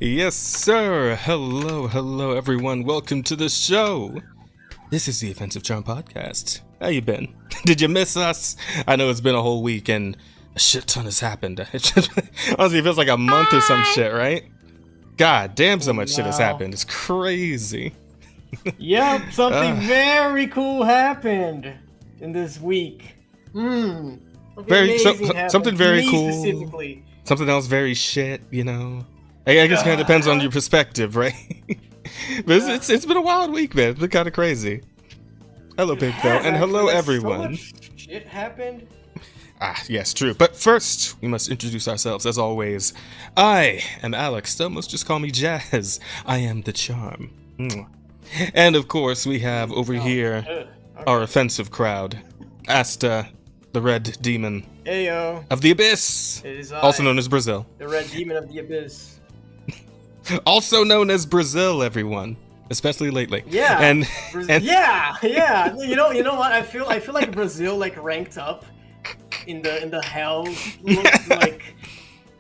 Yes, sir. Hello, everyone. Welcome to the show. This is the Offensive Charm Podcast. How you been? Did you miss us? I know it's been a whole week and a shit ton has happened. Honestly, it feels like a month or some shit, right? God damn, so much shit has happened. It's crazy. Yep, something very cool happened in this week. Something very cool. Specifically. Something else very shit, you know. I guess it kind of depends on your perspective, right? But it's been a wild week, man. It's been kind of crazy. Hello, Big Phil, and hello, everyone. So much shit happened. Yes, true. But first, we must introduce ourselves, as always. I am Alex. Some must just call me Jazz. I am the charm. And of course, we have over here our offensive crowd. Asta, the Red Demon of the Abyss, it is also known as Brazil. The Red Demon of the Abyss. Also known as Brazil, everyone, especially lately. Yeah. And yeah. You know what? I feel like Brazil ranked up in the hell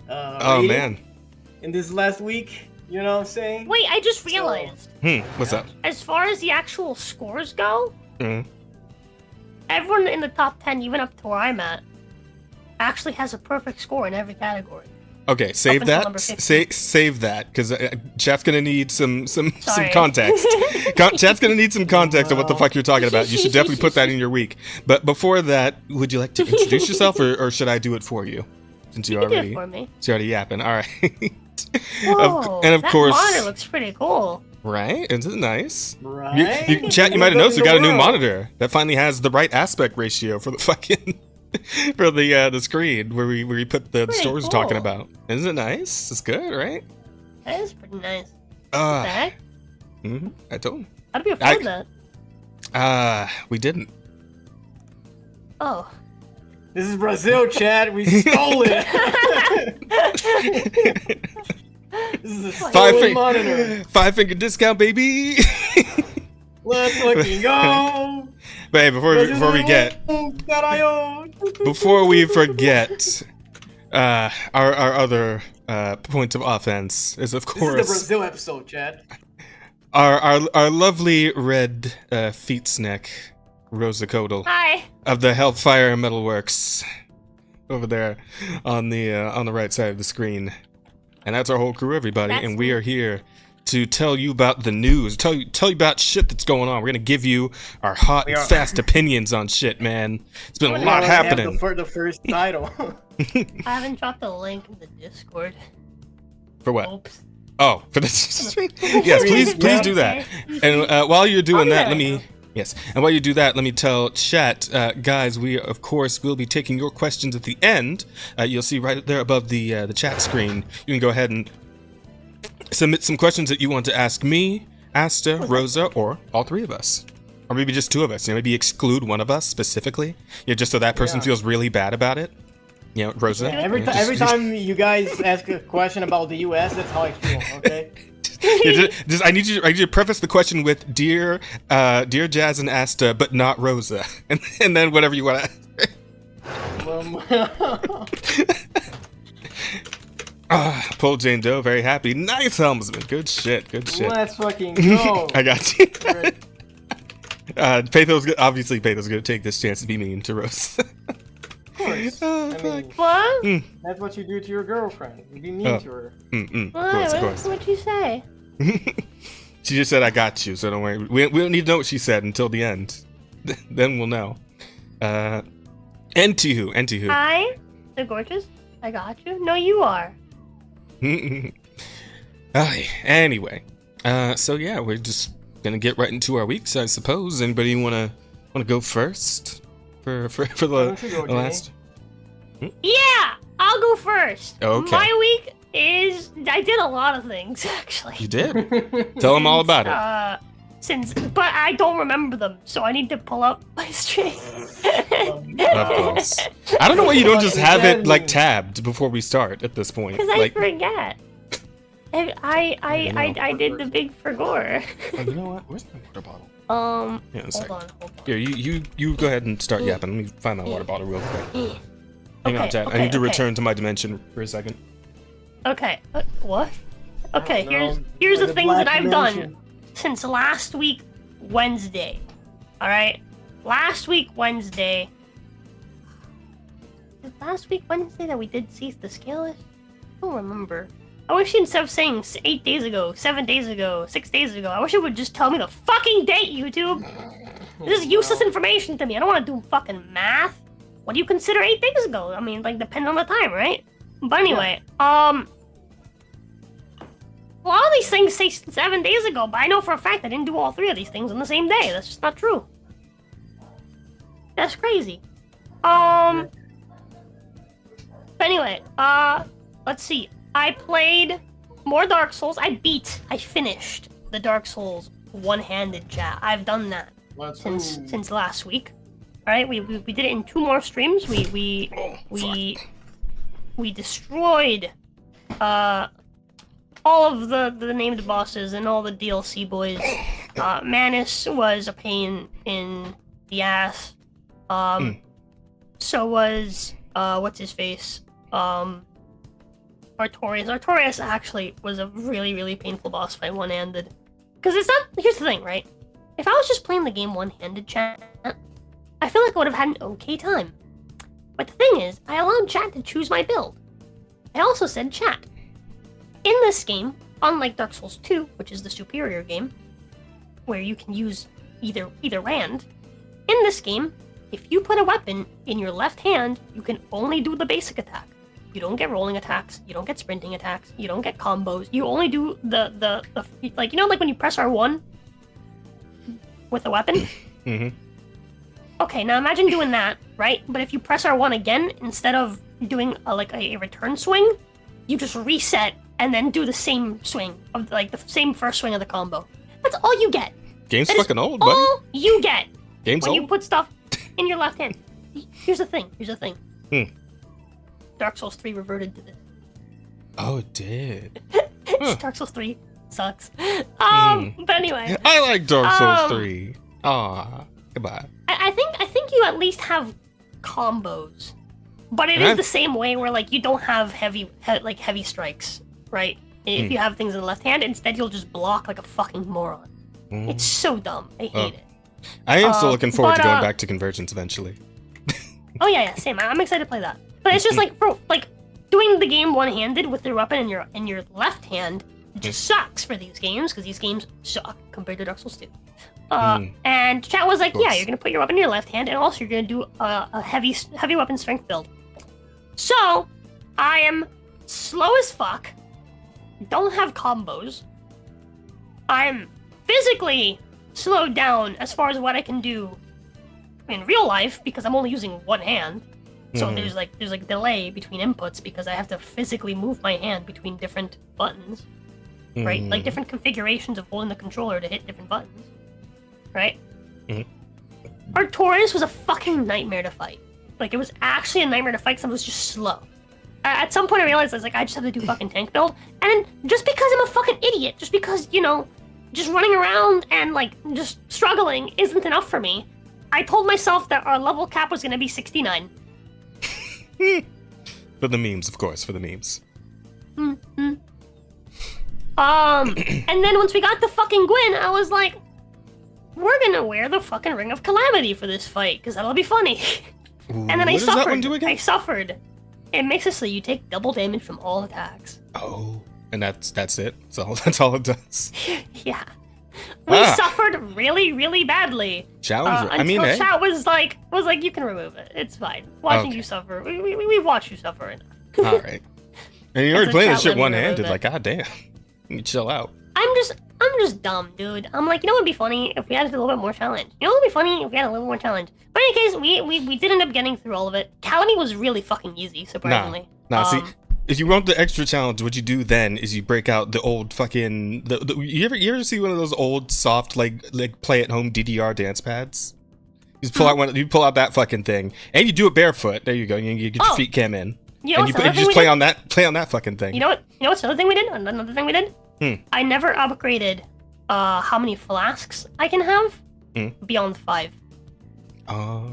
oh man. In this last week, you know what I'm saying? Wait, I just realized. What's up? As far as the actual scores go, everyone in the top 10, even up to where I'm at, actually has a perfect score in every category. Okay, save that. Save that, because chat's gonna need some context. Chat's gonna need some context of what the fuck you're talking about. You should definitely put that in your week. But before that, would you like to introduce yourself, or should I do it for you? Since you already, do it for me. You're already yapping. All right. Whoa, and of course, that monitor looks pretty cool. Right? Isn't it nice? Right. Chat, you might have noticed we got a new monitor that finally has the right aspect ratio for the fucking. For the screen where we put the stories we're talking about. Isn't it nice? It's good, right? That is pretty nice. What the heck? I told him. How did we afford that? We didn't. Oh. This is Brazil, Chad. We stole it. This is a stolen monitor. 5-finger discount, baby. Let's fucking go. But hey, before we forget, our other point of offense is, of course, this is the Brazil episode, Chad. Our lovely red feet snack, Rosa Kodal. Hi. Of the Hellfire Metalworks, over there on the right side of the screen, and that's our whole crew, everybody, and we are here to tell you about the news, tell you about shit that's going on. We're gonna give you our hot and fast opinions on shit, man. It's been a lot happening. For the first title. I haven't dropped the link in the Discord. For what? Oops. Oh, for this. Yes, please do that. And while you're doing that, let me tell chat, guys, we of course will be taking your questions at the end. You'll see right there above the chat screen. You can go ahead and submit some questions that you want to ask me, Asta, Rosa, or all three of us. Or maybe just two of us. Maybe exclude one of us specifically. Just so that person feels really bad about it. Rosa. Yeah, every time you guys ask a question about the US, that's how I feel, okay? I need you to preface the question with dear Jazz and Asta, but not Rosa. And then whatever you want to Paul Jane Doe, very happy. Nice, helmsman. Good shit. Let's fucking go. I got you. Patho's gonna take this chance to be mean to Rose. Of course. What? That's what you do to your girlfriend. You be mean to her. Of course. What'd you say? She just said, I got you, so don't worry. We don't need to know what she said until the end. Then we'll know. Anywho. Hi, the gorgeous. I got you. No, you are. Anyway, so yeah, we're just gonna get right into our weeks, I suppose. Anybody wanna go first for the last? Yeah, I'll go first. Okay. My week is I did a lot of things actually. You did? Tell them all about it. But I don't remember them, so I need to pull up my stream. Of course. I don't know why you don't just have it tabbed before we start at this point. Because I forget. I did the big forgore. Oh, you know what? Where's my water bottle? Yeah, hold on. Here, you go ahead and start yapping. Let me find my water bottle real quick. Hang on, Chad. Okay, I need to return to my dimension for a second. Okay. What? Okay, No, here's the the things that Black I've Mansion. done since last week Wednesday. All right, last week Wednesday. Was it last week Wednesday that we did see the scale list? I don't remember. I wish instead of saying 8 days ago, 7 days ago, 6 days ago, I wish it would just tell me the fucking date, YouTube. This is useless information to me. I don't want to do fucking math. What do you consider 8 days ago? I mean, like, depending on the time, right? But anyway, a lot of these things say 7 days ago, but I know for a fact I didn't do all 3 of these things on the same day. That's just not true. That's crazy. But anyway, let's see. I played more Dark Souls. I finished the Dark Souls one-handed, chat. I've done that since last week. All right, we did it in 2 more streams. We destroyed all of the named bosses and all the DLC boys. Manus was a pain in the ass. So was what's his face? Artorias. Artorias actually was a really painful boss fight one-handed. Because it's not. Here's the thing, right? If I was just playing the game one-handed, chat, I feel like I would have had an okay time. But the thing is, I allowed chat to choose my build. I also said, chat, in this game, unlike Dark Souls 2, which is the superior game, where you can use either hand, in this game, if you put a weapon in your left hand, you can only do the basic attack. You don't get rolling attacks, you don't get sprinting attacks, you don't get combos, you only do the like, you know, like when you press R1 with a weapon? Mm-hmm. Okay, now imagine doing that, right? But if you press R1 again, instead of doing a return swing, you just reset and then do the same swing of like the same first swing of the combo. That's all you get. Game's That is fucking old, buddy. all you get Game's when old. you put stuff in your left hand. Here's the thing. Dark Souls 3 reverted to this. Oh, it did. Dark Souls 3 sucks. But anyway. I like Dark Souls 3. Aw, goodbye. I think you at least have combos, but it is the same way where like you don't have heavy strikes, right? If you have things in the left hand, instead you'll just block like a fucking moron. It's so dumb. I hate it. I am still looking forward to going back to Convergence eventually. Oh yeah, same. I'm excited to play that. But it's just like doing the game one-handed with your weapon in your left hand just sucks for these games because these games suck compared to Dark Souls 2. And chat was like, yeah, you're gonna put your weapon in your left hand, and also you're gonna do a heavy weapon strength build. So I am slow as fuck, don't have combos. I'm physically slowed down as far as what I can do in real life because I'm only using one hand. So there's like delay between inputs because I have to physically move my hand between different buttons, right? Like different configurations of holding the controller to hit different buttons, right? Artorias was a fucking nightmare to fight. Like it was actually a nightmare to fight because I was just slow. At some point I realized I was like, I just have to do fucking tank build, and then just because I'm a fucking idiot, just because, you know, just running around and like just struggling isn't enough for me, I told myself that our level cap was gonna be 69. For the memes, of course, for the memes. And then once we got the fucking Gwyn, I was like, we're gonna wear the fucking Ring of Calamity for this fight, because that'll be funny. Ooh, And then I what does that one suffered. do again? I suffered. It makes it so you take double damage from all attacks. Oh, and that's it? That's all it does? Yeah. We suffered really badly. Challenge. I mean, until hey. chat was like, you can remove it. It's fine. Watching you suffer. We've watched you suffer enough. All right. And you're already It's a playing this chat shit limit one-handed. remove it. Like, god damn. You chill out. I'm just dumb, dude. I'm like, you know what would be funny if we had a little bit more challenge? You know what would be funny if we had a little more challenge? But in any case, we did end up getting through all of it. Calamity was really fucking easy, surprisingly. Nah, see, if you want the extra challenge, what you do then is you break out the old fucking you ever see one of those old soft like play at home DDR dance pads? You just pull out one, you pull out that fucking thing, and you do it barefoot. There you go. You get your feet cam in, you know and you just play on that fucking thing. You know what's another thing we did? Another thing we did? I never upgraded how many flasks I can have beyond 5. Oh,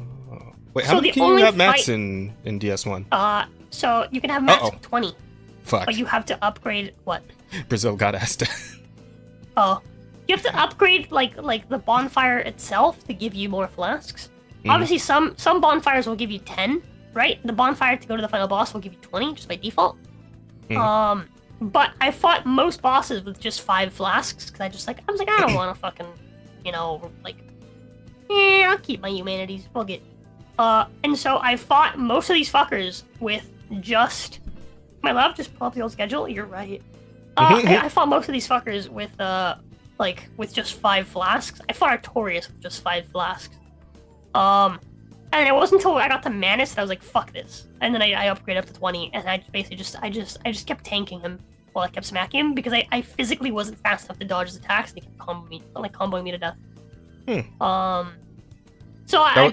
wait, So how many the can you only have mats fight- in DS1? So you can have max 20. Fuck. But you have to upgrade what? Brazil got Asta. Oh, you have to upgrade like the bonfire itself to give you more flasks. Obviously, some bonfires will give you 10, right? The bonfire to go to the final boss will give you 20 just by default. But I fought most bosses with just 5 flasks because I was like, I don't want to fucking, I'll keep my humanities. Fuck it. And so I fought most of these fuckers with just. My love, just pull up the old schedule. You're right. I fought most of these fuckers with with just 5 flasks. I fought Artorias with just 5 flasks. And it wasn't until I got to Manus that I was like, fuck this. And then I upgraded up to 20, and I basically just kept tanking him while I kept smacking him because I physically wasn't fast enough to dodge his attacks, and he kept comboing me to death. So I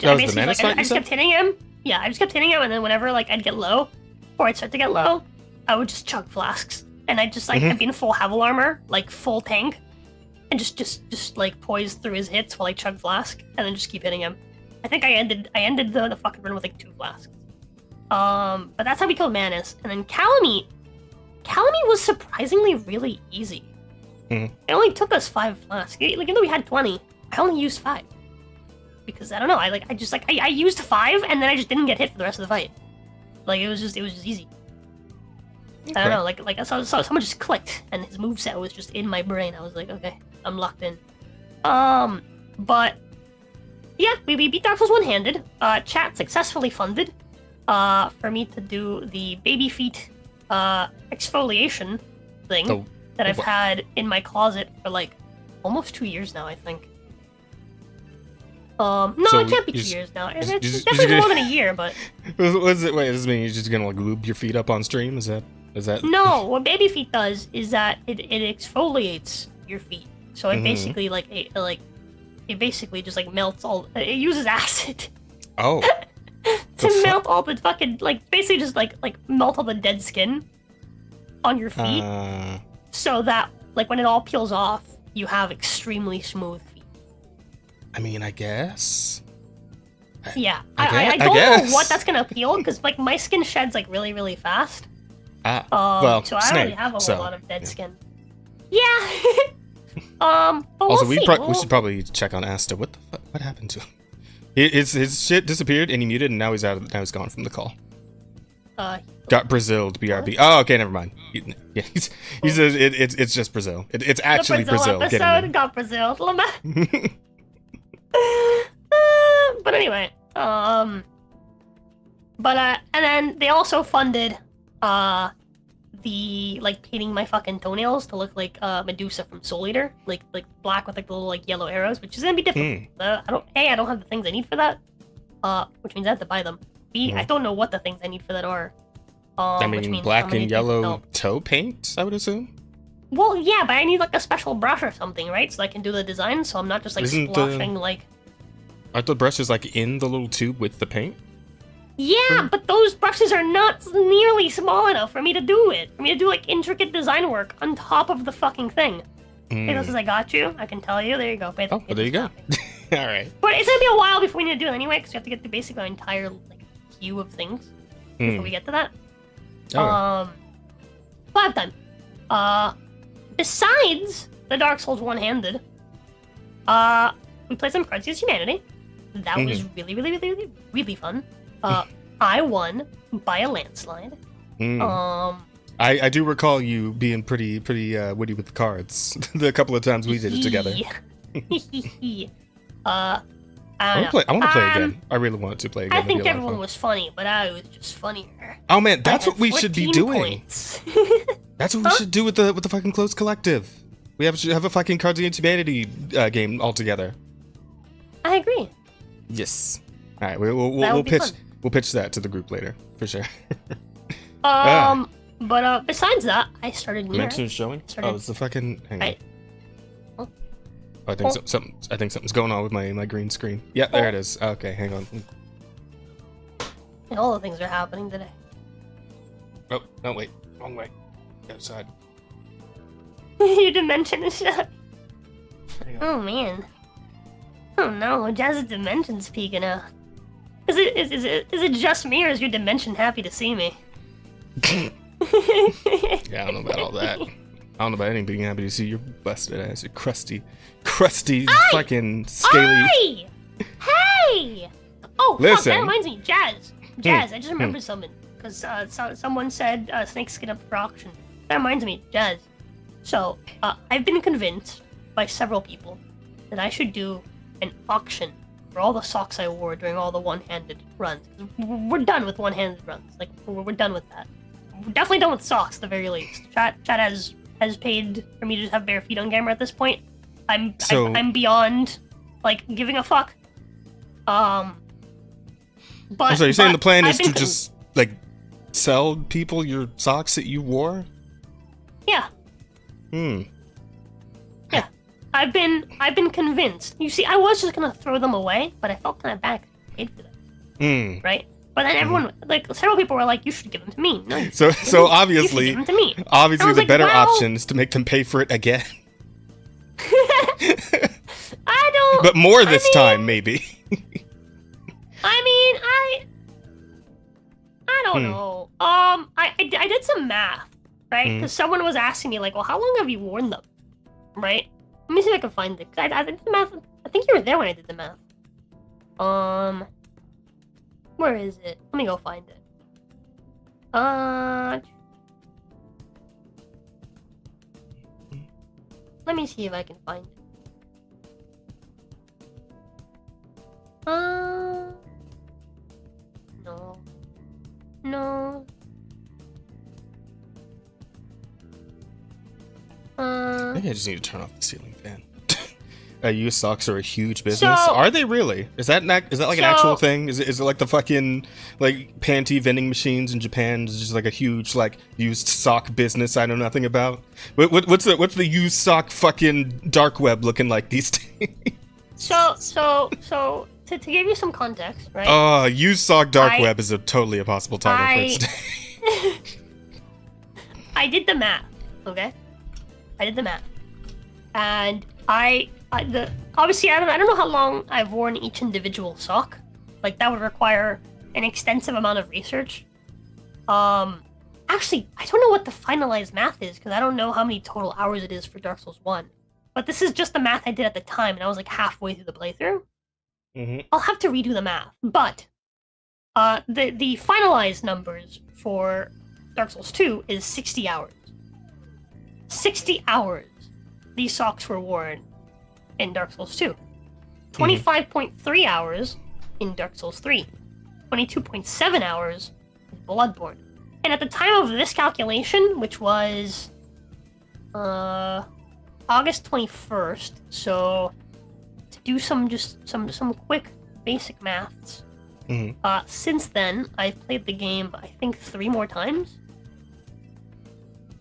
just kept hitting him. Yeah, I just kept hitting him, and then whenever I'd get low, or I'd start to get low, I would just chug flasks, and I'd just I'd be in full Havel armor, full tank, and just poise through his hits while I chug flask, and then just keep hitting him. I think I ended the fucking run with 2 flasks. But that's how we killed Manus, and then Calamite was surprisingly really easy. It only took us 5 flasks. Even though we had 20, I only used 5 because I don't know. I used 5, and then I just didn't get hit for the rest of the fight. It was just easy. Okay. I don't know, so someone just clicked, and his moveset was just in my brain. I was like, okay, I'm locked in. But yeah, we beat Dark Souls one-handed. Chat successfully funded for me to do the baby feet exfoliation thing that I've had in my closet for almost 2 years now, I think. No, so it can't be 2 years now. It's definitely more than a year, but. What is it? Wait, does this mean you're just gonna lube your feet up on stream? Is that? No, what baby feet does is that it exfoliates your feet. So it basically it basically just melts all. It uses acid. Oh. to melt all the fucking basically just melt all the dead skin on your feet, so that when it all peels off, you have extremely smooth feet. I mean, I guess. Yeah, I don't know what that's gonna appeal because my skin sheds really really fast. Well, so I snake, already have a whole lot of dead skin. Yeah. But also, we should probably check on Asta. What the fuck? What happened to him? His shit disappeared and he muted, and now he's out. Now he's gone from the call. Got Braziled, BRB. Oh, okay, never mind. He says it's just Brazil. It's actually the Brazil. Episode got Braziled. But anyway, and then they also funded the painting my fucking toenails to look like Medusa from Soul Eater, like black with the little yellow arrows, which is gonna be difficult. I don't have the things I need for that, which means I have to buy them. B, I don't know what the things I need for that are. Which means black and yellow toe paint, I would assume. Well, yeah, but I need a special brush or something, right? So I can do the design, so I'm not just splashing Aren't the brushes in the little tube with the paint? Yeah, but those brushes are not nearly small enough for me to do it. For me to do intricate design work on top of the fucking thing. Pathos says I got you. I can tell you. There you go. Well, there you go. All right. But it's gonna be a while before we need to do it anyway, because we have to get through basically our entire queue of things before we get to that. Okay. Lab time. Besides the Dark Souls one-handed, we played some Cards Against Humanity. That was really, really, really, really, really fun. I won by a landslide. I do recall you being pretty witty with the cards the couple of times we did it together. I want to play again. I really wanted to play again. I think everyone was funny, but I was just funnier. Oh man, that's what we should be doing. That's what we should do with the fucking Closed Collective. We should have a fucking Cards Against Humanity game all together. I agree. Yes. All right, we'll pitch. Fun. We'll pitch that to the group later, for sure. But besides that, I started Nier. Dimension showing? Oh, it's the fucking... Hang on. I think something's going on with my green screen. Yeah, there it is. Okay, hang on. All the things are happening today. Oh, no, wait. Wrong way. The other side. Your dimension is shut. Oh, man. Oh, no. Jazz's dimension's peeking out. Is it just me, or is your dimension happy to see me? Yeah, I don't know about all that. I don't know about anything being happy to see your busted ass, your crusty, fucking scaly. Hey! Oh, Listen. fuck, that reminds me, Jazz, I just remembered something. Because someone said snake skin up for auction. That reminds me, Jazz. So, I've been convinced by several people that I should do an auction for all the socks I wore during all the one-handed runs. We're done with one-handed runs. Like, we're done with that. We're definitely done with socks, at the very least. Chat has paid for me to just have bare feet on camera at this point. I'm beyond, like, giving a fuck. But So you're saying the plan is to just, like, sell people your socks that you wore? Yeah. Yeah. I've been convinced. You see, I was just gonna throw them away, but I felt kind of bad 'cause I paid for them. Right? But then everyone, like, several people were like, "You should give them to me." No, so obviously, you should give them to me. Obviously, the like, better well... option is to make them pay for it again. I don't. But more this time, maybe. I don't know. I did some math, right? Because someone was asking me, like, well, how long have you worn them? Right? Let me see if I can find it. I did the math. I think you were there when I did the math. Where is it? Let me go find it. Let me see if I can find it. No. Maybe I just need to turn off the ceiling fan. Used socks are a huge business. So- Are they really? Is that like an actual thing? Is it like the fucking like panty vending machines in Japan? Is just like a huge like used sock business I know nothing about? What's the used sock fucking dark web looking like these days? So to give you some context, right? Used sock dark web is totally a possible title for it today. I did the math, okay? And obviously I don't know how long I've worn each individual sock. Like, that would require an extensive amount of research. Actually, I don't know what the finalized math is, because I don't know how many total hours it is for Dark Souls 1. But this is just the math I did at the time, and I was like halfway through the playthrough. I'll have to redo the math. But the finalized numbers for Dark Souls 2 is 60 hours. 60 hours these socks were worn in Dark Souls 2. 25.3 hours in Dark Souls 3. 22.7 hours in Bloodborne. And at the time of this calculation, which was August 21st, so to do some quick basic maths, since then I've played the game I think 3 more times.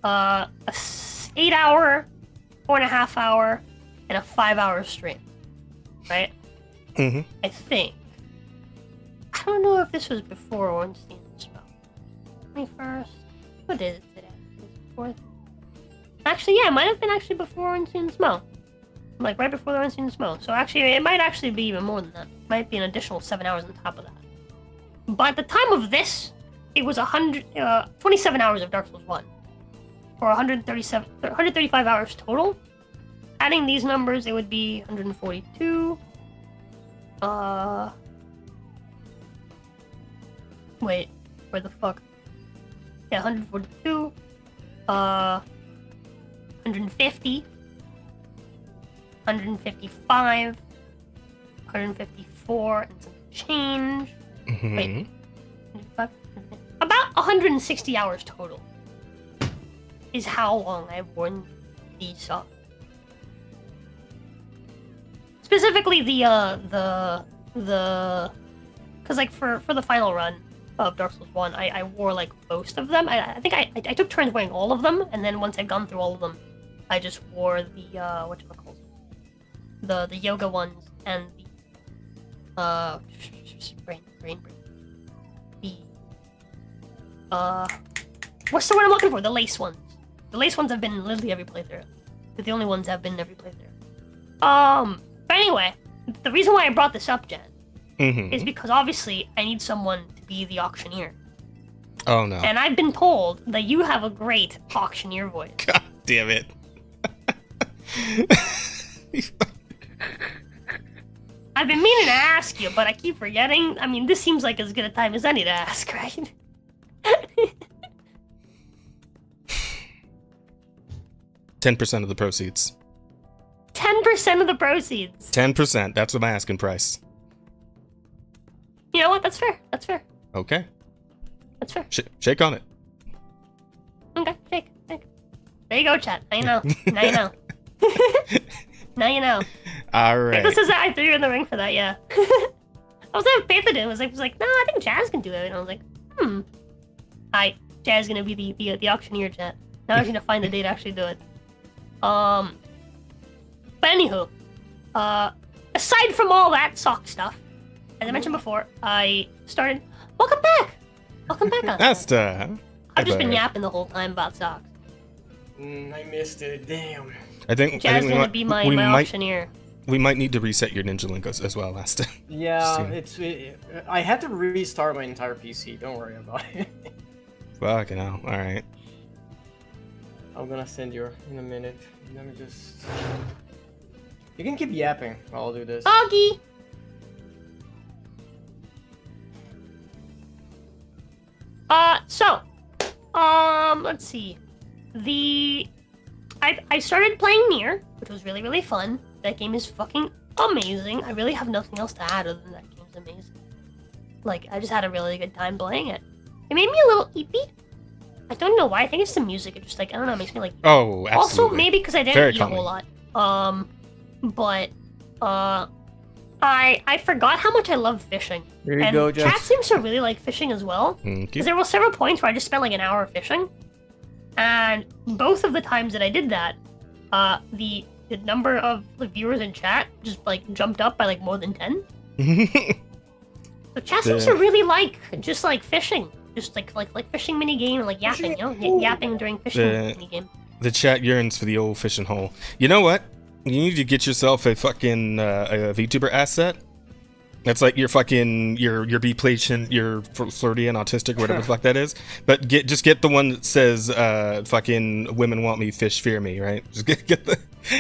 A 8-hour, 4.5 hour, and a 5-hour stream, right? I think. I don't know if this was before Ornstein Spell. 21st. What is it today? 4th. Actually, yeah, it might have been actually before Ornstein Spell. Like right before the Ornstein Spell. So actually, it might actually be even more than that. It might be an additional 7 hours on top of that. But at the time of this, it was 27 hours of Dark Souls 1. For 135 hours total. Adding these numbers, it would be 142. Wait, where the fuck? Yeah, 142. 150. 155. 154 and some change. Wait. 155, about 160 hours total is how long I've worn these socks. Specifically because like for the final run of Dark Souls 1, I wore like most of them. I think I took turns wearing all of them, and then once I'd gone through all of them, I just wore the whatchamacallit, the yoga ones and the brain. The what's the word I'm looking for? The lace ones. The lace ones have been in literally every playthrough. They're the only ones that have been in every playthrough. But anyway, the reason why I brought this up, Jen, is because obviously I need someone to be the auctioneer. Oh no. And I've been told that you have a great auctioneer voice. God damn it. I've been meaning to ask you, but I keep forgetting. I mean, this seems like as good a time as any to ask, right? 10% of the proceeds. 10% of the proceeds. 10%. That's my asking price. You know what? That's fair. That's fair. Okay. That's fair. Shake on it. Okay, shake. There you go, chat. Now you know. Now you know. Now you know. All right. This is I threw you in the ring for that, yeah. I was like, Panther did. I was like, no, I think Jazz can do it. And I was like, Hi, Jazz gonna be the auctioneer, chat. Now I'm gonna find the day to actually do it. But anywho, aside from all that sock stuff, as I mentioned before, I started. Welcome back. Asta. I've just been yapping the whole time about socks. I missed it. Damn. I think Jazz gonna be my auctioneer. We might need to reset your Ninja Link as well, Asta. Yeah, I had to restart my entire PC. Don't worry about it. Fucking hell. All right. I'm gonna send you in a minute. Let me just. You can keep yapping while I'll do this. Augie. Let's see. I started playing Nier, which was really, really fun. That game is fucking amazing. I really have nothing else to add other than that game's amazing. Like, I just had a really good time playing it. It made me a little eepy. I don't know why. I think it's the music. It just, like, I don't know, it makes me, like... Oh, absolutely. Also, maybe because I didn't eat a whole lot. I forgot how much I love fishing. There you go, Jess. Chat seems to really like fishing as well. Because there were several points where I just spent like an hour fishing. And both of the times that I did that, the number of the viewers in chat just like jumped up by like more than 10. So chat seems to really like just like fishing. Just like fishing minigame and like yapping, you know? Yapping during fishing minigame. The chat yearns for the old fishing hole. You know what? You need to get yourself a fucking a VTuber asset. That's like your fucking your B patient, your Floridian autistic, whatever the fuck that is. But just get the one that says fucking women want me, fish fear me, right? Just get the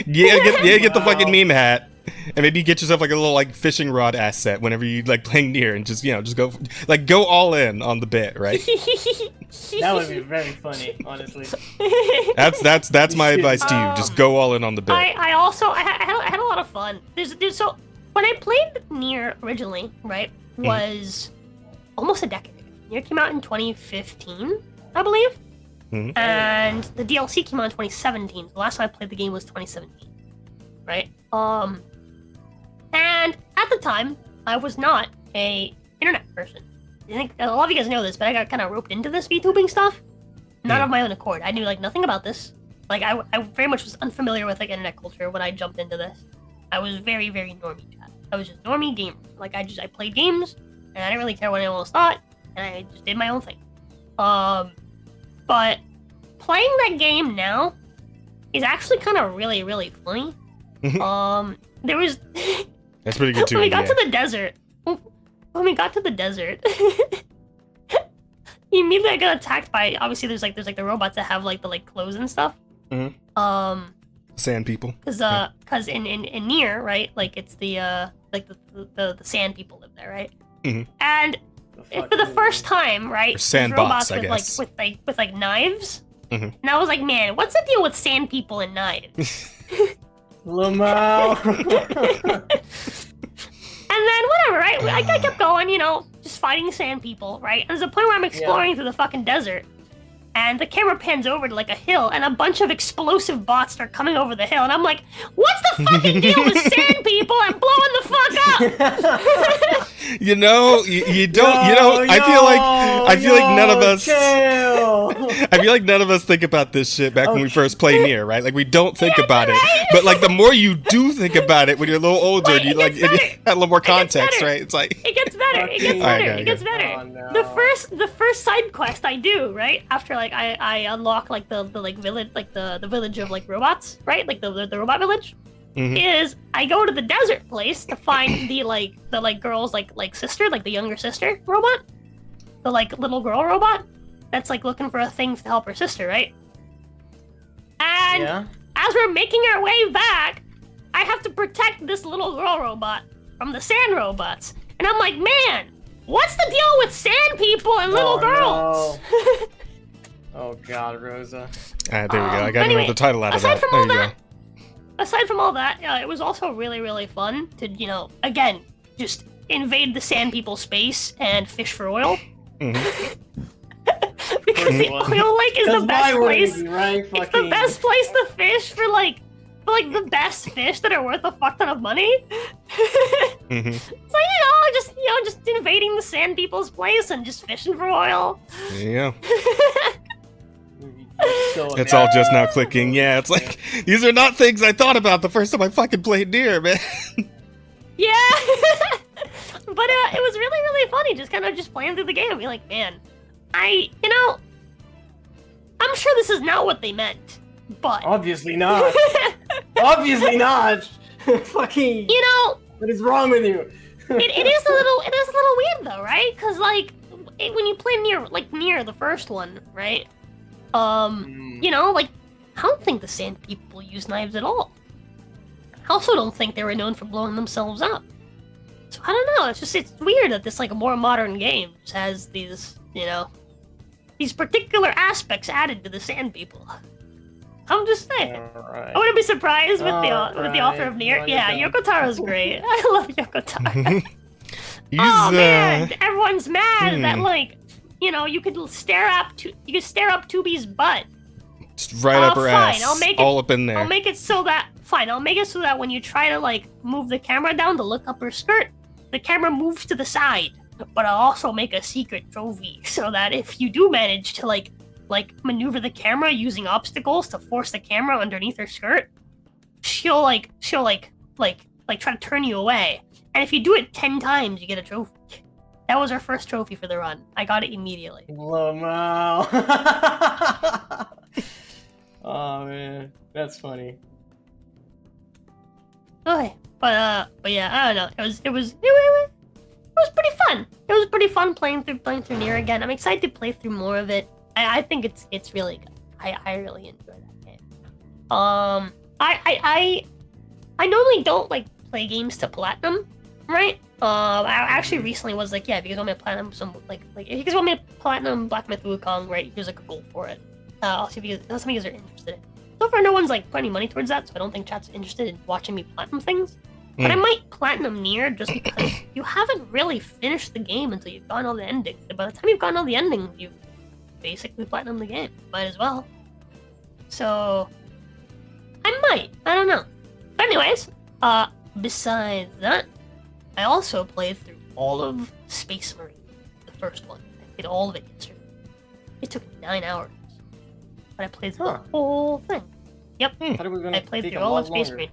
get the fucking meme hat. And maybe get yourself like a little like fishing rod asset whenever you like playing Nier and just go all in on the bit, right? That would be very funny, honestly. That's my advice to you. Just go all in on the bit. I had a lot of fun. So when I played Nier originally, right, was almost a decade ago. Nier came out in 2015, I believe. And the DLC came out in 2017. The last time I played the game was 2017. Right? And at the time, I was not a internet person. I think a lot of you guys know this, but I got kind of roped into this VTubing stuff. Not of my own accord. I knew like nothing about this. Like I very much was unfamiliar with like internet culture when I jumped into this. I was very, very normie chat. I was just normie gamer. Like I played games and I didn't really care what anyone else thought, and I just did my own thing. But playing that game now is actually kind of really, really funny. There was that's pretty good too. When we got to the desert, immediately I got attacked by, obviously there's like the robots that have like the like clothes and stuff. Sand people. Cause in Nier, right, like it's the sand people live there, right? And for the first time, right, sand robots bots, I guess. with knives. And I was like, man, what's the deal with sand people and knives? Lamau. And then whatever, right? I kept going, you know, just fighting sand people, right? And there's a point where I'm exploring through the fucking desert, and the camera pans over to like a hill, and a bunch of explosive bots start coming over the hill, and I'm like, what's the fucking deal with sand people and blowing the fuck up? You know, you don't. You know, I feel like none of us. I feel like none of us think about this shit back when we first played Nier, right? Like we don't think about it, but like the more you do think about it when you're a little older, Wait, you like it had a little more context, right? It's like it gets better. It gets better. Okay, it gets better. Oh, no. The first side quest I do, right, after like I unlock like the like village, like the village of like robots, right, like the robot village. Is I go to the desert place to find the girl's like sister, like the younger sister robot, the like little girl robot, that's like looking for a thing to help her sister, right? And Yeah. as we're making our way back, I have to protect this little girl robot from the sand robots. And I'm like, man, what's the deal with sand people and little girls? No. Oh God, Rosa. There we go. I got anyway, the title out of aside that. from There all you that, aside from all that, it was also really, really fun to, again, just invade the sand people's space and fish for oil. go. Mhm. Because the oil lake is the best place. Right? It's the best place to fish for the best fish that are worth a fuck ton of money. Mhm. So just invading the sand people's place and just fishing for oil. Yeah. So It's all just now clicking. Yeah, it's like these are not things I thought about the first time I fucking played Nier, man. Yeah. But it was really, really funny just kind of just playing through the game and be like, man, I'm sure this is not what they meant, but obviously not. Obviously not. Fucking. What is wrong with you? it is a little weird though, right? Because when you play Nier the first one, right? I don't think the sand people use knives at all. I also don't think they were known for blowing themselves up. So I don't know. It's weird that this more modern game just has these these particular aspects added to the sand people. I'm just saying. Right. I wouldn't be surprised with the author of Nier. Yeah, Yoko Taro's great. I love Yoko Taro. Oh man, everyone's mad that you could stare up 2B's butt. Just right up her ass. I'll make it, all up in there. I'll make it so that when you try to move the camera down to look up her skirt, the camera moves to the side. But I'll also make a secret trophy so that if you do manage to maneuver the camera using obstacles to force the camera underneath her skirt, she'll try to turn you away. And if you do it 10 times, you get a trophy. That was our first trophy for the run. I got it immediately. Lamau. Oh man, that's funny. Okay, but yeah, I don't know. It was pretty fun. It was pretty fun playing through Nier again. I'm excited to play through more of it. I think it's really good. I really enjoy that game. I normally don't play games to platinum, right? I actually recently was like, yeah, if you guys want me to platinum if you guys want me to platinum Black Myth Wukong, right? Here's a goal for it. I'll see if you guys, some of you guys are interested in. So far, no one's put any money towards that, so I don't think chat's interested in watching me platinum things. But I might platinum Nier just because you haven't really finished the game until you've gotten all the endings. And by the time you've gotten all the endings, you've basically platinum the game. Might as well. So I might. I don't know. But anyways, besides that, I also played through all of Space Marine, the first one. I played all of it yesterday. It took 9 hours. But I played through the whole thing. Yep. I played through all of Space Marine.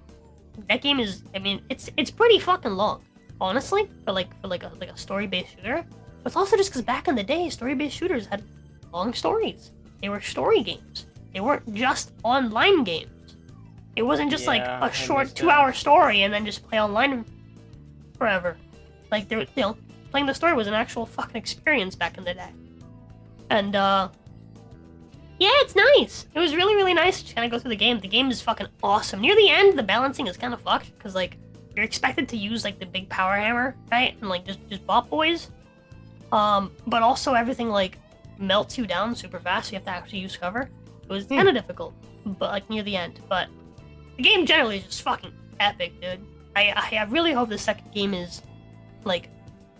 That game is, it's pretty fucking long, honestly, for a story-based shooter. But it's also just because back in the day, story-based shooters had long stories. They were story games. They weren't just online games. It wasn't just a short 2-hour story and then just play online forever. Playing the story was an actual fucking experience back in the day. And yeah, it's nice. It was really, really nice to kind of go through the game. The game is fucking awesome. Near the end, the balancing is kind of fucked because you're expected to use the big power hammer, right? And just bop boys. But also everything melts you down super fast, so you have to actually use cover. It was kind of difficult, but near the end. But the game generally is just fucking epic, dude. I really hope the second game is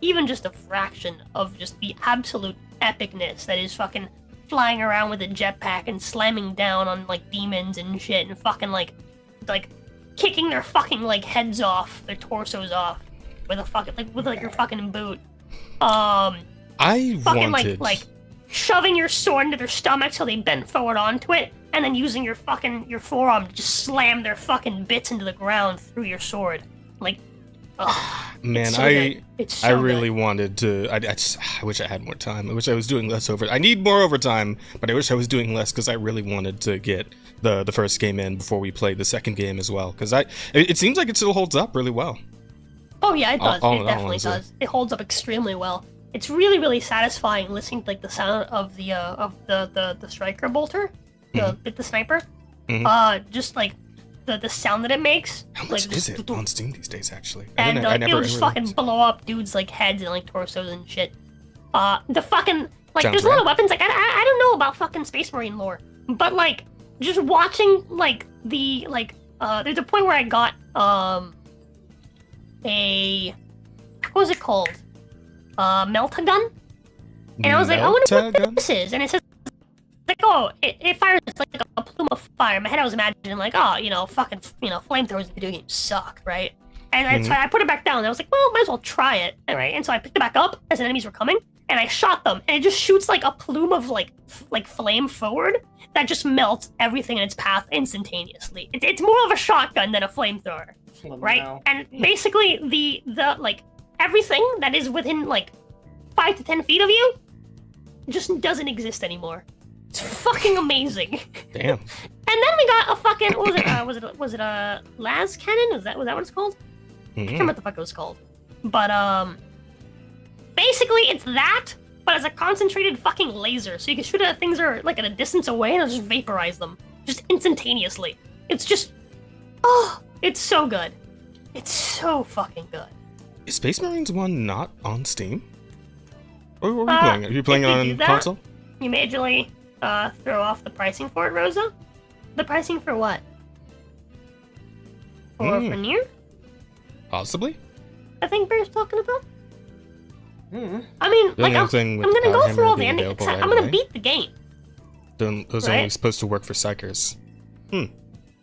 even just a fraction of just the absolute epicness that is fucking flying around with a jetpack and slamming down on demons and shit and fucking kicking their fucking heads off, their torsos off with a fucking with your fucking boot. I fucking wanted shoving your sword into their stomach so they bend forward onto it, and then using your forearm to just slam their fucking bits into the ground through your sword. Man, so I really wanted to. I wish I had more time. I wish I was doing less over. I need more overtime, but I wish I was doing less because I really wanted to get the first game in before we played the second game as well. Because it seems like it still holds up really well. Oh yeah, it does. It definitely does. It holds up extremely well. it's really, really satisfying listening to like the sound of the striker bolter, the sniper. Just like the sound that it makes. How like, much is it on Steam these days, actually? And it'll just fucking blow up dudes like heads and like torsos and shit. The fucking like Sounds there's a lot of weapons like I don't know about fucking Space Marine lore, but like just watching like the like there's a point where I got a what was it called? Melta-gun? And I was like, I wonder what this is. And it says like, oh, it fires like a plume of fire. In my head I was imagining like, oh, fucking flamethrowers in video games suck, right? And so I put it back down and I was like, well, might as well try it. Alright, and so I picked it back up as enemies were coming, and I shot them, and it just shoots like a plume of like flame forward that just melts everything in its path instantaneously. It's more of a shotgun than a flamethrower. Right? Wow. And basically the like everything that is within like 5 to 10 feet of you just doesn't exist anymore. It's fucking amazing. Damn. And then we got a fucking what was it? Was it a las cannon? Was that what it's called? I can't remember what the fuck it was called. But basically it's that, but as a concentrated fucking laser. So you can shoot it at things that are like at a distance away and it'll just vaporize them. Just instantaneously. It's just it's so good. It's so fucking good. Is Space Marines 1 not on Steam? Or were we playing it? Are you playing it on console? You majorly throw off the pricing for it, Rosa? The pricing for what? For Nier? Possibly. I think Bear's talking about. Mm. I mean, like I'm gonna go through all the endings. Right I'm gonna beat the game. Those are only supposed to work for Psychers.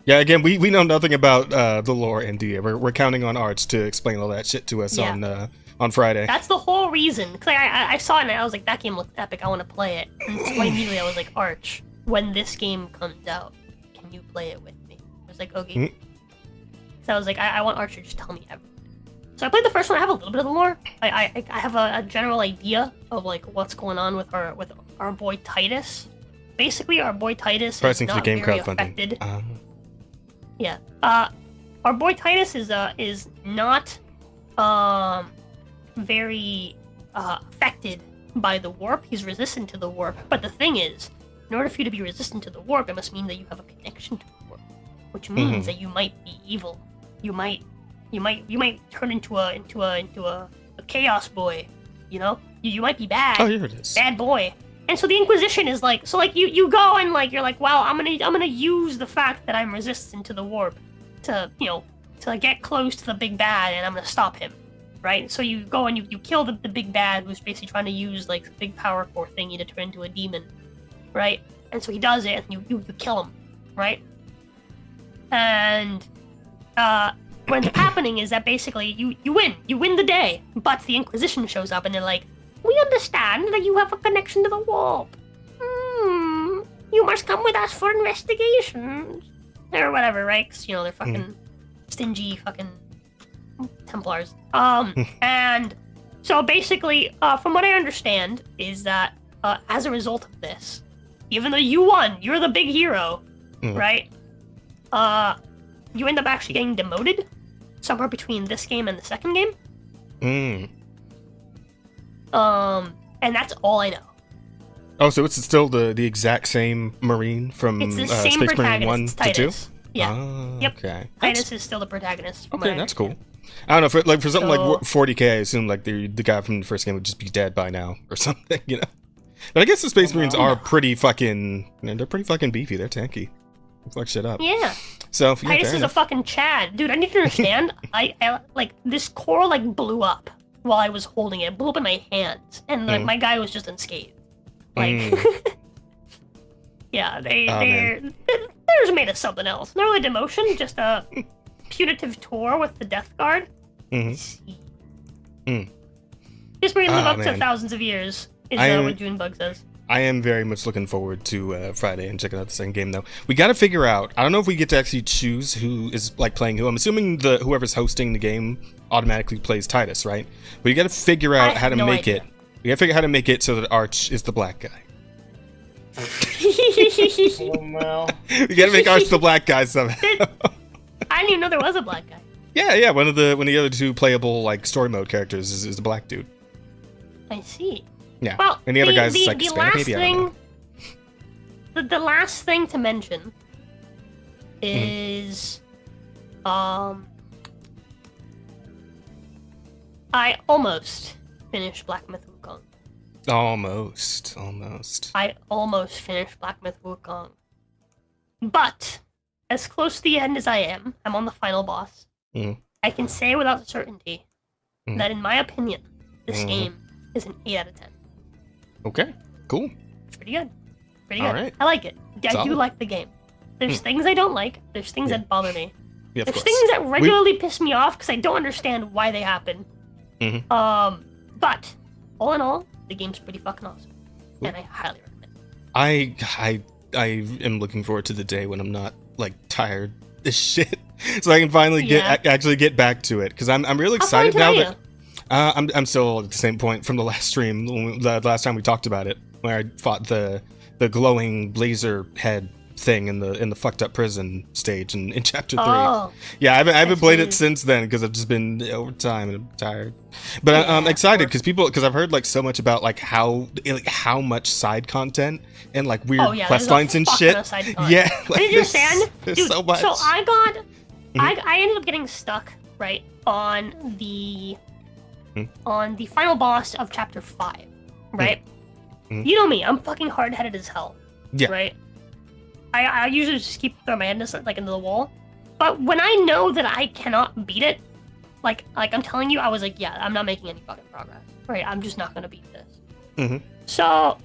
Yeah, again, we know nothing about the lore in DA. We're counting on Arch to explain all that shit to us on Friday. That's the whole reason. Cause I saw it and I was like, that game looks epic. I want to play it. And so immediately I was like, Arch, when this game comes out, can you play it with me? I was like, okay. So I was like, I want Arch to just tell me everything. So I played the first one. I have a little bit of the lore. I have a general idea of like what's going on with our boy Titus. Basically, our boy Titus is not very affected. Yeah. Our boy Titus is not very affected by the warp. He's resistant to the warp. But the thing is, in order for you to be resistant to the warp, it must mean that you have a connection to the warp, which means that you might be evil. You might turn into a chaos boy. You know, you might be bad. Oh, here it is. Bad boy. And so the Inquisition is like, so like you go and like you're like, well, I'm gonna use the fact that I'm resistant to the warp to to get close to the big bad, and I'm gonna stop him, right? So you go and you kill the big bad, who's basically trying to use like the big power core thingy to turn into a demon, right? And so he does it, and you kill him, right? And what ends up happening is that basically you win the day, but the Inquisition shows up and they're like, we understand that you have a connection to the warp. You must come with us for investigations. Or whatever, right? Because, they're fucking stingy fucking Templars. And so basically, from what I understand, is that as a result of this, even though you won, you're the big hero, right? You end up actually getting demoted somewhere between this game and the second game. And that's all I know. Oh, so it's still the exact same Marine from Space Marine 1 to 2? Yeah. Yep. Okay. Titus is still the protagonist. Okay, that's cool. I don't know, for something like 40k, I assume like the guy from the first game would just be dead by now or something, But I guess the Space Marines are pretty fucking, they're pretty fucking beefy. They're tanky. They fuck shit up. Yeah. So Titus is a fucking Chad, dude. I need to understand. I like this core like blew up while I was holding it. It blew up in my hands, and like my guy was just unscathed. Like, yeah, they're just made of something else. Not really demotion, just a punitive tour with the Death Guard. This may live up to thousands of years. Is what Junebug says. I am very much looking forward to Friday and checking out the second game, though. We got to figure out. I don't know if we get to actually choose who is like playing who. I'm assuming whoever's hosting the game automatically plays Titus, right? But you got to figure out how to make it. We got to figure out how to make it so that Arch is the black guy. Oh no! We got to make Arch the black guy somehow. I didn't even know there was a black guy. Yeah. One of the other two playable like story mode characters is the black dude. I see. Yeah. Well, and the other guy's the like the Hispanic, last maybe. I don't know. thing, the last thing to mention is, I almost finished Black Myth Wukong. Almost. I almost finished Black Myth Wukong. But, as close to the end as I am, I'm on the final boss. Mhm. I can say without certainty Mhm. that, in my opinion, this Mhm. game is an 8 out of 10. Okay. Cool. It's pretty good. Pretty All good. right. I like it. I do Solid. like the game. There's things I don't like. There's things Yeah. that bother me. Yeah, of There's course. things that regularly piss me off because I don't understand why they happen. Mhm. But all in all, the game's pretty fucking awesome, and I highly recommend it. I am looking forward to the day when I'm not like tired as shit, so I can finally actually get back to it because I'm real excited now that I'm still at the same point from the last stream, the last time we talked about it, where I fought the glowing blazer head thing in the fucked up prison stage in chapter 3. Oh, Yeah, I haven't played it see. since then because I've just been over time and I'm tired. But I'm excited because I've heard like so much about like how much side content and like weird quest lines and shit. Yeah, like, I understand, there's dude. so much. So I ended up getting stuck right on the final boss of chapter 5, right? You know me, I'm fucking hard-headed as hell. Yeah. Right. I usually just keep throwing my head into the wall, but when I know that I cannot beat it, like I'm telling you, I was like, yeah, I'm not making any fucking progress. Right, I'm just not gonna beat this. So,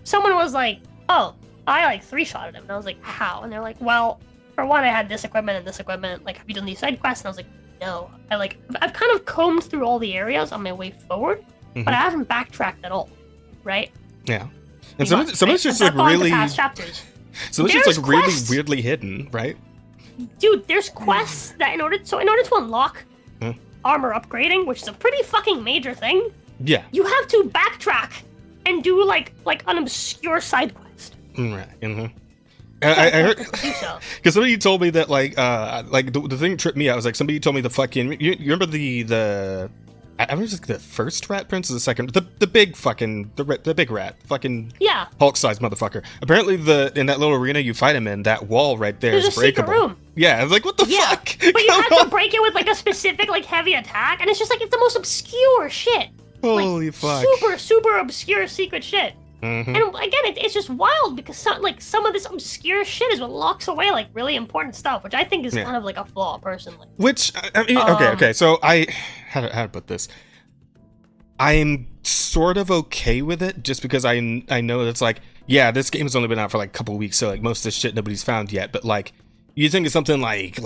someone was like, oh, I like 3-shotted him, and I was like, how? And they're like, well, for one, I had this equipment and this equipment. Like, have you done these side quests? And I was like, no. I've kind of combed through all the areas on my way forward, but I haven't backtracked at all. Right. Yeah. And some of it's just like really, some of it's just like really weirdly hidden, right? Dude, there's quests that in order to unlock armor upgrading, which is a pretty fucking major thing. Yeah. You have to backtrack and do like an obscure side quest. Right. I heard because somebody told me that like the thing that tripped me out was like somebody told me the fucking you remember the I was like the first rat prince or the second, the big fucking the big rat, fucking Hulk-sized motherfucker. Apparently in that little arena you fight him in, that wall right there is breakable. Secret room. Yeah, I was like, what the fuck? But you have to break it with like a specific like heavy attack, and it's just like it's the most obscure shit. Holy fuck! Super obscure secret shit. And again, it's just wild because some of this obscure shit is what locks away like really important stuff, which I think is kind of like a flaw personally. Which I mean, okay. So how to put this? I'm sort of okay with it just because I know it's like, yeah, this game has only been out for like a couple weeks, so like most of this shit nobody's found yet. But like, you think of something like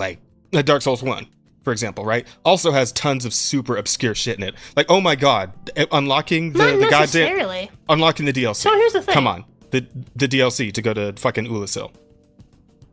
Dark Souls 1. For example, right? Also has tons of super obscure shit in it. Like, oh my god, unlocking the goddamn unlocking the DLC. So here's the thing. Come on, the DLC to go to fucking Ulasil.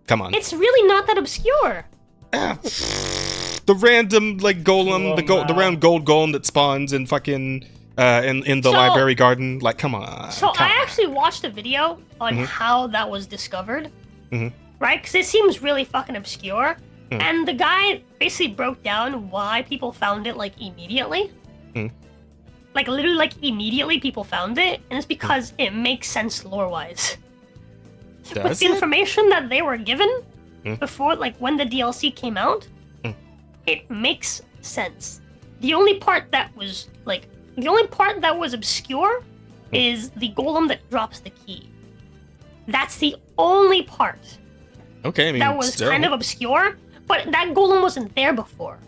Come on. It's really not that obscure. The random like golem, the round gold golem that spawns in fucking in the library garden. Like, come on. So I actually watched a video on how that was discovered, right? Because it seems really fucking obscure. And the guy basically broke down why people found it like immediately. Like literally like immediately people found it, and it's because it makes sense lore-wise. With the information that they were given before, like when the DLC came out, it makes sense. The only part that was obscure is the golem that drops the key. That's the only part. Okay, I mean, that was kind of obscure. But that golem wasn't there before.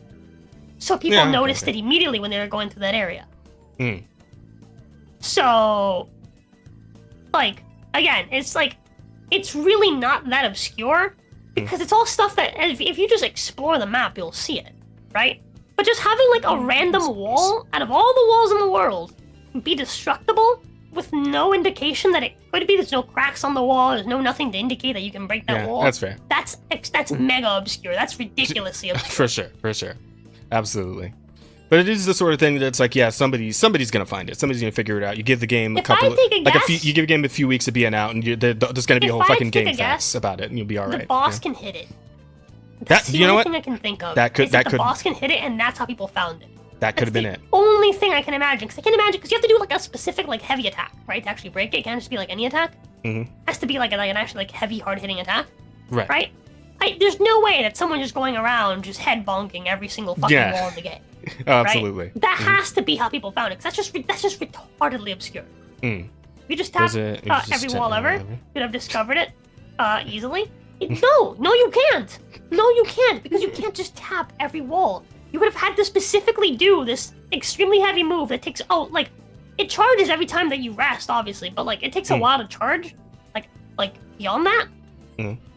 So people noticed it immediately when they were going through that area. So, like, again, it's really not that obscure because it's all stuff that if you just explore the map, you'll see it, right? But just having like a random wall out of all the walls in the world be destructible with no indication that it could be, there's no cracks on the wall, there's nothing to indicate that you can break that wall. That's fair. That's mega obscure. That's ridiculously obscure. For sure. Absolutely. But it is the sort of thing that's like, yeah, somebody's gonna find it. Somebody's gonna figure it out. You give the game you give a game a few weeks of being out, and there's gonna be a whole fucking game fest about it, and you'll be all right. The boss can hit it. That's the only thing I can think of. The boss can hit it, and that's how people found it. That could have been it. Only thing I can imagine, because you have to do like a specific like heavy attack, right, to actually break it. It can't just be like any attack. It has to be like an actually like heavy, hard hitting attack. Right. There's no way that someone just going around just head bonking every single fucking wall in the game. Absolutely. Right? That has to be how people found it. Cause that's just retardedly obscure. You just tap every wall ever. You could have discovered it easily. No, you can't. No, you can't, because you can't just tap every wall. You would have had to specifically do this extremely heavy move that takes like it charges every time that you rest, obviously, but like it takes a while to charge. Like beyond that.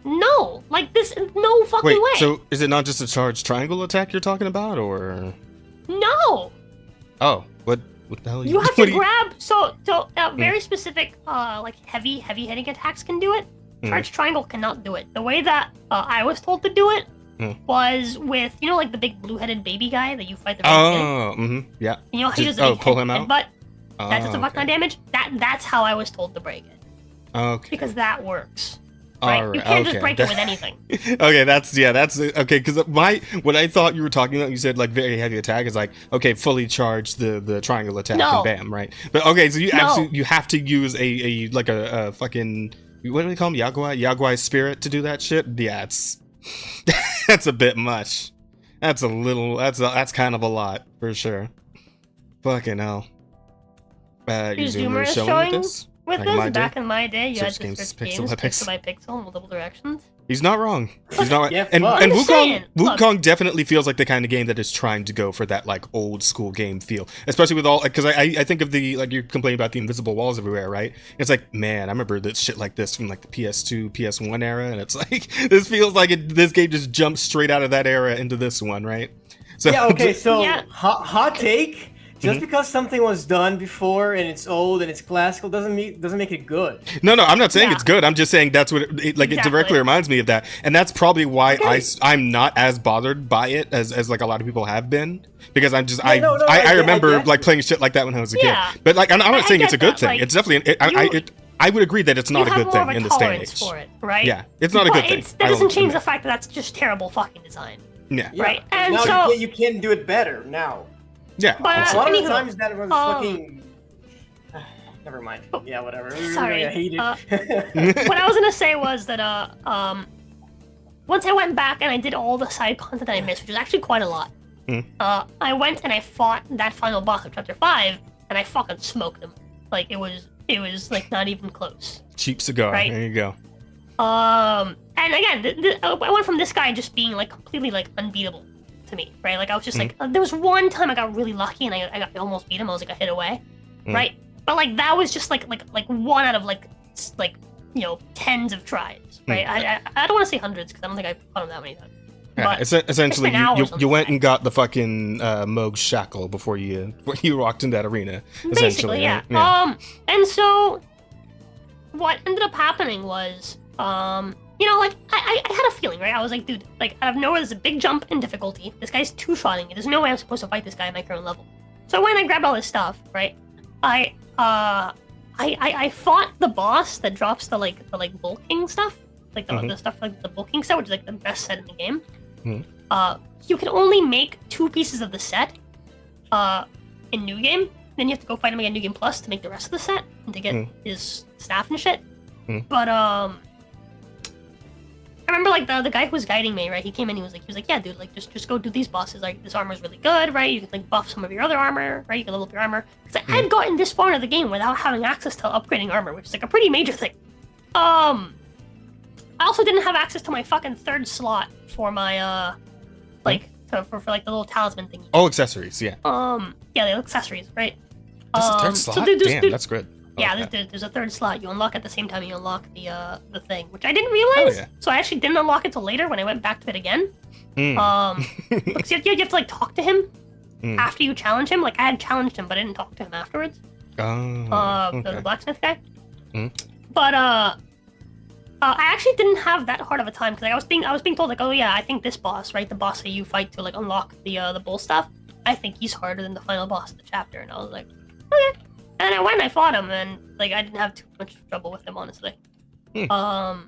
No, like this, no fucking way. So is it not just a charged triangle attack you're talking about, or? No. Oh, what the hell? You have to grab very specific like heavy hitting attacks can do it. Charged triangle cannot do it. The way that I was told to do it was with like the big blue-headed baby guy that you fight the. Yeah. You know he does a pull him out. But that does a fuck ton of damage. That's how I was told to break it. Okay. Because that works. Right? You can't just break it with anything. Okay, that's okay. Because what I thought you were talking about, you said like very heavy attack is like okay, fully charge the triangle attack and bam, right? But okay, so you have to use a fucking what do we call them? Yaguai spirit to do that shit. Yeah, that's a bit much. That's kind of a lot for sure. Fucking hell. You Zoomer is showing this. With this, back in my day, you had to search games pixel by pixel, multiple directions. He's not wrong. He's not right. And Wukong definitely feels like the kind of game that is trying to go for that like old school game feel, especially with all because I think of the like you're complaining about the invisible walls everywhere, right? It's like, man, I remember this shit like this from like the PS2, PS1 era, and it's like this feels like this game just jumped straight out of that era into this one, right? So yeah, okay, so hot take. Just because something was done before and it's old and it's classical doesn't make it good. No, I'm not saying it's good. I'm just saying that's what it directly reminds me of that, and that's probably why I'm not as bothered by it as like a lot of people have been, because I'm just I remember like playing shit like that when I was a kid. But like I'm not saying it's a good thing. Like, it's definitely I would agree that it's not a good thing in this day and age. For it, right? Yeah, it's not a good thing. That doesn't change the fact that that's just terrible fucking design. Yeah. Right. And now so you can do it better now. Yeah, but a lot of the times that was fucking. Never mind. Yeah, whatever. Sorry. I hate it. What I was gonna say was that once I went back and I did all the side content that I missed, which was actually quite a lot. I went and I fought that final boss of Chapter 5, and I fucking smoked him. Like it was like not even close. Cheap cigar. Right? There you go. And again, I went from this guy just being like completely like unbeatable to me, right? Like I was just like, there was one time I got really lucky and I almost beat him. I was like a hit away, right? But like that was just like one out of like tens of tries, right? I don't want to say hundreds because I don't think I fought him that many times. Yeah, essentially, you went and got the fucking Moog shackle before you walked in that arena. Basically, yeah. And so what ended up happening was, like, I had a feeling, right? I was like, dude, like, out of nowhere, there's a big jump in difficulty. This guy's two-shotting me. There's no way I'm supposed to fight this guy at my current level. So when I grabbed all this stuff, right, I fought the boss that drops the bulking stuff, like the stuff like the bulking set, which is like the best set in the game. You can only make 2 pieces of the set in New Game. Then you have to go fight him again in New Game Plus to make the rest of the set and to get his staff and shit. But I remember like the guy who was guiding me, right? He came in, he was like, yeah, dude, like just go do these bosses. Like this armor's really good, right? You can like buff some of your other armor, right? You can level up your armor. Because I had gotten this far into the game without having access to upgrading armor, which is like a pretty major thing. I also didn't have access to my fucking 3rd slot for my for like the little talisman thing. Oh, accessories, yeah. Yeah, the accessories, right? There's a 3rd slot? Damn, that's good. Yeah, there's a 3rd slot. You unlock at the same time you unlock the thing, which I didn't realize. Oh, yeah. So I actually didn't unlock it till later when I went back to it again. Because you have to like talk to him after you challenge him. Like I had challenged him, but I didn't talk to him afterwards. The blacksmith guy. But I actually didn't have that hard of a time because I was being told like, oh yeah, I think this boss, right, the boss that you fight to like unlock the bull stuff, I think he's harder than the final boss of the chapter, and I was like, okay. And I went and I fought him, and like I didn't have too much trouble with him, honestly. But yeah,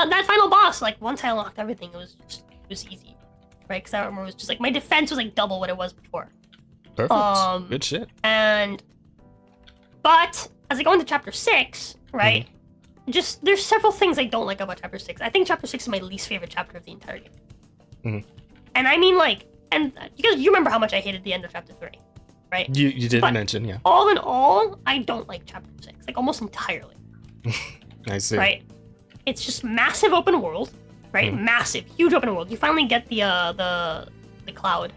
that final boss, like once I unlocked everything, it was easy. right? Because that armor was just like my defense was like double what it was before. Perfect. Good shit. But as I go into chapter 6, right? Just there's several things I don't like about chapter 6. I think chapter 6 is my least favorite chapter of the entire game. And I mean like, and because you remember how much I hated the end of chapter 3, right? You did mention, yeah. All in all, I don't like chapter 6, like almost entirely. I see. Right? It's just massive open world, right? Massive, huge open world. You finally get the cloud.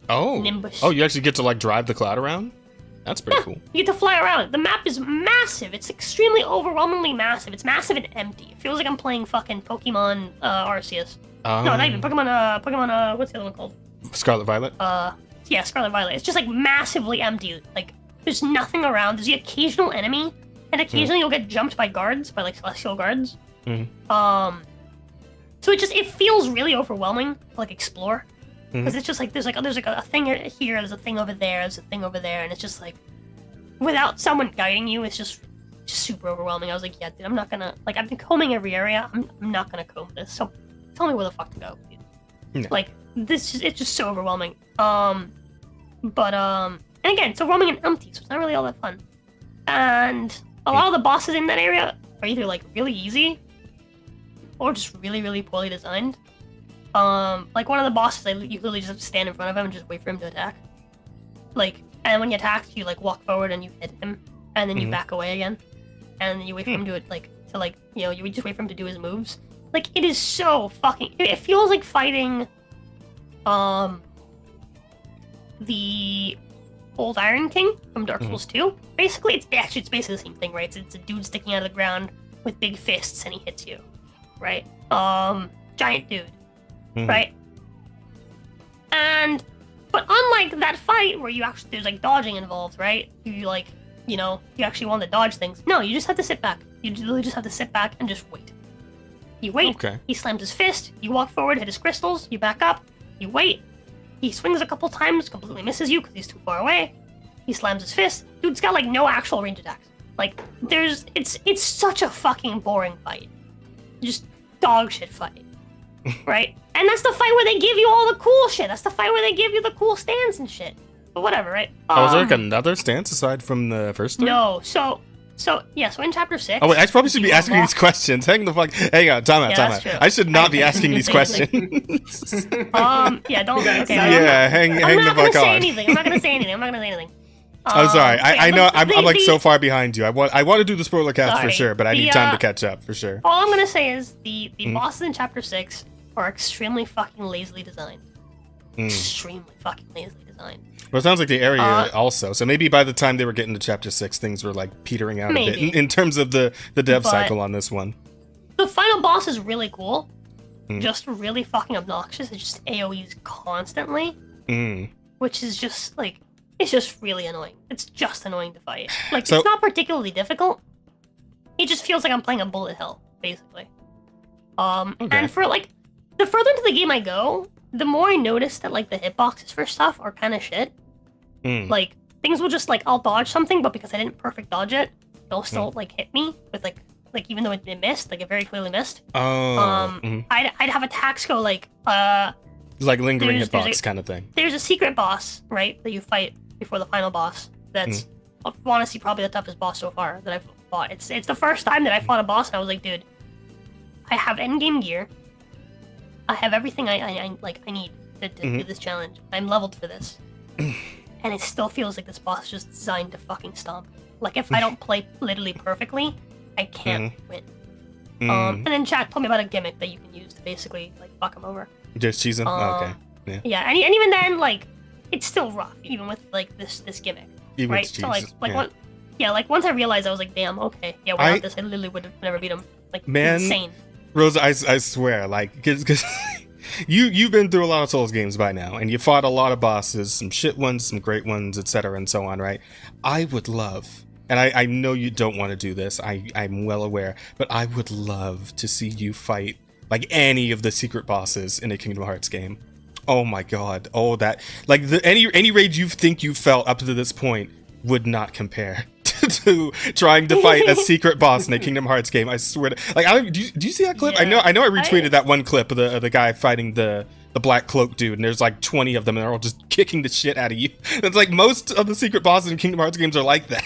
Oh. Nimbus. Oh, you actually get to like drive the cloud around? That's pretty cool. You get to fly around. The map is massive. It's extremely overwhelmingly massive. It's massive and empty. It feels like I'm playing fucking Pokemon Arceus. No, not even Pokemon what's the other one called? Scarlet Violet? Yeah, Scarlet Violet. It's just like massively empty. Like there's nothing around. There's the occasional enemy, and occasionally you'll get jumped by guards, by like celestial guards. So it feels really overwhelming to like explore. Because it's just like there's like a thing here, there's a thing over there, there's a thing over there, and it's just like without someone guiding you, it's just super overwhelming. I was like, yeah, dude, I'm not gonna like I've been combing every area. I'm not gonna comb this. So tell me where the fuck to go, dude. Yeah. Like it's just so overwhelming. And again, it's overwhelming and empty, so it's not really all that fun. And a lot of the bosses in that area are either like really easy or just really, really poorly designed. Like one of the bosses, you literally just have to stand in front of him and just wait for him to attack. Like, and when he attacks, you like walk forward and you hit him, and then you back away again, and then you wait for him to you just wait for him to do his moves. Like, it is so fucking. It feels like fighting, the old Iron King from Dark Souls 2. Basically, it's basically the same thing, right? It's a dude sticking out of the ground with big fists, and he hits you, right? Giant dude. Right? But unlike that fight where there's like dodging involved, right? You actually want to dodge things. No, you just have to sit back. You literally just have to sit back and just wait. You wait. Okay. He slams his fist. You walk forward, hit his crystals. You back up. You wait. He swings a couple times, completely misses you because he's too far away. He slams his fist. Dude's got like no actual range attacks. Like it's such a fucking boring fight. Just dog shit fight. Right? And that's the fight where they give you all the cool shit. That's the fight where they give you the cool stance and shit. But whatever, right? Was there like another stance aside from the first three? No. So in chapter 6... Oh, wait, I probably should be asking these questions. Hang on, time out. True. I should not be asking these questions. Yeah, don't... Okay, yeah, hang the fuck on. I'm not gonna say anything. I'm sorry. I know I'm like so far behind you. I want to do the spoiler cast for sure, but I need time to catch up for sure. All I'm gonna say is the bosses in chapter 6 are extremely fucking lazily designed. Extremely fucking lazily designed. Well, it sounds like the area also. So maybe by the time they were getting to chapter 6, things were like petering out a bit in terms of the dev cycle on this one. The final boss is really cool. Just really fucking obnoxious. It just AoEs constantly. Which is just like, it's just really annoying. It's just annoying to fight. Like, it's not particularly difficult. It just feels like I'm playing a bullet hell, basically. And for like, the further into the game I go, the more I notice that like the hitboxes for stuff are kind of shit. Like things will just like I'll dodge something, but because I didn't perfect dodge it, it'll still like hit me with like even though it missed, like it very clearly missed. I'd have attacks go like lingering hitbox kind of thing. There's a secret boss, right, that you fight before the final boss. That's honestly probably the toughest boss so far that I've fought. It's the first time that I fought a boss and I was like, dude, I have endgame gear. I have everything I need to do this challenge. I'm leveled for this. And it still feels like this boss is just designed to fucking stomp. Like, if I don't play literally perfectly, I can't win. And then chat told me about a gimmick that you can use to basically, like, fuck him over. Just cheese him? Okay. Yeah, and even then, like, it's still rough, even with, like, this gimmick. Even right? with So, like, once I realized, I was like, damn, okay. Yeah, without this, I literally would have never beat him. Like, insane. Rosa, I swear, like, because you've been through a lot of Souls games by now, and you fought a lot of bosses, some shit ones, some great ones, etc., and so on, right? I would love, and I know you don't want to do this, I'm well aware, but I would love to see you fight, like, any of the secret bosses in a Kingdom Hearts game. Oh my god. Oh, that, like, any rage you think you felt up to this point would not compare to trying to fight a secret boss in a Kingdom Hearts game. I swear to, like, do you see that clip? Yeah, I know I retweeted that one clip of the guy fighting the the black cloak dude, and there's like 20 of them, and they're all just kicking the shit out of you. It's like most of the secret bosses in Kingdom Hearts games are like that.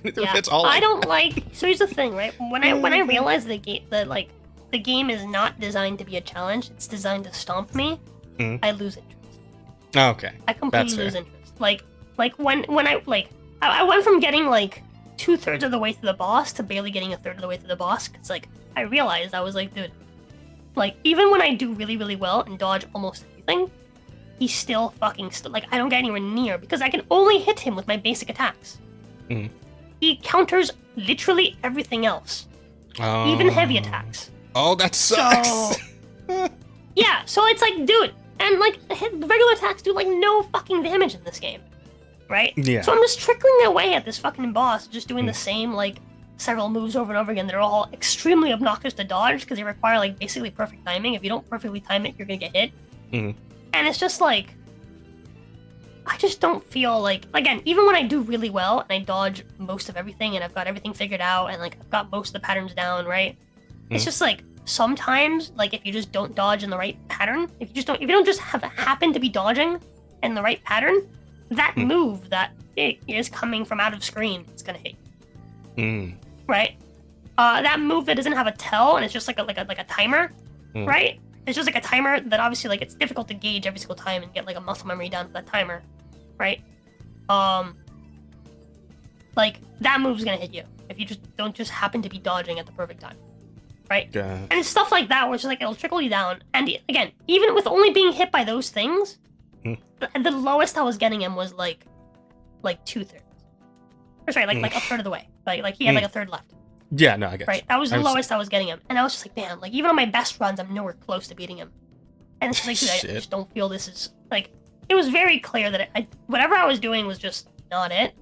Yeah, It's all I don't like. So here's the thing, right? When I realized the game is not designed to be a challenge, it's designed to stomp me. I lose interest. Okay. I completely lose interest. Like when I went from getting like 2/3 of the way through the boss to barely getting 1/3 of the way through the boss, because like I realized I was like, dude, like even when I do really really well and dodge almost everything, he's still fucking like I don't get anywhere near because I can only hit him with my basic attacks. He counters literally everything else, even heavy attacks. Oh, that sucks. So, yeah, so it's like, dude, and like regular attacks do like no fucking damage in this game, right? Yeah. So I'm just trickling away at this fucking boss, just doing the same like several moves over and over again. They're all extremely obnoxious to dodge because they require like basically perfect timing. If you don't perfectly time it, you're gonna get hit. And it's just like, I just don't feel like, again, even when I do really well and I dodge most of everything and I've got everything figured out and like I've got most of the patterns down, right? It's just like sometimes, like if you just don't dodge in the right pattern, if you don't just happen to be dodging in the right pattern, that move that is coming from out of screen, it's gonna hit you. Right? That move that doesn't have a tell and it's just like a timer, right? It's just like a timer that obviously like it's difficult to gauge every single time and get like a muscle memory down for that timer, right? Like that move's gonna hit you if you just don't happen to be dodging at the perfect time, right? And it's stuff like that where it's just like it'll trickle you down. And again, even with only being hit by those things, the lowest I was getting him was like 2/3, or sorry, like 1/3 of the way. Like he had like 1/3 left. Yeah, no, I guess. Right, that was the lowest I was getting him, and I was just like, damn, like even on my best runs, I'm nowhere close to beating him. And it's just like, dude, I just don't feel this is like. It was very clear that whatever I was doing was just not it,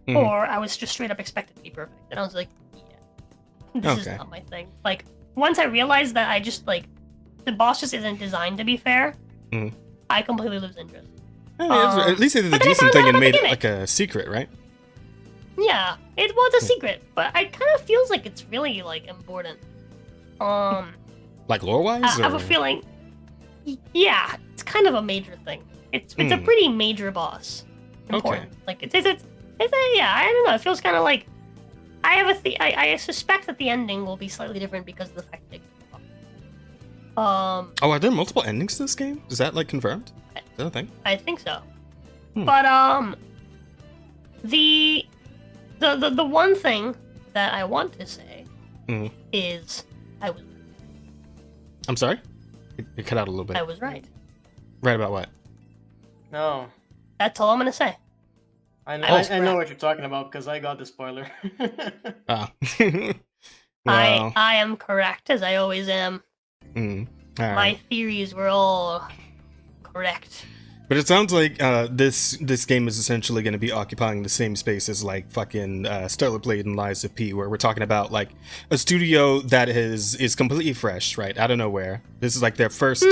or I was just straight up expected to be perfect, and I was like, yeah, this is not my thing. Like once I realized that I just like the boss just isn't designed to be fair, I completely lose interest. At least they did a decent thing and made it like a secret, right? Yeah, it was a secret, but it kind of feels like it's really like important. Like lore-wise? I have a feeling. Yeah, it's kind of a major thing. It's a pretty major boss. Important. Like it's yeah. I don't know. It feels kind of like I have I suspect that the ending will be slightly different because of the fact that. Oh, are there multiple endings to this game? Is that like confirmed? Is that a thing? I think so. But the one thing that I want to say is I was. I'm sorry? It cut out a little bit. I was right. Right about what? No. That's all I'm gonna say. I know what you're talking about because I got the spoiler. Oh. Well, I am correct, as I always am. All My right. theories were all correct. But it sounds like this game is essentially going to be occupying the same space as like fucking Stellar Blade and Lies of P, where we're talking about like a studio that is completely fresh, right, out of nowhere. This is like their first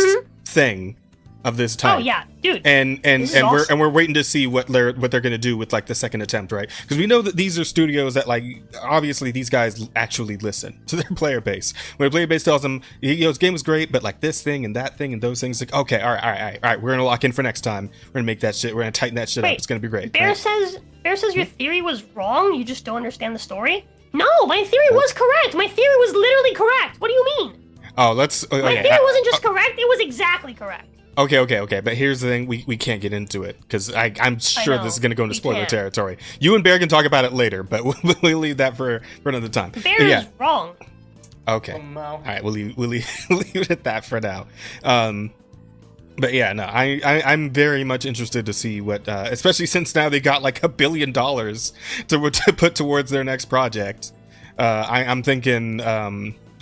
thing of this type. Oh yeah, dude. And awesome. we're waiting to see what they're gonna do with like the second attempt, right? Because we know that these are studios that like obviously these guys actually listen to their player base. When the player base tells them, this game was great, but like this thing and that thing and those things, like okay, all right, we're gonna lock in for next time. We're gonna make that shit. We're gonna tighten that shit up. It's gonna be great. Bear says your theory was wrong. You just don't understand the story. No, my theory was correct. My theory was literally correct. What do you mean? Oh, let's. Okay, my theory wasn't just correct. It was exactly correct. Okay. But here's the thing: we can't get into it because I'm sure this is going to go into spoiler territory. You and Bear can talk about it later, but we'll leave that for another time. Bear is wrong. Okay. All right, we'll leave it at that for now. But yeah, no, I'm very much interested to see what, especially since now they got like $1 billion to put towards their next project. I'm thinking,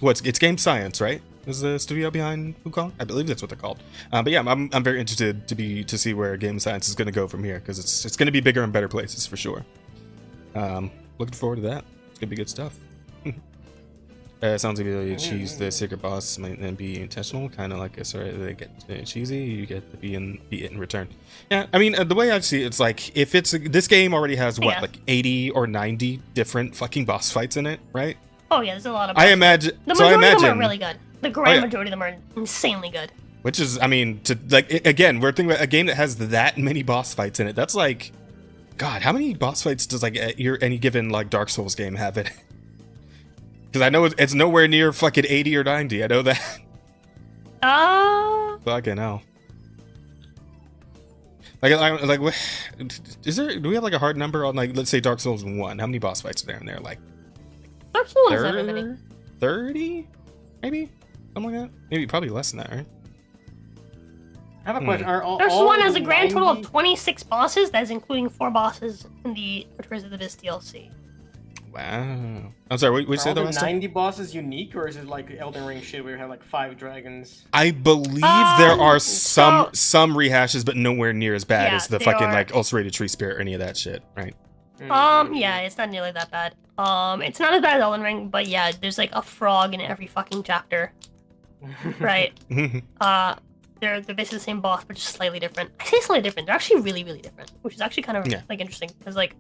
it's Game Science, right? Is the studio behind Wukong? I believe that's what they're called. But yeah, I'm very interested to see where Game Science is going to go from here because it's going to be bigger and better places for sure. Looking forward to that. It's gonna be good stuff. Sounds like you choose the secret boss might then be intentional, kind of like they get cheesy. You get to be it in return. Yeah, I mean the way I see it, it's like if this game already has like 80 or 90 different fucking boss fights in it, right? Oh yeah, there's a lot of. I imagine. The majority of them are really good. The grand majority of them are insanely good. Which is, I mean, to like again, we're thinking about a game that has that many boss fights in it. That's like, God, how many boss fights does like any given like Dark Souls game have in it? Because I know it's nowhere near fucking 80 or 90. I know that. Fucking hell. Like, is there? Do we have like a hard number on like, let's say Dark Souls 1? How many boss fights are there in there? Like, Dark Souls doesn't have many. 30, maybe something like that. Maybe probably less than that, right? I have a question. Are Dark Souls 1 has a grand 90... total of 26 bosses. That's including 4 bosses in the Returns of the Abyss DLC. Wow. I'm sorry, what say the last 90 bosses unique, or is it like Elden Ring shit where you have like 5 dragons? I believe there are some rehashes, but nowhere near as bad as the fucking like ulcerated tree spirit or any of that shit, right? Yeah, it's not nearly that bad. It's not as bad as Elden Ring, but yeah, there's like a frog in every fucking chapter. Right. They're basically the same boss, but just slightly different. I say slightly different. They're actually really, really different, which is actually kind of like interesting because like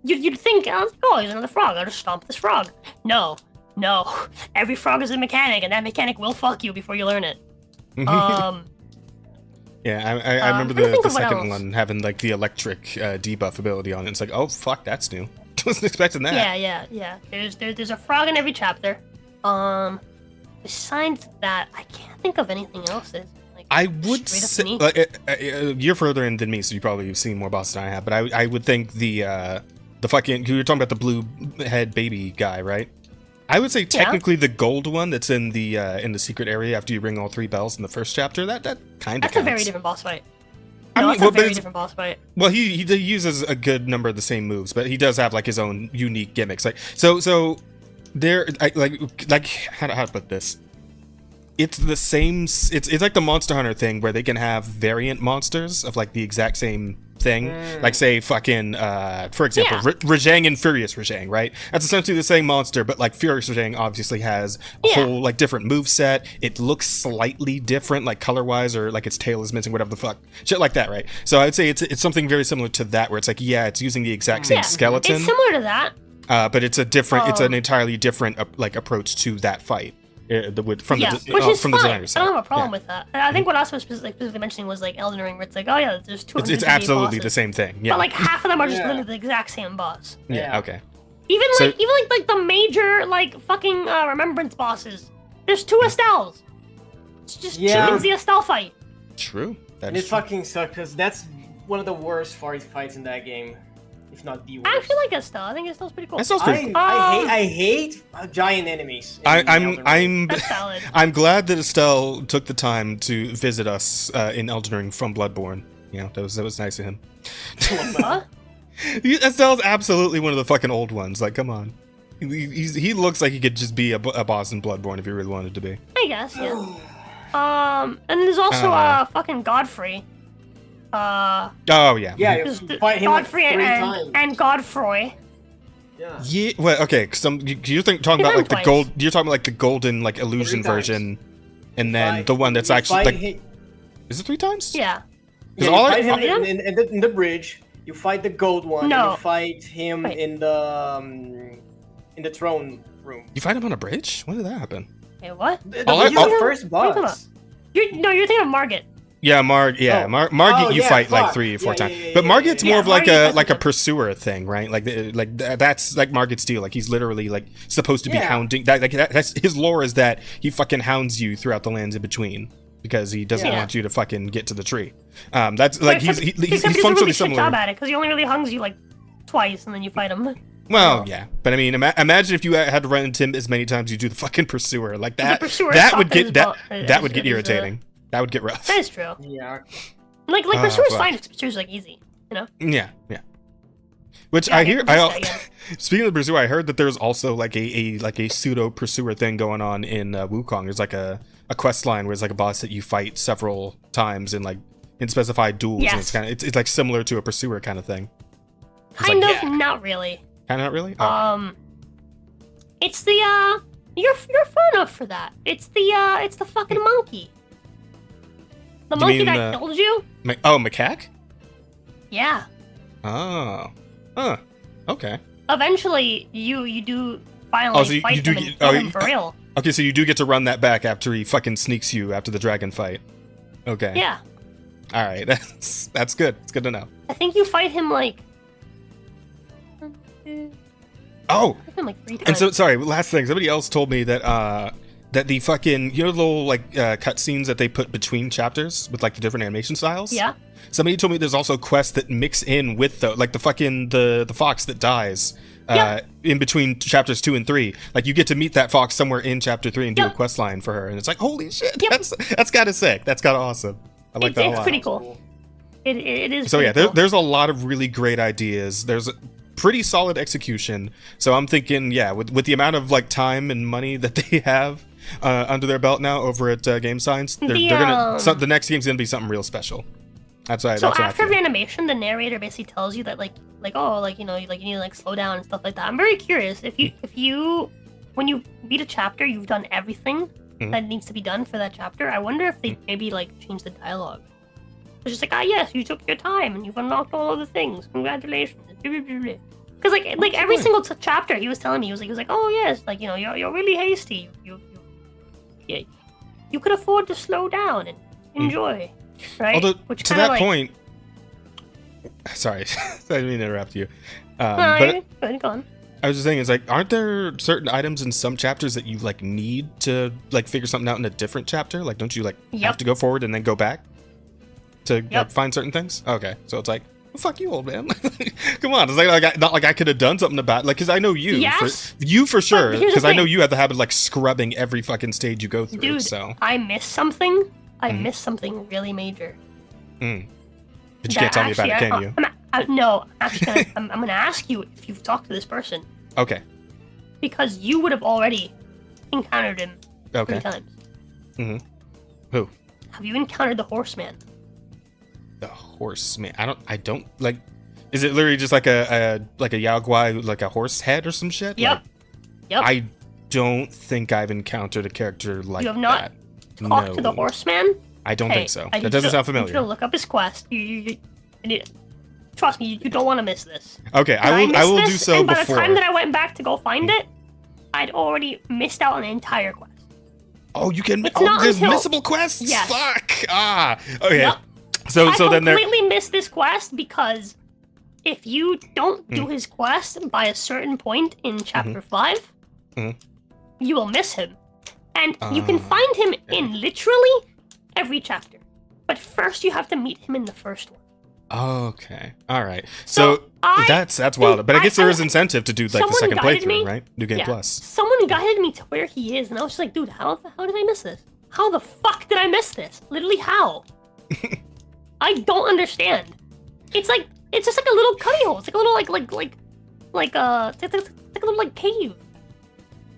you'd think, oh, here's another frog. I'll just stomp this frog. No. Every frog is a mechanic, and that mechanic will fuck you before you learn it. Yeah, I remember the second one having like the electric debuff ability on it. It's like, oh fuck, that's new. Wasn't expecting that. Yeah. There's a frog in every chapter. Besides that, I can't think of anything else that's like I would say you're further in than me, so you probably have seen more bosses than I have. But I would think the fucking, you were talking about the blue head baby guy, right? I would say technically the gold one that's in the secret area after you ring all 3 bells in the first chapter. That kind of. That's a very different boss fight. It's a very different boss fight. Well, he uses a good number of the same moves, but he does have like his own unique gimmicks. Like so there, like how to put this? It's the same. It's like the Monster Hunter thing where they can have variant monsters of like the exact same thing. Like say fucking for example, Rajang and Furious Rajang, right? That's essentially the same monster, but like Furious Rajang obviously has a whole like different move set. It looks slightly different, like color wise, or like its tail is missing, whatever the fuck, shit like that, right? So I'd say it's something very similar to that, where it's like it's using the exact same skeleton. It's similar to that. But it's a different, it's an entirely different like approach to that fight. From which is from fine. the designer's side. I don't have a problem with that. I think what I was specifically mentioning was like Elden Ring, where it's like, oh yeah, there's 200. It's absolutely bosses, the same thing. Yeah. But like half of them are just literally the exact same boss. Yeah. Okay. Even like the major like fucking remembrance bosses. There's 2 Estelles. It's just chickens the Estelle fight. True. And it fucking sucks because that's one of the worst fights in that game. If not the worst. I actually like Estelle. I think Estelle's pretty cool. Estelle's pretty cool. I hate giant enemies. I'm glad that Estelle took the time to visit us in Elden Ring from Bloodborne. You know, that was nice of him. What? Estelle's absolutely one of the fucking old ones. Like, come on. He looks like he could just be a boss in Bloodborne if he really wanted to be. I guess, yeah. And there's also fucking Godfrey. Oh yeah. Yeah, you fight him Godfrey like 3 times. and Godfrey. Yeah. Well, okay. You're talking about like the gold. You're talking about like the golden like illusion version, and then the one that's actually like. Is it 3 times? Yeah. You fight him in the bridge. You fight the gold one. No. And you fight him in the throne room. You fight him on a bridge? When did that happen? Hey, what? The first boss. You're thinking of Margit. Yeah, Margit, you fight like 3 or 4 times. But Margit's more of like a pursuer thing, right? Like that's like Margit's deal. Like he's literally like supposed to be hounding. That's his lore is that he fucking hounds you throughout the lands in between because he doesn't want you to fucking get to the tree. That's like he's functionally really similar. Job at it because he only really hungs you like twice and then you fight him. Well, yeah, but I mean, imagine if you had to run into him as many times you do the fucking pursuer. Like that would get irritating. That would get rough. That is true. Yeah. Like Pursuer's fine. Pursuer's like easy, you know. Yeah. Which I hear. Speaking of Pursuer, I heard that there's also like a pseudo Pursuer thing going on in Wukong. There's like a quest line where it's like a boss that you fight several times in specified duels. Yes. And it's like similar to a Pursuer kind of thing. Kind of, not really. Kind of not really. Oh. It's the you're far enough for that. It's the fucking monkey. The monkey that killed you? Macaque? Yeah. Oh. Huh. Okay. Eventually, you do finally fight him and kill him for real. Okay, so you do get to run that back after he fucking sneaks you after the dragon fight. Okay. Yeah. All right. That's good. It's good to know. I think you fight him like. Oh. Fight him like 3 times. And so, sorry. Last thing. Somebody else told me that that the fucking the little like cutscenes that they put between chapters with like the different animation styles. Yeah. Somebody told me there's also quests that mix in with the fucking the fox that dies. In between chapters 2 and 3, like you get to meet that fox somewhere in chapter 3 and do a quest line for her, and it's like, holy shit, that's kind of sick. That's kind of awesome. I like that a lot. It's pretty cool. It is. So yeah, cool. there's a lot of really great ideas. There's a pretty solid execution. So I'm thinking, yeah, with the amount of like time and money that they have under their belt now over at Game Science, they're gonna the next game's gonna be something real special. That's right. So after every animation, the narrator basically tells you that like oh, like you know, like you need to like slow down and stuff like that. I'm very curious if you when you beat a chapter, you've done everything that needs to be done for that chapter. I wonder if they maybe like change the dialogue. It's just like, yes, you took your time and you've unlocked all of the things. Congratulations. Because like every single chapter, he was telling me, he was like, oh yes, like you know, you're really hasty. You could afford to slow down and enjoy. Right? Although, to that point, sorry, I didn't mean to interrupt you. But go on. I was just saying, it's like, aren't there certain items in some chapters that you like need to like figure something out in a different chapter? Like, don't you like have to go forward and then go back to like, find certain things? Okay, so it's like, well, fuck you, old man. Come on, it's like not like I could have done something about it. Like, because I know you, for sure, because I know you have the habit of like scrubbing every fucking stage you go through. Dude, so I missed something. I missed something really major. But you can't tell me about it, can you? No, actually, I'm gonna ask you if you've talked to this person. Okay. Because you would have already encountered him 3 times. Who? Have you encountered the Horseman? The Horseman. I don't like. Is it literally just like a Yaogwai, like a horse head or some shit? Yep. Like, I don't think I've encountered a character like that. You have not talked to the Horseman? I don't think so. That doesn't sound familiar. You should look up his quest. Trust me, you don't want to miss this. Okay, I will do so and by before. the time that I went back to go find it, I'd already missed out on the entire quest. Oh, you can. There's missable quests. Yes. Fuck. Okay. Yep. So then I completely missed this quest because if you don't do his quest by a certain point in chapter 5, you will miss him, and you can find him in literally every chapter. But first, you have to meet him in the first one. Okay. All right. So that's wild. But I guess there is incentive to do like the second playthrough, right? New Game Plus. Someone guided me to where he is, and I was just like, dude, how did I miss this? How the fuck did I miss this? Literally, how? I don't understand. It's just like a little cubby hole. It's like a little it's like a little like cave.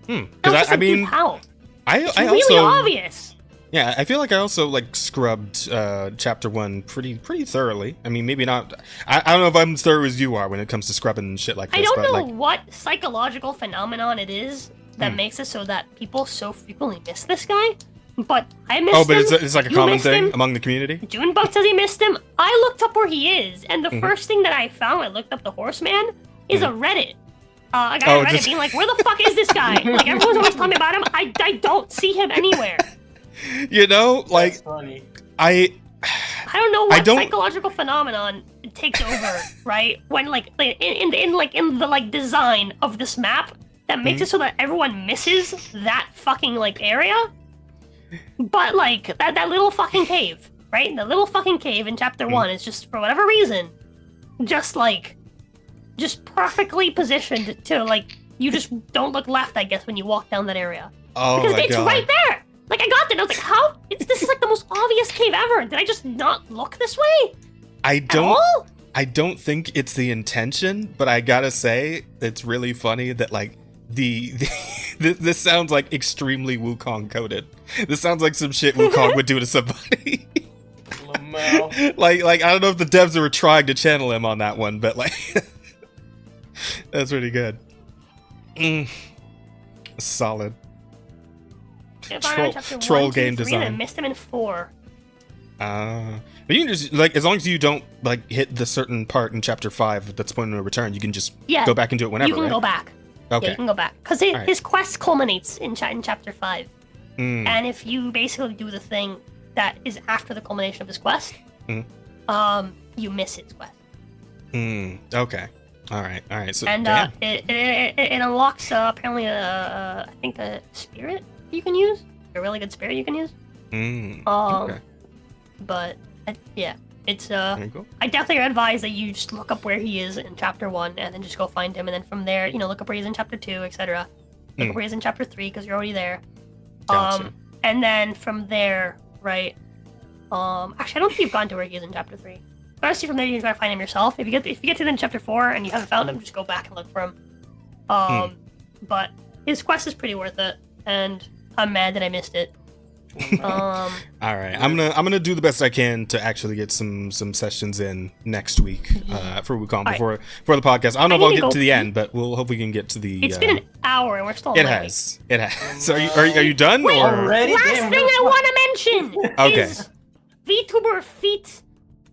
Because I mean, dude, how? It's really also obvious. Yeah, I feel like I also like scrubbed chapter 1 pretty thoroughly. I mean, maybe not. I don't know if I'm as thorough as you are when it comes to scrubbing shit like this. I don't know like, what psychological phenomenon it is that makes it so that people so frequently miss this guy. But I missed him. Oh, but it's like a common thing among the community? Junebug says he missed him. I looked up where he is, and the first thing that I found when I looked up the Horseman is a Reddit. A guy on Reddit being like, where the fuck is this guy? Like, everyone's always telling me about him. I don't see him anywhere. You know, like, that's funny. I don't know what psychological phenomenon takes over, right? When like in the design of this map that makes it so that everyone misses that fucking like area. But like that little fucking cave, right? The little fucking cave in chapter 1 is just for whatever reason, just perfectly positioned to like you just don't look left, I guess, when you walk down that area. Oh because my it's God. right there. Like I got there and I was like, how? This is like the most obvious cave ever. Did I just not look this way? I don't think it's the intention, but I gotta say it's really funny that like this sounds like extremely Wukong coded. This sounds like some shit Wukong would do to somebody. like I don't know if the devs were trying to channel him on that one, but like that's pretty good. Solid. Troll game design. I missed him in 4. But you can just like, as long as you don't like hit the certain part in chapter 5 that's point of no return, you can just go back and do it whenever. You can right? go back. Okay. Yeah, you can go back because his quest culminates in chapter 5, and if you basically do the thing that is after the culmination of his quest, you miss his quest. Okay. All right. So, And damn. it unlocks apparently I think a spirit you can use, a really good spirit you can use. Okay. But yeah, it's There you go. I definitely advise that you just look up where he is in chapter 1 and then just go find him, and then from there, look up where he's in chapter 2, etc. Look up where he's in chapter 3 because you're already there. Gotcha. And then from there, right? Actually, I don't think you've gone to where he is in chapter 3. But honestly, from there you gotta find him yourself. If you get to the end of chapter 4 and you haven't found him, just go back and look for him. But his quest is pretty worth it, and I'm mad that I missed it. All right, I'm gonna do the best I can to actually get some sessions in next week for Wukong before the podcast. I don't know if I'll get to the end, but we'll hope we can get to the. It's been an hour and we're still. It has. So are you done? Wait, or? Already? last Damn, thing I want to mention Okay. is VTuber Feet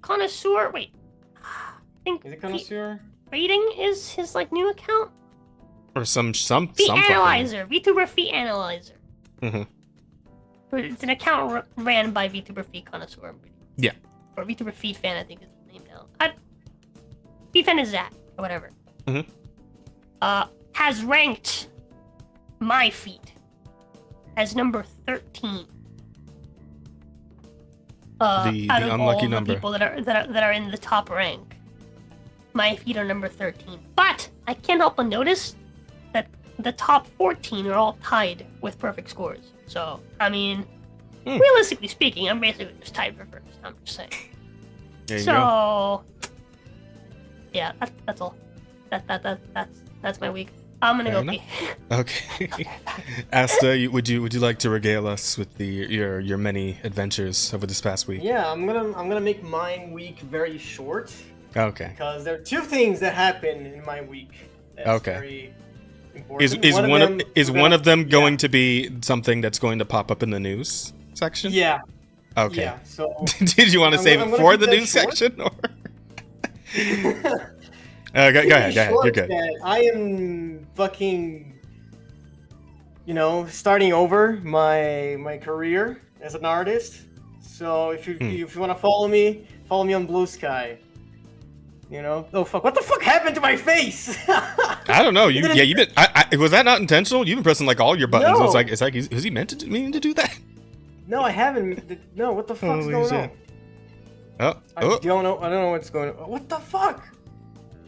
Connoisseur. Wait, I think Is it connoisseur? Rating is his new account. Or some Feet Analyzer, VTuber Feet Analyzer. Mm-hmm. It's an account ran by VTuber Feet Connoisseur. Yeah. Or VTuber Feet Fan, I think is his name now. Feet Fan is Zach, or whatever. Has ranked my feet as number 13. The out of unlucky all number. the people that are in the top rank, my feet are number 13. But I can't help but notice that the top 14 are all tied with perfect scores. So, I mean, realistically speaking, I'm basically just tied for first. I'm just saying. There you So, go. yeah, that's all. That's my week. I'm gonna Fair go enough. pee. Okay. Asta, would you like to regale us with your many adventures over this past week? Yeah, I'm gonna make my week very short Okay. because there are two things that happen in my week. That's Okay. Very important. Is one of them going to be something that's going to pop up in the news section? Yeah. Okay. Yeah. So. Did you want to save I'm it gonna for keep the that news short. section or? Go ahead. You're good. That I am fucking, starting over my career as an artist. So if you want to follow me on Blue Sky. Oh fuck! What the fuck happened to my face? I don't know. You've been. Was that not intentional? You've been pressing all your buttons. No. It's like, is he meant to mean to do that? No, I haven't. No, what the fuck's Holy going shit. on? I Oh. don't know what's going on. What the fuck?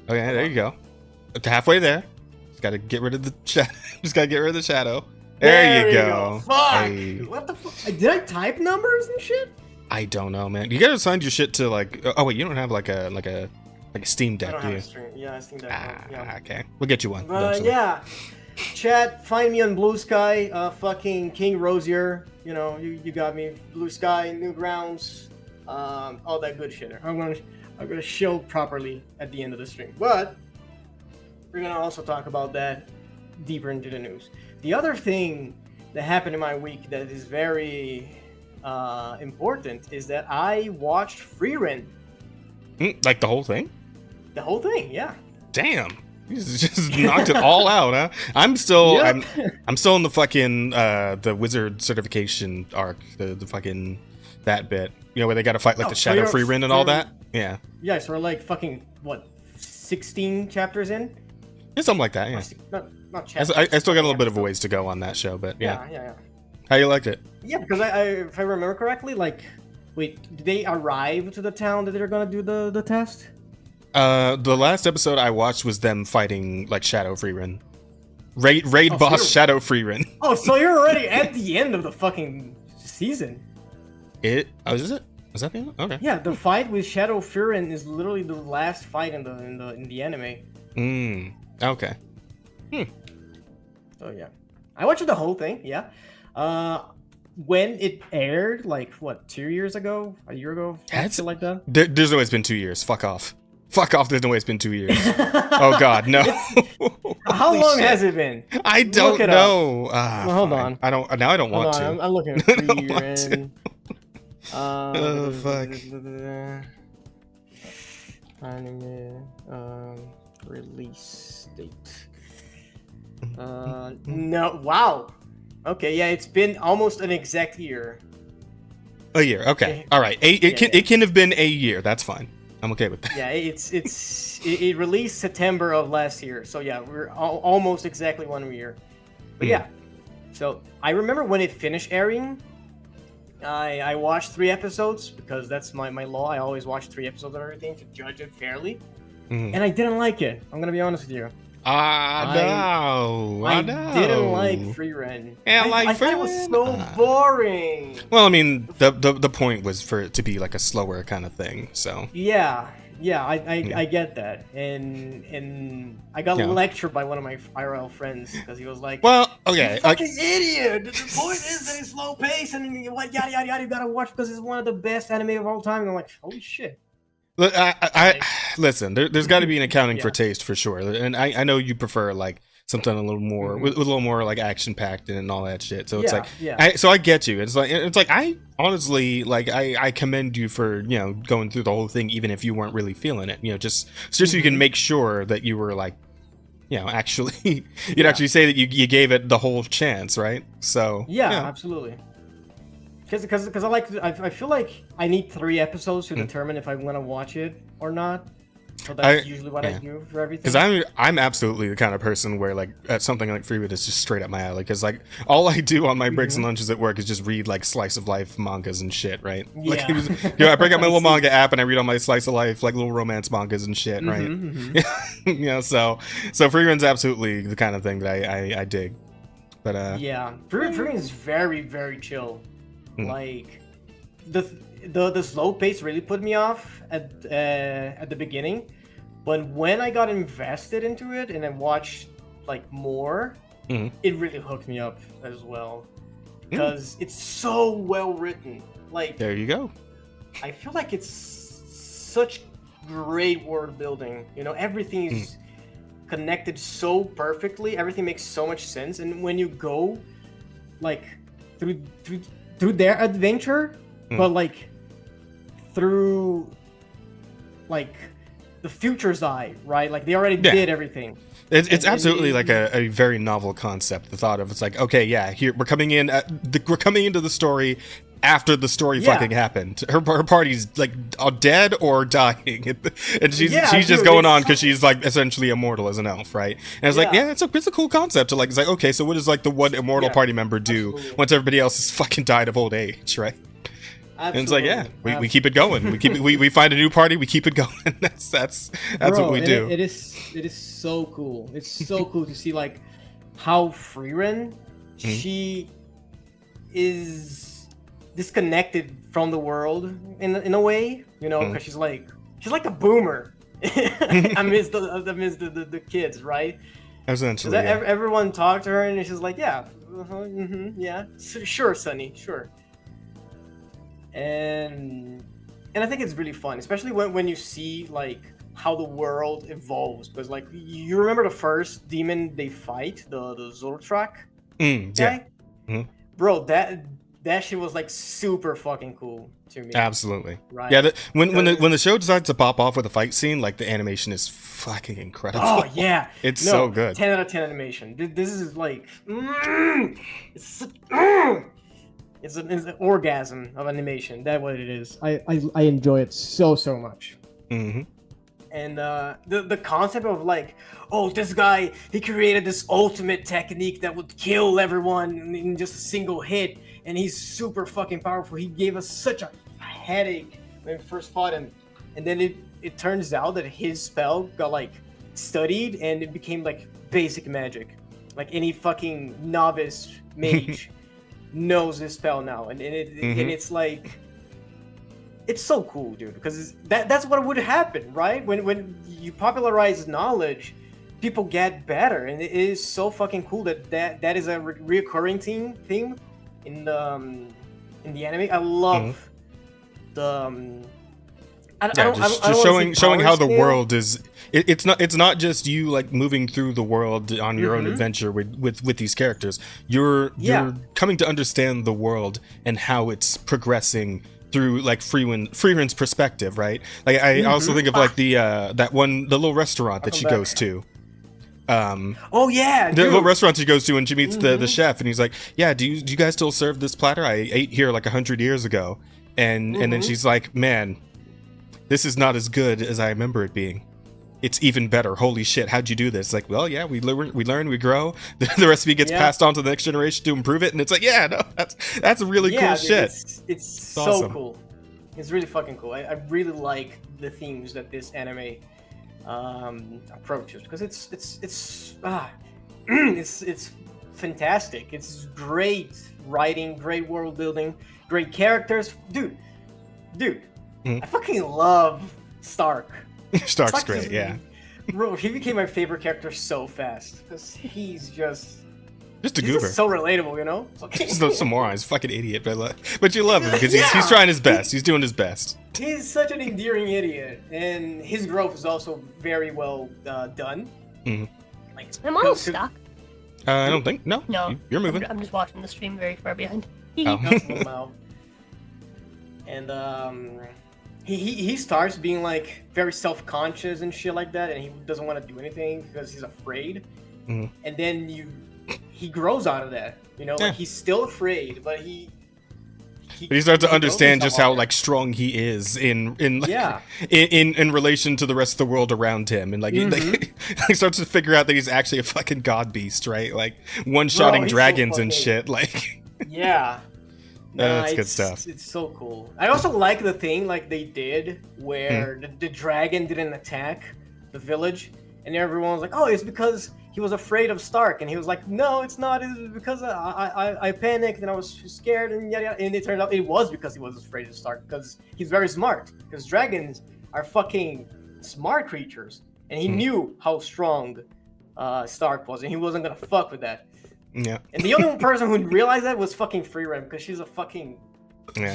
Okay, there you go. Halfway there. Just gotta get rid of the shadow. Just gotta get rid of the shadow. There you go. Fuck. Hey. What the fuck? Did I type numbers and shit? I don't know, man. You gotta assign your shit to oh wait, you don't have like a Steam I Deck, don't do have you? a string. Yeah, I think that. Yeah. Okay. We'll get you one. But eventually. yeah, chat. Find me on Blue Sky. Fucking King Rosier. You got me. Blue Sky, Newgrounds, all that good shit. I'm gonna show properly at the end of the stream, but we're gonna also talk about that deeper into the news. The other thing that happened in my week that is very important is that I watched Freerun. Like the whole thing? The whole thing, yeah. Damn. You just knocked it all out, huh? I'm still Yep. I'm still in the fucking the wizard certification arc, the fucking that bit. Where they gotta fight the so shadow you're- free rend and all you're- that? Yeah. Yeah, so we're like fucking, what, 16 chapters in? Yeah, something like that, yeah. Not chapters. I still got a little bit of a ways to go on that show, but yeah. Yeah. How you liked it? Yeah, because I if I remember correctly, wait, did they arrive to the town that they're gonna do the test? The last episode I watched was them fighting Shadow Freerun. Raid Oh, boss so Shadow Freerun. Oh, so you're already at the end of the fucking season. Is it? Is that the end? Okay. Yeah, the fight with Shadow Furin is literally the last fight in the anime. Okay. So yeah, I watched the whole thing. Yeah, when it aired, 2 years ago, a year ago, something like that. There's no way it's been 2 years. Fuck off. Fuck off. There's no way it's been 2 years. Oh God, no. How Holy long shit. has it been? I don't Look it know. Well, hold Fine. on. I don't. Now I don't want to. I'm looking at I don't want Freerun. Oh, fuck. Anime release date. No, wow. Okay, yeah, it's been almost an exact year. A year. Okay. All right. It can have been a year. That's fine. I'm okay with that. Yeah, it released September of last year. So yeah, we're almost exactly 1 year. But yeah, so I remember when it finished airing, I watched 3 episodes because that's my law. I always watch 3 episodes of everything to judge it fairly. And I didn't like it. I'm gonna be honest with you. I didn't like Free Ren. Yeah, I thought it was so boring. Well, I mean, the point was for it to be like a slower kind of thing. So yeah, I get that, and I got lectured by one of my IRL friends because he was like, "Well, okay, you fucking idiot! The point is that it's slow pace and what yada yada yada. You gotta watch because it's one of the best anime of all time." And I'm like, "Holy shit!" Listen. There's got to be an accounting for taste for sure, and I know you prefer like something a little more with a little more like action packed and all that shit. So it's I get you. It's like I honestly like I commend you for going through the whole thing even if you weren't really feeling it. Just so you can make sure that you were like actually you'd actually say that you gave it the whole chance, right? So absolutely. Because I feel like I need 3 episodes to determine if I'm gonna watch it or not. So that's usually what I do for everything. Because I'm absolutely the kind of person where like something like Freewood is just straight up my alley. Because like all I do on my breaks and lunches at work is just read like slice of life mangas and shit, right? Like I break out my little manga app and I read all my slice of life like little romance mangas and shit, right? So Freewood's absolutely the kind of thing that I dig. But Freewood is very very chill. Like the slow pace really put me off at the beginning, but when I got invested into it and I watched like more, it really hooked me up as well because it's so well written. Like there you go. I feel like it's such great world building. Everything is connected so perfectly. Everything makes so much sense, and when you go like through their adventure, but like through like the future's eye, right? Like they already did everything. It's absolutely like a very novel concept. The thought of it's like, okay, here we're coming into the story after the story fucking happened. Her party's like dead or dying, and she's just going on because she's like essentially immortal as an elf, right? And it's like, it's a cool concept to like. It's like, okay, so what does like the one immortal party member do once everybody else has fucking died of old age, right? Absolutely. And it's like, we keep it going. We find a new party, we keep it going. That's what we do. It is so cool. It's so cool to see like how Freeran she is disconnected from the world in a way, because she's like a boomer amidst the kids, right? Essentially, everyone talked to her and she's like, sure, Sonny, sure. And I think it's really fun, especially when you see like how the world evolves, because like you remember the first demon they fight, the Zoltrak guy? Bro, that shit was like super fucking cool to me. Absolutely. Right. Yeah, when the show decides to pop off with a fight scene, like the animation is fucking incredible. Oh yeah. It's so good. 10 out of 10 animation. This is like it's an orgasm of animation. That's what it is. I enjoy it so much. And the concept of like, this guy, he created this ultimate technique that would kill everyone in just a single hit, and he's super fucking powerful. He gave us such a headache when we first fought him, and then it turns out that his spell got like studied and it became like basic magic. Like any fucking novice mage knows this spell now, and it's like, it's so cool, dude, because that's what would happen, right? When you popularize knowledge, people get better, and it is so fucking cool that is a reoccurring theme in the anime. I love the showing how the world is. It's not just you like moving through the world on your own adventure with these characters. You're coming to understand the world and how it's progressing through like Freeren's perspective, right? Like I also think of like the little restaurant that she goes to. Oh yeah, the dude. little restaurant she goes to, and she meets the chef, and he's like, "Yeah, do you guys still serve this platter? I ate here like 100 years ago." And then she's like, "Man, this is not as good as I remember it being. It's even better. Holy shit, how'd you do this?" Like, well, yeah, we learn, we grow. The recipe gets passed on to the next generation to improve it, and it's like, yeah, no, that's really cool dude, shit. It's so awesome. cool. It's really fucking cool. I really like the themes that this anime approaches, because it's fantastic. It's great writing, great world building, great characters. Dude, I fucking love Stark. Stark's great, yeah. Bro, he became my favorite character so fast, because he's just a goober. Just so relatable, you know? He's some moron. He's a fucking idiot, but you love him because he's trying his best. He's doing his best. He's such an endearing idiot, and his growth is also very well done. Like, Am I stuck? I don't think. No. You're moving. I'm just watching the stream very far behind. Oh. And he starts being like very self-conscious and shit like that, and he doesn't want to do anything because he's afraid. And then he grows out of that, you know. Like, he's still afraid, but he starts to understand just how like strong he is in relation to the rest of the world around him, and like he starts to figure out that he's actually a fucking god beast, right? Like one-shotting dragons and shit. Like that's good stuff. It's so cool. I also like the thing like they did where the dragon didn't attack the village, and everyone was like, "Oh, it's because he was afraid of Stark," and he was like, "No, it's not. It's because I panicked and I was scared and yada yada." And it turned out it was because he was afraid of Stark, because he's very smart. Because dragons are fucking smart creatures, and he knew how strong Stark was, and he wasn't gonna fuck with that. Yeah. And the only person who realized that was fucking Freerem, because she's a fucking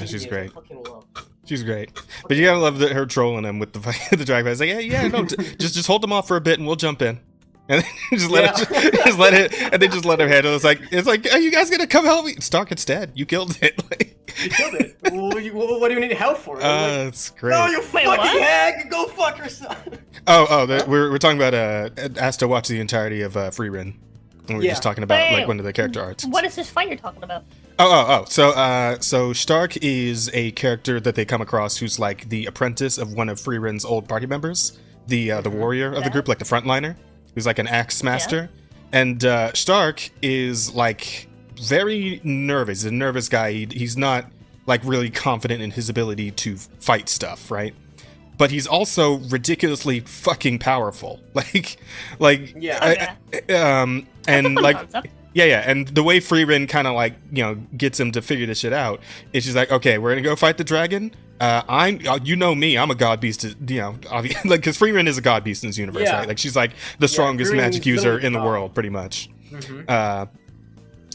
she's great. I fucking love. She's great, but you gotta love her trolling him with the dragon. It's like, yeah, no, just hold him off for a bit and we'll jump in. And then just let her handle it. It's like, are you guys gonna come help me? Stark, it's dead. You killed it. You killed it. What do you need help for? That's great. No, you fucking hag! Go fuck yourself. We're talking about asked to watch the entirety of Freerun. And we're just talking about like one of the character arts. What is this fight you're talking about? So Stark is a character that they come across who's like the apprentice of one of Freerun's old party members, the warrior of the group, like the frontliner, who's like an axe master. And Stark is like very nervous. He's a nervous guy. He's not like really confident in his ability to fight stuff, right? But he's also ridiculously fucking powerful. And like, concept. And the way Freerun kind of like, gets him to figure this shit out is she's like, okay, we're gonna go fight the dragon. You know me, I'm a god beast, like, because Freerun is a god beast in this universe, right? Like, she's like the strongest magic user in the world, pretty much. And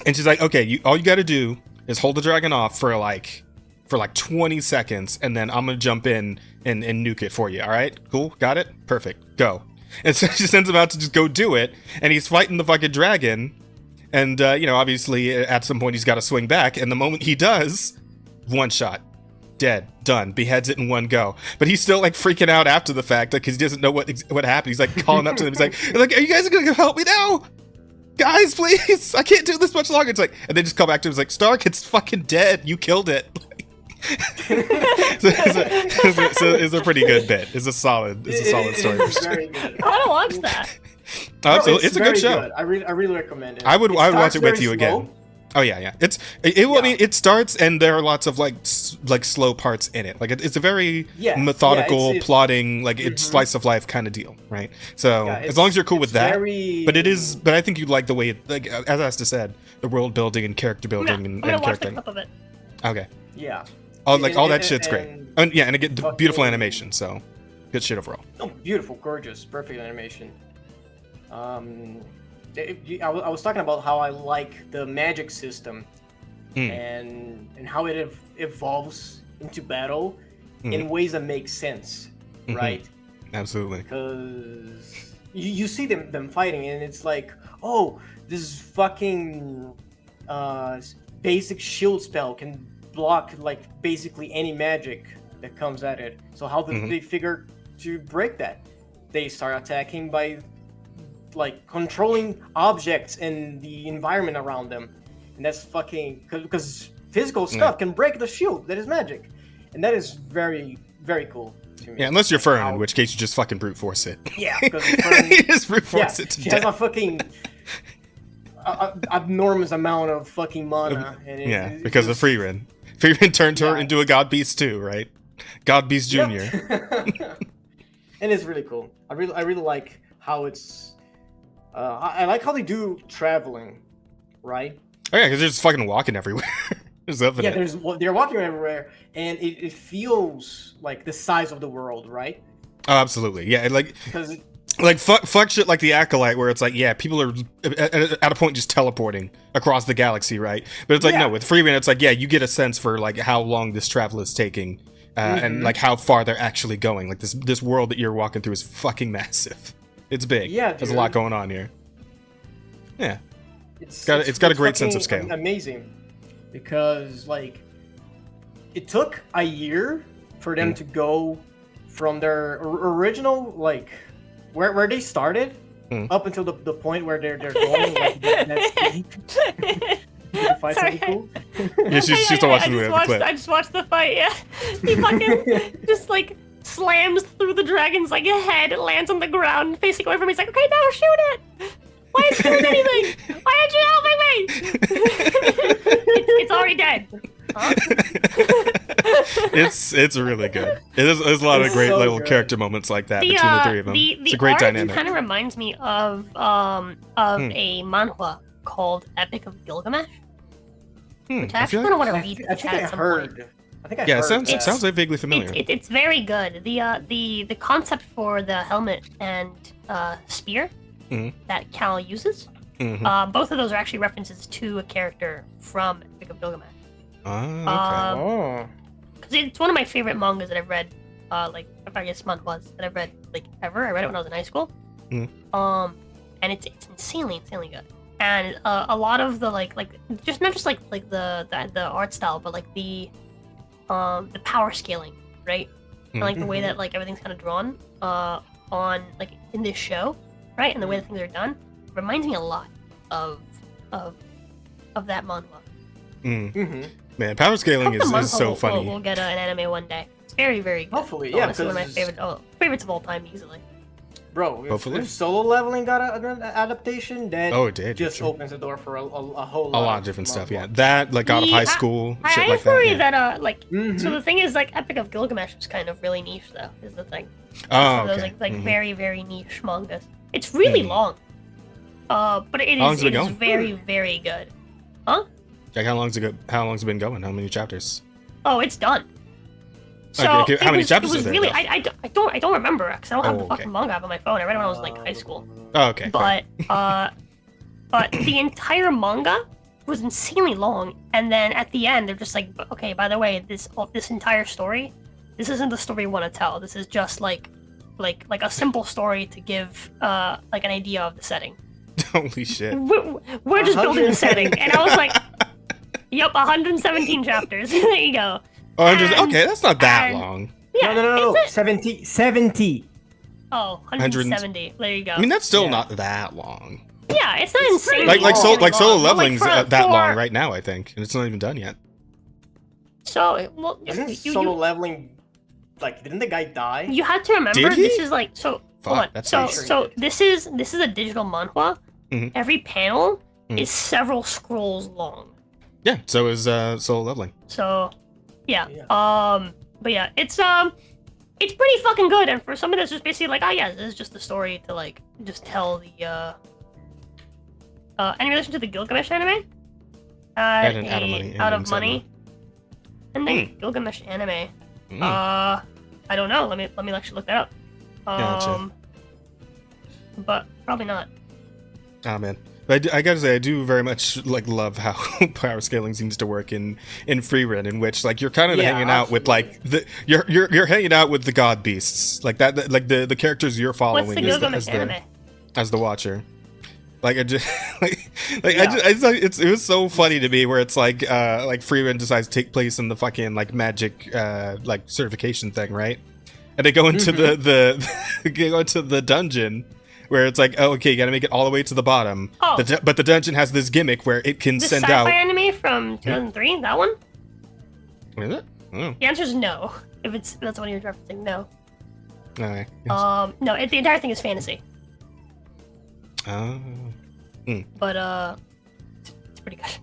she's like, okay, all you gotta do is hold the dragon off for like 20 seconds, and then I'm gonna jump in and nuke it for you. All right, cool, got it, perfect, go. And so she sends him out to just go do it, and he's fighting the fucking dragon, and obviously at some point he's got to swing back, and the moment he does, one shot, dead, done, beheads it in one go. But he's still like freaking out after the fact, because he doesn't know what happened. He's like calling up to them. He's like, are you guys gonna help me now? Guys, please, I can't do this much longer. It's like, and they just call back to him. It's like, Stark, it's fucking dead. You killed it. It's a pretty good bit. It's a solid story. Very good. I want to watch that. Absolutely, it's a good show. Good. I really recommend it. I would watch it with you again. Oh yeah. I mean, it starts and there are lots of like slow parts in it. Like it's a very methodical, plotting, like it's slice of life kind of deal, right? So as long as you're cool with that, but I think you like the way it, like as Asta said, the world building and character building and character. I'm gonna watch the clip of it. Okay. Yeah. All that shit's great. And it get the beautiful animation, so good shit overall. Oh, beautiful, gorgeous, perfect animation. I was talking about how I like the magic system and how it evolves into battle in ways that make sense, right? Absolutely. Because you see them fighting, and it's like, oh, this fucking basic shield spell can block like basically any magic that comes at it. So how do they figure to break that? They start attacking by like controlling objects and the environment around them, and that's fucking because physical stuff can break the shield that is magic, and that is very very cool to me. Yeah, unless you're Fern, in which case you just fucking brute force it. Yeah, because Fern, you just brute force it to she death. has a fucking abnormous amount of fucking mana. And because of Freerin. Freerin turned her into a god beast too, right? God Beast Junior. And it's really cool. I really like how it's. I like how they do traveling, right? Oh yeah, because they're just fucking walking everywhere. They're walking everywhere, and it feels like the size of the world, right? Oh, absolutely. Yeah, because. Like fuck shit like the Acolyte, where it's like, yeah, people are at a point just teleporting across the galaxy, right? But it's like, no, with Freeman, it's like, yeah, you get a sense for like how long this travel is taking, and like how far they're actually going. Like this world that you're walking through is fucking massive. It's big. Yeah, there's a lot going on here. Yeah, it's got a great sense of scale. Amazing, because like it took a year for them to go from their original like. Where they started, up until the point where they're going like that's deep. Sorry. Cool? Yeah, she's still watching the clip. I just watched the fight. Yeah, he fucking just like slams through the dragon's like head, lands on the ground, facing away from me. He's like, okay, now shoot it. Why aren't you doing anything? Why aren't you helping me? it's already dead. Huh? It's really good. There's a lot of great little character moments like that between the three of them. It's a great dynamic. It kind of reminds me of a manhwa called Epic of Gilgamesh. Which I actually kind of want to read. I think I heard. Yeah, it sounds like vaguely familiar. It's very good. The concept for the helmet and spear that Cal uses, both of those are actually references to a character from Epic of Gilgamesh. Okay. Because it's one of my favorite mangas that I've read, like I guess manhwas that I've read like ever. I read it when I was in high school. And it's insanely good. And a lot of the like just not just like the art style, but like the power scaling, right? And like the way that like everything's kind of drawn on like in this show, right? And the way that things are done reminds me a lot of that manhwa. Man, power scaling is so funny. We'll get an anime one day. It's very good. Hopefully, yeah. It's one of my favorites of all time, easily. Bro, if Solo Leveling got an adaptation, then it did. Just opens the door for a whole lot of different stuff. Yeah, that like out of high school, shit like that. I worry that so the thing is like Epic of Gilgamesh is kind of really niche though. Is the thing. Oh, okay. Those like very niche mangas. It's really long. But it is very good. Huh? Like how long's it been going? How many chapters? Oh, it's done. So okay. How many chapters is there? Really, I don't remember because I don't have the fucking manga app on my phone. I read it when I was like high school. Oh, okay. But but the entire manga was insanely long, and then at the end they're just like, okay, by the way, this entire story, this isn't the story we want to tell. This is just like a simple story to give like an idea of the setting. Holy shit. We're just building the setting, and I was like, yep, 117 chapters. There you go. Oh, okay, that's not that long. Yeah, no. 70. Oh, 170. There you go. I mean, that's still not that long. Yeah, it's not insane. Like Solo Leveling's that long right now, I think, and it's not even done yet. So, well, isn't Solo Leveling like? Didn't the guy die? You have to remember this is like so. Fuck, so this is a digital manhwa. Every panel is several scrolls long. Yeah, so is Solo Leveling. So, yeah. But yeah, it's pretty fucking good. And for someone that's just basically like, this is just the story to like just tell the in relation to the Gilgamesh anime, out of money, and then Gilgamesh anime. I don't know. Let me actually look that up. Gotcha. But probably not. Oh man, but I gotta say I do very much like love how power scaling seems to work in Freerin, in which like you're kind of hanging out with like you're hanging out with the god beasts like that, like the characters you're following. What's the Gilgamesh anime? As the watcher. Like I just it was so funny to me where it's like Freerin decides to take place in the fucking like magic like certification thing, right? And they go into the go into the dungeon where it's like, oh, okay, you gotta make it all the way to the bottom. Oh. But the dungeon has this gimmick where it can The send sci-fi out. anime from 2003, that one? Is it? Oh. The answer is no. If that's what you're referencing, no. Okay. No, the entire thing is fantasy. Oh. But it's pretty good.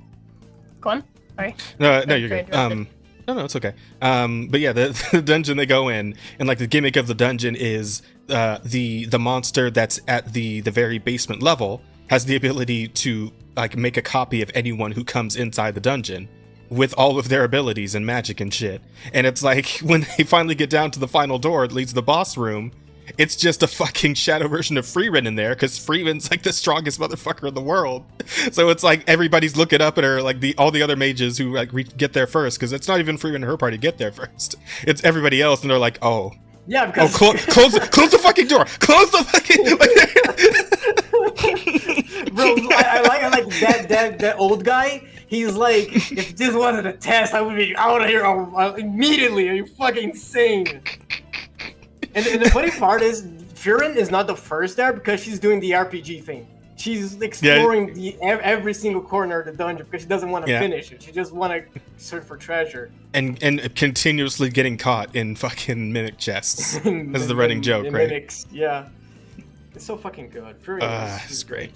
Go on. Sorry. No, Sorry you're for good. interrupting. No, it's okay. But yeah, the dungeon they go in, and like the gimmick of the dungeon is the monster that's at the very basement level has the ability to like make a copy of anyone who comes inside the dungeon with all of their abilities and magic and shit. And it's like when they finally get down to the final door that leads to the boss room, it's just a fucking shadow version of Freeman in there, because Freeman's like the strongest motherfucker in the world. So it's like everybody's looking up at her, like all the other mages who like get there first, because it's not even Freeman and her party get there first. It's everybody else, and they're like, oh. Yeah, because close the fucking door. Close the fucking. Bro, I like that old guy. He's like, if this wasn't a test, I would be out of here immediately. Are you fucking insane? And the funny part is, Furin is not the first there because she's doing the RPG thing. She's exploring every single corner of the dungeon because she doesn't want to finish it. She just want to search for treasure. And continuously getting caught in fucking mimic chests as the running joke, right? Mimics, yeah. It's so fucking good. Furin it's great.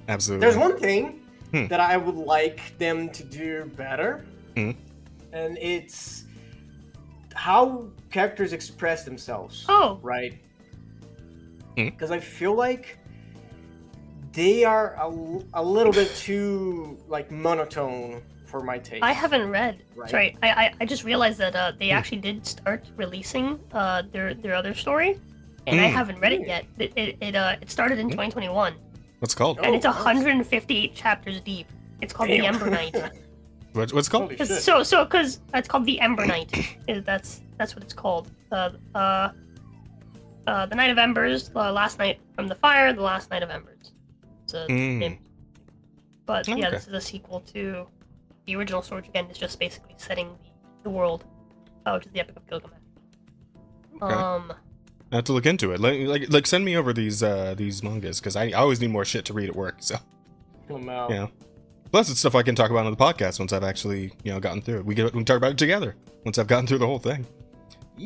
Absolutely. There's one thing that I would like them to do better, and it's how characters express themselves. Oh. Right? Because I feel like they are a little bit too like monotone for my taste. I haven't read. Right. Sorry, I just realized that they actually did start releasing their other story, and I haven't read it yet. It started in 2021. What's it called? And it's 158 chapters deep. It's called The Ember Knight. What's it called? Holy shit. Because it's called The Ember Knight. That's what it's called. The Night of Embers, the last night from the fire, the last night of embers. It's a name. But yeah, this is a sequel to the original story. Again, it's just basically setting the world, which is the Epic of Gilgamesh. Okay. I have to look into it. Like send me over these mangas, because I always need more shit to read at work. So, plus it's stuff I can talk about on the podcast once I've actually gotten through it. We can talk about it together once I've gotten through the whole thing.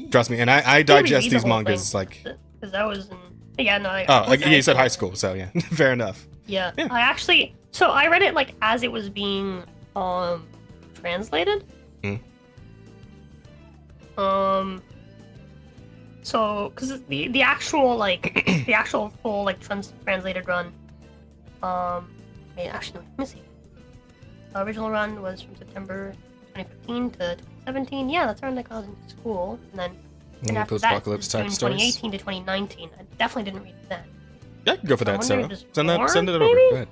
Trust me, and I digest these mangas like. Because I was in you said high school, so yeah, fair enough. Yeah, I read it like as it was being translated. So, because the actual the actual full translated run, actually no, let me see. The original run was from September 2015 to 2017. Yeah, that's around like I was in school, and then after that, post-apocalypse type between stories. 2018 to 2019. I definitely didn't read that. Yeah, I can go for that, Sarah. Send it over. Maybe? Go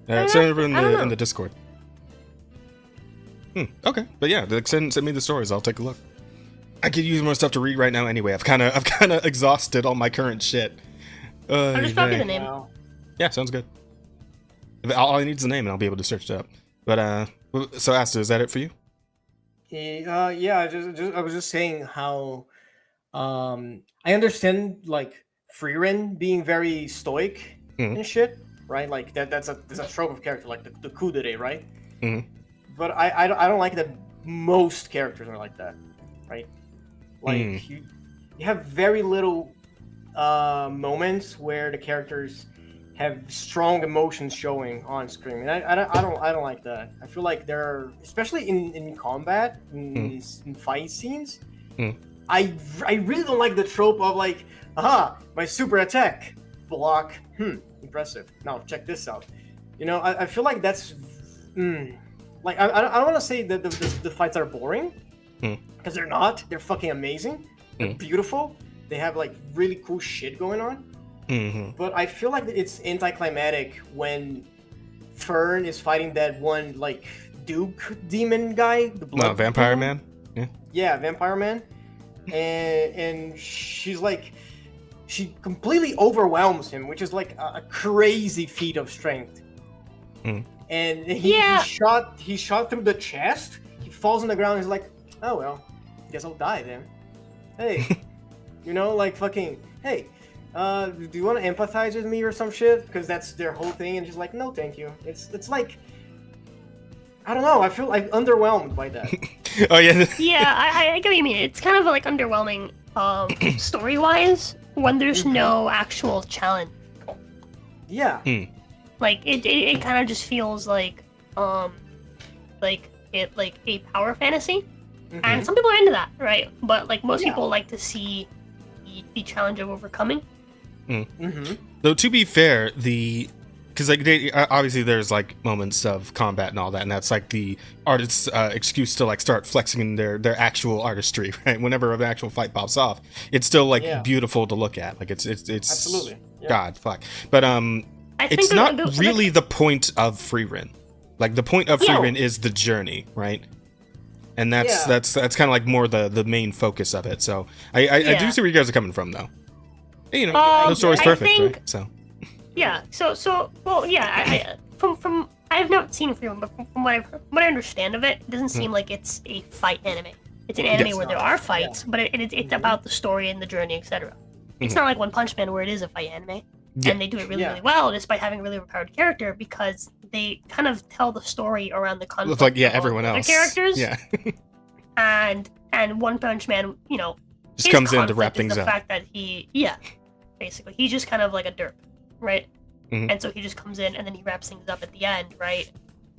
ahead. Send it over in the Discord. Okay, but yeah, send me the stories. I'll take a look. I could use more stuff to read right now anyway. I've kind of exhausted all my current shit. I'll just drop you the name. Yeah, sounds good. All I need is the name, and I'll be able to search it up. But so Asta, is that it for you? Yeah. I was just saying how I understand like Freerin being very stoic and shit, right? Like that's a trope of character, like the kudere, right? But I don't like that most characters are like that, right? Like you have very little moments where the characters have strong emotions showing on screen, and I don't like that. I feel like they're, especially in combat, in fight scenes, I really don't like the trope of like, aha, my super attack block, impressive. Now check this out. I feel like that's like I don't want to say that the fights are boring, because they're not. They're fucking amazing. They're beautiful. They have like really cool shit going on. But I feel like it's anticlimactic when Fern is fighting that one like Duke demon guy, the blood Vampire demon. Man. Yeah, Vampire Man, and she's like, she completely overwhelms him, which is like a crazy feat of strength. And he shot through the chest. He falls on the ground. And he's like, oh well, guess I'll die then. Hey, like fucking hey. do you want to empathize with me or some shit? Because that's their whole thing, and just like, no, thank you. It's like, I don't know. I feel like underwhelmed by that. Oh yeah. Yeah, I get what you mean. It's kind of like underwhelming, story-wise, when there's no actual challenge. Yeah. Like it kind of just feels like a power fantasy, and some people are into that, right? But like most people like to see the challenge of overcoming. Though to be fair, because like obviously there's like moments of combat and all that, and that's like the artist's excuse to like start flexing their actual artistry, right? Whenever an actual fight pops off, it's still like beautiful to look at. Like it's absolutely God fuck, but it's not really the point of Freerun. Like the point of Freerun is the journey, right? And that's kind of like more the main focus of it. So I do see where you guys are coming from, though. You know, no story's perfect, right? So. Yeah. So well, yeah. From I've not seen Freerun, but from what I understand of it, it doesn't seem like it's a fight anime. It's an anime where there are fights, but it's about the story and the journey, etc. It's not like One Punch Man where it is a fight anime. And they do it really, really well, despite having a really overpowered character, because they kind of tell the story around the conflict like of everyone else. The characters. Yeah. and One Punch Man, you know, just comes in to wrap things up. The fact that basically, he's just kind of like a derp, right? And so he just comes in and then he wraps things up at the end, right?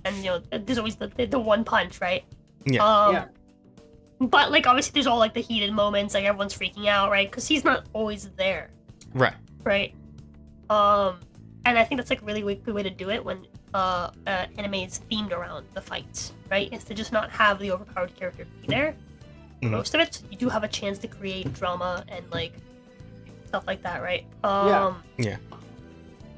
And you know, there's always the one punch, right? Yeah. But like obviously, there's all like the heated moments, like everyone's freaking out, right? Because he's not always there. Right. Right. And I think that's like a really good way to do it when anime is themed around the fights, right? Is to just not have the overpowered character be there for most of it. So you do have a chance to create drama and like stuff like that, right? Yeah.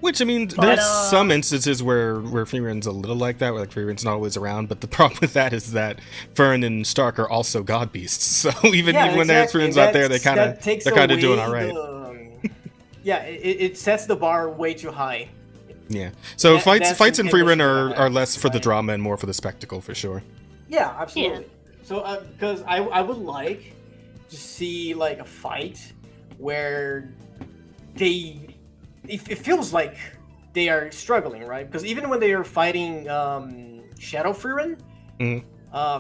Which, I mean, there's some instances where Freerun's a little like that, where like Freerun's not always around, but the problem with that is that Fern and Stark are also god beasts. So even when Freerun's not there, they're kind of doing all right. It sets the bar way too high. Yeah. So fights in Freerun are less for the drama and more for the spectacle, for sure. Yeah, absolutely. Yeah. So because I would like to see like a fight where it feels like they are struggling, right? Because even when they are fighting Shadow Freerun,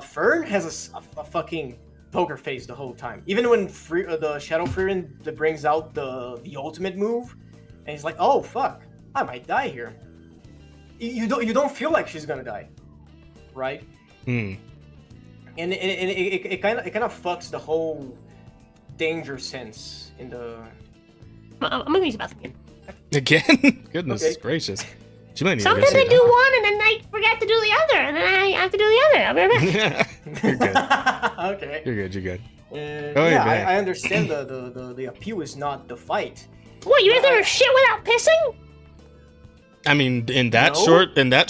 Fern has a fucking poker face the whole time. Even when the Shadow Freerun brings out the ultimate move, and he's like, "Oh fuck, I might die here." You don't feel like she's gonna die, right? And it kind of fucks the whole danger sense in the. I'm gonna use the bathroom again. Goodness gracious. She might need sometimes I do one and then I forget to do the other, and then I have to do the other. I'll be right back. You're good. Okay. You're good. I understand the appeal is not the fight. What, you guys ever shit without pissing? I mean, in that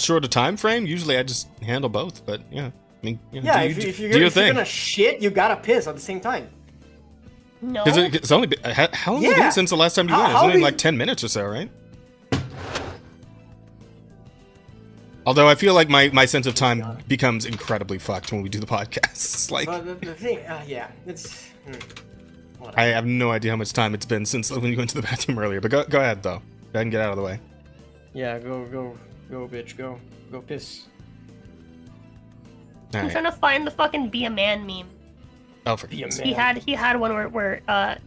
short a time frame, usually I just handle both. But yeah, I mean, if you're gonna shit, you gotta piss at the same time. No. It's only been, how long has it been since the last time you went? It's only like 10 minutes or so, right? Although I feel like my sense of time becomes incredibly fucked when we do the podcasts. Like, the thing, it's. I have no idea how much time it's been since when you went to the bathroom earlier. But go ahead though. Go ahead and get out of the way. Yeah, go, bitch, go piss. I'm trying to find the fucking "Be a Man" meme. Oh, for Be a Man. He had one where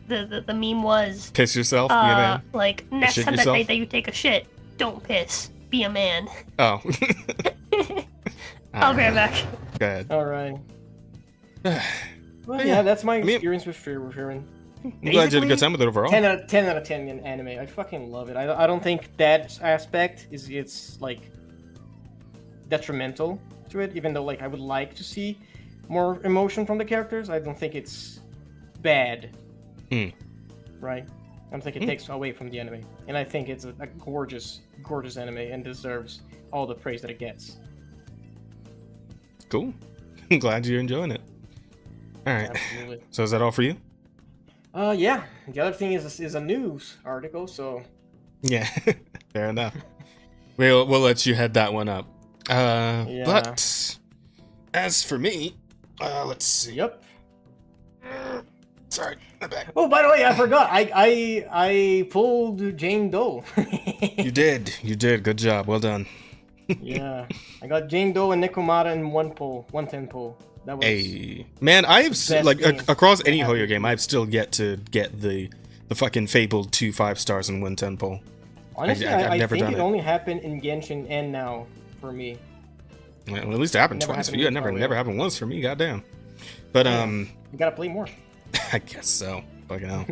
the meme was piss yourself. Be a man. Like next time that you take a shit, don't piss. Be a man. Oh. I'll be right back. Go ahead. All right. Well, yeah, that's my experience with Freerun. I'm glad you had a good time with it overall. 10 out of 10 in anime. I fucking love it. I don't think that aspect it's like detrimental to it, even though like I would like to see more emotion from the characters. I don't think it's bad. Right? I don't think it takes away from the anime. And I think it's a gorgeous anime and deserves all the praise that it gets. Cool. I'm glad you're enjoying it. All right. Absolutely. So is that all for you? Yeah. The other thing is a news article, so... Yeah. Fair enough. We'll let you head that one up. But as for me, let's see. Yep. Sorry, my bad. Oh, by the way, I forgot. I pulled Jane Doe. You did. Good job. Well done. Yeah, I got Jane Doe and Nekomata in 110 pull. That was Hey, man, I've like game across any Hoyo game, I've still yet to get the fucking fabled 2 5-stars in 110 pull. honestly, I've I never think done it it. only happened in Genshin and now for me. Well, at least it happened Never twice for happened you. It in never Hoyo. happened once for me. Goddamn. But You gotta play more. I guess so. Fucking hell.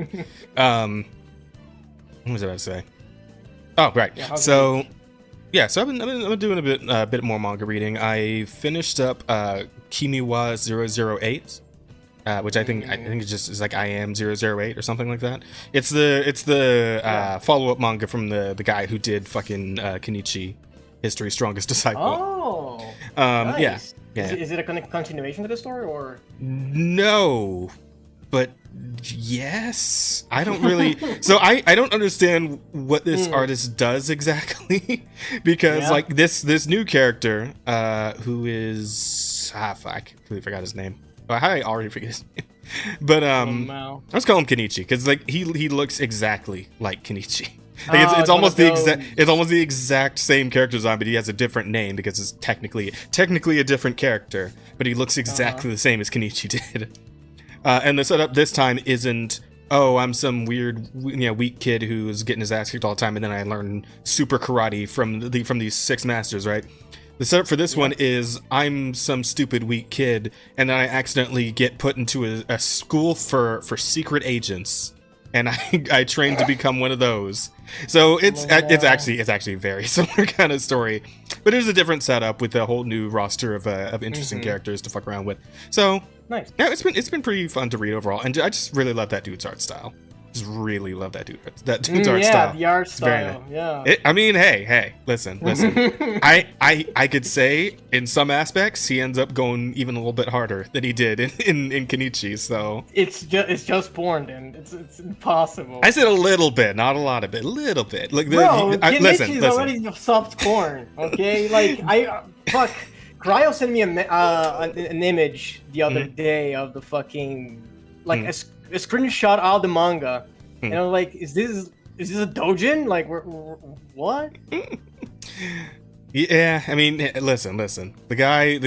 What was I about to say? Oh, right. Yeah, how's So, yeah. So I've been doing a bit more manga reading. I finished up Kimiwa 008, which I think it just is like I Am 008 or something like that. It's the follow up manga from the guy who did fucking Kenichi, History's Strongest Disciple. Oh, Yeah. nice. Is it a continuation to the story or? No, but yes. I don't really. So I don't understand what this artist does exactly, because like this new character, who is I completely forgot his name. I already forget his name. But let's call him Kenichi, because like he looks exactly like Kenichi. Like it's almost the exact same character design, but he has a different name because it's technically a different character, but he looks exactly the same as Kenichi did. And the setup this time isn't, oh, I'm some weird, weak kid who's getting his ass kicked all the time, and then I learn super karate from these 6 masters, right? The setup for this one is I'm some stupid weak kid, and then I accidentally get put into a school for secret agents, and I trained to become one of those. So it's actually a very similar kind of story, but it is a different setup with a whole new roster of interesting characters to fuck around with. So Nice. yeah, it's been pretty fun to read overall, and I just really love that dude's art style. Just really love that dude's art style. Yeah, the art It's very style. nice. Yeah. I mean, hey, listen. I could say in some aspects he ends up going even a little bit harder than he did in Kenichi. So It's just porn, and it's impossible. I said a little bit, not a lot of it, a little bit. Like Bro, listen. Kenichi's already soft porn. Okay, like fuck. Cryo sent me an image the other day of the fucking like a screenshot of the manga, and I'm like, is this a doujin? Like, what? Yeah, I mean, listen. The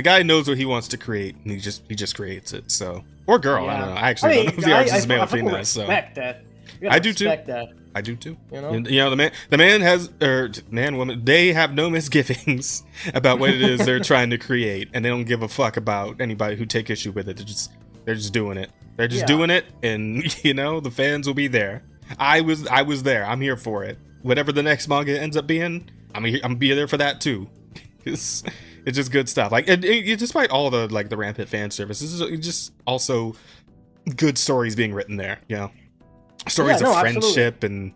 guy knows what he wants to create, and he just creates it. So, or girl, I don't know. I actually don't know if the artist is male or female. So That. I do too. That. I do too. You know? The man has, woman, they have no misgivings about what it is they're trying to create, and they don't give a fuck about anybody who take issue with it. They're just doing it. They're just doing it, and the fans will be there. I was there. I'm here for it. Whatever the next manga ends up being, I'm be there for that too. It's just good stuff. Like, despite all the the rampant fan service, this is just also good stories being written there. Stories of friendship and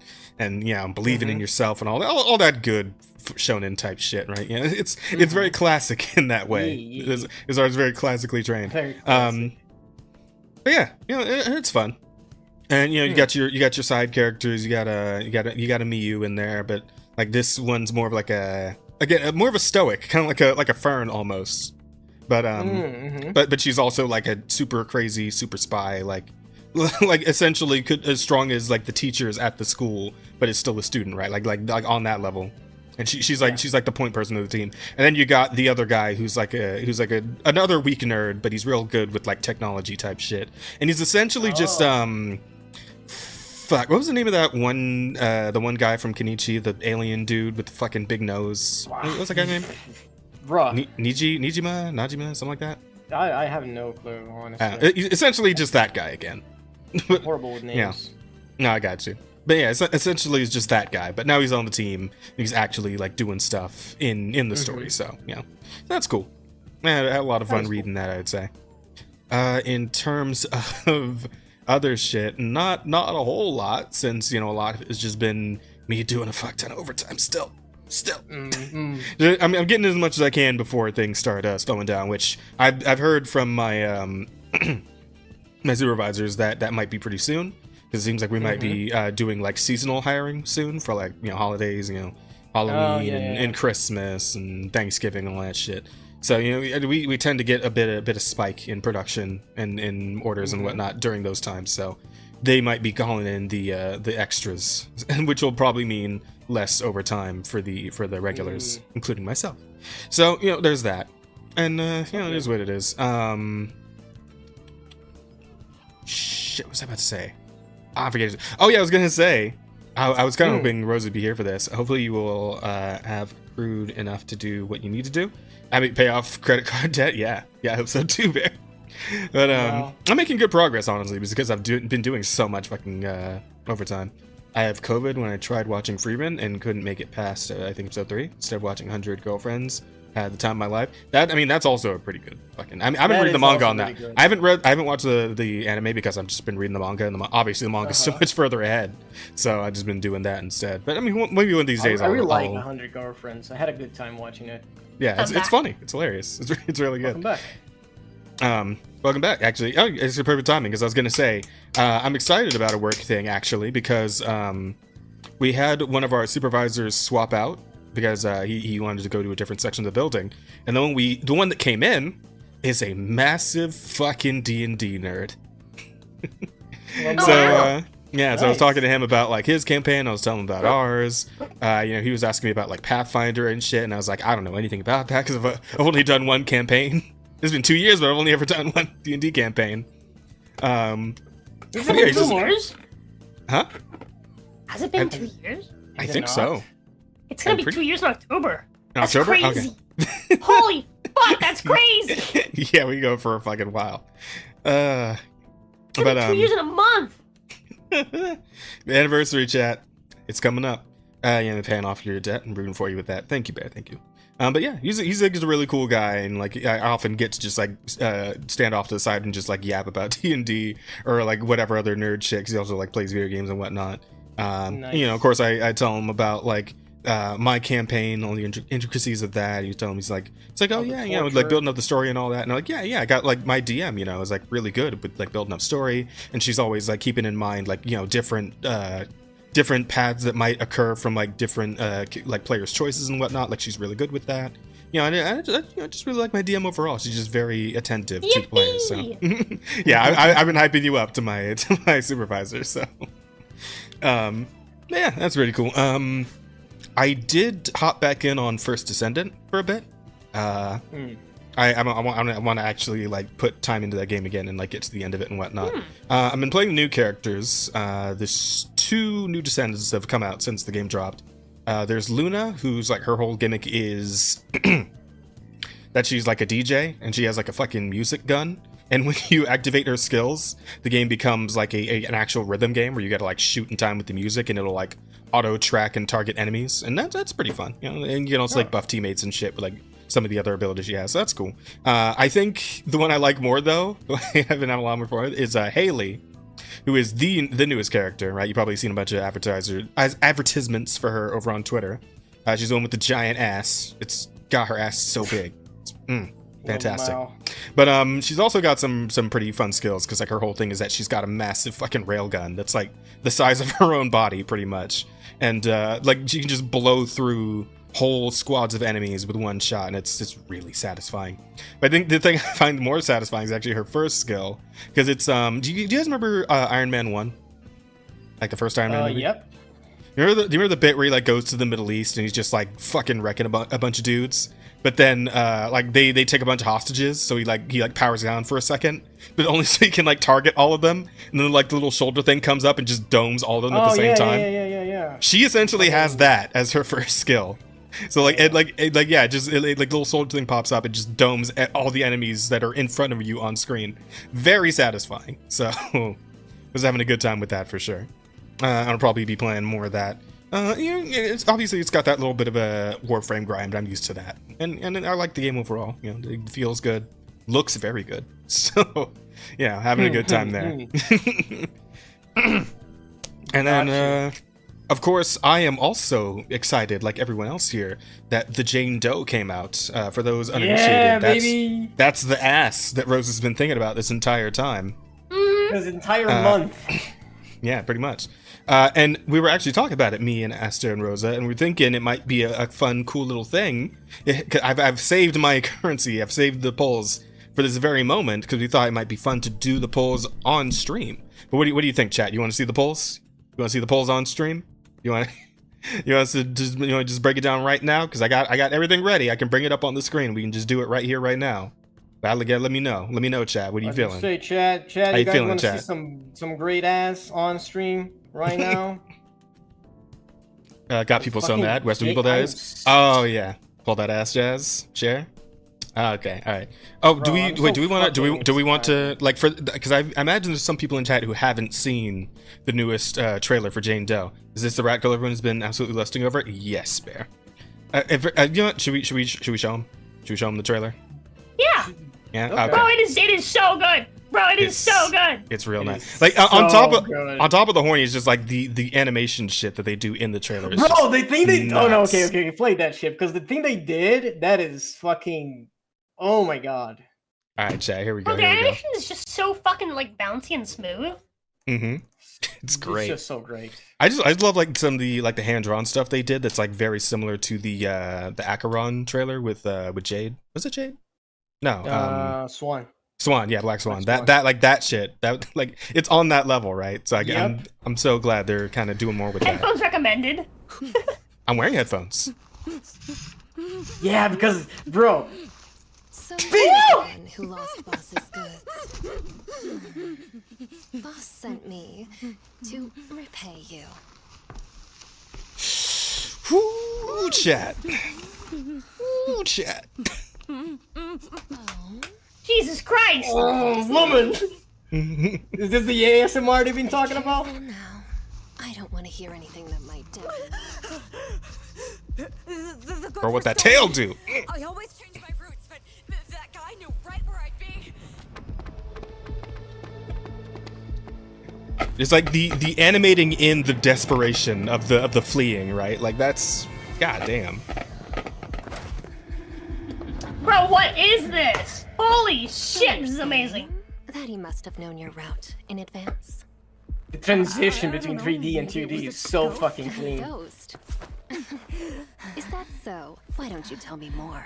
believing in yourself and all that good shonen type shit, right? It's very classic in that way. His art's very classically trained. Very classic. But yeah, it's fun. And you got your side characters. You got a Miyu in there, but like this one's more of like more of a stoic, kind of like a Fern almost. But but she's also like a super crazy super spy, like essentially as strong as like the teachers at the school, but is still a student, right? Like on that level. And she's like the point person of the team. And then you got the other guy who's like another weak nerd, but he's real good with like technology type shit. And he's essentially just fuck, what was the name of that one the one guy from Kenichi, the alien dude with the fucking big nose? What was that guy's name? Najima, something like that. I have no clue, honestly. Essentially just that guy again. Horrible with names. Yeah. No, I got you. But yeah, essentially he's just that guy. But now he's on the team. He's actually like doing stuff in the story. So that's cool. I had a lot of fun reading that, I'd say. In terms of other shit, not a whole lot, since a lot of it has just been me doing a fuck ton of overtime still. I'm getting as much as I can before things start slowing down, which I've heard from my my supervisors that might be pretty soon, because it seems like we might be doing like seasonal hiring soon for like holidays, Halloween and Christmas and Thanksgiving and all that shit. So we tend to get a bit of spike in production and in orders and whatnot during those times. So they might be calling in the extras, which will probably mean less overtime for the regulars, including myself. So there's that, and it is what it is. Shit, what was I about to say? I forget. Oh yeah, I was gonna say. I was kind of hoping Rose would be here for this. Hopefully you will have accrued enough to do what you need to do. I mean, pay off credit card debt. Yeah, I hope so too, Bear. But I'm making good progress, honestly, because I've been doing so much fucking overtime. I have COVID when I tried watching Freeman and couldn't make it past, I think, episode 3. Instead of watching 100 Girlfriends, had the time of my life. That's also a pretty good fucking. I've been reading the manga on that. I haven't watched the anime because I've just been reading the manga, and obviously the manga is so much further ahead. So I've just been doing that instead. But I mean, maybe one of these days I really like 100 Girlfriends. I had a good time watching it. Yeah, it's funny. It's hilarious. It's really good. Welcome back. Actually, it's a perfect timing because I was gonna say I'm excited about a work thing actually because we had one of our supervisors swap out because he wanted to go to a different section of the building, and the one that came in is a massive fucking D&D nerd. So nice. I was talking to him about like his campaign. I was telling him about ours. He was asking me about like Pathfinder and shit, and I was like, I don't know anything about that because I've only done one campaign. It's been 2 years, but I've only ever done one D&D campaign. Has it been 2 years? Huh? Has it been 2 years? I think so. It's gonna be 2 years in October. That's October? crazy. Okay. Holy fuck, that's crazy. Yeah, we go for a fucking while. It's gonna be 2 years in a month. The anniversary chat, it's coming up. Paying off your debt and rooting for you with that. Thank you, Bear. Thank you. But yeah, he's a really cool guy, and like I often get to just like stand off to the side and just like yap about D&D or like whatever other nerd shit. 'Cause he also like plays video games and whatnot. Nice. Of course, I tell him about like my campaign, all the intricacies of that. He's telling me it's like oh yeah, like building up the story and all that. And I'm like yeah, I got like my DM, is like really good with like building up story, and she's always like keeping in mind like different paths that might occur from like different like players' choices and whatnot. Like she's really good with that. I just really like my DM overall. She's just very attentive to the players. So yeah, I've been hyping you up to my supervisor. So yeah, that's really cool. I did hop back in on First Descendant for a bit. I want to actually like put time into that game again and like get to the end of it and whatnot. I've been playing new characters. There's 2 new Descendants that have come out since the game dropped. There's Luna, who's like her whole gimmick is that she's like a DJ and she has like a fucking music gun. And when you activate her skills, the game becomes like an actual rhythm game where you got to like shoot in time with the music, and it'll like auto track and target enemies, and that's pretty fun. And you can also like buff teammates and shit with like some of the other abilities she has. So that's cool. I think the one I like more though, I haven't had a lot more for it, is Haley, who is the newest character, right? You've probably seen a bunch of advertisements for her over on Twitter. She's the one with the giant ass. It's got her ass so big. It's, fantastic. Wow. But she's also got some pretty fun skills, because like her whole thing is that she's got a massive fucking railgun that's like the size of her own body pretty much, and like she can just blow through whole squads of enemies with one shot, and it's really satisfying. But I think the thing I find more satisfying is actually her first skill, because it's do you guys remember Iron Man 1, like the first Iron Man movie? Yep. Do you remember the bit where he like goes to the Middle East and he's just like fucking wrecking a bunch of dudes? But then like they take a bunch of hostages, so he powers down for a second, but only so he can like target all of them, and then like the little shoulder thing comes up and just domes all of them at the same time. Yeah. She essentially has that as her first skill. So like like the little soldier thing pops up and just domes at all the enemies that are in front of you on screen. Very satisfying. So was having a good time with that for sure. I'll probably be playing more of that. It's obviously it's got that little bit of a Warframe grind, but I'm used to that, and I like the game overall. It feels good, looks very good. So yeah, having a good time there. And then of course I am also excited, like everyone else here, that the Jane Doe came out. For those uninitiated, that's the ass that Rose has been thinking about this entire time. This entire month. Yeah, pretty much. And we were actually talking about it, me and Aster and Rosa, and we're thinking it might be a fun, cool little thing. I've saved my currency. I've saved the polls for this very moment because we thought it might be fun to do the polls on stream. But what do you think, chat? You want to see the polls? You want to see the polls on stream? You want us to just break it down right now? Because I got everything ready. I can bring it up on the screen. We can just do it right here, right now. Let me know, chat. What are you feeling? Say, chat. How You you guys feeling, want to chat? see some great ass on stream right now? Got people so Fucking mad. Western people, that is. Oh yeah, pull that ass, Jazz. Share. Okay, all right. Oh, do we want to like for because I imagine there's some people in chat who haven't seen the newest trailer for Jane Doe. Is this the rat girl everyone's been absolutely lusting over? Yes, Bear. You know what? Should we show him? Should we show him the trailer? Yeah. Yeah. Okay. Bro, it is so good. Bro, it is so good. It's real It nice. is Like so on top good. of the horny is just like the animation shit that they do in the trailer. Is Bro, just the thing they oh no, nuts. okay, play that shit because the thing they did that is fucking oh my god. All right, chat. Here we go. Bro, the Here we go. animation is just so fucking like bouncy and smooth. Mm-hmm. It's great. It's just so great. I just love like some of the like the hand drawn stuff they did. That's like very similar to the Acheron trailer with Jade. Was it Jade? No. Swan. Swan. Yeah, Black Swan. Black Swan. That like that shit. That like it's on that level, right? So Yep. I'm so glad they're kind of doing more with that. Headphones recommended. I'm wearing headphones. Yeah, because bro, So Woo! one who lost Boss's goods. Boss sent me to repay you. Ooh, chat. Ooh, chat. Oh, Jesus Christ. oh woman, is this the ASMR they've been talking about? careful now. I don't want to hear anything that might damage. Or what that tail do. I always change my routes, but that guy knew right where I'd be. It's like the animating in the desperation of the fleeing, right? Like that's goddamn. Bro, what is this? Holy shit, this is amazing. That he must have known your route in advance. The transition between 3D and 2D is so fucking clean. Ghost. Is that so? Why don't you tell me more?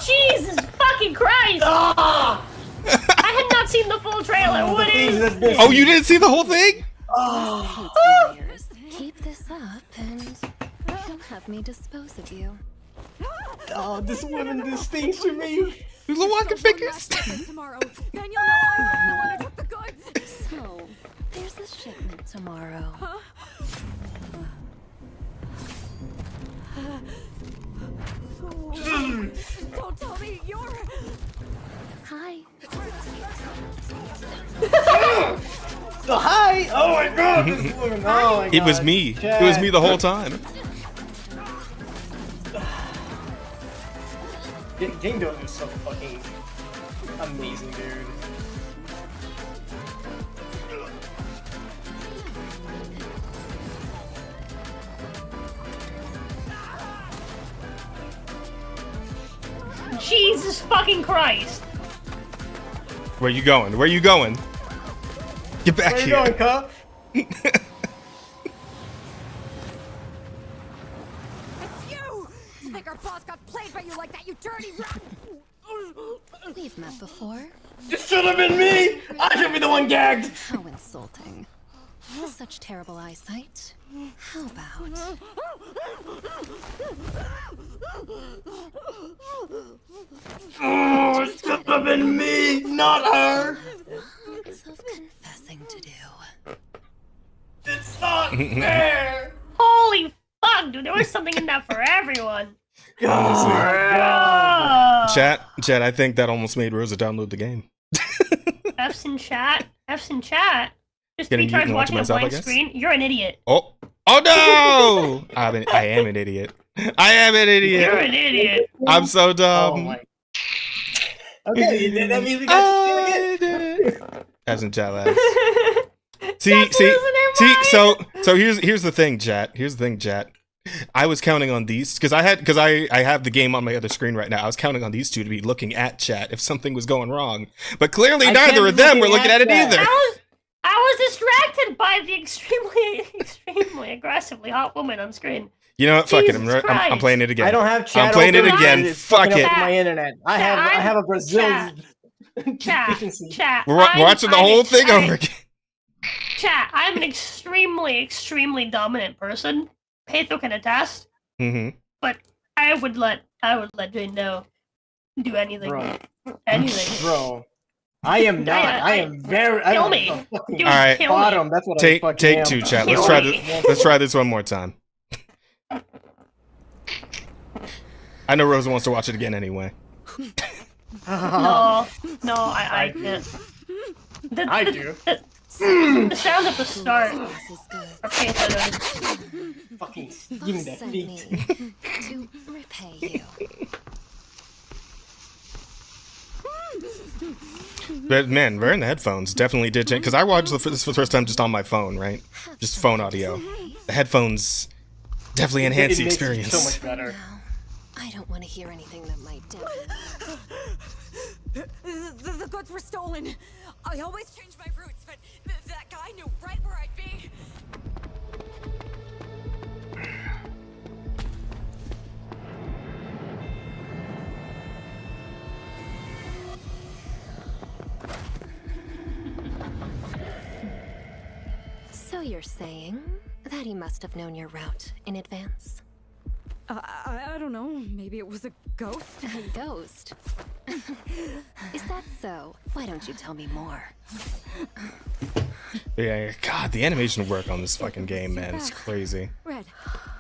Jesus fucking Christ! I had not seen the full trailer. What is? Oh, you didn't see the whole thing? Years. Keep this up and you'll have me dispose of you. Oh, this woman, this stings to me. The walking fingers. Tomorrow, then you'll know I'm the one who took the goods. So, there's a shipment tomorrow. Don't tell me you're. Hi. So hi. Oh my god, this woman. Oh my god. It was me. It was me the whole time. Jane Doe is so fucking amazing, dude. Jesus fucking Christ! Where you going? Where you going? Get back Where you here. going, Cup? It's you! To think our boss got played by you like that, you dirty rat! We've met before. It should have been me. I should be the one gagged. How insulting. With such terrible eyesight. How about... Oh, it should have been me, not her. Lots of confessing to do. It's not fair. Holy fuck, dude! There was something in that for everyone. God. Chat, I think that almost made Rosa download the game. F's in chat. F's in chat. Just Getting three mute times and watching watching a myself, I blank guess? screen. You're an idiot. Oh no! I am an idiot. I am an You're idiot. an idiot. I'm so Oh dumb. my. Okay, that means we got I did it. As in chat lab. See, Chat's losing their mind. so here's the thing, chat. Here's the thing, chat. I was counting on these because I have the game on my other screen right now. I was counting on these two to be looking at chat if something was going wrong, but clearly neither of them were looking at it either. I was distracted by the extremely aggressively hot woman on screen. You know what? Fuck it. Jesus I'm playing it again. I don't have chat. I'm playing it open. again. It's Fuck fucking it. up my internet. I have a Brazilian deficiency. Chat. We're watching the whole thing over again. Chat. I'm an extremely dominant person. Patho can attest. Mm-hmm. But I would let Jane know. Do anything. Bro. Anything. Bro. I am not. I am very. Kill me. Fucking Dude, All right. kill me. bottom. That's what I Take fucking am. two, chat. Kill Let's try me. this. Let's try this one more time. I know Rosa wants to watch it again anyway. No, I can't. I do. The sound at the start. This is good. Or Patho Fucking give me Boss that sent feet. me to repay you. But man, wearing the headphones definitely did change. Because I watched this for the first time just on my phone, right? Just phone audio. The headphones definitely enhance the It makes it experience. so much better. Now, I don't want to hear anything that might dampen. The goods were stolen. I always change my routes, but that guy knew right where I'd be. So you're saying that he must have known your route in advance? I don't know. Maybe it was a ghost. A ghost? Is that so? Why don't you tell me more? Yeah, God, the animation work on this fucking game, man, it's crazy. Red.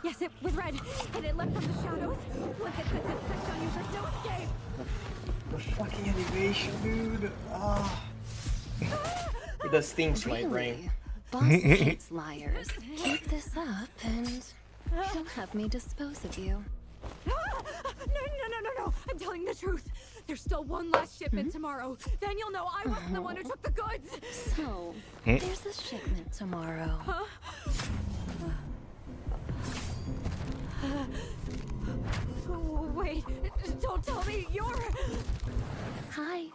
Yes, it was red. And it left from the shadows. Once it sets its sights on you, there's no escape. The fucking animation, dude. Ah. It does things to my brain. Boss hates liars. Keep this up and he'll have me dispose of you. No. I'm telling the truth. There's still one last shipment tomorrow. Then you'll know I wasn't the one who took the goods. So, there's a shipment tomorrow. Wait, don't tell me you're... Hi.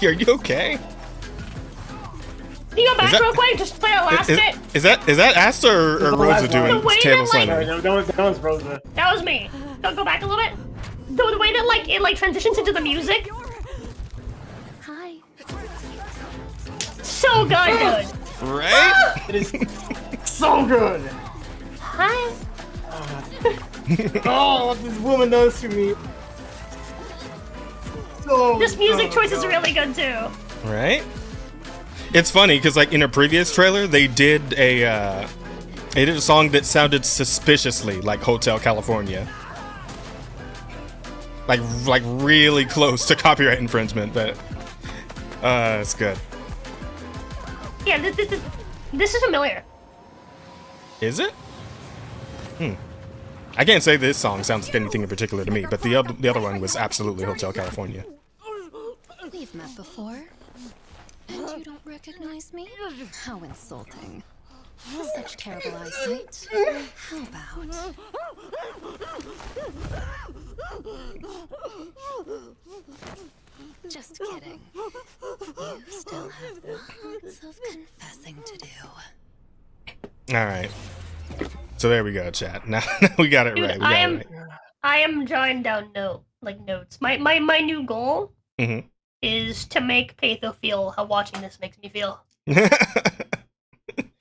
Are you okay? Can you go back that- real quick? Just play our last bit. Is that Asta or The Rosa last doing one. The way table that, like- slamming? No, that was Rosa. That was me. Go back a little bit. The way that like it transitions into the music. Hi. So good, dude. Right? It is so good. Hi. Oh, what this woman does to me. So This music good, choice is bro. really good too. Right? It's funny because like in a previous trailer they did a song that sounded suspiciously like Hotel California. Like really close to copyright infringement, but it's good. Yeah, this is familiar. Is it? I can't say this song sounds like anything in particular to me, but the other one was absolutely Hotel California. We've met before. And you don't recognize me? How insulting. Such terrible eyesight. How about... Just kidding. You still have lots of confessing to do. All right. So there we go, chat. Now we got it Dude, right. We got it I am jotting down notes. My new goal right. is to make Patho feel how watching this makes me feel.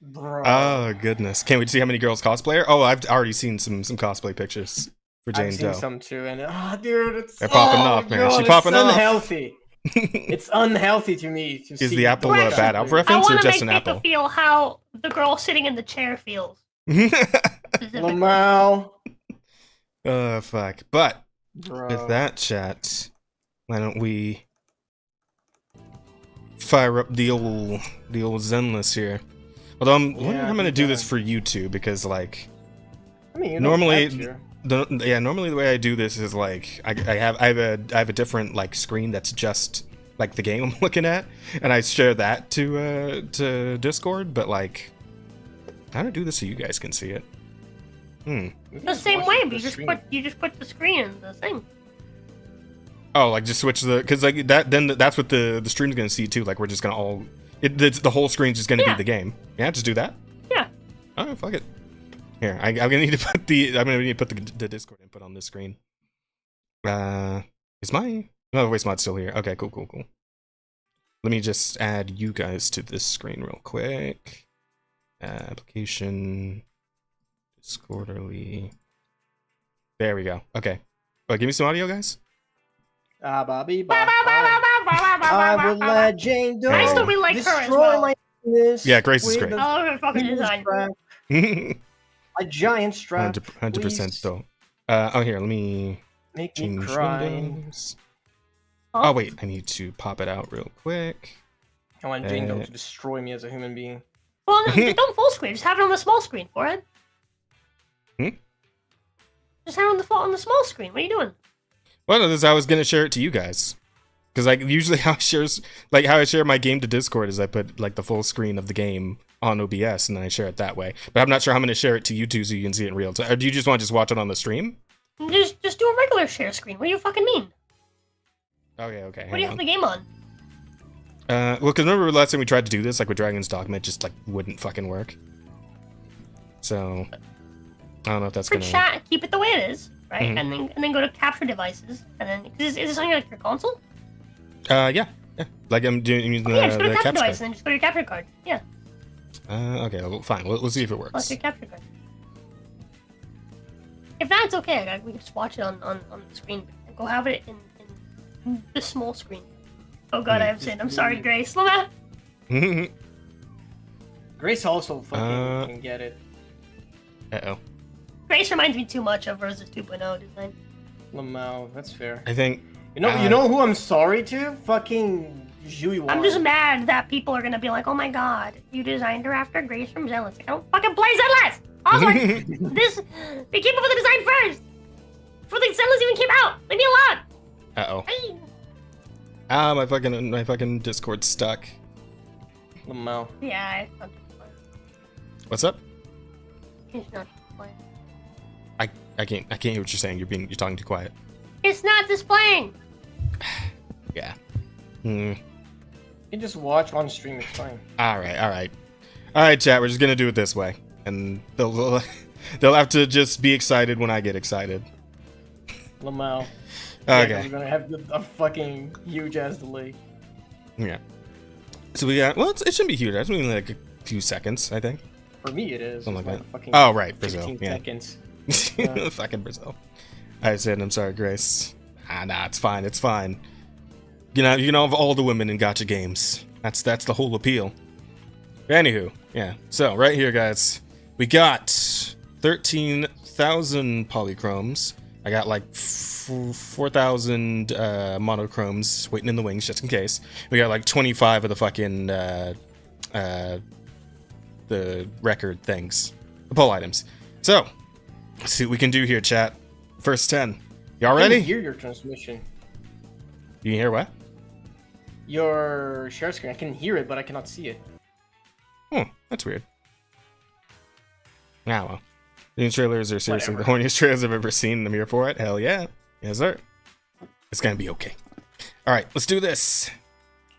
Bro. Oh goodness! Can't wait to see how many girls cosplay her. Oh, I've already seen some cosplay pictures for Jane I've seen Doe. some too, and dude, it's They're popping oh, off, man. God, She it's popping off. unhealthy. It's unhealthy to me to see. Is the apple a Right. bad Alf I reference or want to just make an Patho apple? feel how the girl sitting in the chair feels. Specifically. Lamau. Fuck. But Bro. with that, chat, why don't we fire up the old Zenless here? Although I'm wondering Yeah, how I'm gonna we do this can. for YouTube because like I mean, you don't normally have to. normally the way I do this is like I have a different like screen that's just like the game I'm looking at, and I share that to Discord. But like How to do this so you guys can see it? The same way, but you just put the screen in the thing. Oh, like just switch because like that. Then that's what the stream's gonna see too. Like we're just gonna all the whole screen's just gonna be the game. Yeah, just do that. Yeah. Oh, fuck it. Here, I'm gonna need to put the Discord input on this screen. Is my voice mod still here? Okay, cool. Let me just add you guys to this screen real quick. Application, Discorderly. There we go. Okay. Give me some audio, guys. Bobby. I will let Jane do. I still be like her as well. Yeah, Grace is great. I love her fucking design. A giant strap. 100% still. Oh, here, let me Make me change cry. windows. Oh, wait, I need to pop it out real quick. I want Jane Doe to destroy me as a human being. Well, no, don't full screen. Just have it on the small screen, forehead. Just have it on the small screen. What are you doing? Well, no, I was gonna share it to you guys, because like usually how I share my game to Discord is I put like the full screen of the game on OBS and then I share it that way. But I'm not sure how I'm gonna share it to you two so you can see it in real time. Or do you just want to just watch it on the stream? Just do a regular share screen. What do you fucking mean? Okay. What do you have the game on? Well, because remember last time we tried to do this, like with Dragon's Dogma, it just like wouldn't fucking work. So I don't know if that's For gonna. chat, keep it the way it is, right? Mhm. And then go to capture devices, and then is this on like your console? Yeah. Like I'm using the, Yeah, just go to the capture capture device, card. and then just go to your capture card. Yeah, Okay, well, fine. We'll see if it that's works. your capture card. If that's okay, we can just watch it on the screen. Go have it in the small screen. Oh god, I have sinned. I'm sorry, Grace. Lama. Grace also fucking can get it. Uh-oh. Grace reminds me too much of Rose's 2.0 design. Lamau, that's fair. I think. You know who I'm sorry to? Fucking Jui. I'm just mad that people are gonna be like, oh my god, you designed her after Grace from Zealous. Like, I don't fucking play Zealous! Also, they came up with the design first! Before the Zealous even came out! Leave me alone! Uh-oh. Hey. My fucking Discord's stuck. Lamau. Yeah, What's up? it's not displaying. I can't hear what you're saying. You're talking too quiet. It's not displaying! Yeah. You can just watch on stream, it's fine. All right, chat. We're just gonna do it this way, and they'll have to just be excited when I get excited. Lamau. Okay. We're gonna have a fucking huge ass delay. Yeah. So we got. Well, it shouldn't be huge. It's only like a few seconds, I think. For me, it is. Something like It's that. fucking Oh, right, Brazil. 15 Yeah. seconds. Fucking Brazil. I said, I'm sorry, Grace. Nah, it's fine. It's fine. You know, of all the women in gacha games. That's the whole appeal. Anywho, yeah. So right here, guys, we got 13,000 polychromes. I got like 4,000 monochromes waiting in the wings just in case. We got like 25 of the fucking the record things, the poll items. So let's see what we can do here, chat. First 10. Y'all I ready? can hear your transmission. You can hear what? Your share screen. I can hear it, but I cannot see it. That's weird. Ah, well. These trailers are seriously the horniest trailers I've ever seen. I'm here for it. Hell yeah. Yes, sir. It's gonna be okay. Alright, let's do this.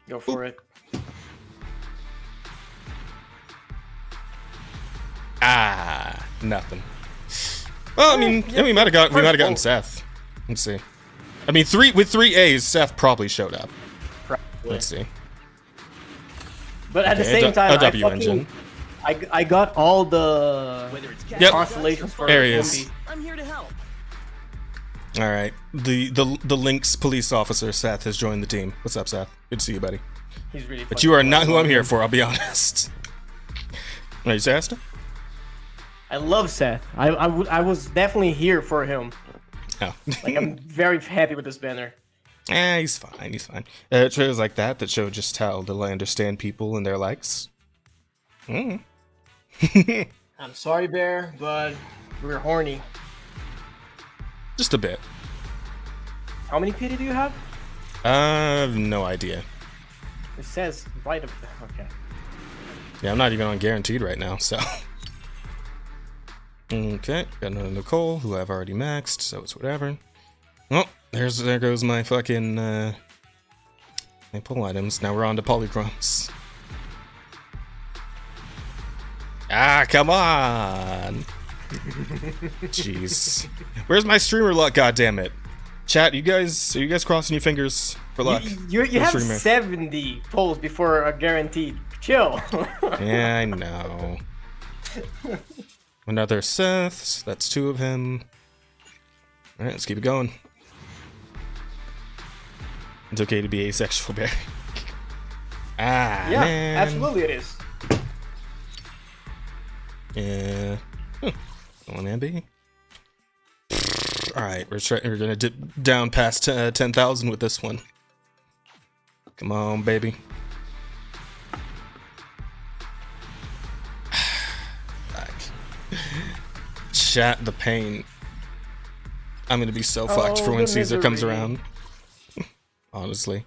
Go for it. Nothing. Well, I mean, we might have gotten Seth. Let's see. I mean, with three A's, Seth probably showed up. Probably. Let's see. But at the same time, a W engine. I got all the constellations for areas. I'm here to help. All right. The Lynx police officer Seth has joined the team. What's up, Seth? Good to see you, buddy. He's really. But you are not who I'm here for. I'll be honest. Are you Seth? I love Seth. I was definitely here for him. Oh. Like I'm very happy with this banner. He's fine. He's fine. Trailers like that show just how little I understand people and their likes. I'm sorry, Bear, but we're horny. Just a bit. How many pity do you have? I have no idea. It says right up there. Okay. Yeah, I'm not even on guaranteed right now, so. Okay, got another Nicole, who I've already maxed, so it's whatever. Oh, there goes my fucking, my pull items. Now we're on to polychromes. Ah, come on! Jeez. Where's my streamer luck, goddammit? Chat, are you guys crossing your fingers for luck? You have 70 pulls before a guaranteed. Chill. Yeah, I know. Another Seth, so that's 2 of him. Alright, let's keep it going. It's okay to be asexual, Barry. Ah, yeah, man. absolutely it is. Yeah. Come on, Ambi. Alright, we're gonna dip down past 10,000 with this one. Come on, baby. Chat the pain. I'm gonna be so fucked for when Caesar comes around. Honestly.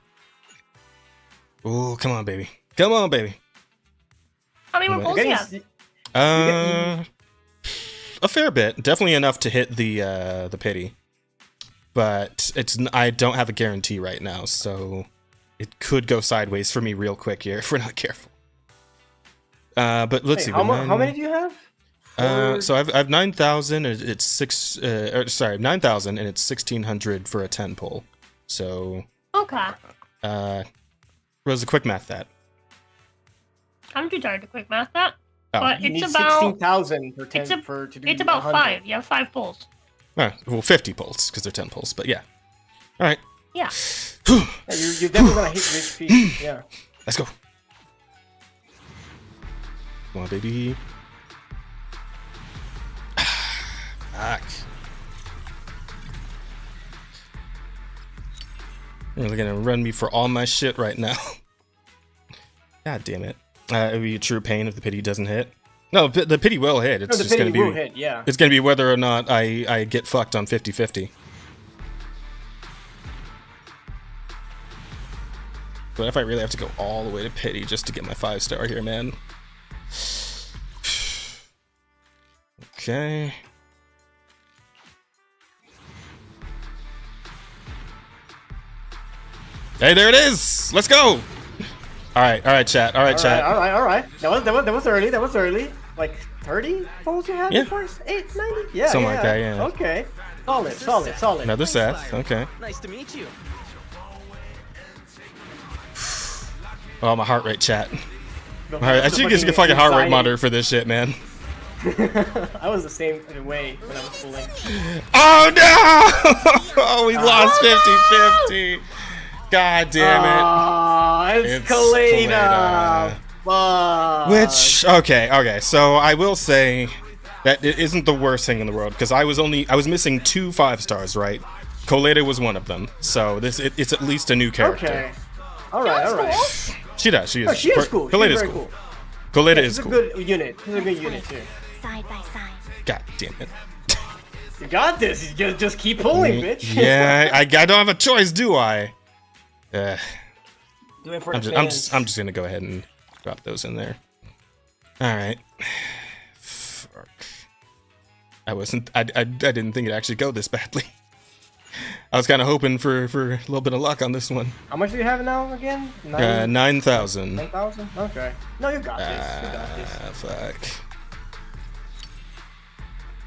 Ooh, come on, baby. Come on, baby. How many more pulls do you have? A fair bit. Definitely enough to hit the pity. But I don't have a guarantee right now, so it could go sideways for me real quick here if we're not careful. But let's see. How many do you have? So I've 9,000. It's 9,000, and it's 1,600 for a 10 pull. So. Okay. Was a quick math that. I'm too tired to quick math that. Oh. But You it's need about 16,000 to do. It's about 100. 5. You have 5 pulls. Well, 50 pulls because they're 10 pulls. But yeah. All right. Yeah. Yeah, you're definitely gonna hit your HP. Yeah. Let's go. Come on, baby. Fuck. You're really gonna run me for all my shit right now. God damn it. It would be a true pain if the pity doesn't hit. No, the pity will hit. It's just gonna be. Will hit, yeah. It's gonna be whether or not I get fucked on 50-50. But if I really have to go all the way to pity just to get my 5-star here, man. Okay. Hey, there it is! Let's go! Alright, chat. Alright, chat. Alright. That was early. That was early. Like 30 pulls you had Yeah. before? 8, 90? Yeah. Something like that, yeah. Okay. Solid. Another Seth, okay. Nice to meet you. Oh, my heart rate, chat. Alright, I should get a fucking heart rate monitor for this shit, man. I was the same way when I was pulling. Oh no! Oh, we lost 50-50. God damn it. It's Kaleda. Fuck. Which, okay, so I will say that it isn't the worst thing in the world, because I was missing 2 5-stars, right? Coleta was one of them, so it's at least a new character. Okay. Alright. She does, she is. Oh, she is cool. Coleta She's is very cool. cool. Coleta She's is cool. a good unit. She's a good unit, too. Side by side. God damn it. You got this. You just keep pulling, bitch. Yeah, I don't have a choice, do I? Do it for I'm the just fans. gonna go ahead and drop those in there. All right. Fuck. I didn't think it'd actually go this badly. I was kind of hoping for a little bit of luck on this one. How much do you have now again? 9,000. 9,000? Okay. No, you got this. You got this. Fuck.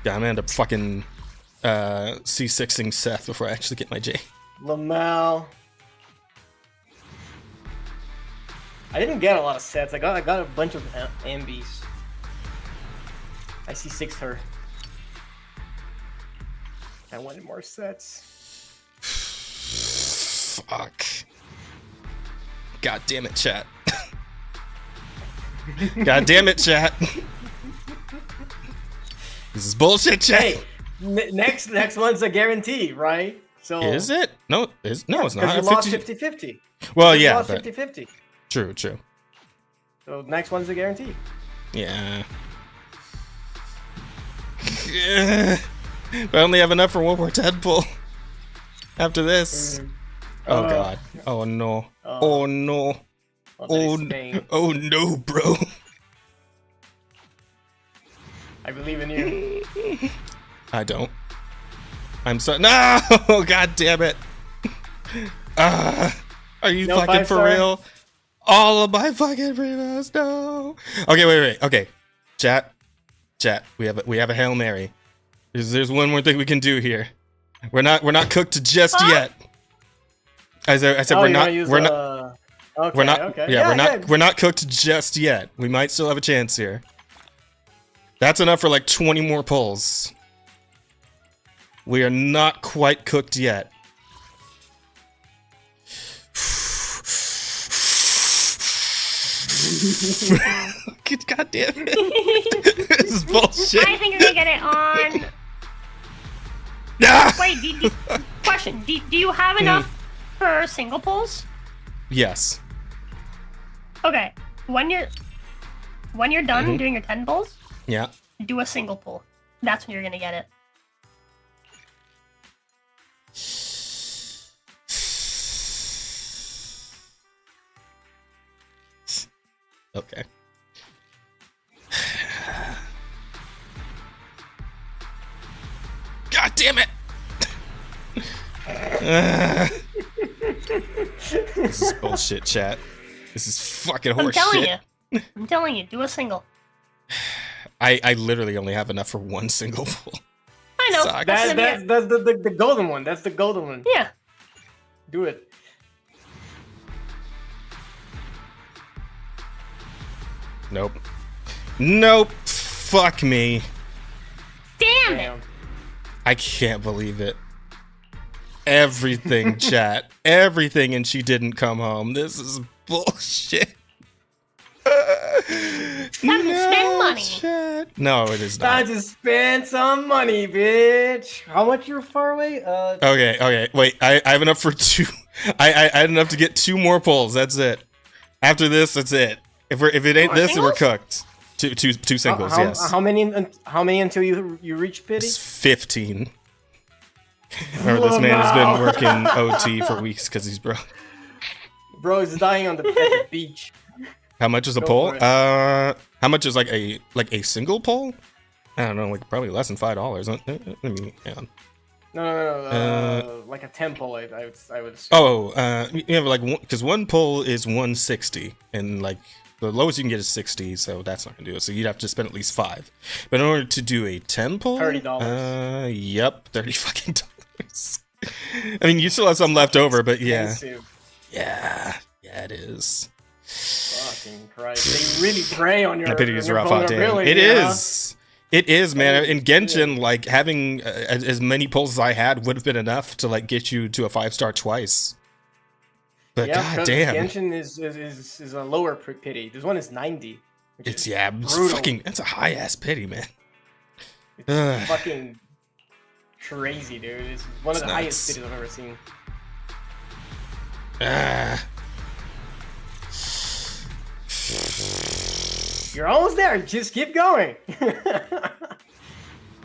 Yeah, I'm gonna end up fucking C6ing Seth before I actually get my J. Lamel. I didn't get a lot of sets. I got a bunch of ambies. I see 6 her. I wanted more sets. Fuck. God damn it, chat. God damn it, chat. This is bullshit, chat. Hey, next one's a guarantee, right? So Is it? No, it's not. Because you lost 50-50. Well, You yeah, lost but 50-50. true. So next one's a guarantee. Yeah. I only have enough for one more Deadpool. After this. Oh god. Oh no. Oh no. Oh no, bro. I believe in you. I don't. I'm so no. God damn it. Are you No fucking for 5-star? real? All of my fucking prevos, no. Okay, wait. Okay, chat. We have a Hail Mary. There's one more thing we can do here. We're not cooked just yet. I said Oh, we're you're not gonna use we're not Okay, we're not okay. yeah, we're not cooked just yet. We might still have a chance here. That's enough for like 20 more pulls. We are not quite cooked yet. God damn it. This is bullshit. I think you're gonna get it on. Ah! Wait, question. Do you have enough for single pulls? Yes. Okay. When you're done doing your 10 pulls, Yeah. do a single pull. That's when you're gonna get it. Okay. God damn it! This is bullshit, chat. This is fucking I'm horse telling shit. you. I'm telling you. Do a single. I literally only have enough for one single pull. I know. Sucks. That's That's the golden one. That's the golden one. yeah. Do it. Nope. Nope. Fuck me. Damn it. Damn. I can't believe it. Everything, chat. Everything, and she didn't come home. This is bullshit. Time to spend money. Chat. No, it is Time not. to spend some money, bitch. How much you're far away? Okay. Wait, I have enough for two. I had enough to get 2 more pulls. That's it. After this, that's it. If it ain't More this, then we're singles? cooked. Two singles, how, yes. How many until you reach pity? It's 15. Remember, this man has been working OT for weeks because he's broke. Bro is dying on at the beach. How much is a Go poll? for it. How much is like a single poll? I don't know, like probably less than $5. Let me hang on. No. Like a temple, I would assume. Oh, you have like because one poll is 160, and like the lowest you can get is 60, so that's not gonna do it. So you'd have to spend at least 5. But in order to do a 10 poll, $30. Yep, $30 fucking dollars. I mean, you still have some left over, but yeah, Expensive. yeah, it is. Fucking Christ. They really prey on your, I pity is your rough hot damn. vulnerability, It huh? is. It is, man. In Genshin, like having as many pulls as I had would have been enough to like get you to a 5-star twice. But Yeah, god because damn, Genshin is a lower pity. This one is 90. which it's is it's brutal. fucking. That's a high ass pity, man. It's fucking crazy, dude. It's one of the It's highest nuts. pities I've ever seen. Ah. You're almost there. Just keep going.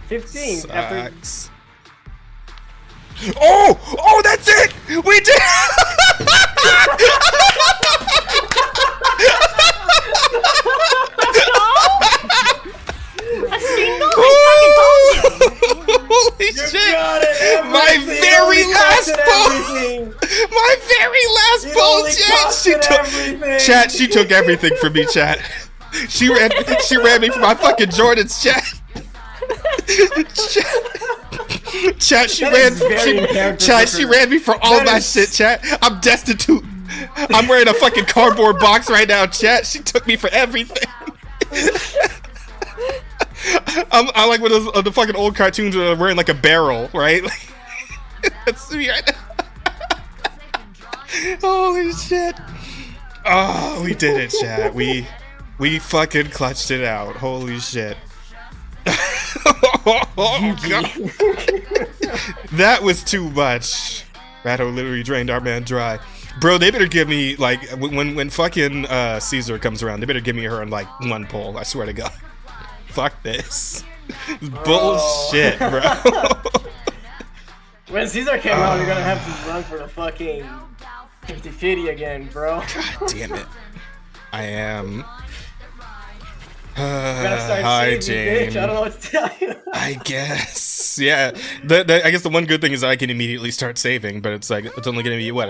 15 after. Sucks. Oh, that's it. We did. A single? I fucking told you. Holy You shit! got it, My everything. very Only last costed pull. everything. My very last It pull, only chat. She costed took. everything. Chat. She took everything from me, chat. She ran me for my fucking Jordans, chat. Chat, she That ran. is very character Chat, she different. ran me for all That my is- shit, chat. I'm destitute. I'm wearing a fucking cardboard box right now, chat. She took me for everything. I'm like one of those, the fucking old cartoons where I'm wearing like a barrel, right? That's me right now. Holy shit. Oh, we did it, chat. We fucking clutched it out. Holy shit. Oh, God. That was too much. Ratto literally drained our man dry. Bro, they better give me, like, when fucking Caesar comes around, they better give me her in, like, 1 pull. I swear to God. Fuck this. Bullshit, bro. When Caesar came out, you're gonna have to run for the fucking 50-50 again, bro. God damn it. I am. Gotta start Hi, saving, bitch. Jane. I don't know what to tell you. I guess. Yeah. I guess the one good thing is I can immediately start saving, but it's like it's only gonna be what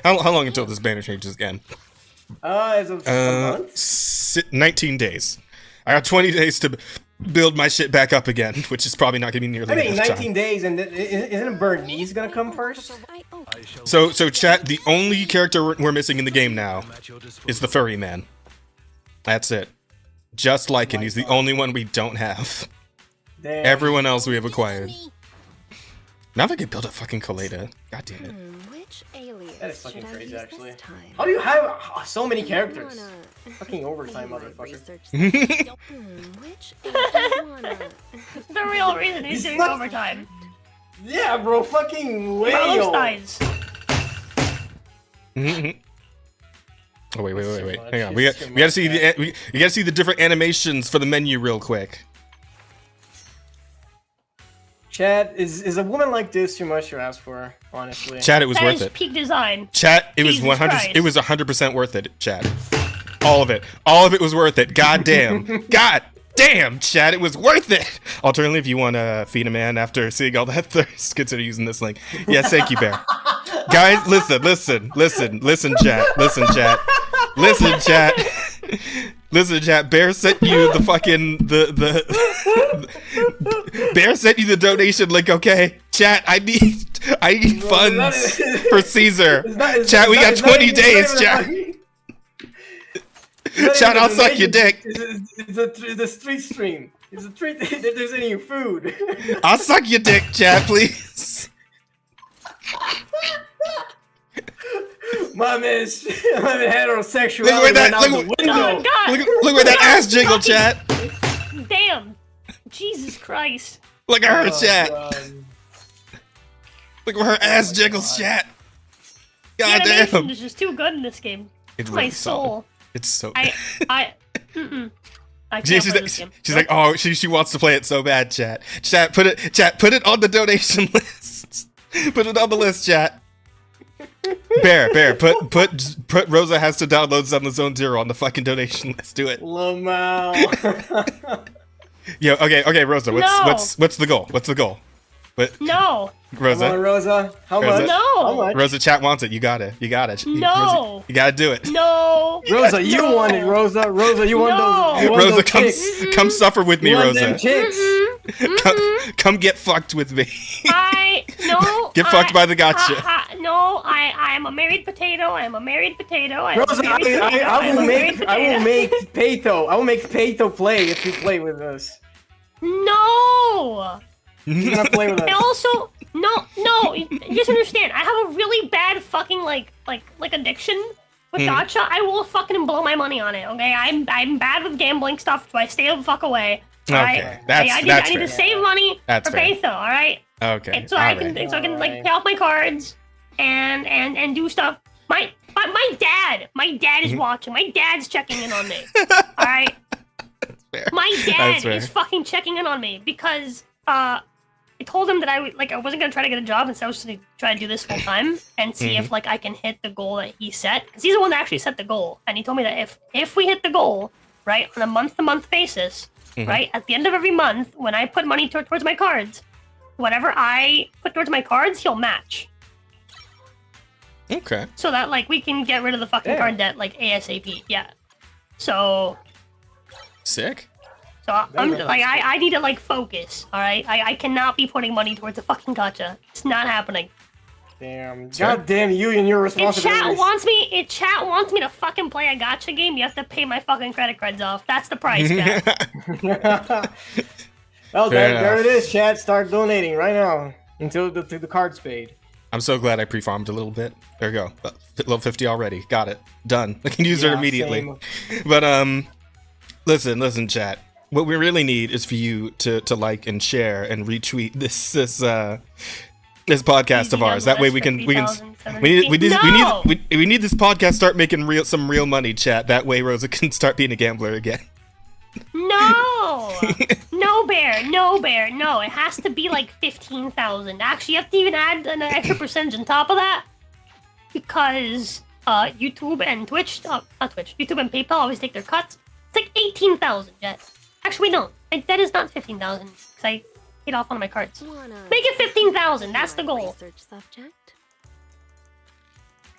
how long until this banner changes again? As of a month? 19 days. I got 20 days to build my shit back up again, which is probably not gonna be nearly I mean, enough 19 time. days, and isn't Bernice gonna come first? So chat. The only character we're missing in the game now is the furry man. That's it. Just like him, he's the only one we don't have. Damn. Everyone else we have acquired. Now if I can build a fucking Kaleda. God damn it. Which alias That is fucking should I crazy, use actually. this time? How do you have so many characters? Wanna- Fucking overtime, You might motherfucker. research that. Which alias wanna- The real reason he's doing not- overtime. Yeah, bro, fucking way. Carlos dies. Oh wait. So Hang much. on. It's We too gotta much, see man. we gotta see the different animations for the menu real quick. Chad, is a woman like this too much to ask for? Honestly. Chat, it was That worth is it. peak design. Chat, it was Jesus 100. Christ. It was 100% worth it. Chat, all of it. All of it was worth it. God damn. God damn, Chat, it was worth it. Alternatively, if you want to feed a man after seeing all that thirst, consider using this link. Yes, thank you, Bear. Guys, listen, chat. Listen, chat. Listen, chat. Bear sent you the fucking the Bear sent you the donation link. Okay, chat. I need funds for Caesar. Chat, we got 20 days, chat. Chat, I'll suck your dick. It's a street stream. It's a treat that there's any food. I'll suck your dick, chat, please. My man's heterosexuality Look where that- went out look- the window. Oh God! Look where that ass jiggle, chat. Damn! Jesus Christ! Look at her, Oh, chat. God. Look where her ass jiggles, chat. The God animation damn. is just too good in this game. It's My really soul. solid. It's so. I can't play this game. She's like, oh, she wants to play it so bad, chat. Chat, put it on the donation list. Put it on the list, chat. Bear, put Rosa has to download Zelda Zone Zero on the fucking donation list. Do it. Lamau. Yo, okay, Rosa, No. what's the goal? What's the goal? What, No! Come on, Rosa? Rosa. How Rosa. much? No. How much? Rosa, chat wants it. You got it. No. Rosa, you gotta do it. No! Rosa, you No. want it, Rosa. Rosa, you want No. those? You want Rosa, those come chicks. come suffer with me, You want Rosa. them chicks? Come get fucked with me. Get fucked by the gotcha. I am a married potato. I am a married potato. I am Rosa, a married potato. I am will a married make I will potato. make Pato. I will make Pato play if you play with us. No! He's gonna play with I us. also no. You just understand. I have a really bad fucking like addiction with gacha. I will fucking blow my money on it. Okay, I'm bad with gambling stuff, so I stay the fuck away. Okay, alright? that's I that's need fair. to save money That's for fair. Patho. All right. Okay. And so I can alright. like pay off my cards and do stuff. My dad is watching. My dad's checking in on me. All right. Fair. My That's dad fair. is fucking checking in on me because I told him that I wasn't gonna try to get a job, and so I was just gonna try to do this full time and see if like I can hit the goal that he set, because he's the one that actually set the goal, and he told me that if we hit the goal right on a month-to-month basis, right at the end of every month when I put money towards my cards, whatever I put towards my cards, he'll match, Okay. so that like we can get rid of the fucking Damn. card debt like ASAP. Yeah. So Sick. I'm like I need to like focus. All right, I cannot be putting money towards a fucking gacha. It's not happening. Damn. Sorry? God damn you and your If responsibilities. chat wants me to fucking play a gacha game, you have to pay my fucking credit cards off. That's the price, chat. Well, Fair there enough. it is, chat. Start donating right now until the card's paid. I'm so glad I pre-farmed a little bit. There we go. Level 50 already. Got it. Done. I can use it Yeah, immediately. same. But listen, chat. What we really need is for you to like and share and retweet this podcast of ours. That way we need this podcast start making some real money, chat. That way Rosa can start being a gambler again. No, no bear, no. It has to be like 15,000. Actually, you have to even add an extra percentage on top of that, because YouTube and Twitch, not Twitch, YouTube and PayPal always take their cuts. It's like 18,000, Jet. Actually, no. That is not 15,000 because I paid off one of my cards. Make it 15,000. That's the goal. Research subject.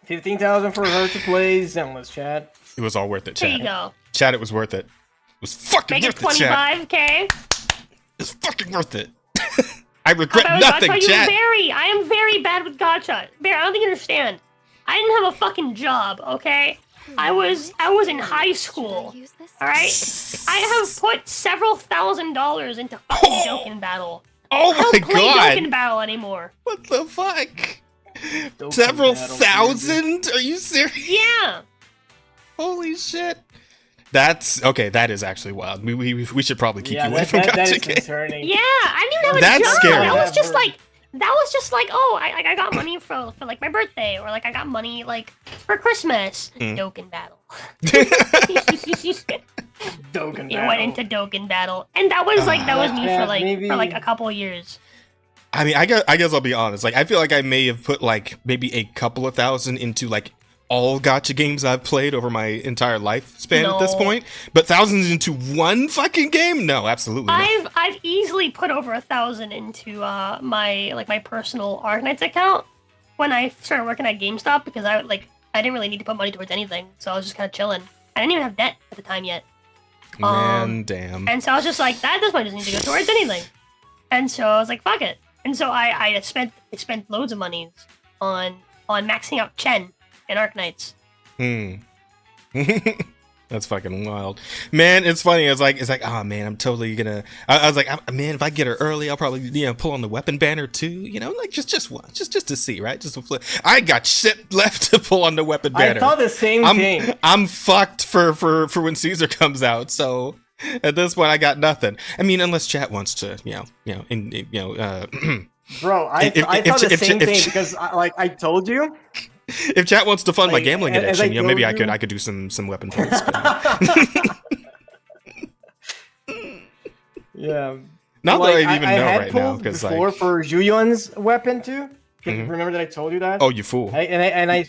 15,000 for her to play Zenless, chat. It was all worth it, There chat. you go. Chat, it was worth it. It was fucking Make it worth it, chat. 25K. It's fucking worth it. I regret I nothing, chat. I am very bad with gacha. Barry, I don't think you understand. I didn't have a fucking job, okay? I was in high school. All right. I have put several $1,000s into fucking Dokkan Battle. Oh I don't my play god. Dokkan Battle anymore. What the fuck? Dokkan Several Battle, thousand? Are you serious? Yeah. Holy shit. That's okay. That is actually wild. We should probably keep Yeah, you away from that is gacha games. concerning. Yeah. I didn't even have a That's job. scary. That was just like, oh, I got money for like my birthday, or like I got money like for Christmas. Dokkan Battle. Dokkan You Battle. went into Dokkan Battle, and that was me Yeah, for like a couple years. I mean, I guess I'll be honest. Like, I feel like I may have put like maybe a couple of thousand into like all gacha games I've played over my entire lifespan at this No. point. But thousands into one fucking game? No, absolutely not. I've easily put over 1,000 into my personal Arknights account when I started working at GameStop because I didn't really need to put money towards anything, so I was just kind of chilling. I didn't even have debt at the time yet. Man, damn. And so I was just like, this money doesn't need to go towards anything. And so I was like, fuck it. And so I spent loads of money on maxing out Chen and Arknights. That's fucking wild, man. It's funny. It's like, oh man, I'm totally gonna. I was like, man, if I get her early, I'll probably pull on the weapon banner too. Like just one, just to see, right? Just to flip. I got shit left to pull on the weapon banner. I thought the same thing. I'm fucked for when Caesar comes out. So at this point, I got nothing. I mean, unless chat wants to, Bro, I thought the same thing because I told you. If chat wants to fund my Like, gambling as addiction, I maybe told I could do some weapon pulls. Yeah. Not Like, that I even know had right now, pulled because before like, for Zhuyuan's weapon too. Mhm. Remember that I told you that? oh, you fool! I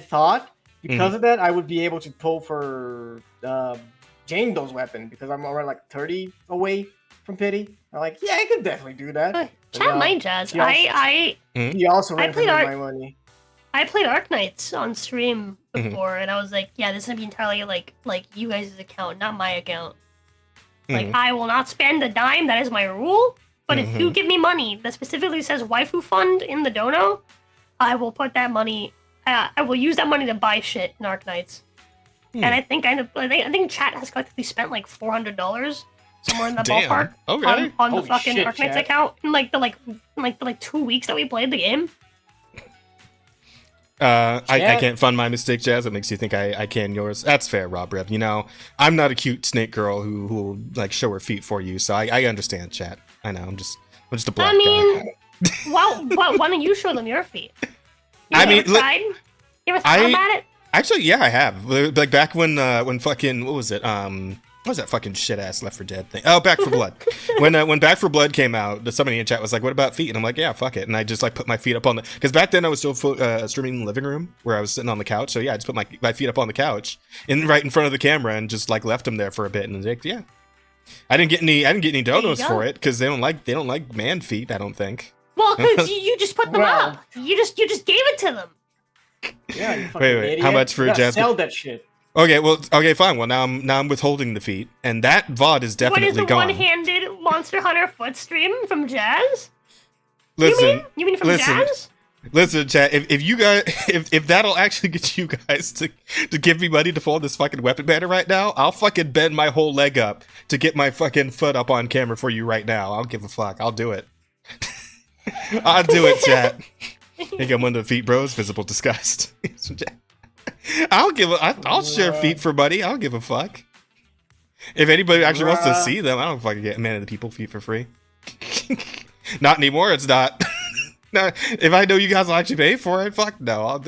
thought because of that I would be able to pull for Jane Doe's weapon because I'm already like 30 away from pity. I'm like, yeah, I could definitely do that. Chat my jazz. she also- He also ran for played my money. I played Arknights on stream Mhm. before, and I was like, yeah, this is gonna be entirely like you guys' account, not my account. Like, Mhm. I will not spend a dime. That is my rule. But if you give me money that specifically says waifu fund in the dono, I will put that money. I will use that money to buy shit in Arknights. And I think chat has collectively spent like $400 somewhere in that Damn. ballpark Okay. on the Holy fucking shit, Arknights chat. account in the 2 weeks that we played the game. I Chat. can't fund my mistake, Jazz. It makes you think I can yours. That's fair, Rob Rev. I'm not a cute snake girl who will like show her feet for you. So I understand, chat. I know. I'm just a black I mean, why don't you show them your feet? You I mean, ever tried? You ever thought about it? guy. Actually, yeah, I have. Like back when fucking what was it? What was that fucking shit ass Left 4 Dead thing? Oh, Back 4 Blood. when Back 4 Blood came out, somebody in chat was like, "What about feet?" And I'm like, "Yeah, fuck it." And I just like put my feet up on the because back then I was still streaming in the living room where I was sitting on the couch. So yeah, I just put my feet up on the couch right in front of the camera and just like left them there for a bit. And like, yeah, I didn't get any donos go. for it because they don't like man feet. I don't think. Well, because you just put them Well. up. You just gave it to them. Yeah, you fucking Wait, idiot. how much for You gotta Jasmine? Sell that shit. Okay, fine. Well, now I'm withholding the feet, and that VOD is What definitely is the gone. one-handed Monster Hunter foot stream from Jazz? Listen, You mean from listen. Jazz? Listen, chat. If you guys, if that'll actually get you guys to give me money to pull this fucking weapon banner right now, I'll fucking bend my whole leg up to get my fucking foot up on camera for you right now. I'll give a fuck. I'll do it. I'll do it, chat. I think I'm one of the feet bros. Visible disgust. I'll share feet for money. I don't give a fuck. If anybody actually wants to see them, I don't fucking get Man of the People feet for free. Not anymore. It's not. No, if I know you guys will actually pay for it, fuck no.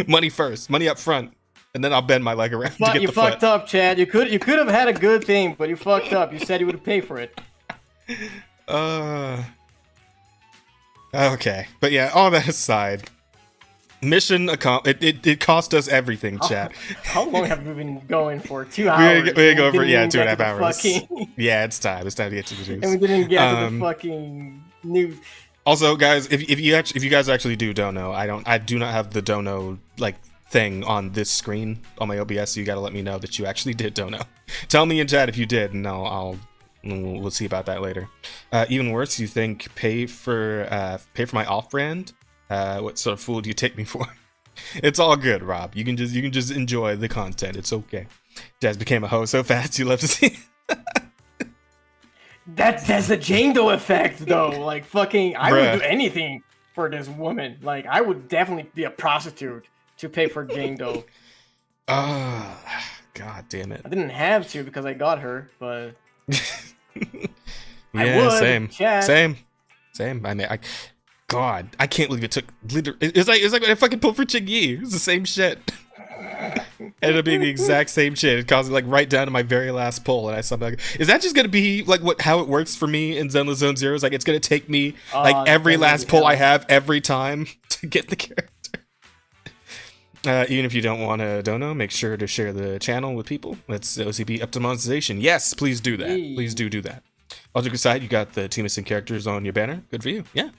Money first, money up front, and then I'll bend my leg around to get You the fucked foot. up, Chad. You could have had a good thing, but you fucked up. You said you would pay for it. Okay, but yeah, all that aside, Mission accomplished. It cost us everything, chat. How long have we been going for? 2 hours. We go for 2.5 the hours. fucking- Yeah, it's time. It's time to get to the news. And we didn't get to the fucking news. Also, guys, if you guys actually do dono, I do not have the dono like thing on this screen on my OBS. So you got to let me know that you actually did dono. Tell me in chat if you did, and we'll see about that later. Even worse, you think pay for my off-brand? What sort of fool do you take me for? It's all good, Rob. You can just enjoy the content. It's okay. Jazz became a hoe so fast you love to see. That's the Jane Doe effect, though. Like fucking, I would do anything for this woman. Like I would definitely be a prostitute to pay for Jane Doe. God damn it. I didn't have to because I got her, but yeah, would, same. chat. Same. I mean, God, I can't believe it took. It's like when I fucking pulled for Ching Yi. It's the same shit. Ended up being the exact same shit. It caused it like right down to my very last pull, and I saw like, is that just gonna be like how it works for me in Zenless Zone Zero? Is like it's gonna take me like every last pull I have every time to get the character. Even if you don't want to dono, make sure to share the channel with people. That's OCP up to monetization. Yes, please do that. Please do that. All joking aside, you got the two missing characters on your banner. Good for you. Yeah.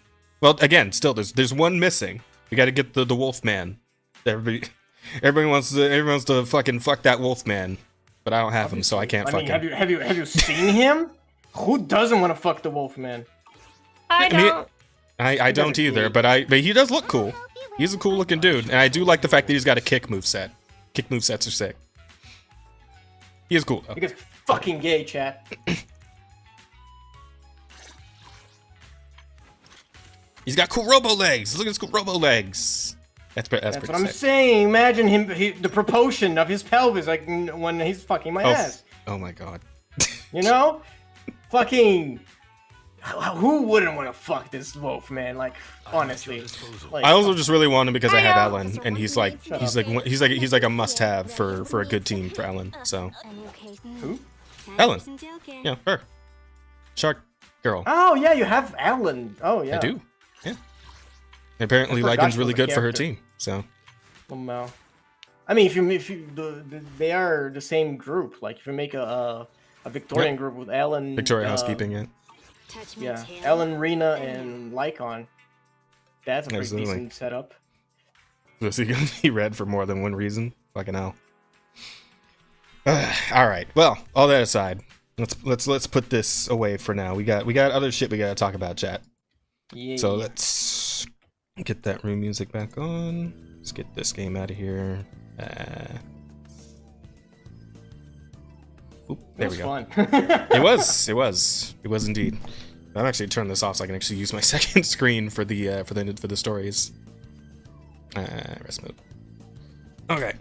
Well, again, still there's one missing. We got to get the wolf man. Everybody wants to fucking fuck that wolf man, but I don't have him, so I can't fuck him. Have you seen him? Who doesn't want to fuck the wolf man? I don't. I don't either, but he does look cool. He's a cool looking dude, and I do like the fact that he's got a kick moveset. Kick movesets are sick. He is cool though. Because fucking gay, chat. He's got cool robo legs. Look at his cool robo legs. That's pretty what I'm sick. saying. Imagine him, the proportion of his pelvis, like when he's fucking my ass. Oh my god. You know, fucking. Who wouldn't want to fuck this wolf, man? Like, honestly. Like, I also just really want him because I have Ellen, and he's like a must-have for a good team for Ellen. So. Who? Ellen. Yeah, her. Shark girl. Oh yeah, you have Ellen. Oh yeah. I do. Yeah. And apparently, Lycan's really good for her team. So. Well, I mean, if you they are the same group. Like, if you make a Victorian group with Ellen. Victoria housekeeping, yeah. Yeah, Ellen, Rena, and Lycon. That's a pretty decent setup. Was he gonna be red for more than one reason? Fucking hell. All right. Well, all that aside, let's put this away for now. We got other shit we gotta talk about, chat. Yeah. So let's get that room music back on. Let's get this game out of here. Oop, there we go. Fun. It was indeed. I'm actually turning this off so I can actually use my second screen for the stories. Rest mode. Okay.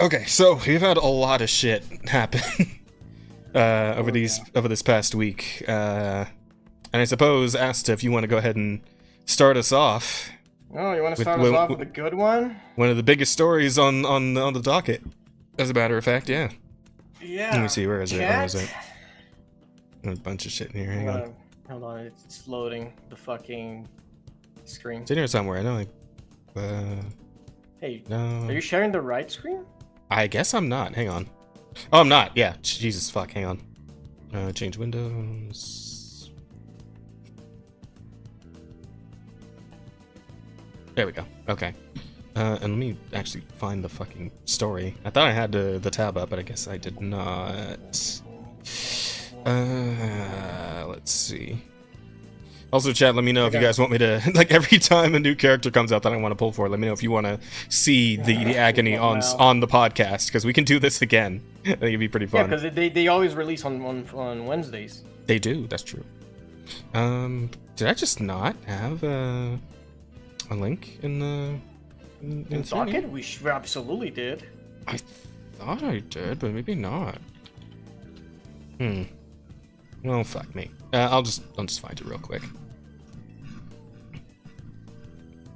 Okay, so we've had a lot of shit happen over this past week. And I suppose, Asta, if you want to go ahead and start us off. Oh, you want to start us off with a good one? One of the biggest stories on the docket, as a matter of fact, yeah. Yeah. Let me see, where is it? Where is it? There's a bunch of shit in here. Hang on. Hold on, it's loading the fucking screen. It's in here somewhere. I know. Hey, no. Are you sharing the right screen? I guess I'm not. Hang on. Oh, I'm not. Yeah. Jesus fuck. Hang on. Change windows. There we go. Okay. And let me actually find the fucking story. I thought I had the tab up, but I guess I did not. Let's see. Also, chat, let me know if you guys want me to, like, every time a new character comes out that I want to pull for, let me know if you want to see the agony on the podcast, because we can do this again. I think it'd be pretty fun. Yeah, because they always release on Wednesdays. They do, that's true. Did I just not have a link in the... In docket? We absolutely did. I thought I did, but maybe not. Well, fuck me. I'll just find it real quick.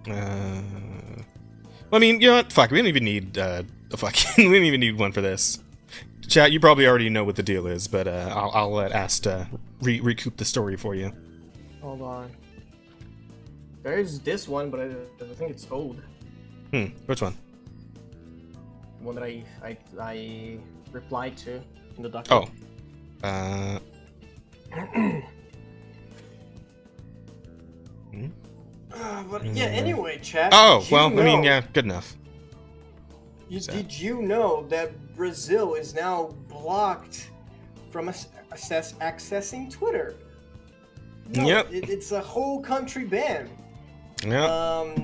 I mean, you know what? Fuck. We don't even need a fucking. We don't even need one for this. Chat, you probably already know what the deal is, but I'll let Asta recoup the story for you. Hold on. There is this one, but I think it's old. Which one? The one that I replied to in the document. Oh. But yeah, anyway, chat. Oh, well, I mean, yeah, good enough. Did you know that Brazil is now blocked from accessing Twitter? No, Yep. It's a whole country ban. Yeah.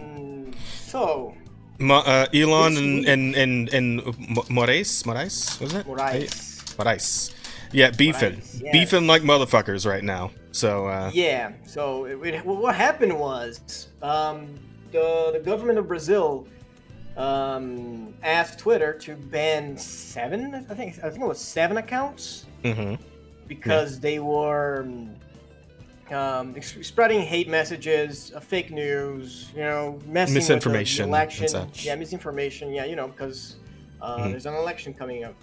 So. Elon and Moraes, was it? Moraes. Yeah, beefing. Yes. Beefing like motherfuckers right now. So, Yeah, so what happened was the government of Brazil asked Twitter to ban seven, I think it was 7 accounts, because they were spreading hate messages, fake news, messing misinformation, with the election. and such. Yeah, misinformation. Yeah, because there's an election coming up.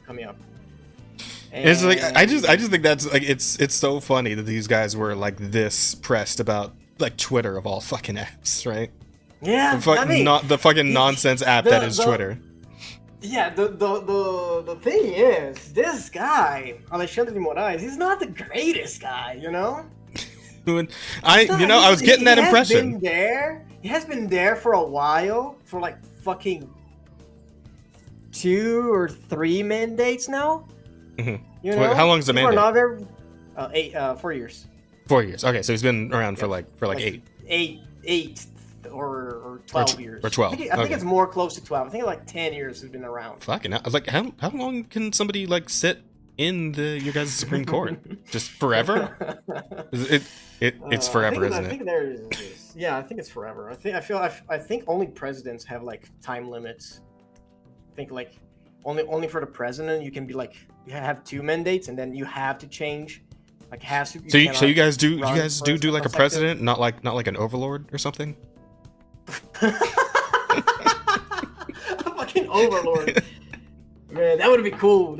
And it's like I just think that's like it's so funny that these guys were like this pressed about like Twitter of all fucking apps, right? Yeah, not the fucking nonsense app that is Twitter. Yeah, the thing is, this guy Alexandre de Moraes, he's not the greatest guy, I was getting that impression. He has been there for a while, for like fucking 2 or 3 mandates now. How long is the mandate? 4 years. 4 years. Okay, so he's been around for like 8. 8 or 12 years. Or 12. I think it's more close to 12. I think like 10 years has been around. Fucking hell. I was like, how long can somebody like sit in your guys' Supreme Court? Just forever? It's forever, isn't it? I think there is. Yeah, I think it's forever. I think only presidents have like time limits. I think like only for the president you can be like you have 2 mandates and then you have to change. Like has to. So you guys do like a president, not like an overlord or something? A fucking overlord. Man, that would be cool.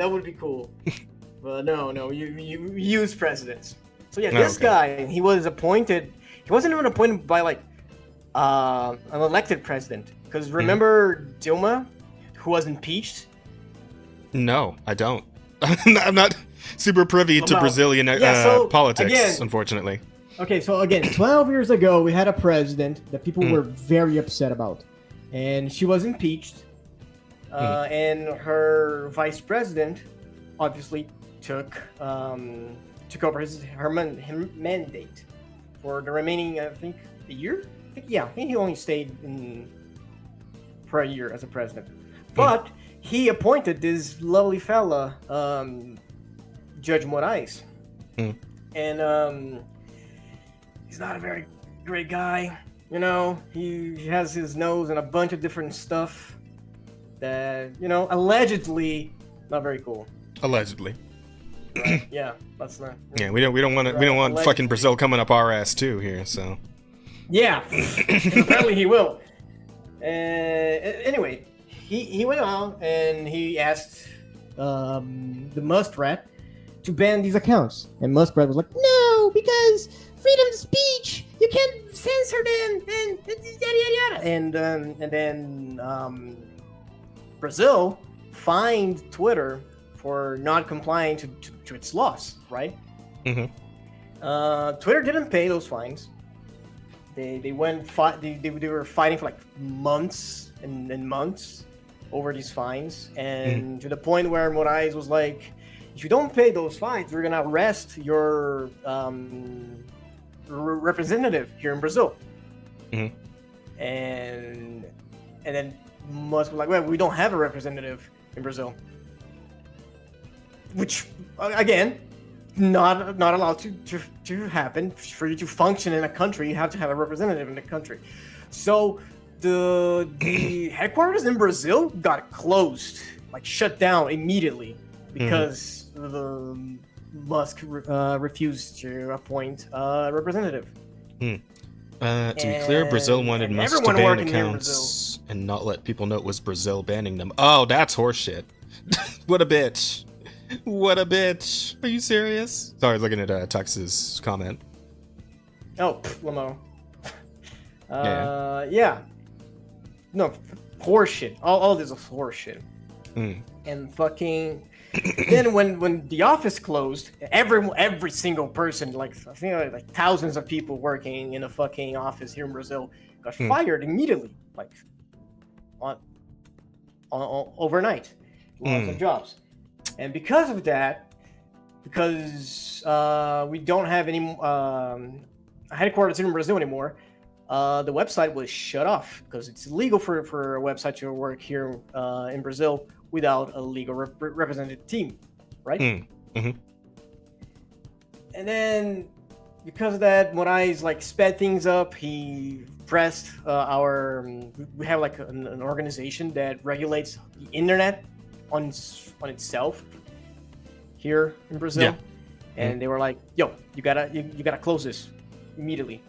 But no, you use presidents. So yeah, this guy, he was appointed. He wasn't even appointed by like an elected president. Because remember Dilma, who was impeached? No, I don't. I'm not super privy to Brazilian politics, again, unfortunately. Okay, so again, 12 years ago, we had a president that people were very upset about. And she was impeached. And her vice president obviously took over her mandate for the remaining, I think, a year? I think he only stayed for a year as a president. But he appointed this lovely fella, Judge Moraes. And he's not a very great guy. He has his nose in a bunch of different stuff that, allegedly not very cool. Allegedly. Yeah, that's not. Yeah, we don't want fucking Brazil coming up our ass too here, so. Yeah, apparently he will. Anyway, he went on and he asked the Muskrat to ban these accounts, and Muskrat was like, "No, because freedom of speech, you can't censor them," and yada yada. And then Brazil fined Twitter for not complying to its laws, right? Twitter didn't pay those fines. They were fighting for like months and months over these fines, and to the point where Moraes was like, if you don't pay those fines, we're gonna arrest your representative here in Brazil. And then Musk was like, well, we don't have a representative in Brazil, which again, not allowed to happen. For you to function in a country, you have to have a representative in the country. So the headquarters in Brazil got closed, like shut down immediately, because the Musk refused to appoint a representative. To be clear, Brazil wanted Musk to ban accounts and not let people know it was Brazil banning them. Oh, that's horseshit. What a bitch. What a bitch. Are you serious? Sorry, I was looking at Tux's comment. Oh, Lamo. Yeah. No, horseshit. All this is horseshit. And fucking. Then when the office closed, every single person, like I think like thousands of people working in a fucking office here in Brazil, got fired immediately, like on overnight, lots of jobs. And because of that, because we don't have any headquarters in Brazil anymore, the website was shut off because it's illegal for a website to work here in Brazil without a legal representative team, right? Mm-hmm. And then because of that, Moraes like sped things up. He pressed we have like an organization that regulates the internet on itself here in Brazil. Yeah. And they were like, yo, you gotta close this immediately.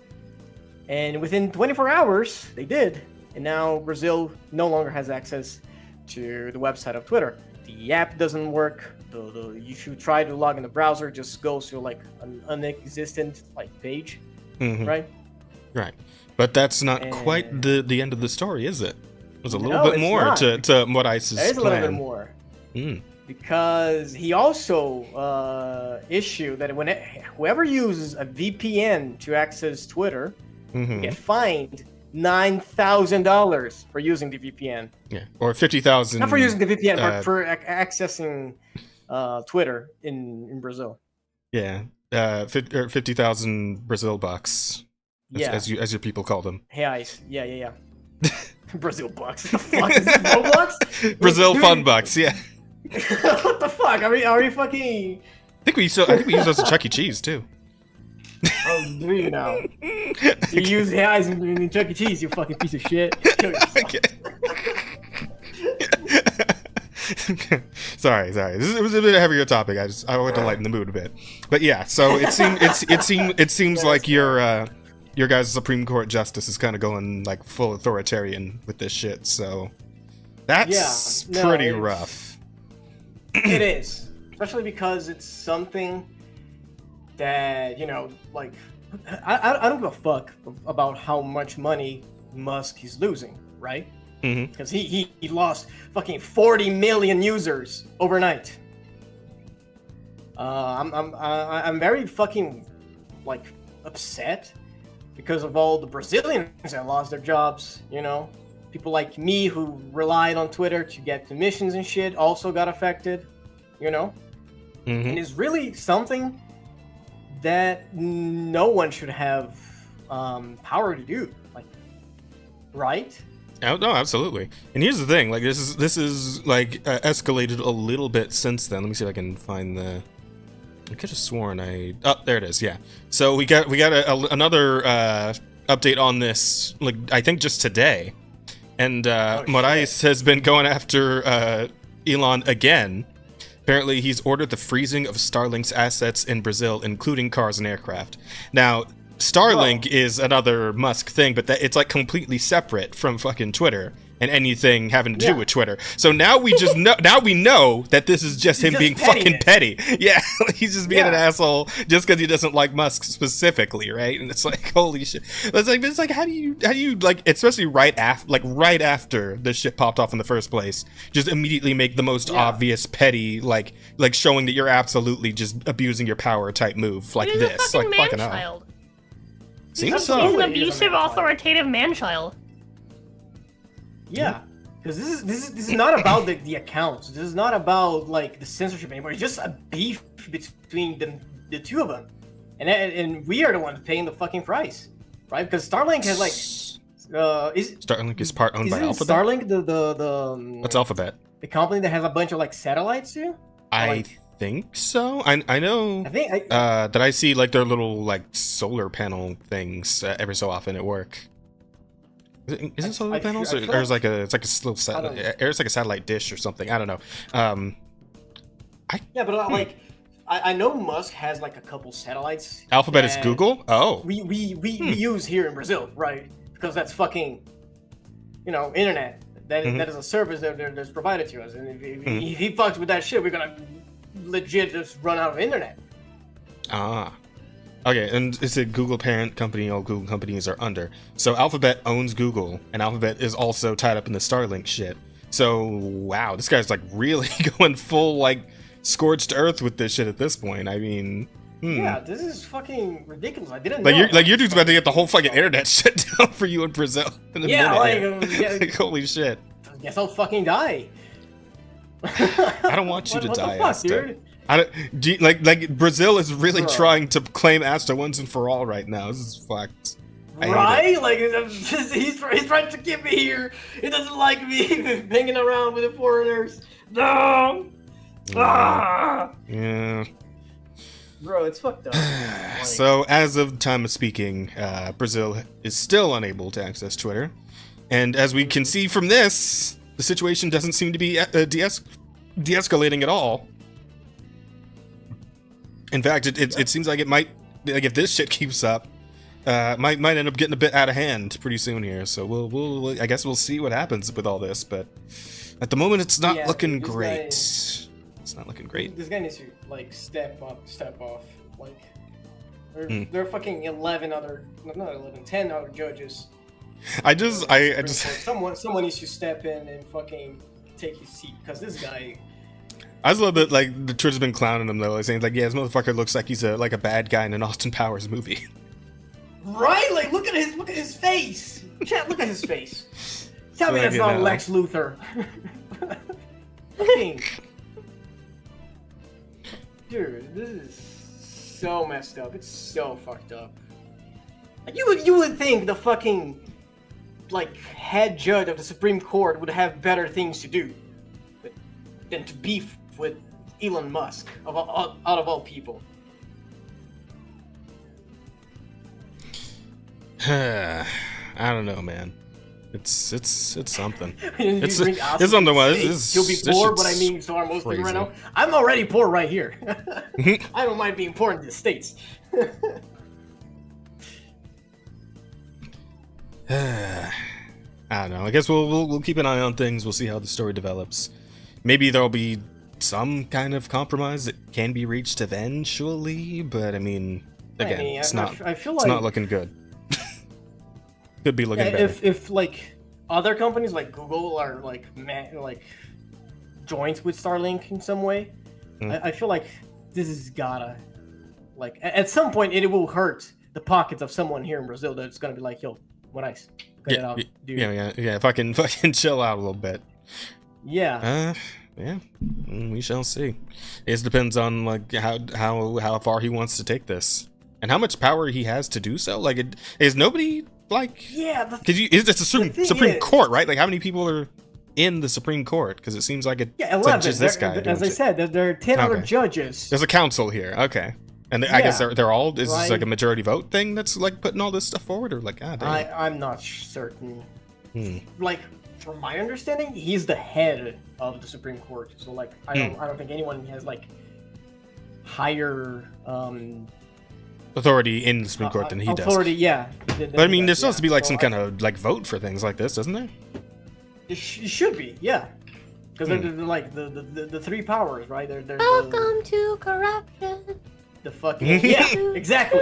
And within 24 hours, they did. And now Brazil no longer has access to the website of Twitter. The app doesn't work. You should try to log in the browser, just goes to like an unexistent like page, right? Right. But that's not quite the end of the story, is it? There's a little bit more not. to Moraes' plan. There's a little bit more. Because he also issued that whoever uses a VPN to access Twitter get fined $9,000 for using the VPN. Yeah, or 50,000. Not for using the VPN, but for accessing Twitter in Brazil. Yeah, 50,000 Brazil bucks. As your people call them. Reais. Yeah. Brazil bucks. What the fuck is this? Roblox? Brazil fun bucks. Yeah. What the fuck? Are we fucking? I think we use those at Chuck E. Cheese too. Oh, do you now? You use reais in Chuck E. Cheese, you fucking piece of shit. Sorry. It was a bit heavier topic. I wanted to lighten the mood a bit. But yeah, so it seems like your guys' Supreme Court justice is kind of going like full authoritarian with this shit. So that's pretty rough. It is, especially because it's something that, like, I don't give a fuck about how much money Musk is losing, right? Because he lost fucking 40 million users overnight. I'm very fucking like upset because of all the Brazilians that lost their jobs. People like me who relied on Twitter to get commissions and shit also got affected. And it's really something that no one should have power to do, like, right? Oh, no, absolutely. And here's the thing, like this is like escalated a little bit since then. Let me see if I can find the. I could have sworn oh, there it is. Yeah. So we got another update on this, like I think just today, and Moraes has been going after Elon again. Apparently, he's ordered the freezing of Starlink's assets in Brazil, including cars and aircraft. Now, Starlink is another Musk thing, but it's like completely separate from fucking Twitter and anything having to do with Twitter. So now we just know. Now we know that this is just him being fucking petty. Yeah, he's just being an asshole just because he doesn't like Musk specifically, right? And it's like, holy shit. It's like how do you like, especially right after this shit popped off in the first place, just immediately make the most obvious petty like showing that you're absolutely just abusing your power type move like he's this, a like fucking hell. man-child. Seems so. He's an abusive, authoritative man-child. Yeah, because this is not about the accounts. This is not about like the censorship anymore. It's just a beef between the two of them, and we are the ones paying the fucking price, right? Because Starlink has like Starlink is part owned by Alphabet. Starlink the What's Alphabet? The company that has a bunch of like satellites too. I think so. I know. That I see like their little like solar panel things every so often at work. Is it solar panels or is like it's like a little satellite? It's like a satellite dish or something. I don't know. Yeah, but like I know Musk has like a couple satellites. Alphabet is Google. Oh. We use here in Brazil, right? Because that's fucking, internet. That is a service that's provided to us, and if he fucks with that shit, we're gonna legit just run out of internet. Ah. Okay, and it's a Google parent company. All Google companies are under. So Alphabet owns Google, and Alphabet is also tied up in the Starlink shit. So, wow, this guy's like really going full, like, scorched earth with this shit at this point. I mean... Yeah, this is fucking ridiculous. I didn't know. Your dude's about to get the whole fucking internet shut down for you in Brazil. In a minute. Like, holy shit. I guess I'll fucking die. I don't want you to die, What the fuck, Asta. dude? Like Brazil is really trying to claim Asta once and for all right now. This is fucked. Right? Like, he's trying to keep me here. He doesn't like me hanging around with the foreigners. No! Yeah. Bro, it's fucked up. Like, So, as of time of speaking, Brazil is still unable to access Twitter. And as we can see from this, the situation doesn't seem to be de-escalating at all. In fact, it seems like it might, like if this shit keeps up, might end up getting a bit out of hand pretty soon here. So we'll I guess we'll see what happens with all this. But at the moment, it's not looking great. It's not looking great. This guy needs to like step off. Like there are fucking 10 other judges. I just someone needs to step in and fucking take his seat because this guy. I just love that like the Twitter's been clowning him though, like saying like, yeah, this motherfucker looks like he's a bad guy in an Austin Powers movie. Right? Like look at his face. Chat, look at his face. Tell me that's not Lex Luthor. Fucking. Dude, this is so messed up. It's so fucked up. Like you would think the fucking like head judge of the Supreme Court would have better things to do than to beef with Elon Musk out of all people. I don't know, man. It's something. It's something. He'll be poor, but I mean, so are most people right now. I'm already poor right here. I don't mind being poor in the States. I don't know. I guess we'll keep an eye on things. We'll see how the story develops. Maybe there'll be some kind of compromise that can be reached eventually, but I mean, again, it's not looking good. Could be looking better. If like other companies like Google are like joined with Starlink in some way, I feel like this has gotta like at some point it will hurt the pockets of someone here in Brazil that's gonna be like, yo, what nice. Yeah, if I can fucking chill out a little bit. Yeah. Yeah. We shall see. It depends on like how far he wants to take this and how much power he has to do so. Like, is nobody like? Yeah. Because it's a Supreme Court, right? Like, how many people are in the Supreme Court? Because it seems like it's 11. like just this guy. As I said, there are 10 other judges. There's a council here. Okay. And I guess they're all. Is this like a majority vote thing that's like putting all this stuff forward, or like? I'm not certain. Like, from my understanding, he's the head of the Supreme Court. So like, I don't think anyone has like higher authority in the Supreme Court than he does. Authority, yeah. But I mean, there supposed to be like some kind of like vote for things like this, doesn't there? It should be, yeah. Because they're like the three powers, right? Welcome to corruption. The fucking exactly.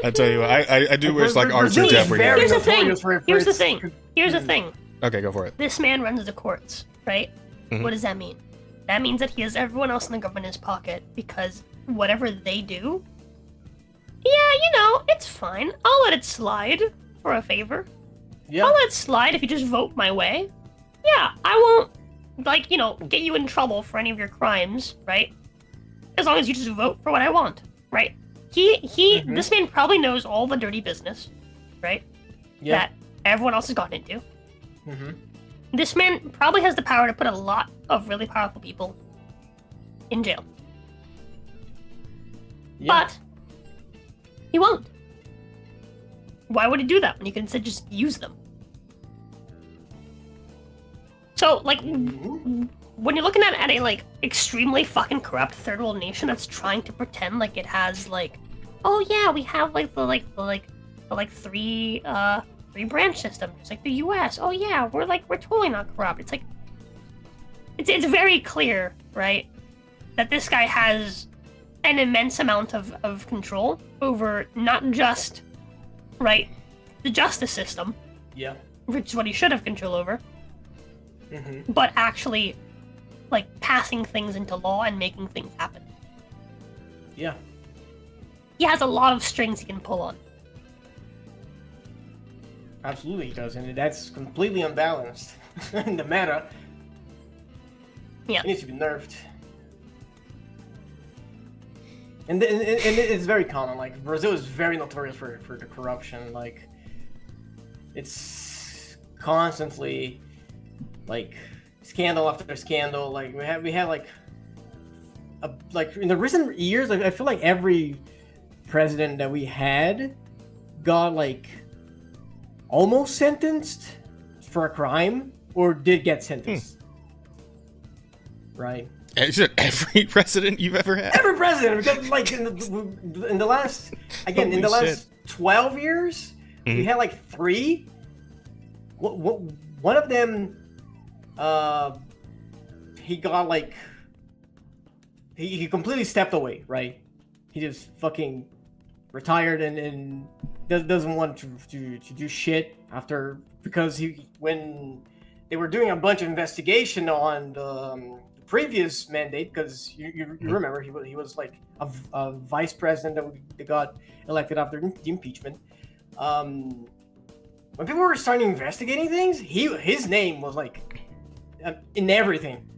I tell you what, I do wish like Archer Jeopardy. Here's the thing. Okay, go for it. This man runs the courts, right? What does that mean? That means that he has everyone else in the government in his pocket because whatever they do, it's fine. I'll let it slide for a favor. Yeah. I'll let it slide if you just vote my way. Yeah, I won't, get you in trouble for any of your crimes, right? As long as you just vote for what I want, right? This man probably knows all the dirty business, right? Yeah. That everyone else has gotten into. This man probably has the power to put a lot of really powerful people in jail. Yeah. But he won't. Why would he do that when you can instead just use them? So, like, when you're looking at a, like, extremely fucking corrupt third world nation that's trying to pretend like it has, like, oh yeah, we have, like, the three branch system, just like the US. Oh yeah, we're totally not corrupt. It's like, it's very clear, right? that this guy has an immense amount of control over not just, right, the justice system, Yeah. which is what he should have control over, Mm-hmm. but actually, like, passing things into law and making things happen. Yeah. He has a lot of strings he can pull on. Absolutely, he does, and that's completely unbalanced in the meta. Yeah. It needs to be nerfed. And it's very common. Like, Brazil is very notorious for the corruption. Like, it's constantly like scandal after scandal. Like we had like in the recent years, I feel like every president that we had got like almost sentenced for a crime or did get sentenced. Right. Is it every president you've ever had? Every president, because like in the last, again, in the Holy last 12 years, we had like 3. One of them, he got like, he completely stepped away, right? He just fucking retired and doesn't want to do shit after, because when they were doing a bunch of investigation on the previous mandate, because you remember he was like a vice president that got elected after the impeachment. When people were starting investigating things, his name was like in everything.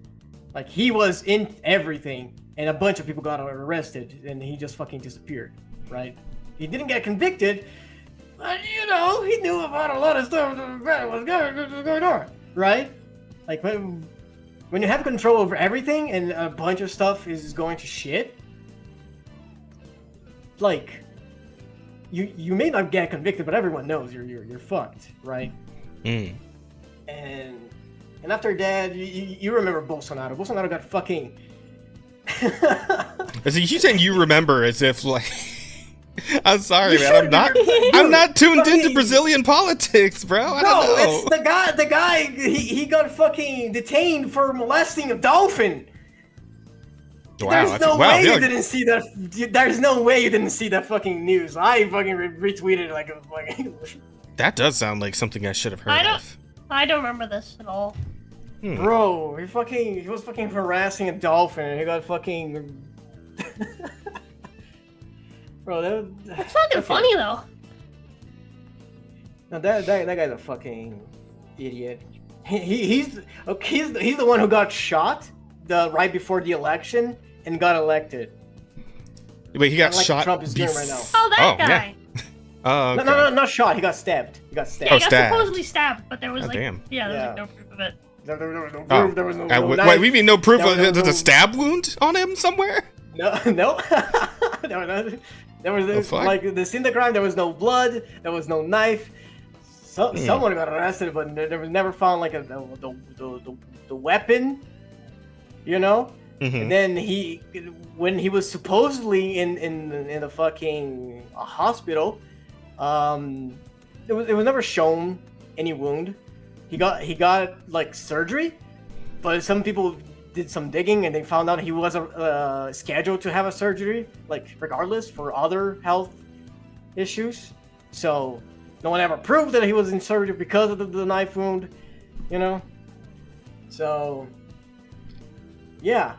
Like, he was in everything, and a bunch of people got arrested, and he just fucking disappeared, right? He didn't get convicted, but you know, he knew about a lot of stuff that was going on, right? Like, when you have control over everything and a bunch of stuff is going to shit, like, you may not get convicted, but everyone knows you're fucked, right? And after that, you remember Bolsonaro. Bolsonaro got fucking. So you saying you remember as if like. I'm sorry, man. I'm not tuned into Brazilian politics, bro. I don't know. It's the guy. He got fucking detained for molesting a dolphin. Wow, There's no way you didn't see that. There's no way you didn't see that fucking news. I fucking retweeted like a fucking. That does sound like something I should have heard of. I don't remember this at all. Bro, he was fucking harassing a dolphin, and he got fucking. Bro, It's fucking funny though. No, that guy's a fucking idiot. He's the one who got shot right before the election and got elected. Wait, he got like shot. Trump is doing right now. Oh, that guy. Yeah. Oh, okay. No, not shot. He got stabbed. Yeah, Oh, he got stabbed. supposedly stabbed, but there was Damn. there was like no proof of it. There was no Oh. proof. There was no Wait, knife. we mean no proof of No, there's a stab wound on him somewhere? No. There was fuck? like the scene of the crime. There was no blood. There was no knife. Someone got arrested, but there was never found like the weapon. You know. And then when he was supposedly in the fucking hospital, it was never shown any wound. He got like surgery, but some people did some digging and they found out he wasn't scheduled to have a surgery, like regardless, for other health issues. So no one ever proved that he was in surgery because of the knife wound, you know. So yeah,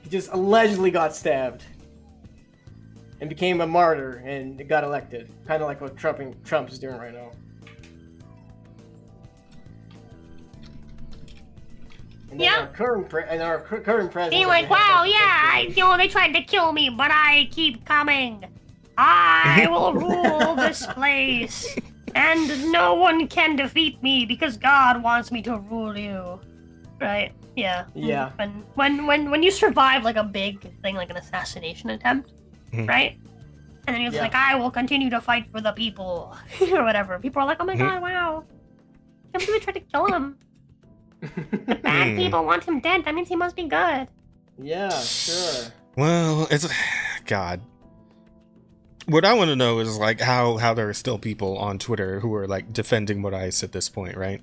he just allegedly got stabbed and became a martyr and got elected, kind of like what Trump is doing right now. And then our current president. He went, wow, yeah, they tried to kill me, but I keep coming. I will rule this place, and no one can defeat me because God wants me to rule you. Right? Yeah. Yeah. When you survive like a big thing, like an assassination attempt, right? And then he's like, I will continue to fight for the people, or whatever. People are like, oh my God, wow. Can't believe we tried to kill him. The bad people want him dead. That means he must be good. Yeah, sure. Well, it's God. What I want to know is like how there are still people on Twitter who are like defending what ICE at this point, right?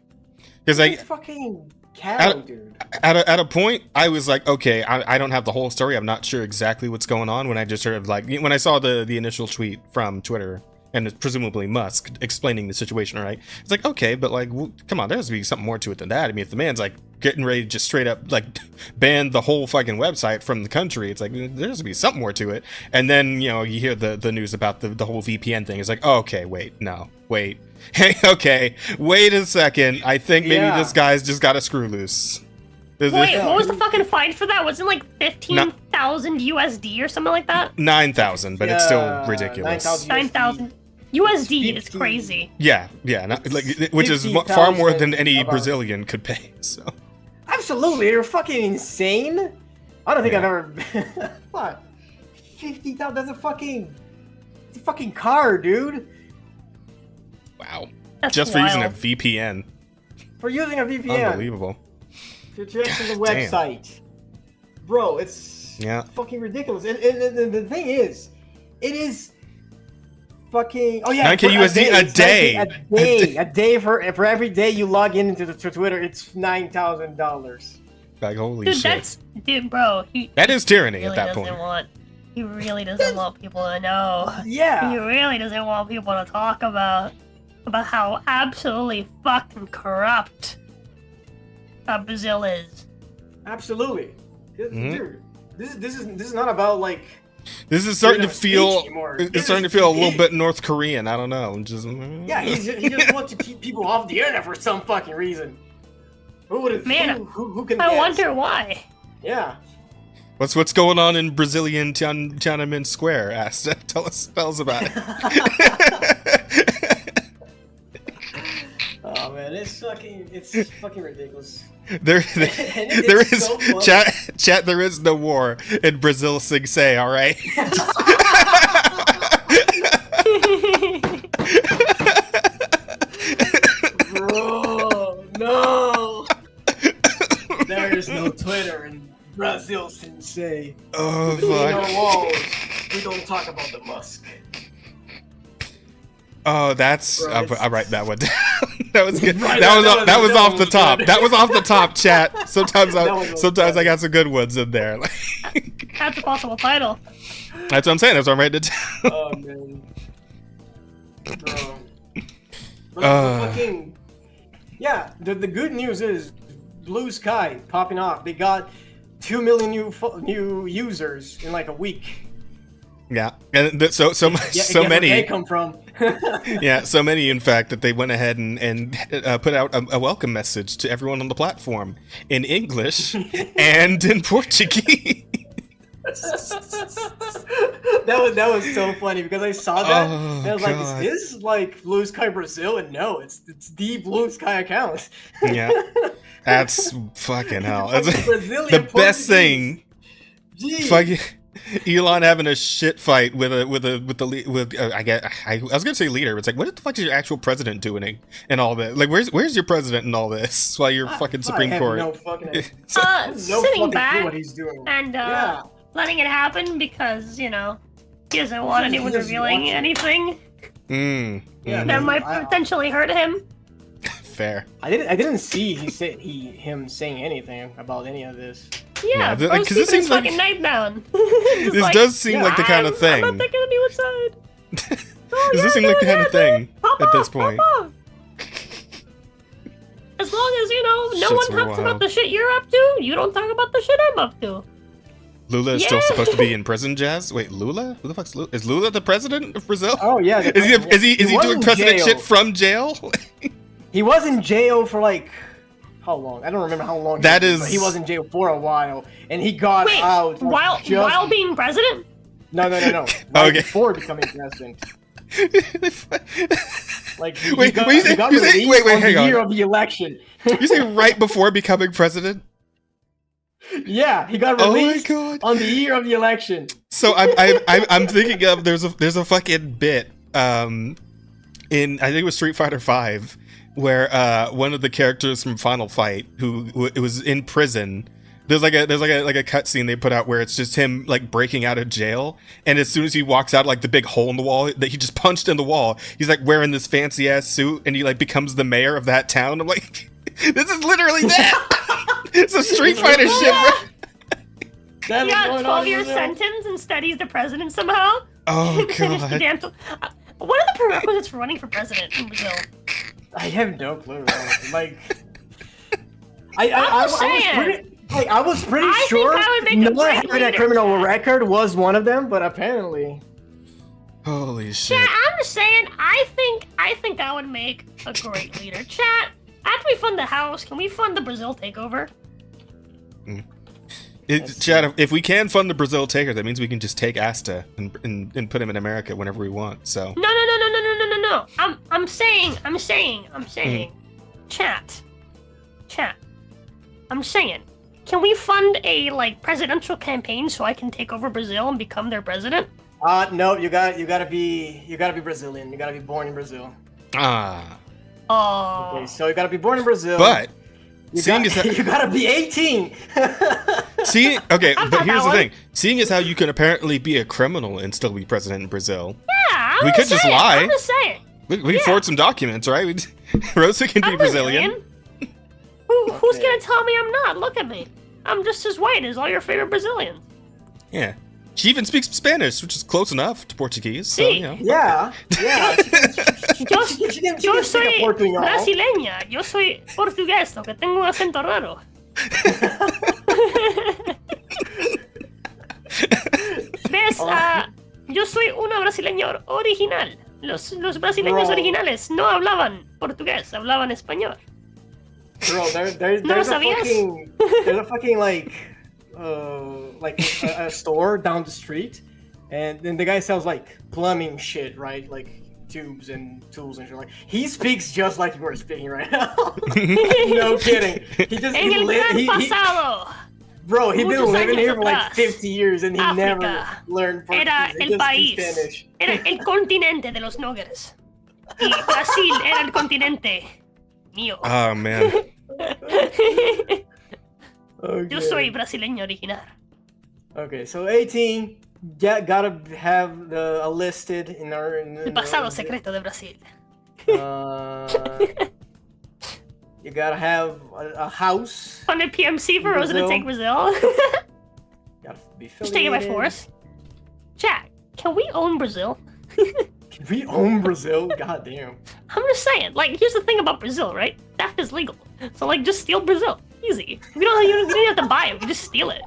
Because like fucking Cattle, dude. At a point, I was like, okay, I don't have the whole story. I'm not sure exactly what's going on. When I just sort of like, when I saw the initial tweet from Twitter and presumably Musk explaining the situation, right? It's like, okay, but like, come on, there has to be something more to it than that. I mean, if the man's like getting ready to just straight up like ban the whole fucking website from the country, it's like there has to be something more to it. And then you hear the news about the whole VPN thing. It's like, oh, okay, wait, no, wait, hey, okay, wait a second. I think maybe this guy's just got a screw loose. Wait, what was the fucking fine for that? Wasn't it like 15,000 USD or something like that? 9,000, but it's still ridiculous. 9,000 USD is crazy. Yeah, which is far more than any Brazilian could pay. So absolutely, you're fucking insane. I don't think I've ever. What? 50,000? That's it's a fucking car, dude. Wow. That's just wild. for using a VPN. For using a VPN. Unbelievable. To access the website. Bro, it's fucking ridiculous. And the thing is, it is fucking 9K USD a day for every day you log into Twitter. It's $9,000. Like holy shit! Bro. That is tyranny really at that point. He really doesn't want people to know. Yeah. He really doesn't want people to talk about how absolutely fucking corrupt Brazil is. Absolutely, dude. This is not about like. This is starting to feel. It's starting to feel a little bit North Korean. I don't know. He just wants to keep people off the internet for some fucking reason. Who would have? Man, who can? I wonder why. Yeah. What's going on in Brazilian Tiananmen Square? Tell us about it. Oh man, it's fucking ridiculous. There is so chat. There is no war in Brazil, Sing Say. All right. Bro, no. There is no Twitter in Brazil, Sing Say. Oh Between fuck. our walls, we don't talk about the Musk. Oh, that's. I write that one down. That was good. Right, that was off the good. top. That was off the top, chat. Sometimes I got some good ones in there. That's a possible title. That's what I'm saying. That's what I'm writing it down. Oh man, bro. But fucking The good news is Blue Sky popping off. They got 2 million new users in like a week. Yeah, and so many. Where they come from? Yeah, so many, in fact, that they went ahead and put out a welcome message to everyone on the platform in English and in Portuguese. that was so funny because I saw that and I was like, is this like Blue Sky Brazil? And no, it's the Blue Sky account. Yeah, that's fucking hell. That's Brazilian the best thing. Jeez. Fucking Elon having a shit fight with I was gonna say leader, but it's like, what the fuck is your actual president doing and all that? Like, where's your president and all this while you're fucking Supreme Court? No fucking Sitting back what he's doing. and letting it happen because he doesn't want anyone revealing anything that might potentially hurt him. Fair. I didn't see him saying anything about any of this. Yeah, because this seems like fucking knife down. This does seem like the kind of thing. I'm not taking anyone's side. Does this seem like the kind of thing at this point? As long as no one talks about the shit you're up to, you don't talk about the shit I'm up to. Lula is still supposed to be in prison, Jazz? Wait, Lula? Who the fuck's Lula? Is Lula the president of Brazil? Oh yeah. Is he doing president jail. shit from jail? He was in jail for like how long? I don't remember how long. He was in jail for a while, and he got out while being president. No. Okay. Before becoming president. Like wait, hang on. Year of the election. You say right before becoming president? Yeah, he got released on the year of the election. So I'm thinking of there's a fucking bit in I think it was Street Fighter V where one of the characters from Final Fight who was in prison. There's like a cutscene they put out where it's just him like breaking out of jail, and as soon as he walks out, like the big hole in the wall that he just punched in the wall, he's like wearing this fancy ass suit, and he like becomes the mayor of that town. I'm like, this is literally that. It's a Street Fighter shit, bro. That He was got a going on 12-year in Brazil. sentence and studies the president somehow. Oh Finished the god. damn what are the prerequisites for running for president in Brazil? I have no clue. Honestly. Like, I just was saying. pretty I think sure I would make a not great having a leader. criminal record was one of them, but apparently. Holy shit. Chat, I'm just saying, I think I would make a great leader. Chat, after we fund the house, can we fund the Brazil takeover? Chad, if we can fund the Brazil taker, that means we can just take Asta and put him in America whenever we want. So No. I'm saying. Chat. I'm saying, can we fund a like presidential campaign so I can take over Brazil and become their president? No, you gotta be Brazilian. You gotta be born in Brazil. ah, Oh. Okay, so you gotta be born in Brazil. but you seeing as you gotta be 18. see, okay, I've but got here's that the one. thing: seeing as how you can apparently be a criminal and still be president in Brazil, Yeah, We could just lie. I'm just saying. we can Yeah. forge some documents, right? Rosa can be I'm Brazilian. Who's Okay. gonna tell me I'm not? Look at me. I'm just as white as all your favorite Brazilians. Yeah, she even speaks Spanish, which is close enough to Portuguese. So Sí. you know. Yeah. Yo Yo soy brasileña. Yo soy portugués, lo que tengo un acento raro. ¿Ves? Yo soy una brasileña original. Los brasileños Bro. originales no hablaban portugués, hablaban español. Bro, there's ¿No lo a sabías? fucking like a store down the street, and then the guy sells like plumbing shit, right? Like tubes and tools and shit. Like he speaks just like you were speaking right now. No kidding. En el gran pasado, Bro, he's been muchos living años here for like atrás, 50 years and he never África learned Portuguese. era He el just país, speaks Spanish. era el continente de los noggers. Y Brasil era el continente mío. Oh man. Okay. Yo soy brasileño original. Okay, so 18, gotta have a listed in our. El pasado secreto de Brasil. You gotta have a house. 100 PMC for Rosa to Brazil. take Brazil. Gotta be Just take it by affiliated. force. Jack, can we own Brazil? Can we own Brazil? God damn. I'm just saying, like, here's the thing about Brazil, right? Theft is legal. So, like, just steal Brazil. Easy. You don't have to buy it, we just steal it.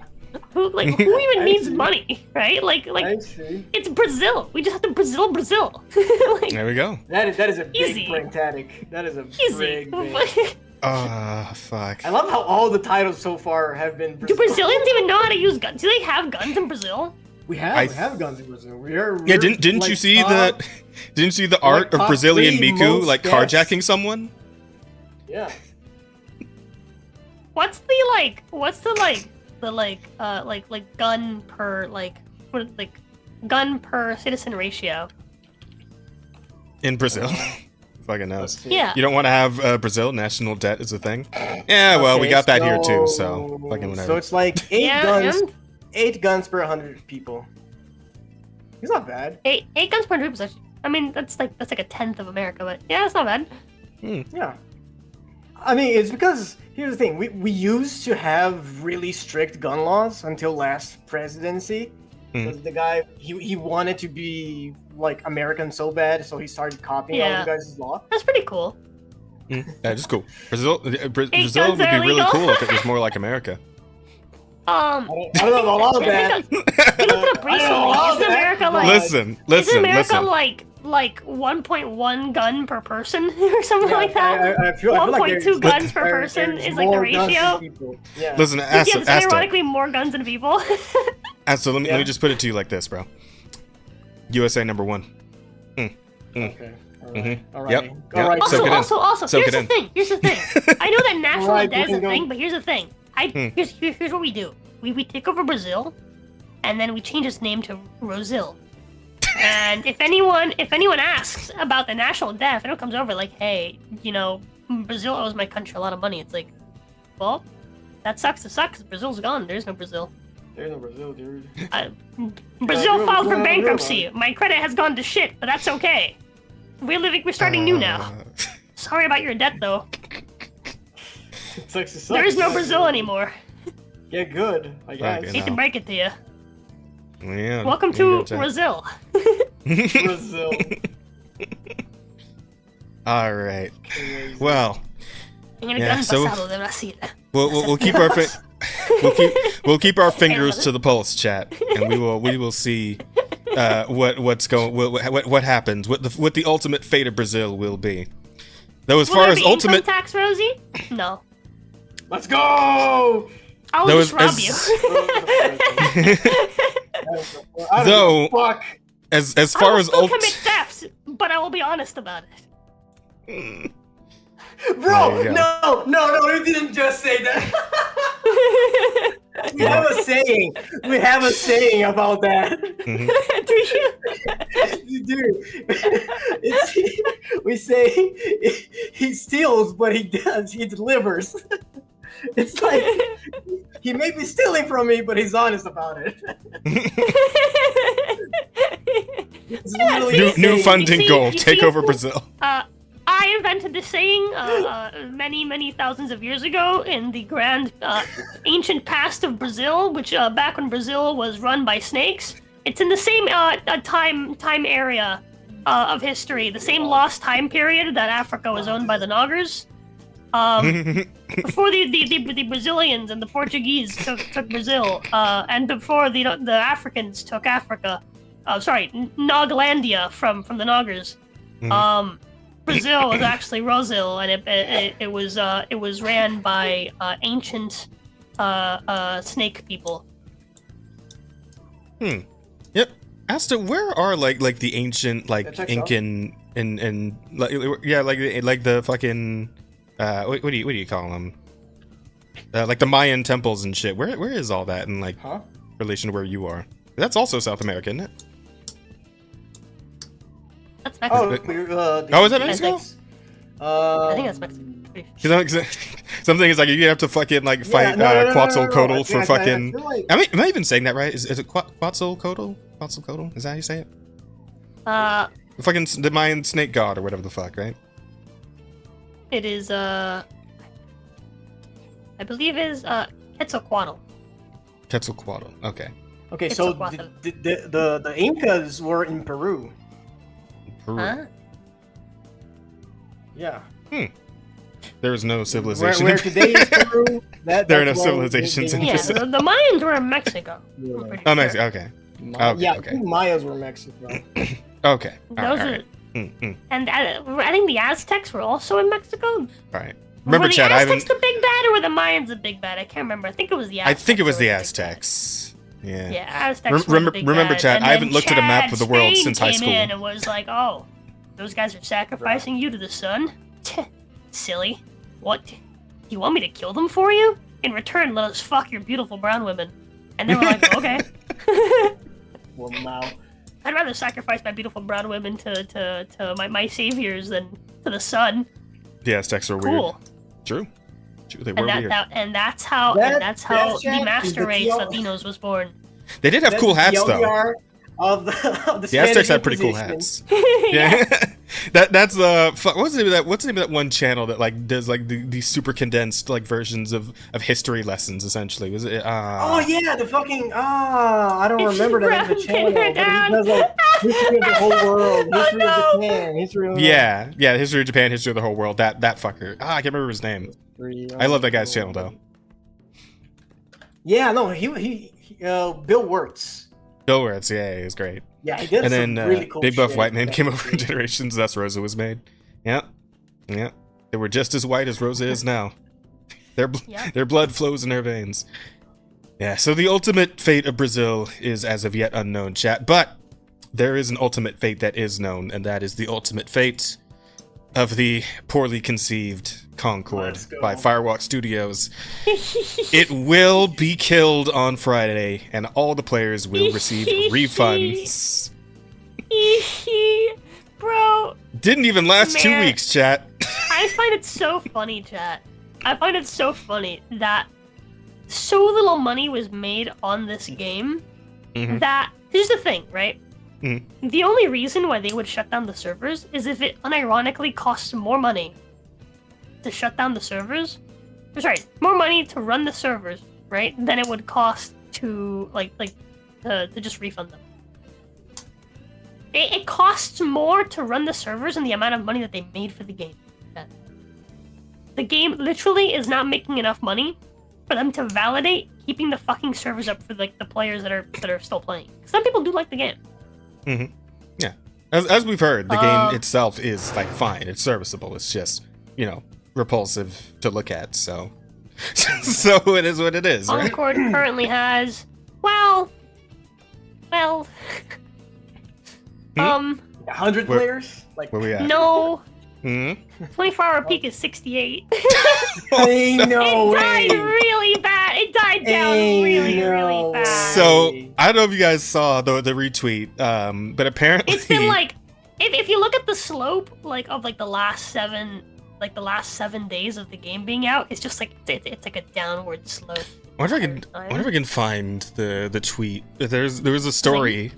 Who even needs money, right? Like, I see. it's Brazil. We just have to Brazil. Like, There we go. That is a big Easy. brain tactic. That is a easy. big. Fuck. I love how all the titles so far have been Do Brazilians even know how to use guns? Do they have guns in Brazil? We I- have guns in Brazil. Yeah, We're didn't like you see top- didn't you see the art of top Brazilian three Miku most like deaths. carjacking someone? Yeah. What's the gun per gun per citizen ratio? In Brazil? Fucking knows. Yeah. You don't want to have Brazil national debt as a thing? Yeah, well, we Okay, got that here too, so fucking whatever. So it's like 8 Yeah, guns. and 8 guns per 100 people. It's not bad. eight guns per 100 people. I mean, that's like a tenth of America, but yeah, it's not bad. Yeah. I mean, it's because here's the thing: we used to have really strict gun laws until last presidency. Because the guy he wanted to be like American so bad, so he started copying all Yeah. the guys' law. That's pretty cool. That is cool. Brazil would be guns are really illegal. cool if it was more like America. I don't know about all of that. You looked it up I don't know recently. all Isn't that, America but- like? Listen, Isn't America listen. like 1.1 gun per person or something Yeah, like that? I feel like 1.2 there's- guns per person there's is like the more guns than ratio. people. Yeah. Listen, Yeah, Asta, there's ironically more guns than people. Asta, let me Yeah. just put it to you like this, bro. USA number 1. Okay. All right. Mhm. All right. Yep. All Yep. right. Soak it in. Also, Soak here's it the in. thing. Here's the thing. I know that national Alright, debt is a bingo. thing, but here's the thing. Here's what we do. We take over Brazil, and then we change its name to Rosil. And if anyone asks about the national debt, if anyone comes over like, hey, you know, Brazil owes my country a lot of money, it's like, well, that sucks to suck because Brazil's gone. There's no Brazil. There's no Brazil, dude. Brazil real- filed for real- real bankruptcy. My credit has gone to shit, but that's okay. We're starting new now. Sorry about your debt, though. Sucks. There is no Brazil anymore. Yeah, good. I guess. Okay, Hate to no. break it to you. Yeah. Welcome there you to go, Brazil. Brazil. All right. Crazy. Well, En el Yeah, gran so- pasado de Brasil. we'll keep our we'll keep our fingers to the pulse, chat, and we will see what happens, what the ultimate fate of Brazil will be. Though as Will far there as be income ultimate, tax, Rosie? No. Let's go! I'll Though just rob you. I don't Though- give a fuck. as I far will as still commit theft, but I will be honest about it. Bro, There you go. no, you didn't just say that. We have a saying. We have a saying about that. Mhm. Do you? Dude, we say he steals, but he delivers. It's like he may be stealing from me, but he's honest about it. It's literally a new saying. funding You see- goal: you take see- over Brazil. I invented this saying many thousands of years ago in the grand ancient past of Brazil, which back when Brazil was run by snakes. It's in the same time area of history, the same lost time period that Africa was owned by the Noggers. Before the Brazilians and the Portuguese took Brazil, and before the Africans took Africa. Noglandia from the Noggers. Brazil was actually Rosil, and it was ran by ancient snake people. Yep. As to where are like the ancient That checks out. Incan and like the fucking what do you call them? Like the Mayan temples and shit. Where is all that in like Huh? relation to where you are? That's also South America, isn't it? That's Oh, Mexico. Oh, is that Mexico? I think that's Mexico. Pretty sure. Something is like you have to fucking like fight Quetzalcoatl for fucking. Am I even saying that right? Is it Quetzalcoatl? Quetzalcoatl? Is that how you say it? Fucking the Mayan snake god or whatever the fuck, right? It is I believe is Quetzalcoatl. Quetzalcoatl. Okay. Okay, so the Incas were in Peru. Peru. Huh? Yeah. There is no civilization. Where today is Peru. There are no that's where civilizations in Yeah, Brazil. the Mayans were in Mexico. I'm Yeah. pretty Oh, sure. Mexico. Okay. Okay, Yeah, okay. I think Mayas were Mexico. Okay. Those All are, right. and I think the Aztecs were also in Mexico. All right. Remember, were the Chad. I Aztecs haven't. the big bad, or were the Mayans the big bad? I can't remember. I think it was the I Aztecs. think it was that the were big bad. Aztecs. Yeah. Yeah, Aztecs were the big Remember, bad. Chad, And I haven't then looked at a map of the world Spain since high came school. in and was like, "Oh, those guys are sacrificing you to the sun? Silly. What? Do you want me to kill them for you? In return, let us fuck your beautiful brown women." And they were like, "Okay." Well, now. I'd rather sacrifice my beautiful brown women to my saviors than to the sun. The Aztecs were Cool. weird. True. They were And weird. that's how That the Jack master is the race TL Latinos was born. They did have That's cool the hats though. TLDR of the The Spanish Aztecs had pretty cool Inquisition. hats. Yeah. That's what's the name of that? What's the name of that one channel that like does like the super condensed like versions of history lessons essentially? Was it? Oh yeah, the fucking I don't It's remember the name of the broken channel, but he down. does like history of the whole world, history no. of Japan, history of Yeah, history of Japan, history of the whole world. That fucker. I can't remember his name. I love that guy's channel though. Yeah, no, he Bill Wirtz. Bill Wirtz, yeah, he was great. Yeah, he did And some then really cool Big Buff shit. White Man came over in Yeah. Generations. That's Rosa was made. Yeah. They were just as white as Rosa is now. Yeah. Their blood flows in her veins. Yeah. So the ultimate fate of Brazil is as of yet unknown, chat. But there is an ultimate fate that is known, and that is the ultimate fate of the poorly conceived Concord Let's go. by Firewalk Studios. It will be killed on Friday, and all the players will receive refunds. Bro, Didn't even last 2 Man. weeks, chat. I find it so funny, chat. I find it so funny that so little money was made on this game Mhm. that here's the thing, right? Mhm. The only reason why they would shut down the servers is if it unironically costs more money to shut down the servers sorry, more money to run the servers, right, than it would cost to to just refund them. It costs more to run the servers than the amount of money that they made for the game. The game literally is not making enough money for them to validate keeping the fucking servers up for like the players that are still playing. Some people do like the game. Mm-hmm. Yeah, as we've heard, the game itself is like fine. It's serviceable. It's just repulsive to look at. So it is what it is. Right? Concord currently has 100 players? Like, where we at? No. Hmm? 24-hour peak is 68. Ain't no It way. died really bad. It died down really fast. So I don't know if you guys saw the retweet, but apparently It's been like, if you look at the slope of the last 7 days of the game being out, it's just like it's like a downward slope. I wonder if I can find the tweet. There was a story.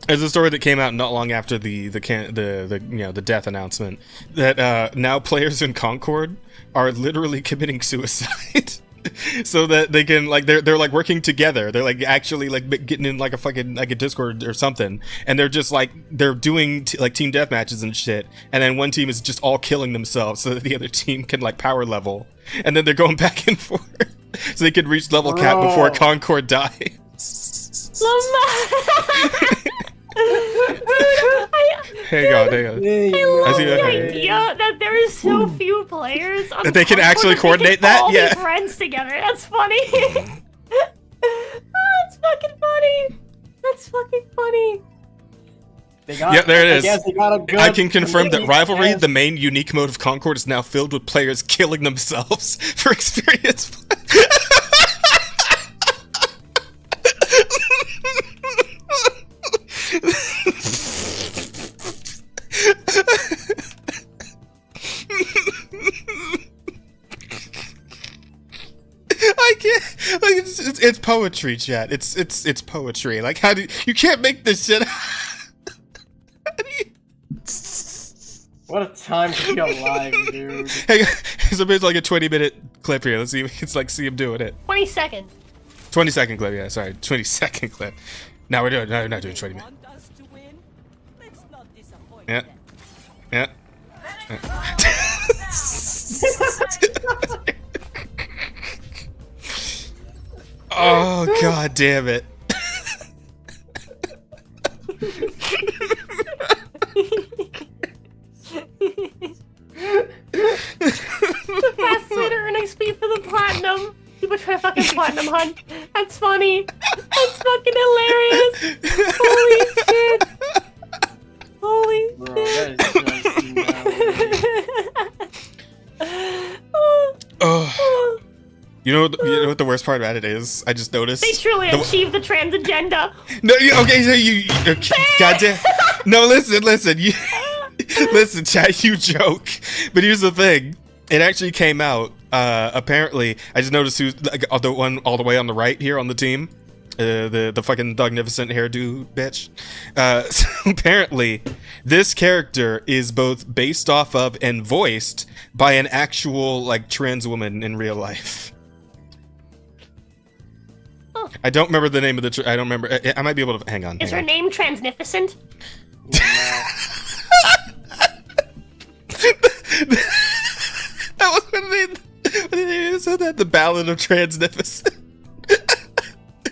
There's a story that came out not long after the death announcement that now players in Concord are literally committing suicide. So that they can they're like working together. They're like actually like getting in like a fucking like a Discord or something, and they're just like they're doing team death matches and shit. And then one team is just all killing themselves so that the other team can like power level, and then they're going back and forth so they can reach level cap before Concord dies. Hang on. I love the idea that there is so few players on that they can actually Concord coordinate that. that. They can all Yeah, be friends together. That's funny. That's fucking funny. That's fucking funny. Yeah, there it is. I can confirm that community. Rivalry, the main unique mode of Concord, is now filled with players killing themselves for experience. I can't. Like it's poetry, chat. It's poetry. Like how do you can't make this shit? What a time to be alive, dude. Hey, so there's like a 20-minute clip here. Let's see. It's like see him doing it. 20 seconds. 20-second clip. Yeah, sorry, 20-second clip. Now we're not doing 20 minutes. Yeah. Yeah. Oh god damn it. The fastest way to earn XP for the platinum. People try to fucking platinum hunt. That's funny. That's fucking hilarious. Holy shit. Holy Bro, shit. that is Oh. You know what the worst part about it is? I just noticed. They truly achieved the trans agenda. No, okay, so you goddamn. No, listen, you listen, chat. You joke, but here's the thing. It actually came out. Apparently, I just noticed who's like, the one all the way on the right here on the team. The fucking magnificent hairdo bitch. So apparently, this character is both based off of and voiced by an actual like trans woman in real life. Oh. I don't remember the name of the. I don't remember. I might be able to hang on. Is her name Transnificent? That was what they said that the Ballad of Transnificent.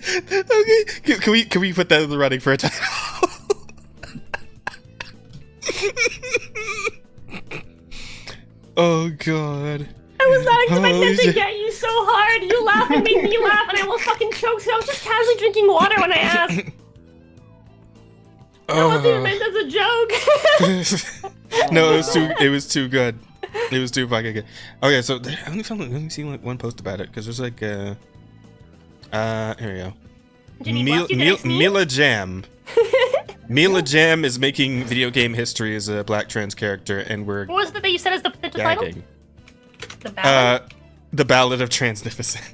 Okay, can we put that in the running for a title? Oh god. I was not expecting to get you so hard. You laugh and make me laugh, and I almost fucking choke. So I was just casually drinking water when I asked. That wasn't even meant as a joke. No, it was too good. It was too fucking good. Okay, so I only found let me see one post about it because there's like here we go. Mila Jam. Mila Jam is making video game history as a black trans character, and we're What was it that you said as the potential title? gagging. The ballad? The Ballad of Transnificent.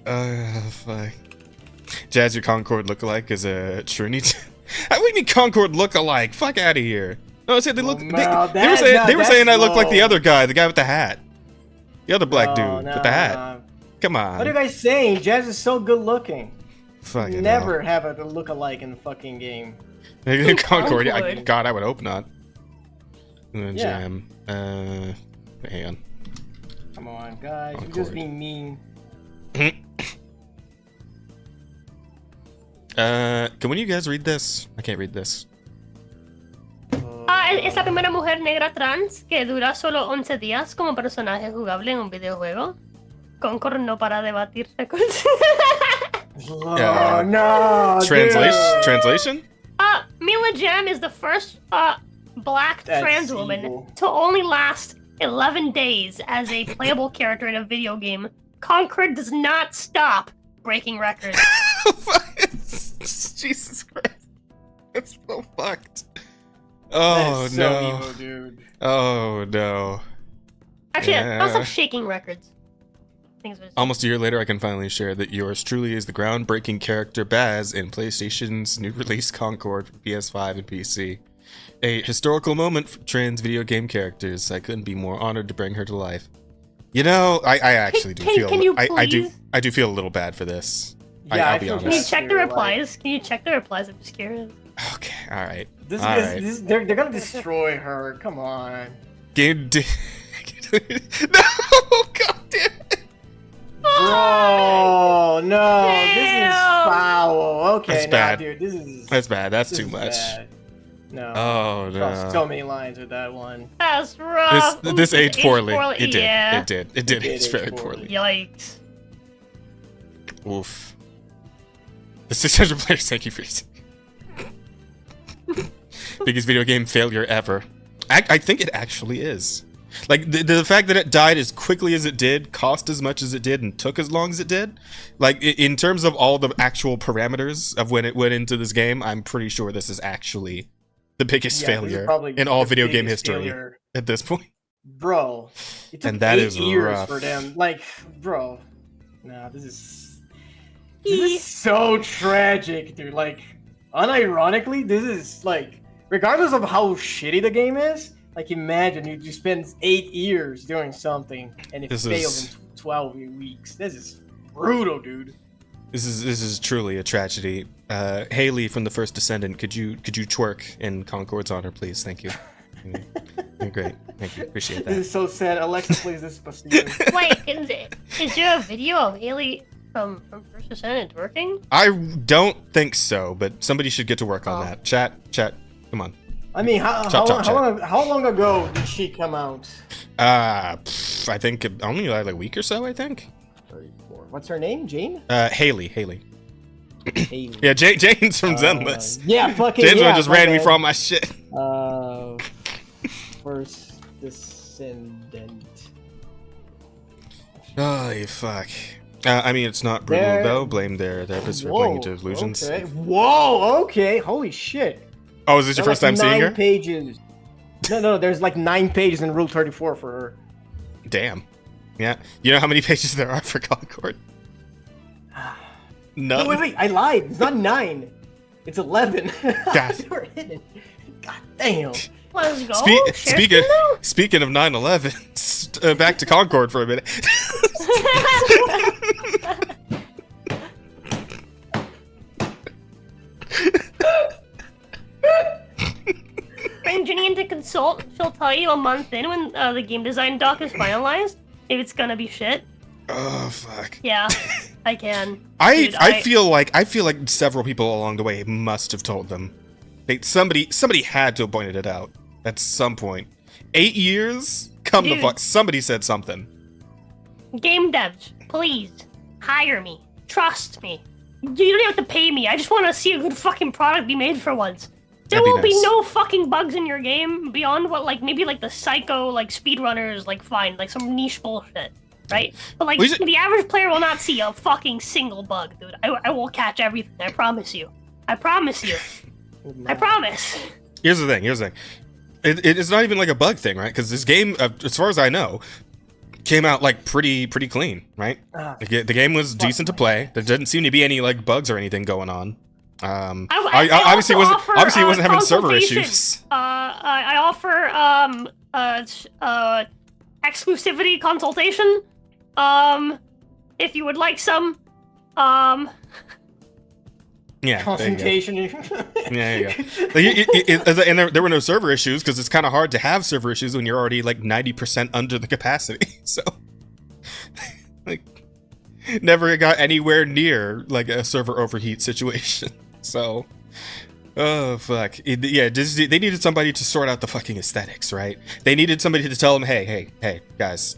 Fuck. Jazz, your Concord lookalike is a Trinity. How do you mean Concord lookalike? Fuck out of here. No, I said they look. Oh, They were saying I look like the other guy, the guy with the hat, the other black dude with the hat. Come on. What are you guys saying? Jazz is so good looking. Fucking never have a look-alike in the fucking game. Concord. God, I would hope not. Yeah. Jam. Hang on. Come on, guys. You're Concord. just being mean. Can one of you guys read this? I can't read this. Es la primera mujer negra trans que dura solo 11 días como personaje jugable en un videojuego. Concord no para debatir récords. Oh, no, Translation? Mila Jam is the first black That's trans woman evil. to only last 11 days as a playable character in a video game. Concord does not stop breaking records. Jesus Christ. That's so fucked. Oh, That's no. so evil, dude. Oh, no. Actually, Yeah. also shaking records. Almost a year later, I can finally share that yours truly is the groundbreaking character Baz in PlayStation's new release Concord for PS5 and PC. A historical moment for trans video game characters. I couldn't be more honored to bring her to life. You know, I actually do feel. Can you I do please? feel a little bad for this. Yeah, I'll be feel honest. Can you bad. check the replies? Can you check the replies? I'm just curious. Okay, all right. They're gonna destroy her. Come on. Game. No, God damn it. Bro, no, this is foul. Okay, That's bad. dude, this is. That's bad. That's this too is much. bad. No. Oh Crossed no. so many lines with that one. That's rough. This aged poorly. It did. Yeah. It did age age very poorly. poorly. Yikes. Oof. The 600 players, thank you for your biggest video game failure ever. I think it actually is. Like, the fact that it died as quickly as it did, cost as much as it did, and took as long as it did, like, in terms of all the actual parameters of when it went into this game, I'm pretty sure this is actually the biggest failure in all video game history at this point. Bro, it took And that 8 is years rough. for them. Like, bro, nah, this is so tragic, dude. Like, unironically, this is like, regardless of how shitty the game is, like, imagine you spend 8 years doing something and it fails in 12 weeks. This is brutal, dude. This is truly a tragedy. Haley from the First Descendant, could you twerk in Concord's honor, please? Thank you. Great, thank you. Appreciate This that. is so sad. Alexa, please, this is supposed to be. Wait, is there a video of Haley from First Descendant working? I don't think so, but somebody should get to work on that. Chat, come on. I mean, how long ago did she come out? I think only like a week or so. I think. 34. What's her name? Jane? Haley. Haley. Yeah, Jane's from Zenless. Yeah, fucking. Jane's yeah, just ran me from all my shit. First Descendant. Oh, fuck. I mean, it's not brutal though. Blame their therapist for playing into illusions. Okay. Whoa. Okay. Holy shit. Oh, is this your first time seeing her? 9 pages. No. There's like 9 pages in Rule 34 for her. Damn. Yeah. You know how many pages there are for Concord? None. No, wait. I lied. It's not 9. It's 11. God. You're hidden. God damn. Let's go. Speaking of 9/11, back to Concord for a minute. Bring Ginny in to consult. She'll tell you a month in when the game design doc is finalized if it's gonna be shit. Oh fuck. Yeah, I can. I feel like several people along the way must have told them. Somebody had to have pointed it out at some point. 8 years? Come the fuck. Somebody said something. Game devs, please hire me. Trust me. You don't have to pay me. I just want to see a good fucking product be made for once. There will be no fucking bugs in your game beyond what, like, maybe like the psycho, like, speedrunners, like, find, like, some niche bullshit, right? But, like, the average player will not see a fucking single bug, dude. I will catch everything. I promise you. I promise you. I promise. Here's the thing. It's not even like a bug thing, right? Because this game, as far as I know, came out like pretty clean, right? The game was decent to play. There didn't seem to be any like bugs or anything going on. Obviously it wasn't having server issues. I offer exclusivity consultation. If you would like some, Yeah. Consultation. Yeah, and there were no server issues because it's kind of hard to have server issues when you're already like 90% under the capacity. So, like, never got anywhere near like a server overheat situation. So, oh fuck, they needed somebody to sort out the fucking aesthetics, right? They needed somebody to tell them, hey, guys,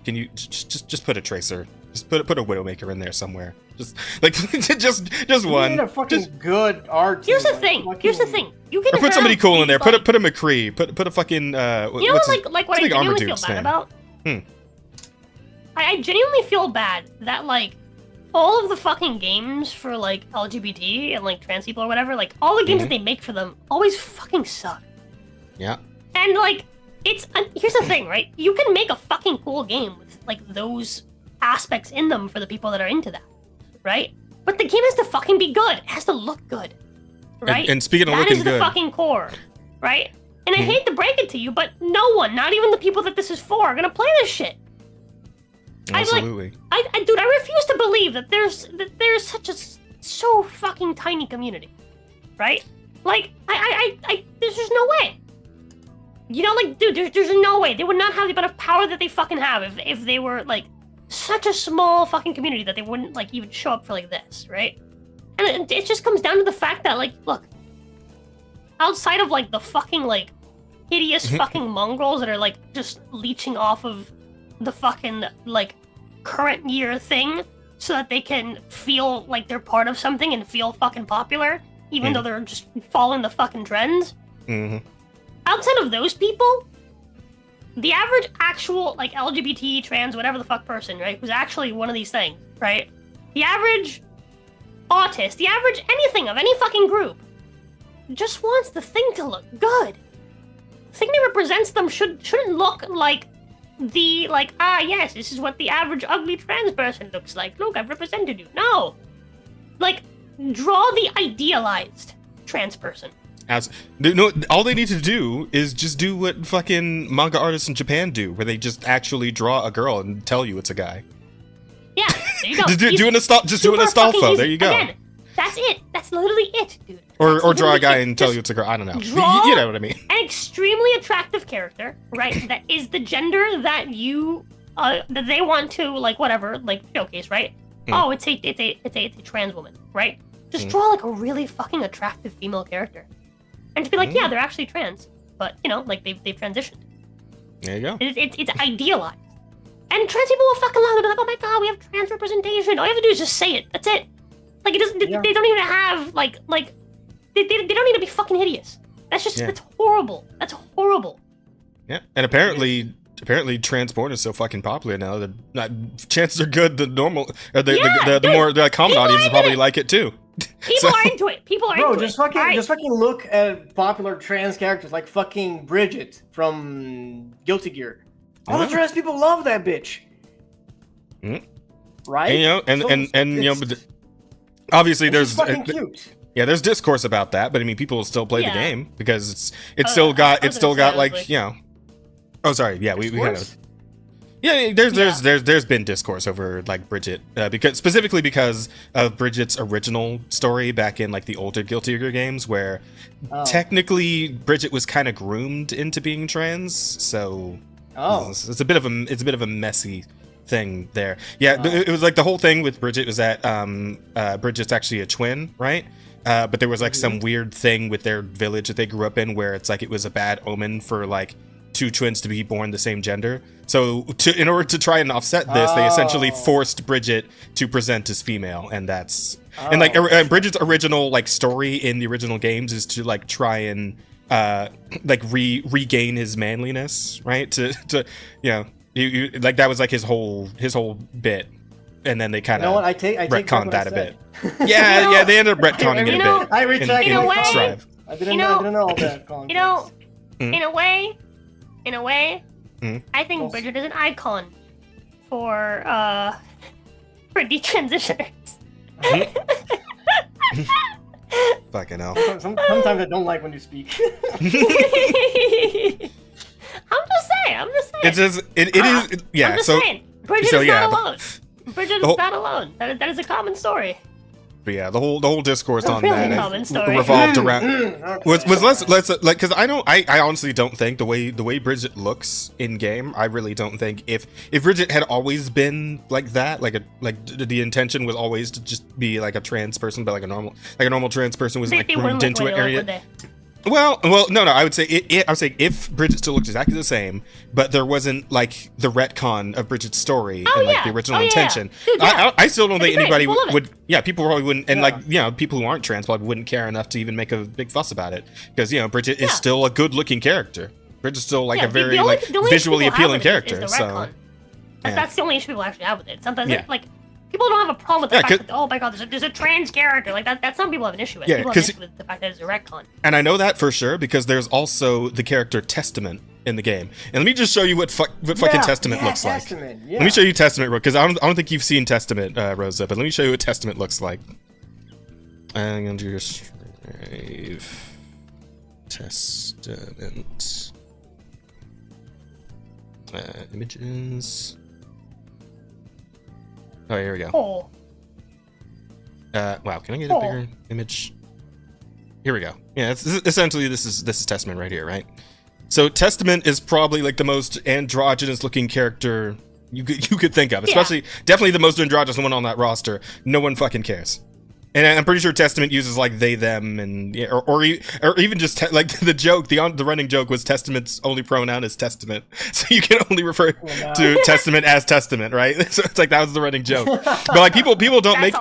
can you just put a tracer, just put a Widowmaker in there somewhere. Just like just one. You need a fucking good art. Here's the thing. You can or put somebody have cool in there. these, Put a McCree. Put a fucking. You know, like what I genuinely feel bad about. I genuinely feel bad that like all of the fucking games for like LGBT and like trans people or whatever, like all the games that they make for them always fucking suck. Yeah. And like here's the thing, right? You can make a fucking cool game with like those aspects in them for the people that are into that, right? But the game has to fucking be good. It has to look good, right? And speaking of looking good, that is the fucking core, right? And I hate to break it to you, but no one, not even the people that this is for, are gonna play this shit. Absolutely. Dude, I refuse to believe that there's such a so fucking tiny community, right? Like, there's just no way. You know, like, dude, there's no way. They would not have the amount of power that they fucking have if they were, like, such a small fucking community that they wouldn't, like, even show up for, like, this, right? And it just comes down to the fact that, like, look, outside of, like, the fucking, like, hideous fucking mongrels that are, like, just leeching off of the fucking, like, current year thing so that they can feel like they're part of something and feel fucking popular, even though they're just following the fucking trends. Outside of those people, the average actual, like, LGBT, trans, whatever the fuck person, right, who's actually one of these things, right? The average autist, the average anything of any fucking group just wants the thing to look good. The thing that represents them shouldn't look like the, like, yes, this is what the average ugly trans person looks like. Look, I've represented you. No. Like, draw the idealized trans person. No, all they need to do is just do what fucking manga artists in Japan do, where they just actually draw a girl and tell you it's a guy. Yeah, there you go. do an Astolfo. There you go. Again, that's it. That's literally it, dude. Or draw a guy and tell you it's a girl. I don't know. You know what I mean. An extremely attractive character, right? That is the gender that you that they want to, like, whatever, like, showcase, right? Oh, it's a trans woman, right? Just draw like a really fucking attractive female character, and just be like, yeah, they're actually trans, but you know, like they've transitioned. There you go. It's idealized, and trans people will fucking love it. They'll be like, oh my god, we have trans representation. All you have to do is just say it. That's it. Like, it doesn't. They don't even have like they don't need to be fucking hideous. That's just that's horrible. That's horrible. Yeah, and apparently trans porn is so fucking popular now that chances are good the normal the more common audience will probably like it too. People are into it. People are into just it. Just fucking look at popular trans characters like fucking Bridget from Guilty Gear. All the trans people love that bitch. Right? And, you know, and you know, obviously there's fucking cute. Yeah, there's discourse about that, but I mean, people will still play the game because it's still got like, you know. Oh, sorry. Yeah, we kind of. Yeah, there's been discourse over like Bridget because of Bridget's original story back in like the older Guilty Gear games, where technically Bridget was kind of groomed into being trans. So it's a bit of a messy thing there. Yeah, it was like the whole thing with Bridget was that Bridget's actually a twin, right? But there was like some weird thing with their village that they grew up in where it's like it was a bad omen for like two twins to be born the same gender. So in order to try and offset this, they essentially forced Bridget to present as female, and that's and like Bridget's original like story in the original games is to like try and like regain his manliness, right? To you know, you like that was like his whole bit. And then they kind of retconned that a bit. Yeah, they ended up retconning it a bit. I retract in a way, Strive. I didn't know all that. You know, in a way, I think Bridget is an icon for detransitioners. Fucking hell. Sometimes I don't like when you speak. I'm just saying. It's just it is yeah. I'm just So saying. Bridget so, is yeah, not alone. Bridget is not alone. That is a common story. but yeah, the whole discourse on really that common story. revolved around Okay. was less like because I honestly don't think the way Bridget looks in game, I really don't think if Bridget had always been like that, like the intention was always to just be like a trans person, but like a normal trans person was like groomed into an area. Well, no. I would say I would say if Bridget still looked exactly the same, but there wasn't like the retcon of Bridget's story and like the original intention. Dude, yeah. I still don't think anybody People love would. Yeah, people probably wouldn't, and like people who aren't trans probably wouldn't care enough to even make a big fuss about it because Bridget is still a good-looking character. Bridget's still like a very the only visually issue people appealing have with it character. is the So retcon. That's the only issue people actually have with it. Sometimes Yeah. like people don't have a problem with the Yeah, fact that, oh my god, there's a trans character. Like that some people have an issue with. Yeah, People have an issue with the fact that it's a retcon. and I know that for sure because there's also the character Testament in the game. And let me just show you what fucking Testament looks like. Testament, Let me show you Testament, because I don't think you've seen Testament, Rosa, but let me show you what Testament looks like. I'm gonna do your Strive Testament images. Oh, here we go. Oh. Wow, can I get a bigger image? Here we go. Yeah, essentially this is Testament right here, right? So Testament is probably like the most androgynous looking character you could think of, especially definitely the most androgynous one on that roster. No one fucking cares. And I'm pretty sure Testament uses like they, them, and or even just like the running joke was Testament's only pronoun is Testament, so you can only refer to Testament as Testament, right? So it's like that was the running joke. But like people don't make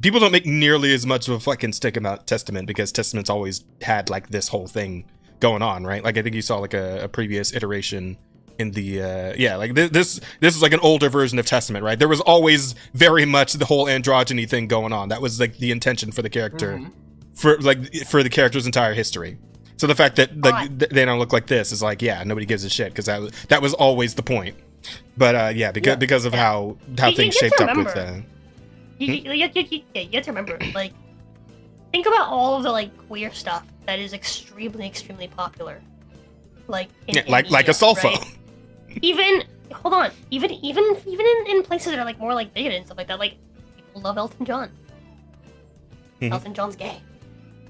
people don't make nearly as much of a fucking stick about Testament because Testament's always had like this whole thing going on, right? Like I think you saw like a previous iteration in the like this is like an older version of Testament, right? There was always very much the whole androgyny thing going on. That was like the intention for the character for the character's entire history. So the fact that they don't look like this is like, yeah, nobody gives a shit because that was always the point. But because of how things shaped up with that. You have to remember, like, think about all of the like queer stuff that is extremely popular, like in like a sulfo. Right? Even in places that are like more like bigoted and stuff like that, like people love Elton John. Elton John's gay.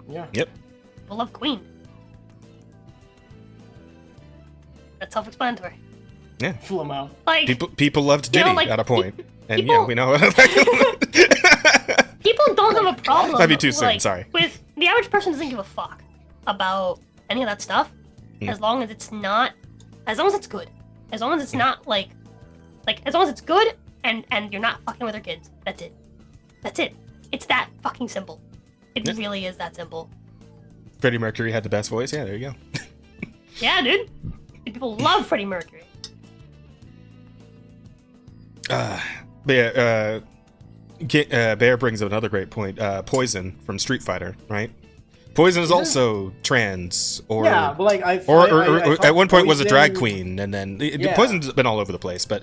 Yeah. Yep. People love Queen. That's self-explanatory. Yeah. Flamo. Like people loved Diddy like, at a point, and people, we know. People don't have a problem. That'd be too soon. Like, sorry. With the average person doesn't give a fuck about any of that stuff, as long as it's good. As long as it's not like as long as it's good and you're not fucking with their kids. That's it. That's it. It's that fucking simple. It really is that simple. Freddie Mercury had the best voice. Yeah, there you go. Yeah, dude. People love Freddie Mercury. Bear brings up another great point. Poison from Street Fighter, right? Poison is also trans, or but like I at one point was a Poison- drag queen, and then Poison's been all over the place. But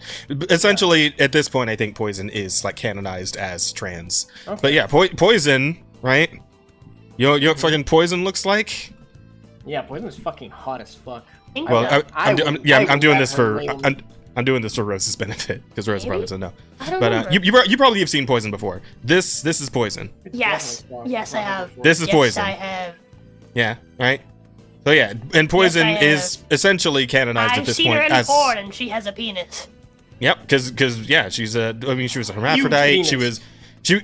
essentially, at this point, I think Poison is like canonized as trans. Okay. But yeah, Poison, right? You know what fucking Poison looks like? Yeah, Poison is fucking hot as fuck. Well, I'm doing this for I'm I'm doing this for Rose's benefit because Rose probably doesn't know. I don't But remember. you probably have seen Poison before. This is Poison. Yes. Yes, I have. This is Yes, Poison. I have. Yeah, right. So yeah, and Poison Yes, I is essentially canonized at I've this seen point her in as. porn, and she has a penis. Yep, because yeah, she's a. I mean, she was a hermaphrodite. She was. She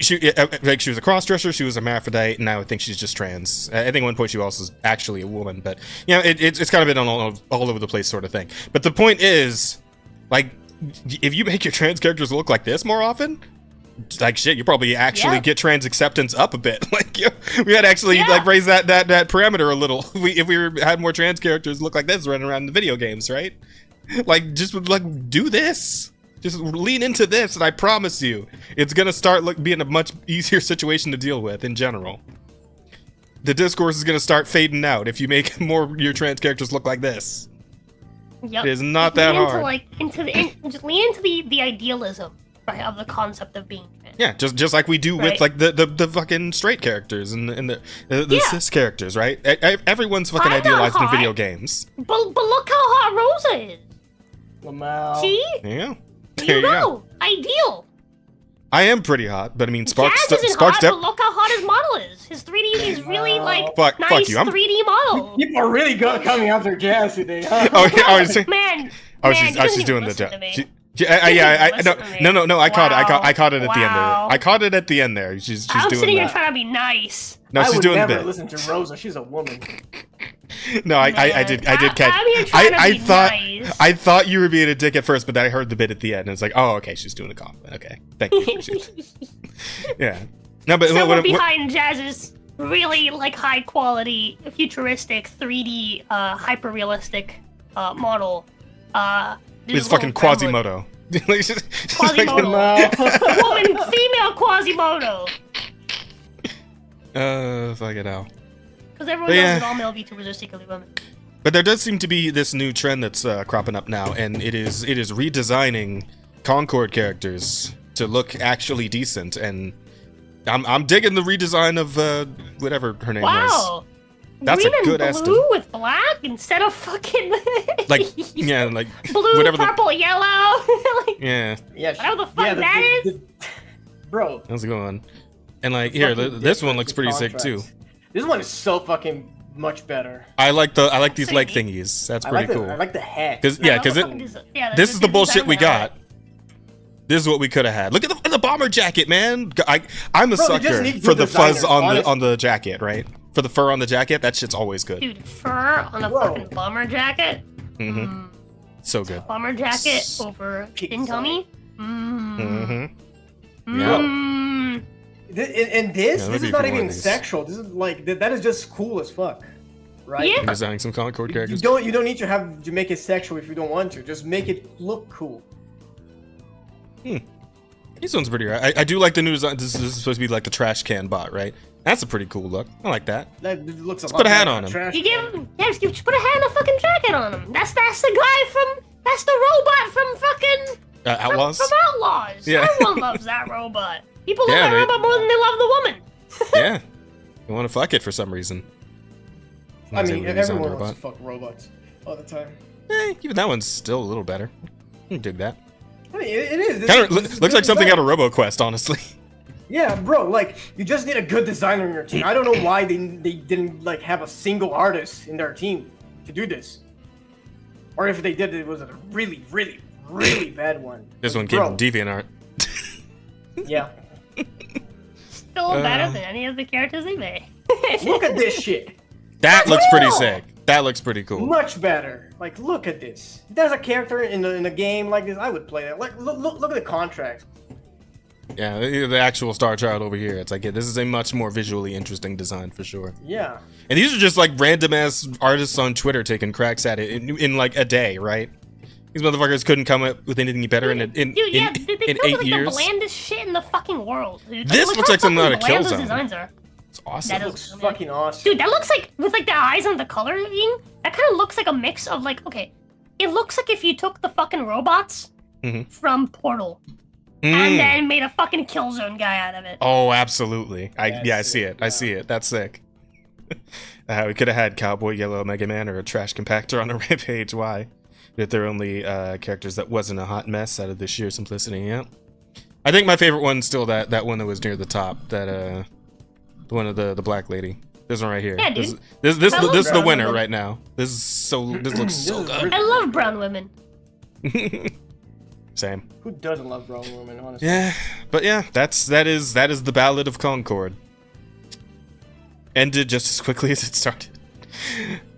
like she was a cross-dresser. She was a hermaphrodite, and now I think she's just trans. I think at one point she also was actually a woman, but you know, it's kind of been all over the place sort of thing. But the point is, like, if you make your trans characters look like this more often, like shit, you probably actually get trans acceptance up a bit. Like we had actually like raise that parameter a little. If we had more trans characters look like this running around in the video games, right? Like just like do this. Just lean into this, and I promise you, it's gonna start being a much easier situation to deal with in general. The discourse is gonna start fading out if you make more your trans characters look like this. Yep. It is not that hard. Just lean into the idealism, right, of the concept of being trans. Yeah, just like we do with like the fucking straight characters and the cis characters, right? Everyone's fucking I'm not idealized in hot. video games. But look how hot Rosa is. Lamau. See? Yeah. There you go. Ideal. I am pretty hot, but I mean, Sparks. Jazz isn't Sparks. hot, but look how hot his model is. His 3D is really like Fuck nice you, I'm- 3D model. People are really good coming after Jazz today, huh? Oh, yeah, I was saying. Man. Oh, man, she's doing the job. job. No. I caught it. I caught it at the end there. Wow. I caught it at the end there. She's I'm doing sitting here that. trying to be nice. No, I she's would doing the never bit. listen to Rosa. She's a woman. No, I did catch. I'm here trying to I be thought nice. I thought you were being a dick at first, but then I heard the bit at the end, and it's like, oh, okay, she's doing a compliment. Okay, thank you. Yeah. No, but Someone behind Jazz's really like high quality, futuristic, 3D, hyper realistic model. it's fucking Quasimodo. Quasimodo. Woman, female Quasimodo. Fucking hell. Because everyone knows that all male VTubers are secretly women. But there does seem to be this new trend that's cropping up now, and it is redesigning Concord characters to look actually decent, and I'm digging the redesign of whatever her name was. Wow. That's Green a good and blue with black instead of fucking like blue, whatever purple, yellow. Like, yeah. Yeah. whatever the fuck that is. Bro. How's it going? And like here, this one looks pretty sick too. This one is so fucking much better. I like these leg thingies. That's pretty cool. I like the hat. Because this is the bullshit we got. This is what we could have had. Look at the bomber jacket, man. I'm a sucker for the fuzz on the jacket, right? For the fur on the jacket, that shit's always good. Dude, fur on a fucking bomber jacket. Mm-hmm. So good. Bomber jacket over skin tummy. Mm-hmm. Yeah. Mm. And this maybe is not for one even of these. sexual. This is like that is just cool as fuck, right? Yeah. I'm designing some Concord characters. You don't need to make it sexual if you don't want to. Just make it look cool. This one's pretty right. I do like the new design. This is supposed to be like the trash can bot, right? That's a pretty cool look. I like that. That looks a lot put a hat better on than him. trash You can. give him, you put a hat and a fucking jacket on him. That's the guy from, that's the robot from fucking Outlaws? From Outlaws. Yeah. Everyone loves that robot. People love Yeah, that they- robot more than they love the woman. Yeah. You want to fuck it for some reason. I mean, Design everyone robot. wants to fuck robots all the time. Even that one's still a little better. I can dig that. I mean, it is. Kind of looks like something out of RoboQuest, honestly. Yeah, bro. Like, you just need a good designer in your team. I don't know why they didn't like have a single artist in their team to do this, or if they did, it was a really, really, really bad one. This one came from DeviantArt. Yeah. Still better than any of the characters they made. Look at this shit. That looks pretty cool. sick. That looks pretty cool. Much better. Like, look at this. If there's a character in a game like this, I would play that. Like, look at the contrast. Yeah, the actual Star Child over here. It's like, yeah, this is a much more visually interesting design for sure. Yeah. And these are just like random ass artists on Twitter taking cracks at it in like a day, right? These motherfuckers couldn't come up with anything better in 8 like years. The blandest shit in the fucking world. Dude. This Look looks how like something out of fucking bland those Killzone. designs are. It's awesome. That Looks is fucking awesome. Dude, that looks like, with like the eyes and the coloring, that kind of looks like a mix of like, okay, it looks like if you took the fucking robots from Portal and then made a fucking Killzone guy out of it. Oh, absolutely. I see it. Yeah. I see it. That's sick. We could have had Cowboy Yellow Mega Man or a Trash Compactor on a Rampage. Why? If they're only characters that wasn't a hot mess out of the sheer simplicity. Yeah. I think my favorite one's still that one that was near the top. That the one of the black lady. This one right here. Yeah, dude. This is the brown winner women. right now. This looks so good. I love brown women. Same. Who doesn't love brown women, honestly? Yeah, but yeah, that is the Ballad of Concord. Ended just as quickly as it started.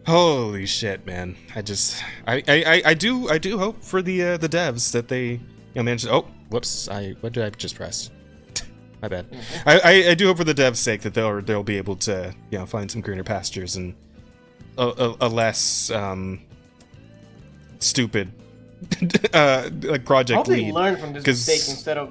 Holy shit, man! I do hope for the devs that they manage. Oh, whoops! What did I just press? My bad. I do hope for the devs' sake that they'll be able to find some greener pastures and a less stupid like project I hope they lead. learn from this 'cause- mistake instead of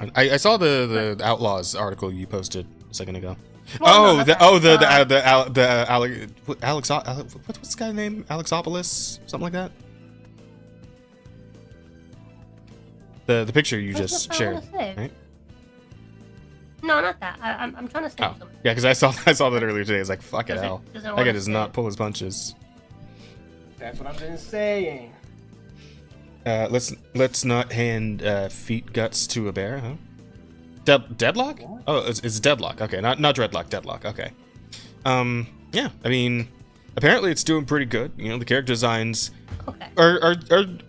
I saw the Outlaws article you posted a second ago. Well, no, what's this guy's name? Alexopolis, something like that. The picture you That's just what I shared, wanna say. right? No, not that. I'm trying to say Oh, something. yeah, because I saw that earlier today. It's like fucking hell. Does it That wanna guy does say? not pull his punches. That's what I've been saying. Let's not hand feet guts to a bear, huh? Deadlock? What? Oh, it's deadlock. Okay, not dreadlock. Deadlock. Okay. Yeah. I mean, apparently it's doing pretty good. You know, the character designs Okay. are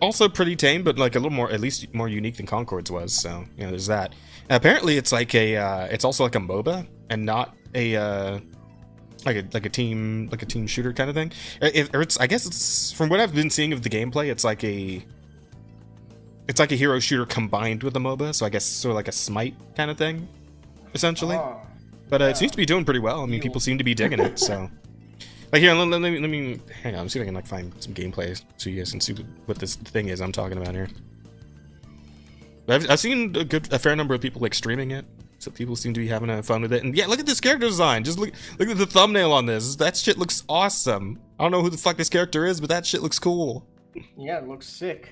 also pretty tame, but like a little more, at least more unique than Concord's was. So you know, there's that. And apparently, it's like it's also like a MOBA and not a like a team shooter kind of thing. I guess it's from what I've been seeing of the gameplay, it's like a hero shooter combined with a MOBA. So I guess sort of like a Smite kind of thing, essentially. Oh, But it seems to be doing pretty well. I mean, people seem to be digging it. So, like here, let me hang on. See if I can like find some gameplay so you guys can see what this thing is I'm talking about here. I've seen a fair number of people like streaming it, so people seem to be having fun with it. And yeah, look at this character design. Just look at the thumbnail on this. That shit looks awesome. I don't know who the fuck this character is, but that shit looks cool. yeah, it looks sick.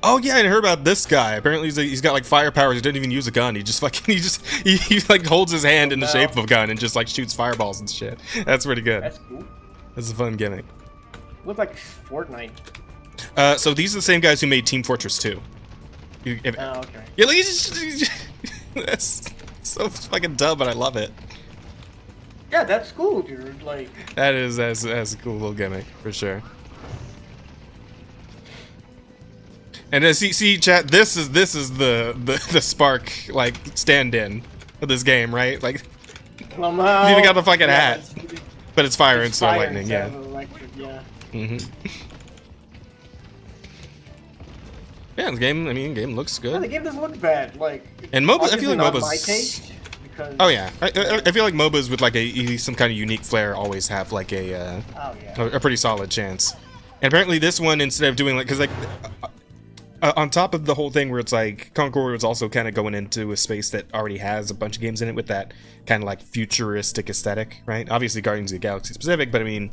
Oh yeah, I heard about this guy. Apparently he's got like fire powers. He didn't even use a gun. He just fucking he like holds his hand in the shape of a gun and just like shoots fireballs and shit. That's pretty good. That's cool. That's a fun gimmick. Look like Fortnite. So these are the same guys who made Team Fortress 2. Oh, okay. Yeah, like, that's so fucking dumb, but I love it. Yeah, that's cool, dude. Like, That's a cool little gimmick for sure. And then see, chat. This is the spark like stand-in of this game, right? Like, somehow, you even got the fucking hat, it's but it's fire instead of fire lightning. instead Yeah. of electric, yeah. Yeah, the game. I mean, game looks Yeah, the good. game doesn't look bad. Like, And MOBA, I obviously feel like not MOBAs. my taste, because, Oh yeah, I feel like MOBAs with like some kind of unique flair always have like oh yeah. a pretty solid chance. And apparently this one, instead of doing like, because like on top of the whole thing where it's like Concord was also kind of going into a space that already has a bunch of games in it with that kind of like futuristic aesthetic, right? Obviously Guardians of the Galaxy specific, but I mean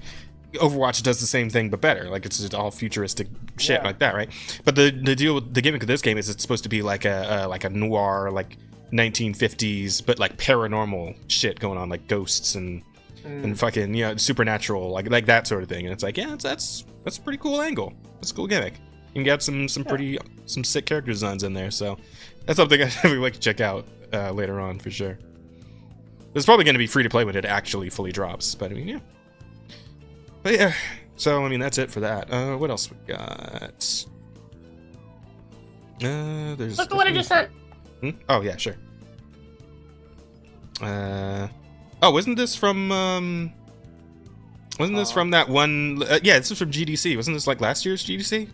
Overwatch does the same thing but better. Like it's just all futuristic shit Yeah. like that, right? But the deal with the gimmick of this game is it's supposed to be like a noir, like 1950s, but like paranormal shit going on, like ghosts and fucking, you know, supernatural, like that sort of thing. And it's like, yeah, that's a pretty cool angle. That's a cool gimmick. You can get some sick character designs in there. So that's something I definitely like to check out later on for sure. It's probably going to be free to play when it actually fully drops. But I mean, yeah. But yeah. So I mean, that's it for that. What else we got? There's. Look at what I just sent. Oh yeah, sure. Oh, wasn't this from Wasn't this from that one? Yeah, this is from GDC. Wasn't this like last year's GDC,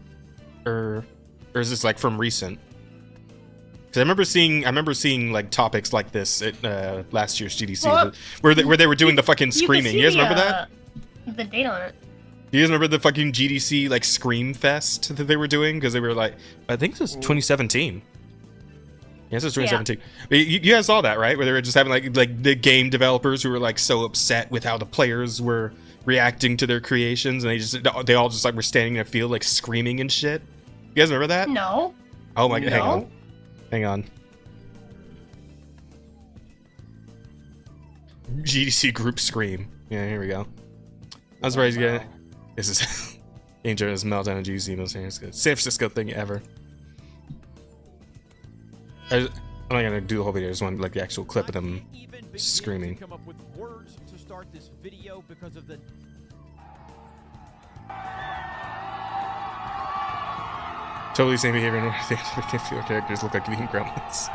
or is this like from recent? Because I remember seeing like topics like this at last year's GDC, Well, where they were doing the fucking screaming. You guys remember that? The date on it. Do you guys remember the fucking GDC like Scream Fest that they were doing? Because they were like, I think this was 2017. Yes, it's 2017. But you guys saw that, right? Where they were just having like the game developers who were like so upset with how the players were reacting to their creations, and they all just like were standing in a field like screaming and shit. You guys remember that? No. Oh my god! No. Hang on. GDC group scream. Yeah, here we go. I'm surprised you guys. This is dangerous meltdown of GDC most San Francisco thing ever. I'm not gonna do the whole video. I just want like the actual clip of them screaming. Come up with words to start this video because of the Totally same behavior. And everything. The fewer characters look like being gremlins.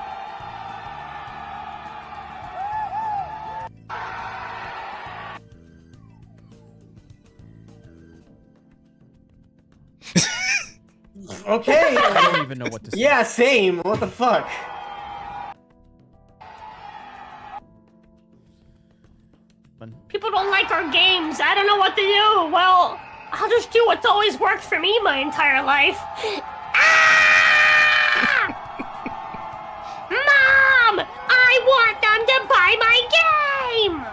Okay. I don't even know what to say. Yeah, same. What the fuck? People don't like our games. I don't know what to do. Well, I'll just do what's always worked for me my entire life. Ah! Mom! I want them to buy my game!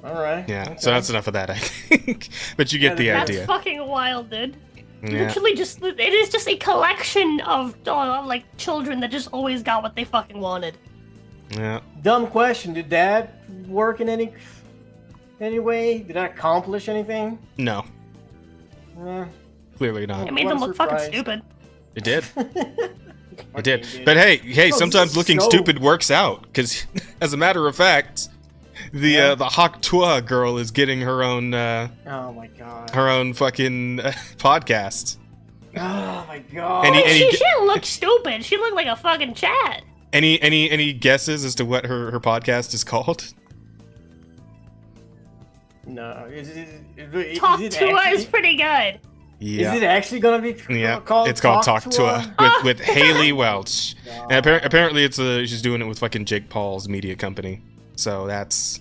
All right. Yeah, okay. so that's enough of that, I think. But you get the That's idea. fucking wild, dude. Yeah. Literally it is just a collection of, like, children that just always got what they fucking wanted. Yeah. Dumb question. Did Dad work in any way? Did I accomplish anything? No, clearly not. It made them What look fucking surprise. stupid. It did. It did. Fucking But hey, Oh, sometimes looking so- stupid works out. Because, as a matter of fact, the Hak Tua girl is getting her own Oh my god. fucking podcast. Oh my god. Any- She didn't look stupid. She looked like a fucking Chad. Any guesses as to what her podcast is called? No. Talk it to us actually- is pretty good. Yeah. Is it actually gonna be Yeah, called? it's called Talk to Her? with Haley Welch, and apparently she's doing it with fucking Jake Paul's media company. So that's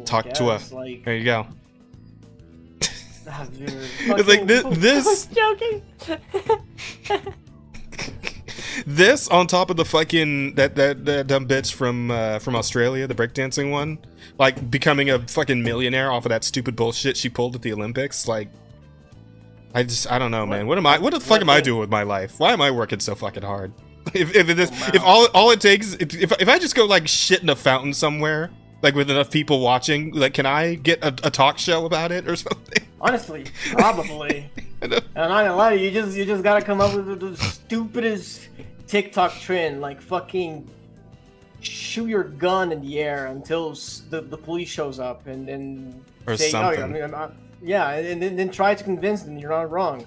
Talk to her. Like, There you go. ah, dude, It's like this Joking. this on top of the fucking that dumb bitch from Australia, the breakdancing one, like becoming a fucking millionaire off of that stupid bullshit she pulled at the Olympics. Like, I don't know, man. What the fuck am I doing with my life? Why am I working so fucking hard? If all it takes, if I just go like shit in a fountain somewhere, like with enough people watching, like can I get a talk show about it or something? Honestly, probably. And I'm not gonna lie to you, you just gotta come up with the stupidest TikTok trend, like fucking shoot your gun in the air until the police shows up, and then Or say, something. yeah, and then try to convince them you're not wrong,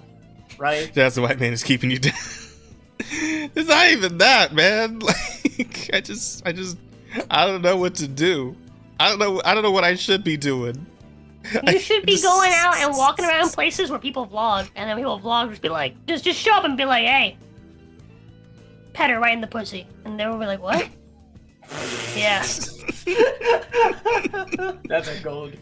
right? That's the white man is keeping you down. It's not even that, man. Like I don't know what to do. I don't know what I should be doing. You should be going out and walking around places where people vlog, and then people vlog just be like, just show up and be like, hey, pet her right in the pussy, and they will be like, what? Yeah. That's a gold.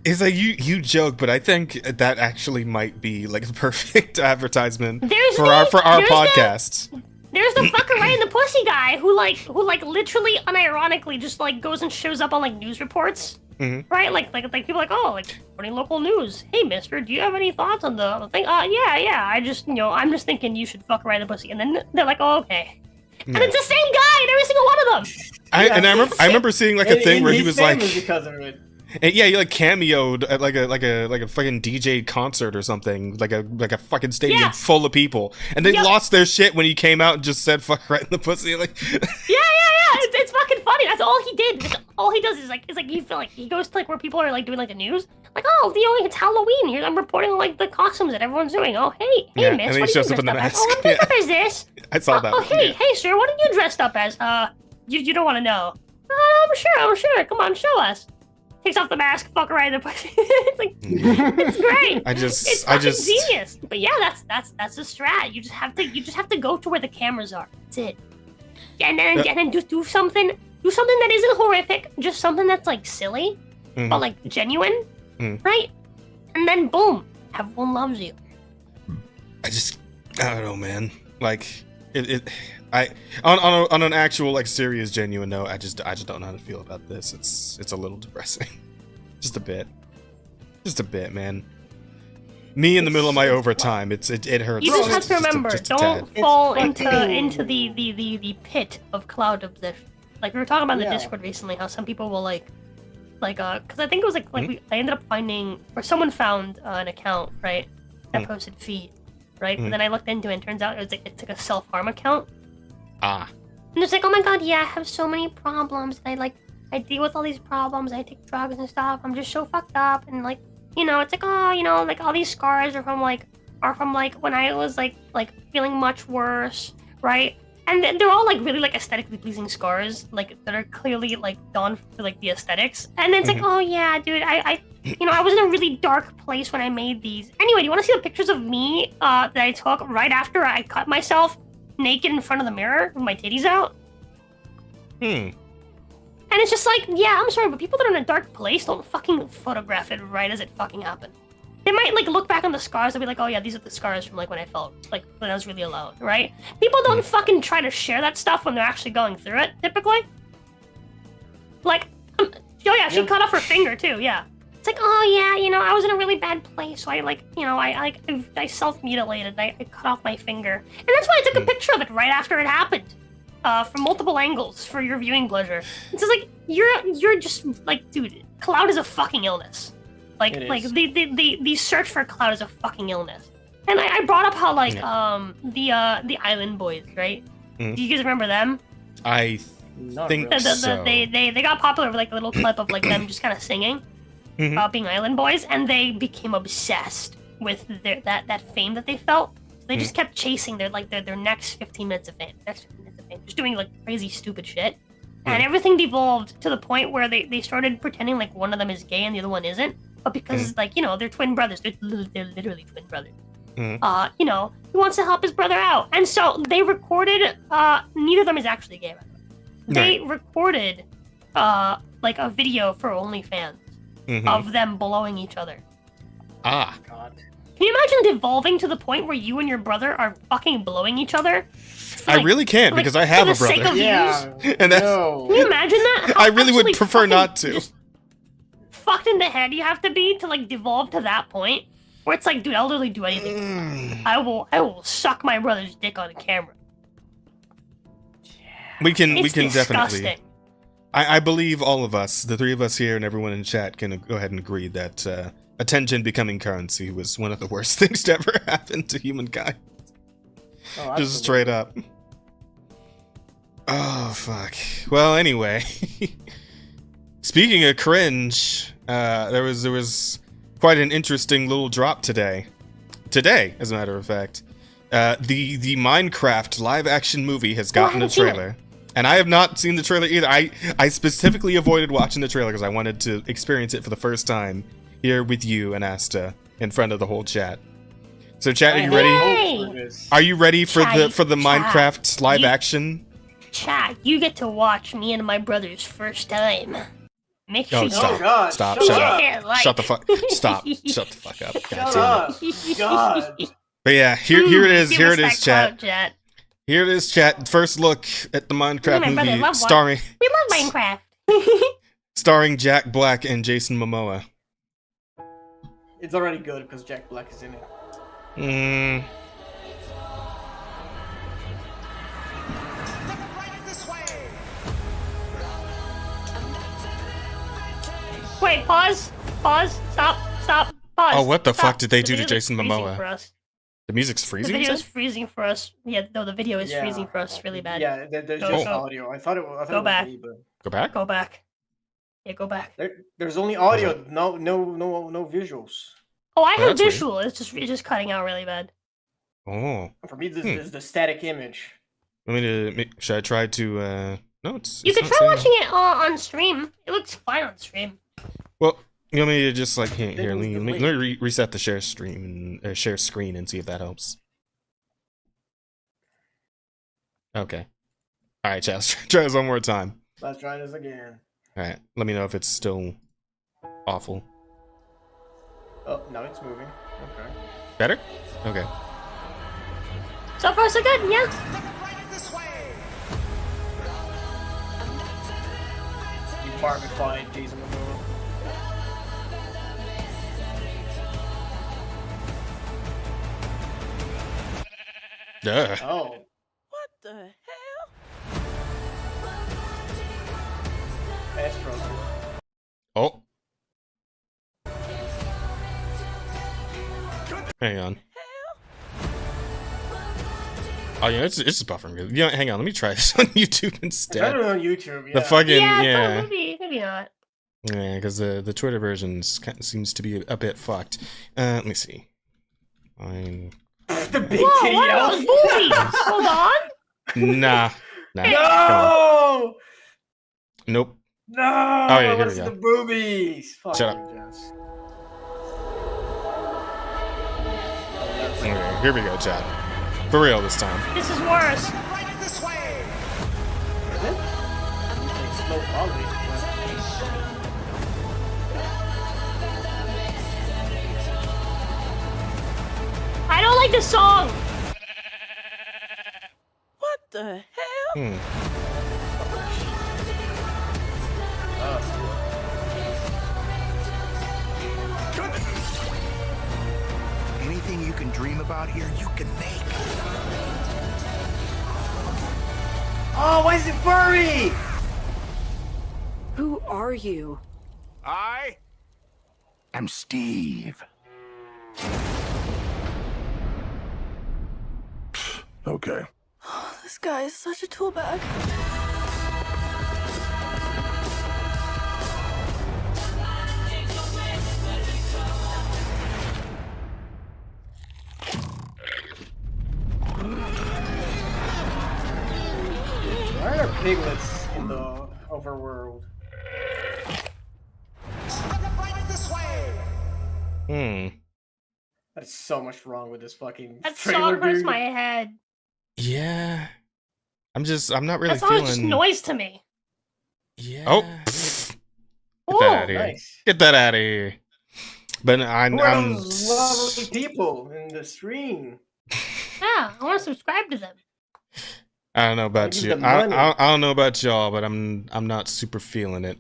It's like you joke, but I think that actually might be like the perfect advertisement There's for the- our there's the- podcast. There's the fucker right in the pussy guy who literally unironically just like goes and shows up on like news reports. Mhm. Right? Like people like, oh, like running local news. Hey mister, do you have any thoughts on the thing? Yeah, I just I'm just thinking you should fuck right in the pussy. And then they're like, oh, okay. And it's the same guy in every single one of them. I remember seeing like a thing where he was like, because of it. and yeah, he like cameoed at like a fucking DJ concert or something, like a fucking stadium Yeah. full of people, and they Yep. lost their shit when he came out and just said "fuck right in the pussy." Like, Yeah. It's fucking funny. That's all he did. That's all he does is like you feel like he goes to like where people are like doing like the news. Like, oh, it's Halloween. Here I'm reporting like the costumes that everyone's doing. Oh, hey, Yeah, miss, and then he what are shows you up in the dressed mask. as? Oh, I'm dressed up as this. I saw that. Oh, one, hey, yeah. hey, sir, what are you dressed up as? You don't want to know. I'm sure. Come on, show us. Takes off the mask, fuck right in the pussy. It's like, it's great. It's fucking genius. But yeah, that's the strat. You just have to go to where the cameras are. That's it. And then just do something that isn't horrific. Just something that's like silly, Mhm. but like genuine, Mhm. right? And then boom, everyone loves you. I don't know, man. Like on an actual like serious, genuine note, I just don't know how to feel about this. It's a little depressing, just a bit, man. Me in the middle of my overtime, it hurts. You just have to remember, just a don't tad. fall It's into fucking- the pit of cloud obsession. Like we were talking about in the Yeah. Discord recently, how some people will because I think it was I ended up finding, or someone found an account, right, that posted feed, right, Mhm. and then I looked into it, and turns out it's like a self-harm account, Ah, and it's like, oh my god, yeah, I have so many problems, I deal with all these problems, I take drugs and stuff, I'm just so fucked up, and like, it's like, oh, like all these scars are from when I was like feeling much worse, right? And they're all like really like aesthetically pleasing scars, like that are clearly like done for like the aesthetics. And then it's like, oh yeah, dude, I you know, I was in a really dark place when I made these. Anyway, do you want to see the pictures of me that I took right after I cut myself naked in front of the mirror with my titties out? Hmm. And it's just like, yeah, I'm sorry, but people that are in a dark place don't fucking photograph it right as it fucking happened. They might like look back on the scars and be like, oh yeah, these are the scars from like when I felt like when I was really alone, right? People don't fucking try to share that stuff when they're actually going through it, typically. Like, oh yeah, she cut off her finger too, yeah. It's like, oh yeah, you know, I was in a really bad place, so I like, you know, I self-mutilated, I cut off my finger. And that's why I took a picture of it right after it happened. From multiple angles for your viewing pleasure. It's just like you're just like, dude, cloud is a fucking illness. Like the search for cloud is a fucking illness. And I brought up how like the Island Boys, right? Do you guys remember them? I think so. They got popular with like a little clip of like them just kind of singing about being Island Boys, and they became obsessed with that fame that they felt. So they just kept chasing their next 15 minutes of fame. Just doing like crazy stupid shit, and everything devolved to the point where they started pretending like one of them is gay and the other one isn't, but because like, you know, they're twin brothers, they're literally twin brothers. You know, he wants to help his brother out, and so they recorded neither of them is actually gay, by the way. They recorded like a video for OnlyFans of them blowing each other. God. Can you imagine devolving to the point where you and your brother are fucking blowing each other? I really can't because I have a brother. And that's, can you imagine that? I really would prefer not to. Fucked in the head you have to be to like devolve to that point where it's like, dude, I'll literally do anything. I will suck my brother's dick on camera. We can Disgusting. definitely. I believe all of us, the three of us here and everyone in chat, can go ahead and agree that attention becoming currency was one of the worst things to ever happen to humankind. Oh, just straight up. Oh, fuck. Well, anyway. Speaking of cringe, there was quite an interesting little drop today. Today, as a matter of fact. The Minecraft live-action movie has gotten a trailer. And I have not seen the trailer either. I specifically avoided watching the trailer because I wanted to experience it for the first time here with you and Asta in front of the whole chat. So chat, are you ready? Are you ready for the Minecraft live action? Chat, you get to watch me and my brother's first time. Make sure stop. Stop. Shut up. Like... Shut the fuck. Stop. Shut the fuck up. Shut up. God. But yeah, here it is. Here it is, chat. Here it is, chat. First look at the Minecraft movie starring. We love Minecraft. Starring Jack Black and Jason Momoa. It's already good because Jack Black is in it. Wait, pause, stop, pause. Oh, what the fuck did they do to video's Jason freezing Momoa? For us. The music's freezing? The video's freezing for us. Yeah, no, the video is freezing for us really bad. Yeah, there's just audio. I thought it was. Go back. Me, but... Go back? Go back. Yeah, go back. There's only audio, no visuals. Oh, I have visual. Weird. It's just cutting out really bad. Oh. For me, this is the static image. Should I try to? No, it's. You could try watching it on stream. It looks fine on stream. Well, you want me to just like here? Let me reset the share stream and share screen and see if that helps. Okay. All right, chat. Let's try this one more time. Let's try this again. All right. Let me know if it's still awful. Oh, now it's moving. Okay. Better? Okay. So far, so good. Yeah. You barbified Jason Momoa. Duh. Oh. What the hell? Astro. Oh. Hang on. Oh yeah, it's just buffering. Yeah, hang on. Let me try this on YouTube instead. I don't know on YouTube. Yeah. The fucking yeah. Maybe not. Yeah, because the Twitter version seems to be a bit fucked. Let me see. Fine. The big titty elf. Boobies. Hold on. Nah. No. Nope. No. Oh yeah, here we go. The boobies. Fuck Shut up. Jess. Okay, here we go, chat. For real this time. This is worse. Is it? It's slow quality. I don't like this song. What the hell? Anything you can dream about here, you can make. Oh, why is it furry? Who are you? I am Steve. Okay. This guy is such a tool bag. Why are there piglets in the overworld? That's so much wrong with this fucking That trailer, song hurts dude. my head. Yeah. I'm not really That song is just feeling. noise to me. Yeah. Oh. Get Oh, that out of here. Nice. Get that out of here. But Who are those lovely people in the stream? yeah, I want to subscribe to them. I don't know about give you. them money. I don't know about y'all, but I'm not super feeling it.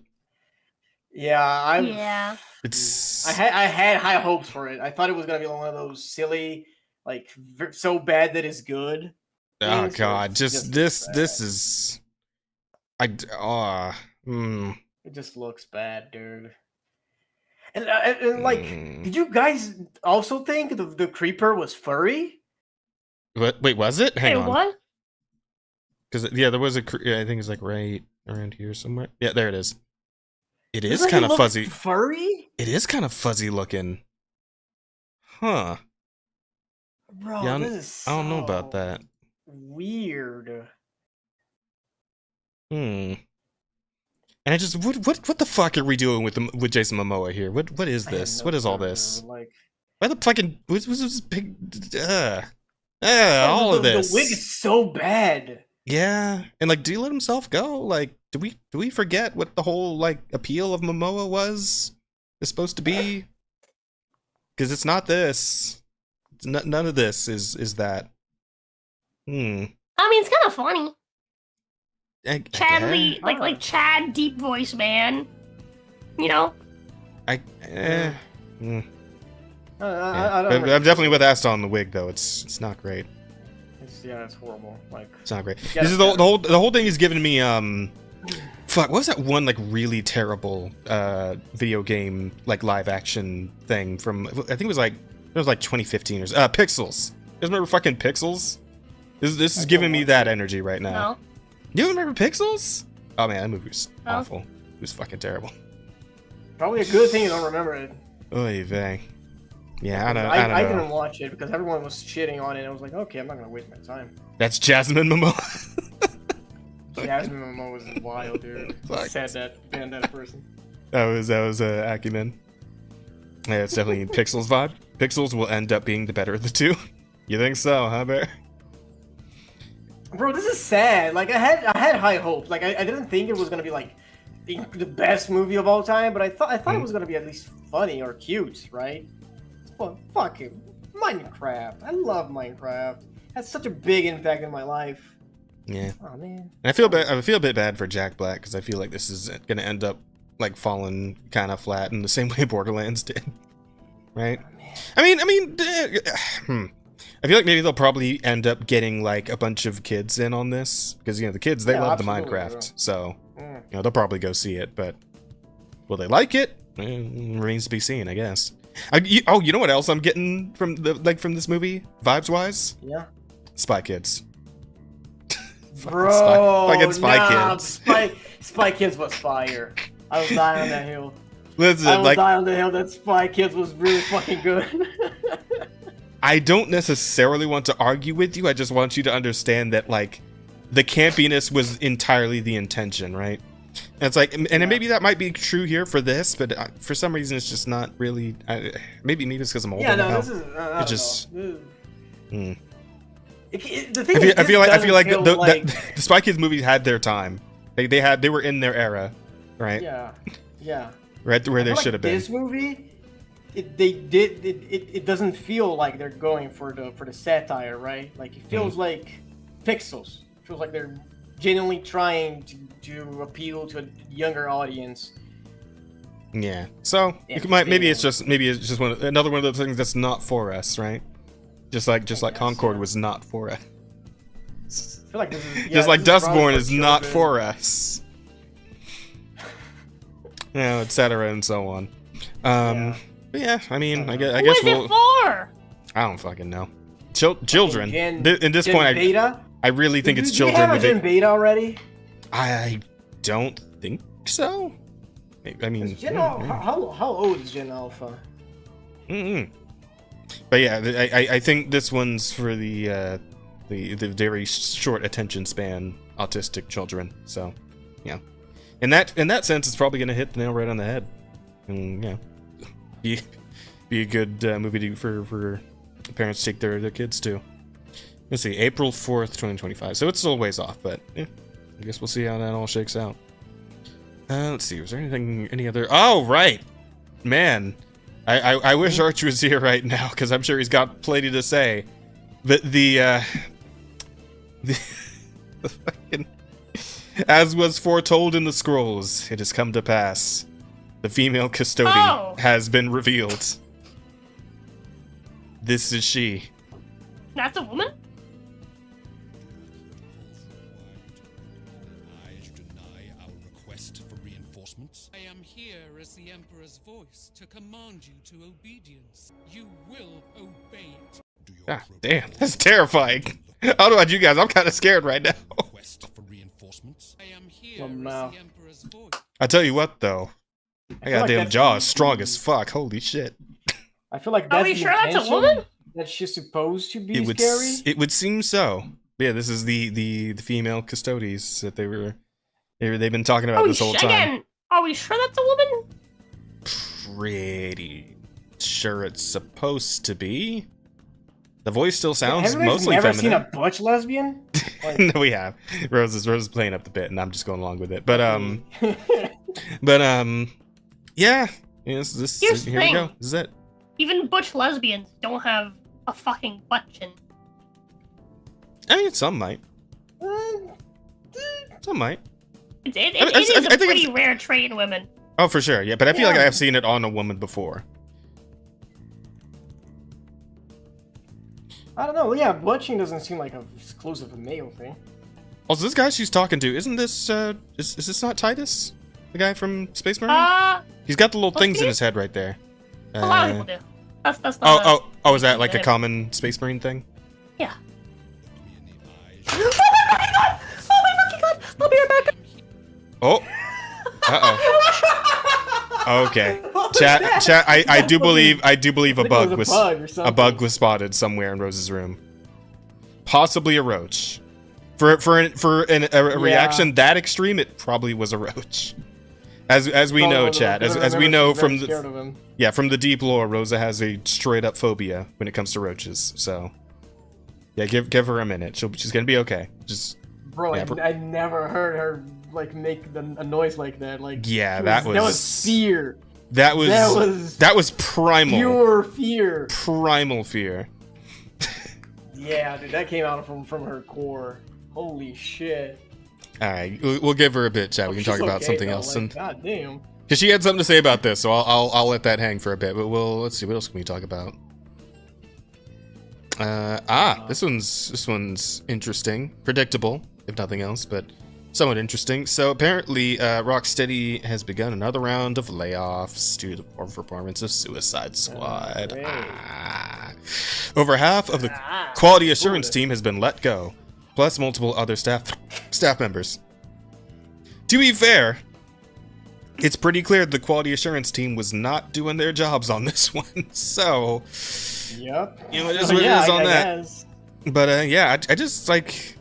Yeah, Yeah. It's I had high hopes for it. I thought it was gonna be one of those silly, like so bad that it's good. oh things, god, it's just just this bad. is It just looks bad, dude. And like, did you guys also think the creeper was furry? What? Wait, was it? Hang Wait, on. what? Because yeah, there was a. I think it's like right around here somewhere. Yeah, there it is. It is Doesn't he kind of look fuzzy. Furry? It is kind of fuzzy looking. Huh. Bro, Yeah, this is I don't know about so that. weird. And I just what the fuck are we doing with Jason Momoa here? What is I have this? no What is all clue, this? Like, Why the fucking was this big? All of this. The wig is so bad. Yeah, and like, do you let himself go? Like, do we forget what the whole like appeal of Momoa was supposed to be? Because it's not this. It's none of this is that. I mean, it's kind of funny. Chadley, guess. like Chad, deep voice man. You know. I Yeah. don't I'm definitely with Asta on the wig though. It's not great. It's horrible. Like, It's not great. Yeah, This is the whole thing is giving me fuck, what was that one like really terrible video game like live action thing from I think it was like 2015 or Pixels. You guys remember fucking Pixels? This is giving me that energy right now. No. You remember Pixels? Oh man, that movie was No. awful. It was fucking terrible. probably a good thing you don't remember it. Oy vey. Yeah, I don't I know. didn't watch it because everyone was shitting on it. And I was like, okay, I'm not gonna waste my time. That's Jasmine Momoa. Jasmine Momoa was wild, dude. Fuck. Said that bandana person. that was Acumen. Yeah, it's definitely Pixels vibe. Pixels will end up being the better of the two. You think so, huh, Bear? Bro, this is sad. Like, I had high hopes. Like, I didn't think it was gonna be like the best movie of all time, but I thought it was gonna be at least funny or cute, right? Well, fucking Minecraft. I love Minecraft. It has such a big impact in my life. Yeah. Oh man. And I feel a bit bad for Jack Black because I feel like this is gonna end up like falling kind of flat in the same way Borderlands did, right? I mean, I feel like maybe they'll probably end up getting like a bunch of kids in on this because the kids they love the absolutely, Minecraft, yeah. so they'll probably go see it. But will they like it? Remains to be seen, I guess. You know what else I'm getting from this movie, vibes wise? Yeah. Spy Kids. Bro, Fucking Spy Kids. Spy Kids was fire. I was dying on that hill. Listen, I was like dying on the hill that Spy Kids was really fucking good. I don't necessarily want to argue with you. I just want you to understand that like the campiness was entirely the intention, right? And it's like, and maybe that might be true here for this, but for some reason it's just not really. Maybe it's because I'm older Yeah, no, now. this is. I don't just- know. Mm. The thing is, I feel like the the Spy Kids movies had their time. They were in their era, right? Yeah. Right where they should have been. This movie, it doesn't feel like they're going for the satire, right? Like it feels like pixels. It feels like they're genuinely trying to appeal to a younger audience. Yeah. So maybe it's just another one of those things that's not for us, right? Just like Concord was not for us. I feel like this is, just like Dustborn is children. not for us. Etc. and so on. But yeah, I mean, I guess Who is it for? I don't fucking know. Children. Gen At this point, beta? I really think it's Do children. you have a Gen Beta already? I don't think so. I mean, how old is Gen Alpha? But yeah, I think this one's for the very short attention span autistic children. So, yeah, in that sense, it's probably gonna hit the nail right on the head, and be a good movie for parents to take their kids to. Let's see, April 4th, 2025. So it's still a ways off, but I guess we'll see how that all shakes out. Let's see, was there any other? Oh, right, man. I wish Arch was here right now because I'm sure he's got plenty to say. But the fucking, as was foretold in the scrolls, it has come to pass. The female custodian has been revealed. This is she. That's a woman? I am here as the Emperor's voice to command you to obedience. You will obey it. Ah, damn, that's terrifying. I don't know about you guys, I'm kind of scared right now. I am here as the Emperor's voice. I tell you what, though, I got damn jaw is strong as fuck. Holy shit. I feel like that's Are we sure that's a woman? That she's supposed to be scary. It would seem so. Yeah, this is the female custodies that they've been talking about this whole time. Again, are we sure that's a woman? Pretty sure it's supposed to be. The voice still sounds Have you mostly never feminine. seen a butch lesbian? Like, No, we have. Rose is playing up the bit, and I'm just going along with it. But yeah. Here's the here we thing. go. This is it. Even butch lesbians don't have a fucking butt chin. I mean, some might. Some might. It is a pretty rare trait in women. Oh, for sure. Yeah, but I feel like I have seen it on a woman before. I don't know. Yeah, butching doesn't seem like an exclusive male thing. Also, this guy she's talking to, isn't this, is this not Titus? The guy from Space Marine? He's got the little things in his head right there. A lot of people do. That's not Oh, is that like a common Space Marine thing? Yeah. Oh my god! Oh my fucking god! I'll be right back! Oh. Okay. Chat. I do believe a bug was spotted somewhere in Rose's room. Possibly a roach. For a reaction that extreme, it probably was a roach. As we know, chat. As we know from the deep lore, Rosa has a straight up phobia when it comes to roaches. So yeah, give her a minute. She's gonna be okay. Just bro, yeah, I never heard her like make a noise like that. Like that was fear. That was primal. Pure fear. Primal fear. Yeah, dude, that came out from her core. Holy shit. All right, we'll give her a bit, chat. We can talk about something else. Like, God damn. Because she had something to say about this, so I'll let that hang for a bit. But let's see, what else can we talk about? This one's interesting, predictable, if nothing else, but somewhat interesting. So apparently, Rocksteady has begun another round of layoffs due to the poor performance of Suicide Squad. Over half of the quality assurance team has been let go, plus multiple other staff members. To be fair, it's pretty clear the quality assurance team was not doing their jobs on this one. So, yep, it is what it is on that. Guess. But yeah, I just like,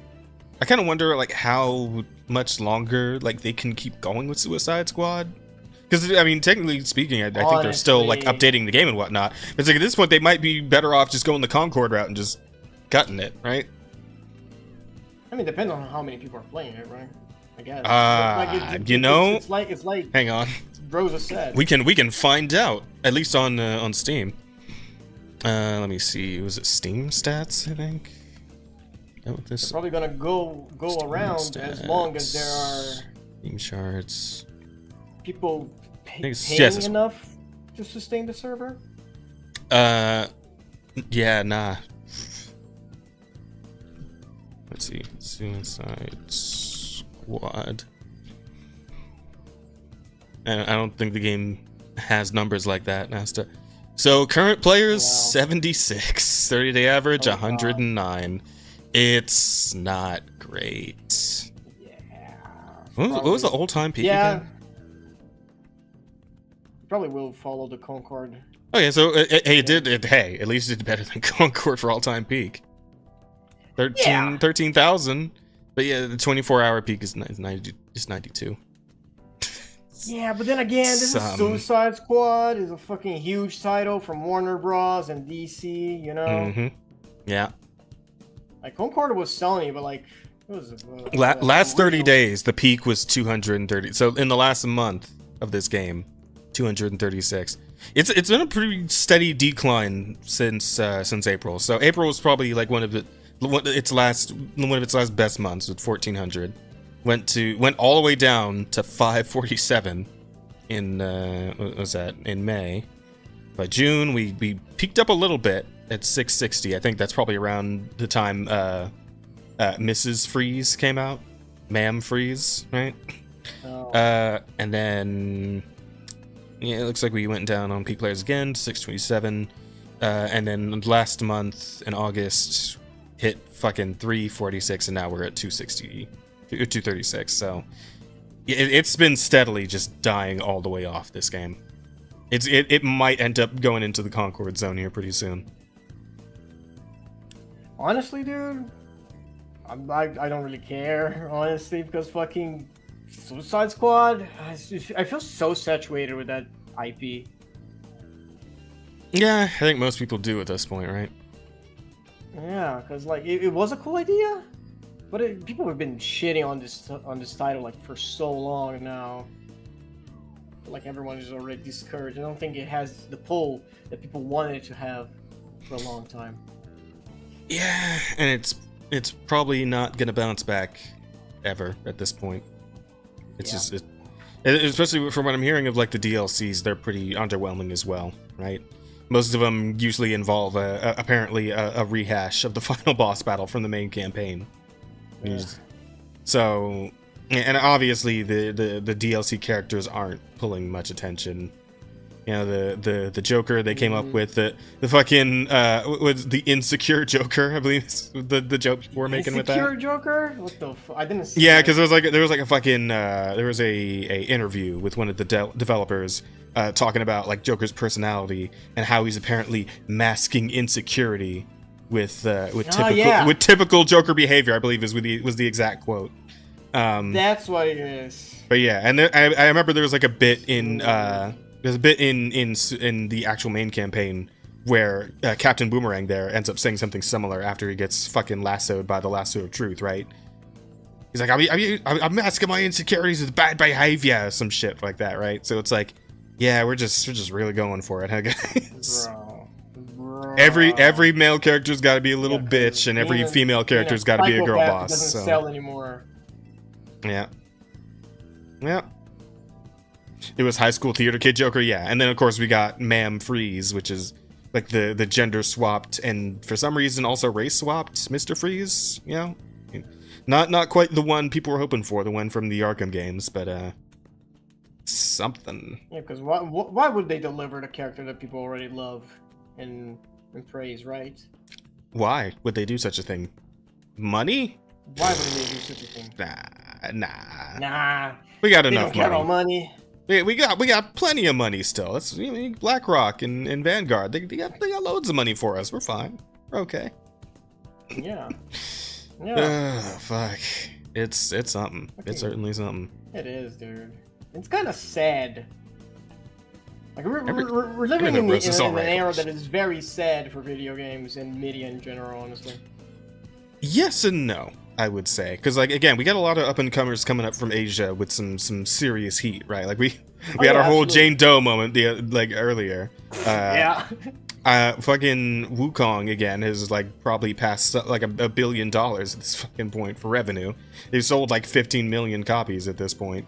I kind of wonder like how much longer like they can keep going with Suicide Squad. Because I mean, technically speaking, I think they're still like updating the game and whatnot. It's like at this point they might be better off just going the Concord route and just gotten it, right? I mean, depends on how many people are playing it, right? I guess. It's like hang on. Rosa said. We can find out, at least on Steam. Let me see. Was it Steam stats? I think. They're probably gonna go around stats. As long as there are Steam charts. People paying enough to sustain the server. Yeah, nah. Let's see. Suicide Squad. I don't think the game has numbers like that, Nasta. So current players 76, 30-day average 109. It's not great. Yeah. What was the all-time peak again? Probably will follow the Concord. Oh yeah, so hey, at least it did better than Concord for all-time peak. 13,000. But yeah, the 24-hour peak is 92. Yeah, but then again, this is Suicide Squad is a fucking huge title from Warner Bros. And DC, you know? Mm-hmm. Yeah. Like, Concord was selling, but like, what was it? Last 30 days, the peak was 230. So in the last month of this game, 236. It's been a pretty steady decline since April. So April was probably like one of its last best months with 1,400. Went all the way down to 547 in what was that, in May. By June we peaked up a little bit at 660. I think that's probably around the time Mrs. Freeze came out. Ma'am Freeze, right? Oh. And then it looks like we went down on peak players again, 627. And then last month in August hit fucking 346, and now we're at 236. So it's been steadily just dying all the way off this game. It might end up going into the Concord zone here pretty soon. Honestly, dude, I don't really care, honestly, because fucking Suicide Squad, I feel so saturated with that IP. Yeah, I think most people do at this point, right? Yeah, because like it was a cool idea, but people have been shitting on this title like for so long now. Like everyone is already discouraged. I don't think it has the pull that people wanted it to have for a long time. Yeah, and it's probably not gonna bounce back ever at this point. It's just especially from what I'm hearing of like the DLCs, they're pretty underwhelming as well, right? Most of them usually involve apparently a rehash of the final boss battle from the main campaign. Yeah. So, and obviously the DLC characters aren't pulling much attention. You know, the Joker they came up with, the fucking was the insecure Joker, I believe is the joke we're making with that. Insecure Joker? What the I didn't see. Yeah, because there was like a fucking there was a interview with one of the developers talking about like Joker's personality and how he's apparently masking insecurity with typical Joker behavior, I believe was the exact quote. That's what it is. But yeah, and I remember there was like a bit in there's a bit in the actual main campaign where Captain Boomerang there ends up saying something similar after he gets fucking lassoed by the lasso of truth, right? He's like, I'm masking my insecurities with bad behavior, some shit like that, right? So it's like, yeah, we're just really going for it, huh, guys? Bro. Every male character's got to be a little bitch, and every female character's got to be a girl boss. Doesn't sell anymore. Yeah. It was high school theater kid Joker, yeah. And then of course we got Ma'am Freeze, which is like the gender swapped and for some reason also race swapped Mr. Freeze, you know? Not quite the one people were hoping for, the one from the Arkham games, but something. Yeah, because why would they deliver the character that people already love and praise, right? Why would they do such a thing? Money? Why would they do such a thing? Nah. We got enough money. We got plenty of money still. That's BlackRock and Vanguard. They got loads of money for us. We're fine. We're okay. Yeah. Fuck. It's something. Okay. It's certainly something. It is, dude. It's kind of sad. Like we're living in an era that is very sad for video games and media in general, honestly. Yes and no, I would say, because like again, we got a lot of up and comers coming up from Asia with some serious heat, right? Like we had our whole absolutely. Jane Doe moment like earlier. Yeah. Fucking Wukong again has like probably passed like $1 billion at this fucking point for revenue. They've sold like 15 million copies at this point.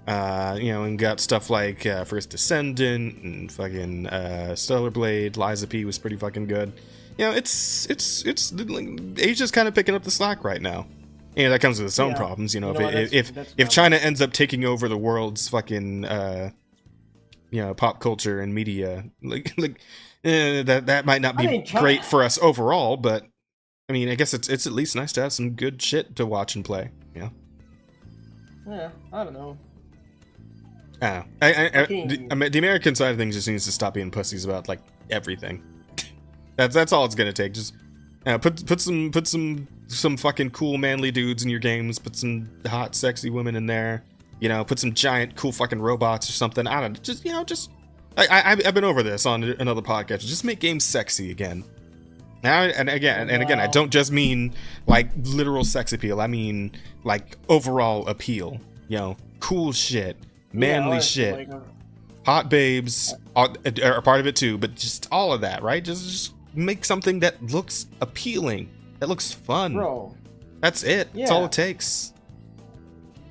You know, and got stuff like First Descendant and fucking Stellar Blade. Liza P was pretty fucking good. You know, it's like, Asia's kind of picking up the slack right now. And that comes with its own problems. You know, if China ends up taking over the world's fucking you know, pop culture and media, that might not be great for us overall. But I mean, I guess it's at least nice to have some good shit to watch and play. Yeah. Yeah, I don't know. The American side of things just needs to stop being pussies about like everything. That's all it's gonna take. Just put some fucking cool manly dudes in your games. Put some hot sexy women in there. You know, put some giant cool fucking robots or something. I don't know. I've been over this on another podcast. Just make games sexy again. Now and again, I don't just mean like literal sex appeal. I mean like overall appeal. You know, cool shit, manly shit, like, hot babes are part of it too. But just all of that, right? Just make something that looks appealing, that looks fun. Bro, that's it. That's all it takes.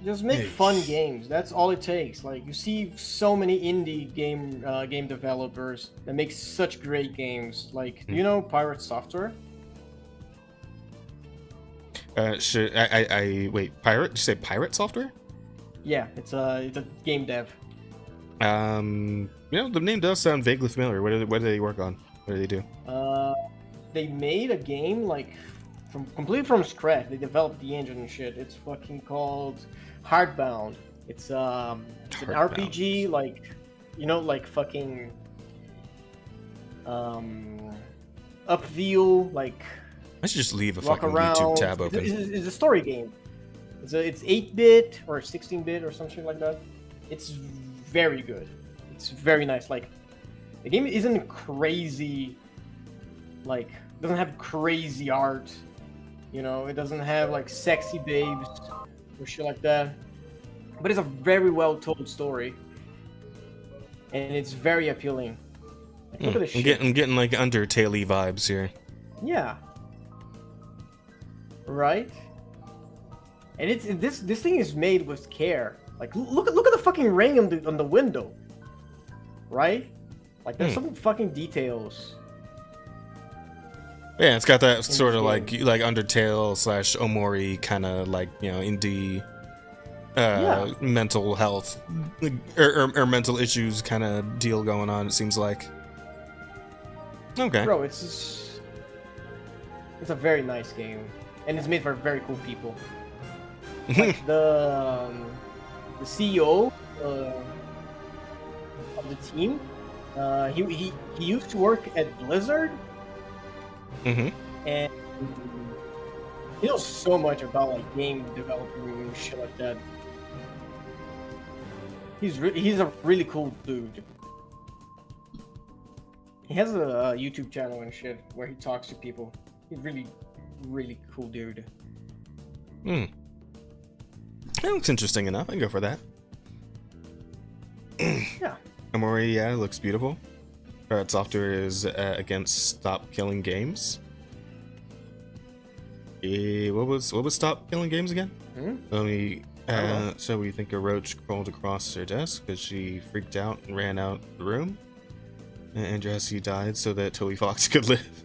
Just make fun games. That's all it takes. Like you see so many indie game developers that make such great games. Like, do you know Pirate Software? Should I wait? Pirate? Did you say Pirate Software? Yeah, it's a game dev. You know, the name does sound vaguely familiar. What do they work on? What do they do? They made a game like completely from scratch. They developed the engine and shit. It's fucking called Hardbound. It's an RPG, like, you know, like fucking upview, like. I should just leave a walk fucking around. YouTube tab open. It's a story game. It's 8-bit or 16-bit or something like that. It's very good. It's very nice. Like, the game isn't crazy. Like, doesn't have crazy art. You know, it doesn't have like sexy babes or shit like that. But it's a very well told story, and it's very appealing. Like, look at this shit. I'm getting like Undertale-y vibes here. Yeah. Right. And this thing is made with care. Like, look at the fucking ring on the window. Right. Like, there's some fucking details. Yeah, it's got that sort of like Undertale / Omori kind of like, you know, indie mental health or mental issues kind of deal going on. It seems like. Okay. Bro, it's a very nice game, and it's made for very cool people. Like the CEO of the team, he used to work at Blizzard. Mm-hmm. And he knows so much about like game development and shit like that. He's a really cool dude. He has a YouTube channel and shit where he talks to people. He's really cool dude. That looks interesting enough. I can go for that. Yeah. Omori, yeah, looks beautiful. Pirate Software is against Stop Killing Games. What was Stop Killing Games again? So we think a roach crawled across her desk because she freaked out and ran out the room. And Jesse died so that Toby Fox could live.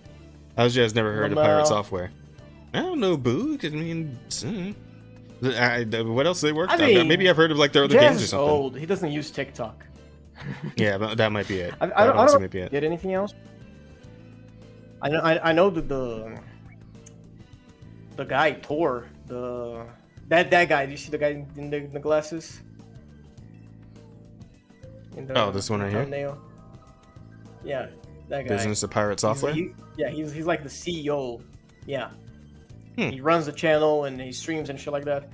How you guys never heard of Pirate Software? I don't know, Boo. I mean, what else they worked on? Maybe I've heard of like their other games or something. Old. He doesn't use TikTok. Yeah, that might be it. I don't did anything else. I know the guy Thor, that guy. Do you see the guy in the glasses? This one right here. Yeah, that guy. Business of Pirate Software. He's like the CEO. Yeah. He runs the channel and he streams and shit like that.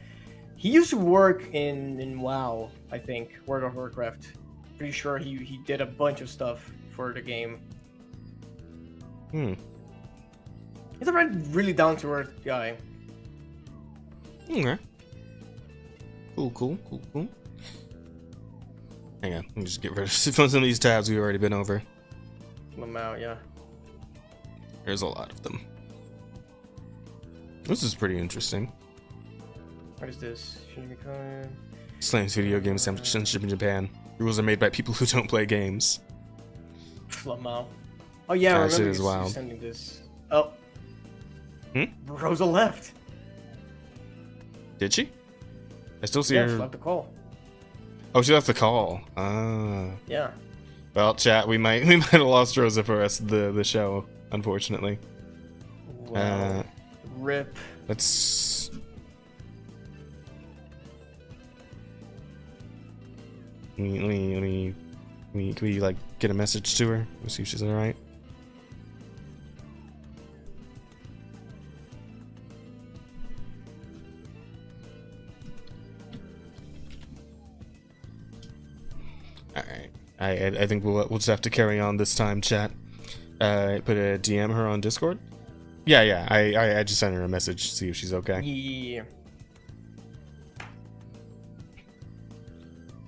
He used to work in WoW, I think, World of Warcraft. Pretty sure he did a bunch of stuff for the game. He's a really down to earth guy. Okay. Cool. Hang on, let me just get rid of some of these tabs we've already been over. Them out, yeah. There's a lot of them. This is pretty interesting. What is this? Slams video game censorship in Japan. Rules are made by people who don't play games. Flamao. Oh yeah, I That shit remember is you wild. sending this. Oh. Hmm? Rosa left. Did she? I still see Yeah, her. she left the call. Oh, she left the call. Ah. Yeah. Well, chat, we might have lost Rosa for us the show, unfortunately. Wow. Rip. Let's. Let me. Can we like get a message to her? Let's see if she's alright. Alright. I think we'll just have to carry on this time, chat. Put a DM her on Discord. Yeah. I just sent her a message to see if she's okay. Yeah.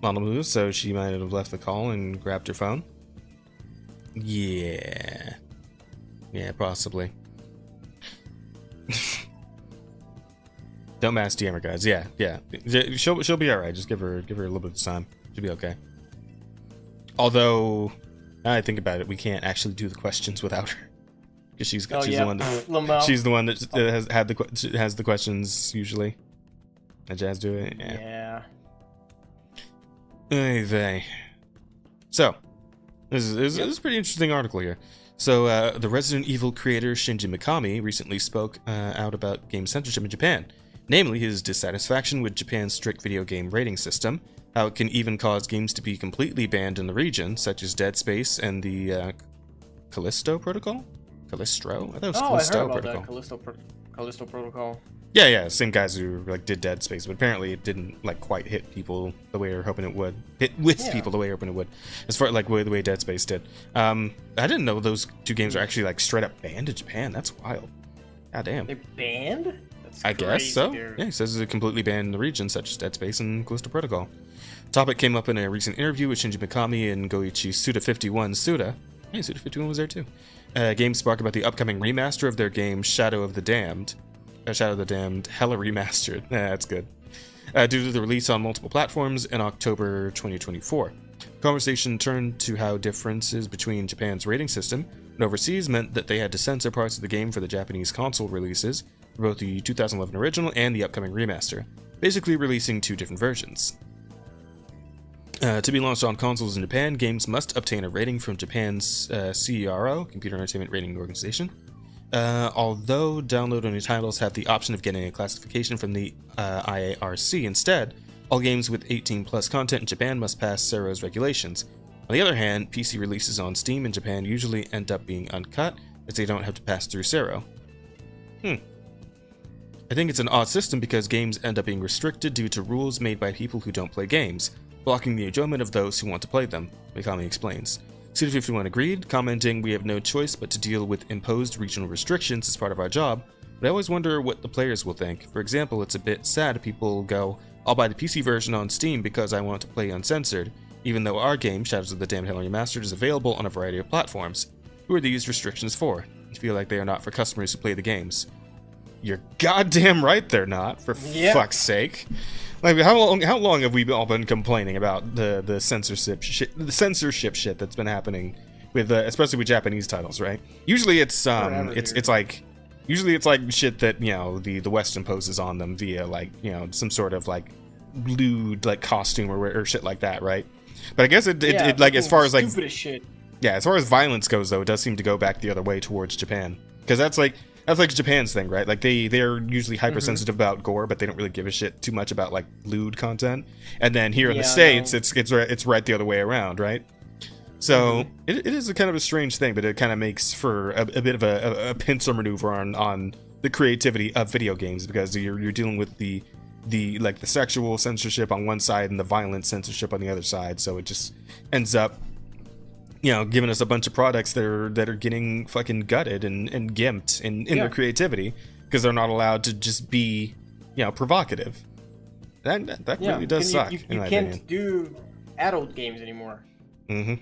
Monomu, so she might have left the call and grabbed her phone. Yeah, possibly. Don't mass DM her, guys. Yeah. She'll be all right. Just give her a little bit of time. She'll be okay. Although, now I think about it, we can't actually do the questions without her because she's the one that she's the one that has the questions usually. Let Jazz do it. Yeah. They. So, this is a pretty interesting article here. So, the Resident Evil creator Shinji Mikami recently spoke out about game censorship in Japan, namely his dissatisfaction with Japan's strict video game rating system, how it can even cause games to be completely banned in the region, such as Dead Space and the Callisto Protocol? Callistro? I thought it was Callisto I heard about Protocol. that. Callisto Protocol. Yeah, same guys who like did Dead Space, but apparently it didn't like quite hit people the way we were hoping it would. Hit with people the way we were hoping it would, as far like the way Dead Space did. I didn't know those two games are actually like straight up banned in Japan. That's wild. God damn. They're banned? That's I guess so. dude. Yeah, he says it's completely banned in the region, such as Dead Space and Callisto Protocol. The topic came up in a recent interview with Shinji Mikami and Goichi Suda51 Suda. Hey, Suda51 was there too. GameSpark about the upcoming remaster of their game Shadow of the Damned, Hella Remastered. That's good. Due to the release on multiple platforms in October 2024. Conversation turned to how differences between Japan's rating system and overseas meant that they had to censor parts of the game for the Japanese console releases, for both the 2011 original and the upcoming remaster, basically releasing two different versions. To be launched on consoles in Japan, games must obtain a rating from Japan's CERO, Computer Entertainment Rating Organization. Although download-only titles have the option of getting a classification from the IARC instead, all games with 18+ content in Japan must pass CERO's regulations. On the other hand, PC releases on Steam in Japan usually end up being uncut, as they don't have to pass through CERO. I think it's an odd system because games end up being restricted due to rules made by people who don't play games, blocking the enjoyment of those who want to play them, Mikami explains. Suda51 agreed, commenting, "We have no choice but to deal with imposed regional restrictions as part of our job, but I always wonder what the players will think. For example, it's a bit sad people go, I'll buy the PC version on Steam because I want to play uncensored, even though our game, Shadows of the Damned Hella Remastered, is available on a variety of platforms. Who are these restrictions for? I feel like they are not for customers who play the games." You're goddamn right they're not, for fuck's sake. Like, how long have we all been complaining about the censorship shit that's been happening with especially with Japanese titles, right? Usually it's like shit that, you know, the West imposes on them via like, you know, some sort of like lewd like costume or shit like that, right? But I guess it like as far as like shit. Yeah, as far as violence goes though, it does seem to go back the other way towards Japan, because that's like Japan's thing, right? Like they're usually hypersensitive about gore, but they don't really give a shit too much about like lewd content. And then here in the States, it's right the other way around, right? So it is a kind of a strange thing, but it kind of makes for a bit of a pincer maneuver on the creativity of video games, because you're dealing with the sexual censorship on one side and the violent censorship on the other side. So it just ends up giving us a bunch of products that are getting fucking gutted and gimped in their creativity because they're not allowed to just be, provocative. That really does suck. You in my can't opinion. do adult games anymore. Mm-hmm.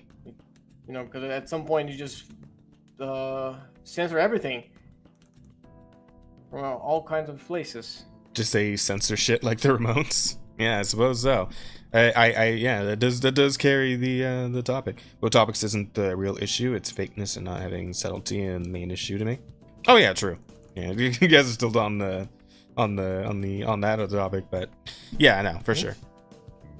Because at some point you just censor everything from all kinds of places. Just say censor shit like the Ramones. Yeah, I suppose so. That does carry the topic. Well, topics isn't the real issue. It's fakeness and not having subtlety and the main issue to me. Oh yeah, true. Yeah, you guys are still on that other topic, but yeah, I know for sure.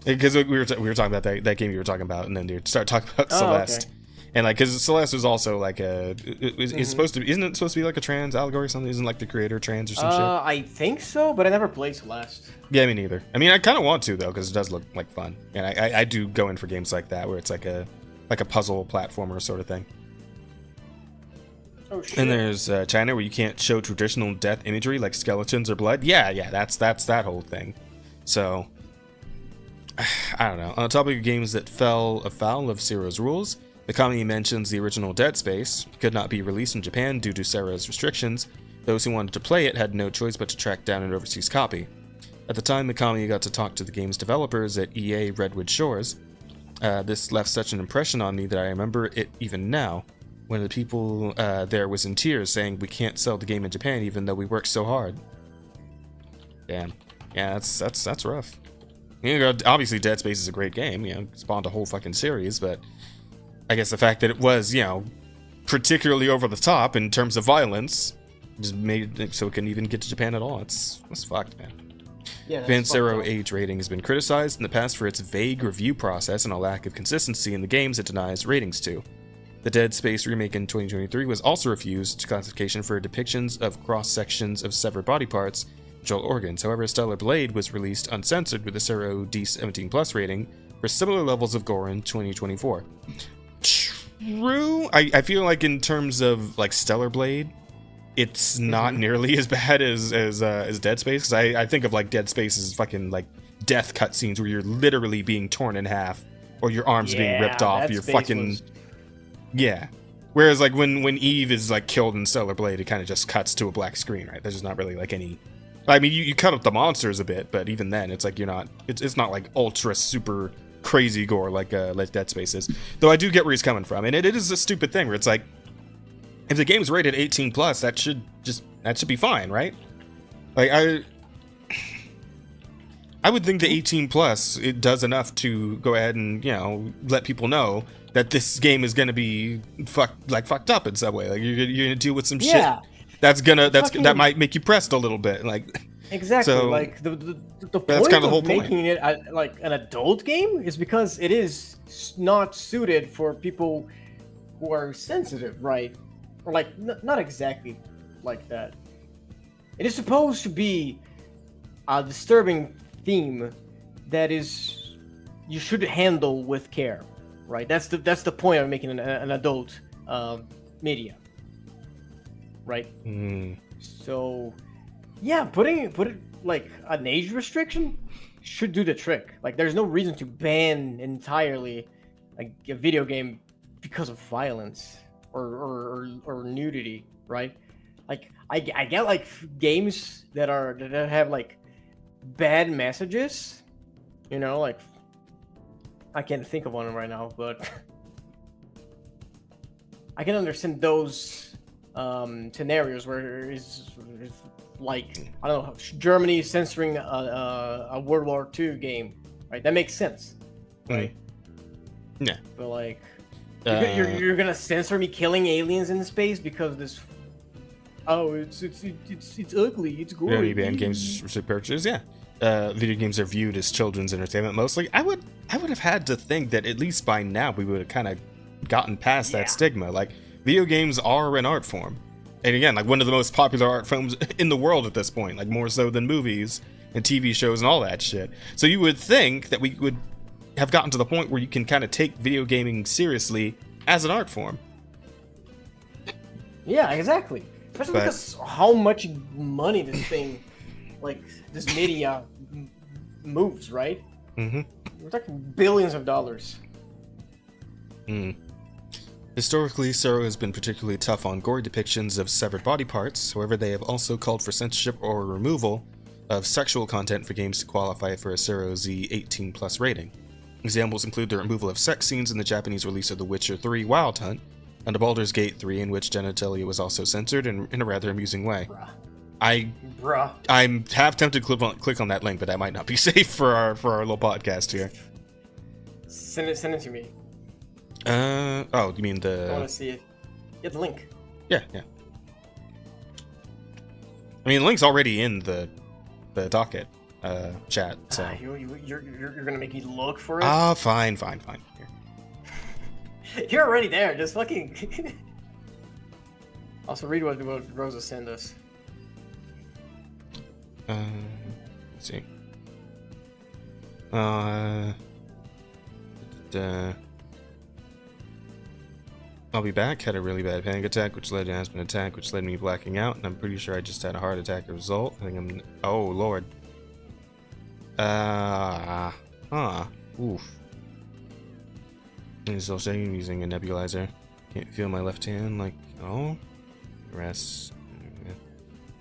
Because we were talking about that game you were talking about, and then you start talking about Celeste. Okay. And because Celeste was also like it's supposed to be, isn't it supposed to be like a trans allegory or something? Isn't like the creator trans or some shit? I think so, but I never played Celeste. Yeah, me neither. I mean, I kind of want to though, because it does look like fun, and I do go in for games like that where it's like a puzzle platformer sort of thing. Oh shit. And there's China where you can't show traditional death imagery like skeletons or blood. Yeah, that's that whole thing. So I don't know. On the topic of games that fell afoul of Sero's rules, the company mentions the original Dead Space could not be released in Japan due to Sero's restrictions. Those who wanted to play it had no choice but to track down an overseas copy. At the time, the company got to talk to the game's developers at EA Redwood Shores. This left such an impression on me that I remember it even now. One of the people there was in tears, saying, "We can't sell the game in Japan even though we worked so hard." Damn. Yeah, that's rough. Obviously Dead Space is a great game, spawned a whole fucking series, but I guess the fact that it was, particularly over the top in terms of violence, just made it so it couldn't even get to Japan at all. That's fucked, man. Yeah, Advanced Zero Age rating has been criticized in the past for its vague review process and a lack of consistency in the games it denies ratings to. The Dead Space remake in 2023 was also refused classification for depictions of cross-sections of severed body parts, vital organs. However, Stellar Blade was released uncensored with a Zero D17+ rating for similar levels of gore in 2024. True. I feel like in terms of like Stellar Blade, it's not nearly as bad as Dead Space. Because I think of like Dead Space as fucking like death cutscenes where you're literally being torn in half or your arms being ripped off. You're fucking yeah. Whereas like when Eve is like killed in Stellar Blade, it kind of just cuts to a black screen, right? There's just not really like any. I mean, you cut up the monsters a bit, but even then, it's like you're not. It's not like ultra super crazy gore like Dead Space is. Though I do get where he's coming from, and it is a stupid thing where it's like, if the game's rated 18+, that should be fine, right? Like I would think the 18+ it does enough to go ahead and let people know that this game is gonna be fucked up in some way. Like you're gonna deal with some shit that might make you pressed a little bit, like. Exactly. So, like the point of making it like an adult game is because it is not suited for people who are sensitive, right? Or like not exactly like that. It is supposed to be a disturbing theme that is you should handle with care, right? That's the point of making an adult media, right? So. Yeah, put it like an age restriction should do the trick. Like, there's no reason to ban entirely like a video game because of violence or nudity, right? Like, I get like games that have like bad messages, like I can't think of one right now, but I can understand those scenarios where it's like, I don't know, Germany censoring a World War II game, right? That makes sense, right? Yeah. But like, you're gonna censor me killing aliens in space because this? Oh, it's ugly. It's gory. Yeah, you ban games for purchases. Yeah. Video games are viewed as children's entertainment mostly. I would have had to think that at least by now we would have kind of gotten past that stigma. Like, video games are an art form. And again, like one of the most popular art forms in the world at this point, like more so than movies and TV shows and all that shit. So you would think that we would have gotten to the point where you can kind of take video gaming seriously as an art form. Yeah, exactly. Especially because how much money this thing, like this media moves, right? Mm-hmm. We're talking billions of dollars. Historically, Sero has been particularly tough on gory depictions of severed body parts. However, they have also called for censorship or removal of sexual content for games to qualify for a Sero Z 18+ rating. Examples include the removal of sex scenes in the Japanese release of The Witcher 3 Wild Hunt, and a Baldur's Gate 3 in which genitalia was also censored in a rather amusing way. I'm half tempted to click on that link, but that might not be safe for our little podcast here. Send it to me. Oh, you mean the... I want to see it. Get the link. Yeah. I mean, the link's already in the docket chat, so... You're gonna make me look for it? Ah, fine. Here. You're already there, just fucking... Also, read what Rosa sent us. Let's see. I'll be back. Had a really bad panic attack, which led to an asthma attack, which led me blacking out, and I'm pretty sure I just had a heart attack as a result. I think I'm... Oh, Lord. Oof. I'm still shaking using a nebulizer. Can't feel my left hand, like... Oh. Rest.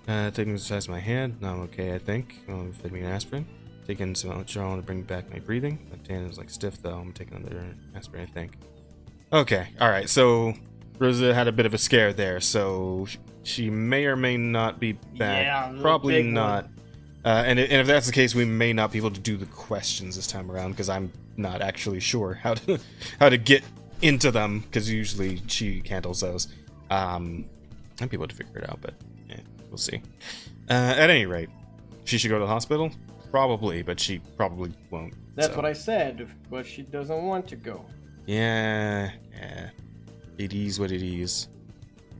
Taking the size of my hand. Now I'm okay, I think. Fed me an aspirin. Taking some Altrol to bring back my breathing. Left hand is like stiff, though. I'm taking another aspirin, I think. Okay, alright, so Rosa had a bit of a scare there, so she may or may not be back. Yeah, probably not. And if that's the case, we may not be able to do the questions this time around, because I'm not actually sure how to get into them, because usually she handles those. I'd be able to figure it out, but yeah, we'll see. At any rate, she should go to the hospital? Probably, but she probably won't. That's what I said, but she doesn't want to go. Yeah. It is what it is.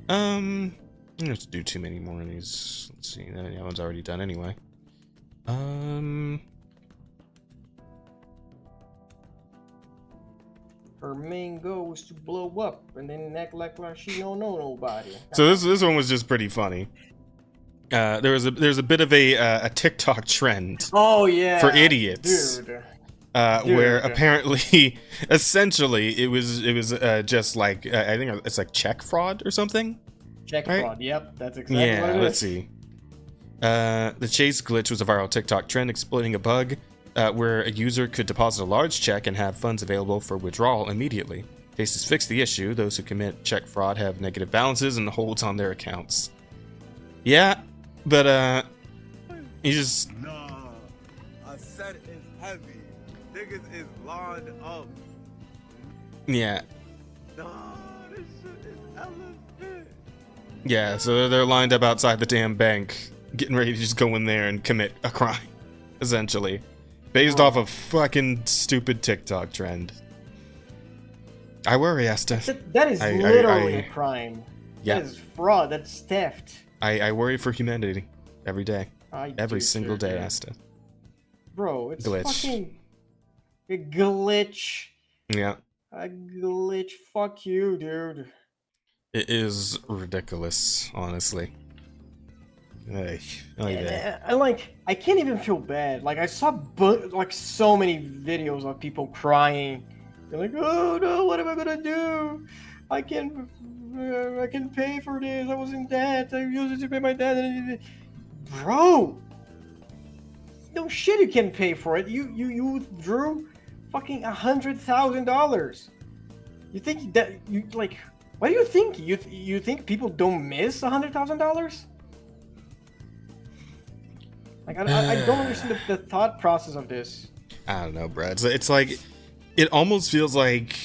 I don't have to do too many more of these. Let's see, that one's already done anyway. Her main goal was to blow up and then act like she don't know nobody. So this one was just pretty funny. There's a bit of a TikTok trend. Oh yeah. For idiots. Dude. Where apparently, essentially, it was just like I think it's like check fraud or something. Check right? fraud. Yep, that's exactly what it is. Let's see. The chase glitch was a viral TikTok trend exploiting a bug where a user could deposit a large check and have funds available for withdrawal immediately. Chase has fixed the issue. Those who commit check fraud have negative balances and holds on their accounts. Yeah, but you just. Nah, I said it's heavy. Niggas is lined up. Yeah. Nah, this shit is elephant. Yeah, so they're lined up outside the damn bank, getting ready to just go in there and commit a crime, essentially. Based off a fucking stupid TikTok trend. I worry, Asta. That is literally a crime. Yeah. That is fraud. That's theft. I worry for humanity every day. Every single day, dude. Asta. Bro, it's Glitch. fucking a glitch. Yeah. A glitch. Fuck you, dude. It is ridiculous, honestly. Hey, I can't even feel bad. Like I saw like so many videos of people crying. They're like, oh no, what am I gonna do? I can pay for this. I was in debt. I used it to pay my debt. Bro, no shit, you can pay for it. You withdrew fucking $100,000. You think that you like? What do you think? You think people don't miss $100,000? Like I don't understand the thought process of this. I don't know, Brad. It's like it almost feels like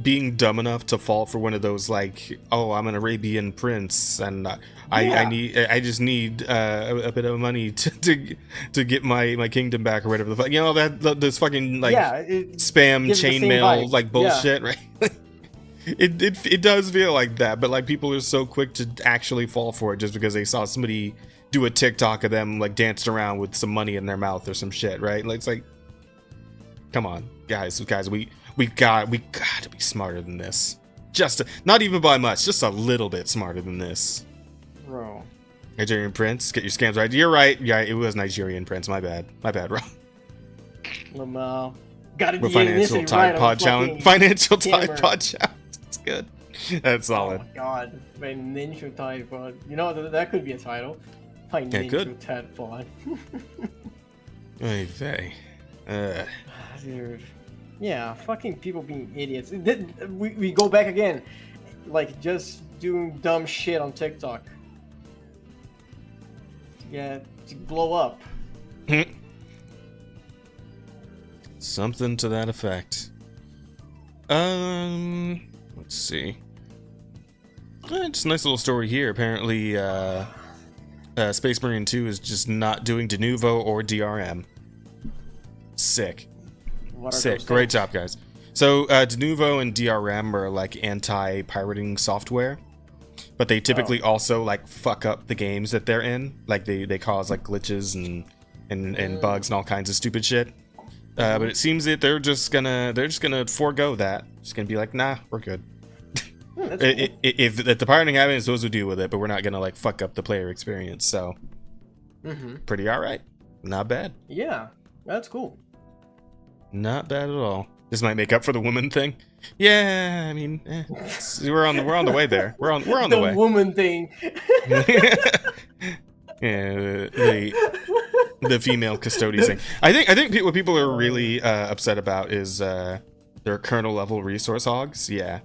being dumb enough to fall for one of those like, oh, I'm an Arabian prince and I just need a bit of money to get my kingdom back or whatever the fuck, you know, that this fucking like spam chainmail like bullshit, right? It does feel like that, but like people are so quick to actually fall for it just because they saw somebody do a TikTok of them like dancing around with some money in their mouth or some shit, right? Like it's like, come on, guys, we got to be smarter than this. Not even by much, just a little bit smarter than this. Bro. Nigerian prince, get your scams right. You're right. Yeah, it was Nigerian prince. My bad, bro. Lamau. Got it. Financial Tide Pod challenge. Financial Tide Pod challenge. It's good. That's Oh solid. my god, my Ninja Tadpole. You know that could be a title. My Yeah, Ninja good. Tadpole. Oy vey. Dude. Yeah, fucking people being idiots. We go back again, like just doing dumb shit on TikTok. Yeah, to blow up. Something to that effect. Let's see. Just a nice little story here. Apparently, Space Marine 2 is just not doing de novo or DRM. Sick. What are Sick. those Great things? job, guys. So, de novo and DRM are like anti-pirating software, but they typically also like fuck up the games that they're in. Like they cause like glitches and bugs and all kinds of stupid shit. But it seems that they're just gonna forego that. Just gonna be like, nah, we're good. That's cool. If the pirating happens, those will deal with it, but we're not gonna like fuck up the player experience. So, pretty alright. Not bad. Yeah, that's cool. Not bad at all. This might make up for the woman thing. Yeah, I mean, we're on the way there. We're on the way. The woman thing. Yeah, the female custodian thing. I think what people are really upset about is their kernel level resource hogs. Yeah,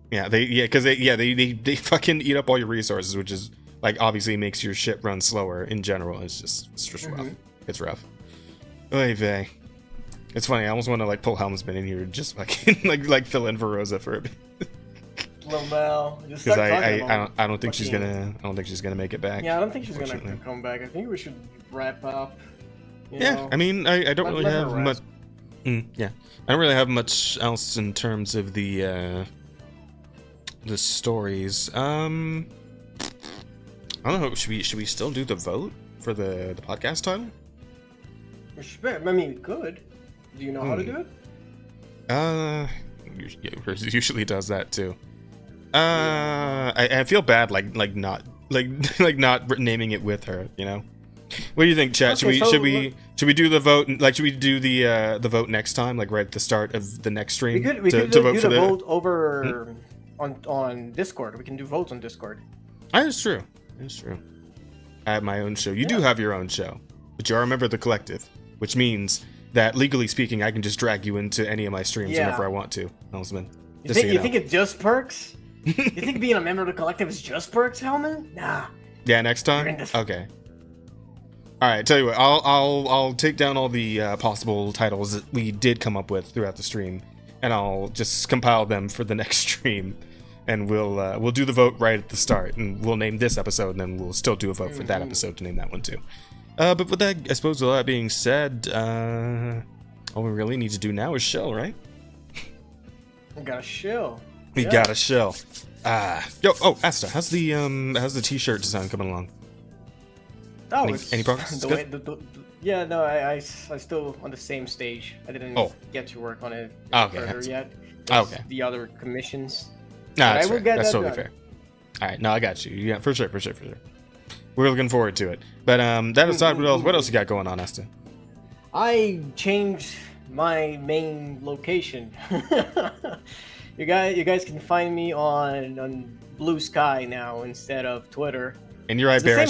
because they fucking eat up all your resources, which is like obviously makes your shit run slower in general. It's just rough. It's rough. Oy vey. It's funny. I almost want to like pull Helmsman in here and just fucking like fill in for Rosa for a bit. Lamel. Because I don't think she's gonna make it back. Yeah, I don't think she's gonna come back. I think we should wrap up. You know? I mean, I don't really Let her have rest. much. I don't really have much else in terms of the stories. I don't know. Should we still do the vote for the podcast title? I mean, we could. Do you know how to do it? Usually does that too. I feel bad like not naming it with her. You know. What do you think, chat? Okay, should we do the vote? Like, should we do the vote next time? Like right at the start of the next stream? We could do vote the vote over on Discord. We can do votes on Discord. That's true. That's true. I have my own show. You do have your own show, but you are a member of the collective, which means that legally speaking, I can just drag you into any of my streams whenever I want to. Hellman. You think it just perks? You think being a member of the collective is just perks, Hellman? Nah. Yeah, next time. Okay. All right. Tell you what, I'll take down all the possible titles that we did come up with throughout the stream, and I'll just compile them for the next stream, and we'll do the vote right at the start, and we'll name this episode, and then we'll still do a vote for that episode to name that one too. But with that, I suppose with all that being said, all we really need to do now is shill, right? We got a shill. We got a shill. Asta, how's the t-shirt design coming along? Oh, any progress? I still on the same stage. I didn't get to work on it further yet. Okay. The other commissions. Nah, that's fair. That's totally fair. All right, no, I got you. Yeah, for sure. We're looking forward to it. But that aside, what else you got going on, Asta? I changed my main location. You guys can find me on Blue Sky now instead of Twitter. And you're right, Bear.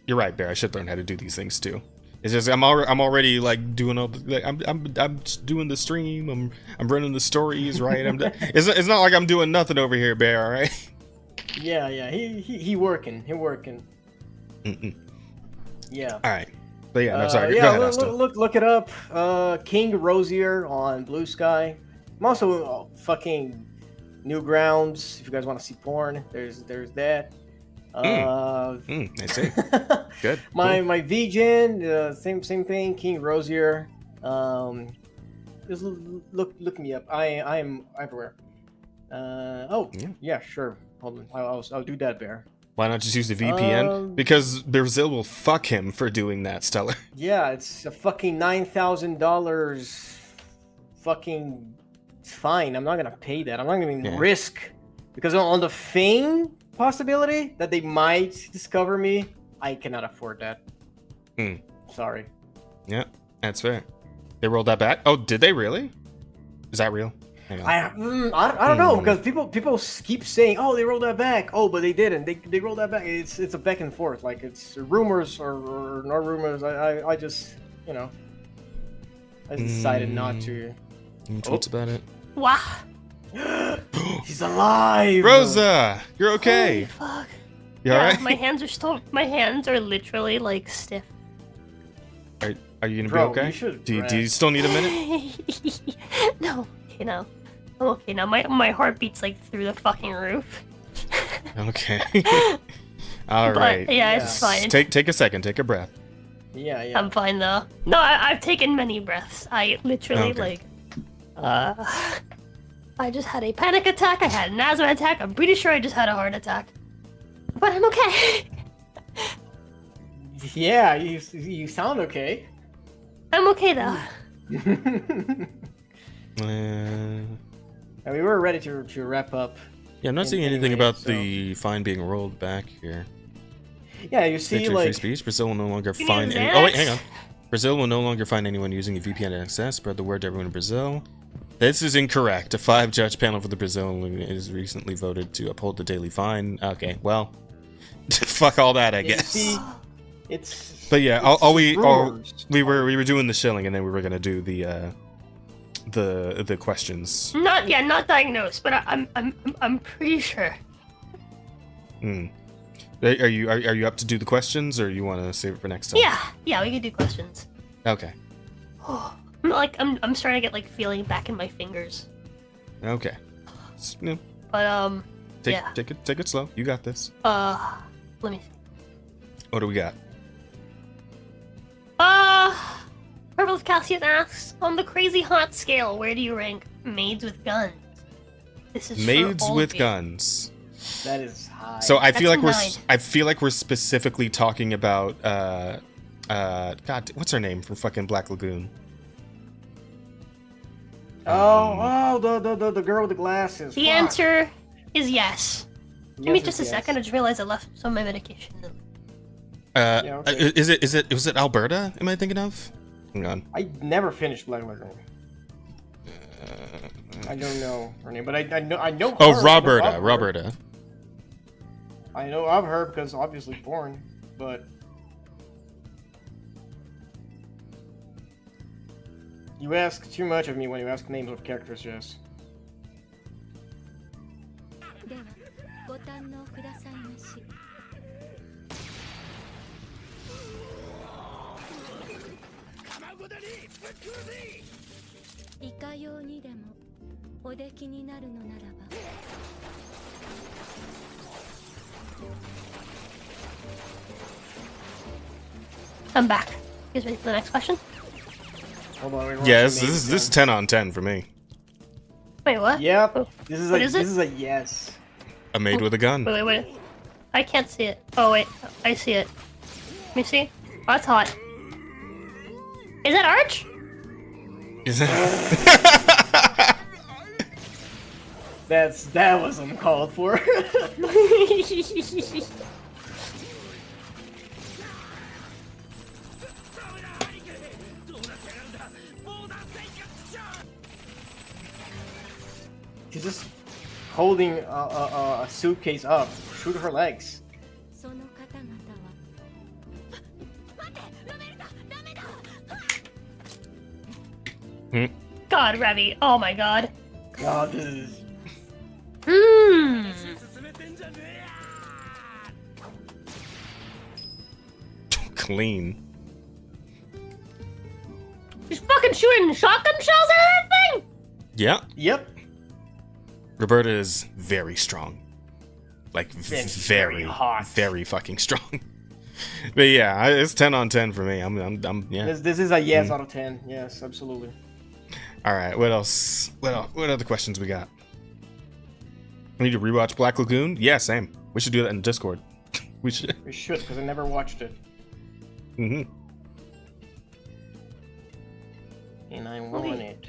You're right, Bear. I should learn how to do these things too. It's just I'm already like doing all the, I'm doing the stream. I'm running the stories, right? It's not like I'm doing nothing over here, Bear. All right. Yeah. He working. Yeah. All right. But yeah, no, sorry. Go ahead, Asta. Look it up. King Rosier on Blue Sky. I'm also fucking Newgrounds. If you guys want to see porn, there's that. I see. Good. My VGen, same thing. King Rosier. Just look me up. I am everywhere. Yeah, sure. Hold on. I'll do that, Bear. Why not just use the VPN? Because Brazil will fuck him for doing that, Stellar. Yeah, it's a fucking $9,000 fucking fine. I'm not gonna pay that. I'm not gonna risk, because on the fame possibility that they might discover me, I cannot afford that. Sorry. Yeah, that's fair. They rolled that back? Oh, did they really? Is that real? Hang on. I don't know, because people keep saying, oh, they rolled that back. Oh, but they didn't. They rolled that back. It's a back and forth. Like, it's rumors or no rumors. I just, you know, I decided not to. Any tweets about it? Wow. He's alive. Rosa, you're okay. Holy fuck. You alright? My hands are literally like stiff. Are you gonna Bro, be okay? you should Do you still need a minute? No, you know, I'm okay now. My heart beats like through the fucking roof. Okay. All right. But, yeah, it's fine. Take a second. Take a breath. Yeah. I'm fine though. No, I've taken many breaths. I literally I just had a panic attack. I had an asthma attack. I'm pretty sure I just had a heart attack. But I'm okay. Yeah, you sound okay. I'm okay though. And we were ready to wrap up. Yeah, I'm not seeing anything about the fine being rolled back here. Yeah, you see, Victory like... free speech. Brazil will no longer You fine need any... Xanax? Oh, wait, hang on. Brazil will no longer fine anyone using a VPN access. Spread the word to everyone in Brazil. This is incorrect. A 5-judge panel for the Brazil is recently voted to uphold the daily fine. Okay, well... fuck all that, I guess. See, it's... But yeah, we were doing the shilling, and then we were gonna do the questions. Not diagnosed, but I'm pretty sure. Hmm. Are you up to do the questions, or you want to save it for next time? Yeah, we could do questions. Okay. I'm starting to get like feeling back in my fingers. Okay. Yeah. But Take it slow. You got this. Let me see. What do we got? Purple Cassius asks, on the crazy hot scale, where do you rank maids with guns? This is Maids for all with of you. guns. That is high. So I feel That's like we're specifically talking about God, what's her name from fucking Black Lagoon? The girl with the glasses. The answer is yes. Give me just a yes. second. I just realized I left some of my medication. Okay. Was it Alberta? Am I thinking of? Hang on. I never finished Black Lagoon. I don't know her name, but I know. Oh, her. Roberta. I know of her because obviously porn, but you ask too much of me when you ask names of characters, Jess. I'm back. You guys ready for the next question? Hold on, Yeah, this is 10 on 10 for me. Wait, what? Yep. Oh, This is what a is it? this is a yes. A maid with a gun. Wait. I can't see it. Oh, wait. I see it. Let me see. Oh, that's hot. Is that Arch? Is that... That was uncalled for. She's just holding a suitcase up. Shoot her legs. God, Revy. Oh my god. God, this is... Clean. She's fucking shooting shotgun shells at that thing? Yeah. Yep. Roberta is very strong. Like, very hot. Very fucking strong. But yeah, it's 10 on 10 for me. I'm yeah. This is a yes out of 10. Yes, absolutely. All right, what else? What other questions we got? We need to rewatch Black Lagoon? Yeah, same. We should do that in Discord. We should. We should, because I never watched it. Mm-hmm. And I want it.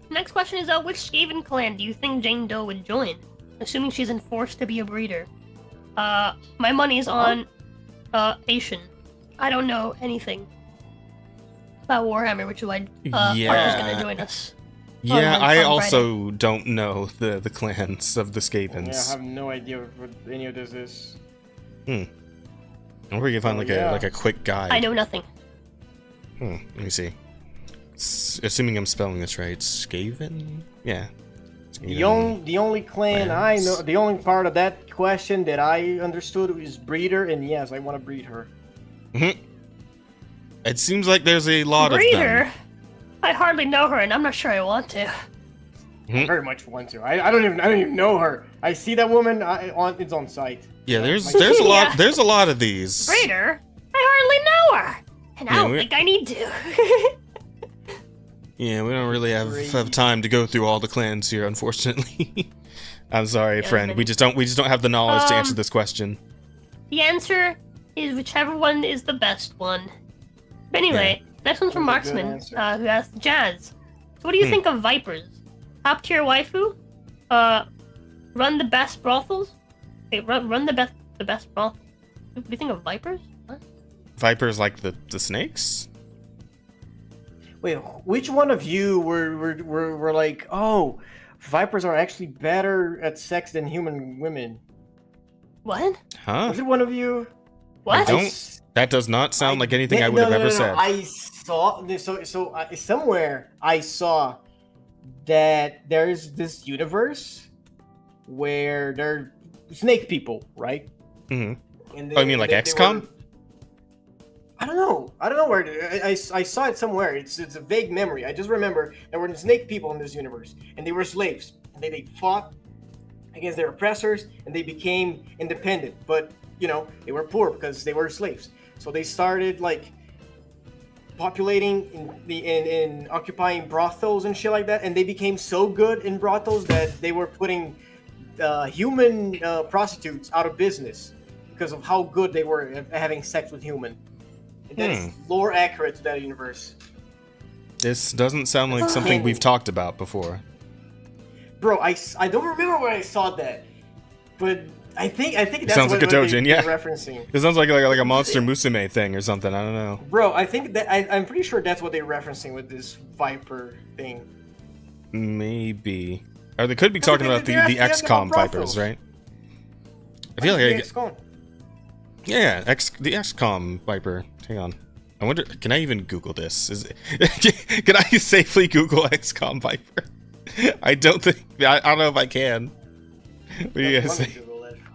Next question is, which Skaven clan do you think Jane Doe would join? Assuming she's enforced to be a breeder. My money's on Asian. I don't know anything. about Warhammer, which is why Parker's gonna join us. Yeah, on I Friday. also don't know the clans of the Yeah, I Skavens. have no idea what any of this is. I wonder if you can find like a quick guide. I know nothing. Let me see. Assuming I'm spelling this right, Skaven? Yeah. Skaven. The only clan I know, the only part of that question that I understood is breeder, and yes, I want to breed her. It seems like there's a lot Breeder? of them. I hardly know her, and I'm not sure I want to. I very much want to. I don't even know her. I see that woman. It's on site. Yeah, there's a lot. Yeah. There's a lot of these. Breeder? I hardly know her, and I don't think I need to. Yeah, we don't really have time to go through all the clans here, unfortunately. I'm sorry, friend. We just don't have the knowledge to answer this question. The answer is whichever one is the best one. But anyway, next one's from Marksman, who asked Jazz. So what do you think of Vipers? Top tier waifu? Run the best brothels? Wait, run the best brothels. What do you think of Vipers? What? Vipers like the snakes? Wait, which one of you were like, oh, Vipers are actually better at sex than human women? What? Huh? Was it one of you? What? That does not sound like anything I would have ever said. I saw somewhere I saw that there's this universe where they're snake people, right? And And you mean like XCOM? I don't know where I saw it somewhere. It's a vague memory. I just remember there were snake people in this universe, and they were slaves, and they fought against their oppressors, and they became independent. But they were poor because they were slaves. So they started like populating in occupying brothels and shit like that, and they became so good in brothels that they were putting human prostitutes out of business because of how good they were at having sex with human. And that's lore accurate to that universe. This doesn't sound like something we've talked about before. Bro, I don't remember where I saw that, but I think that's sounds what like a Dojin, they're yeah. referencing. It sounds like a Monster Musume thing or something. I don't know. Bro, I think that I'm pretty sure that's what they're referencing with this Viper thing. Maybe. Or they could be talking about the XCOM Vipers, right? I feel like XCOM. Yeah, the XCOM Viper. Hang on. I wonder, can I even Google this? Can I safely Google XCOM Viper? I don't know if I can. What do you guys think?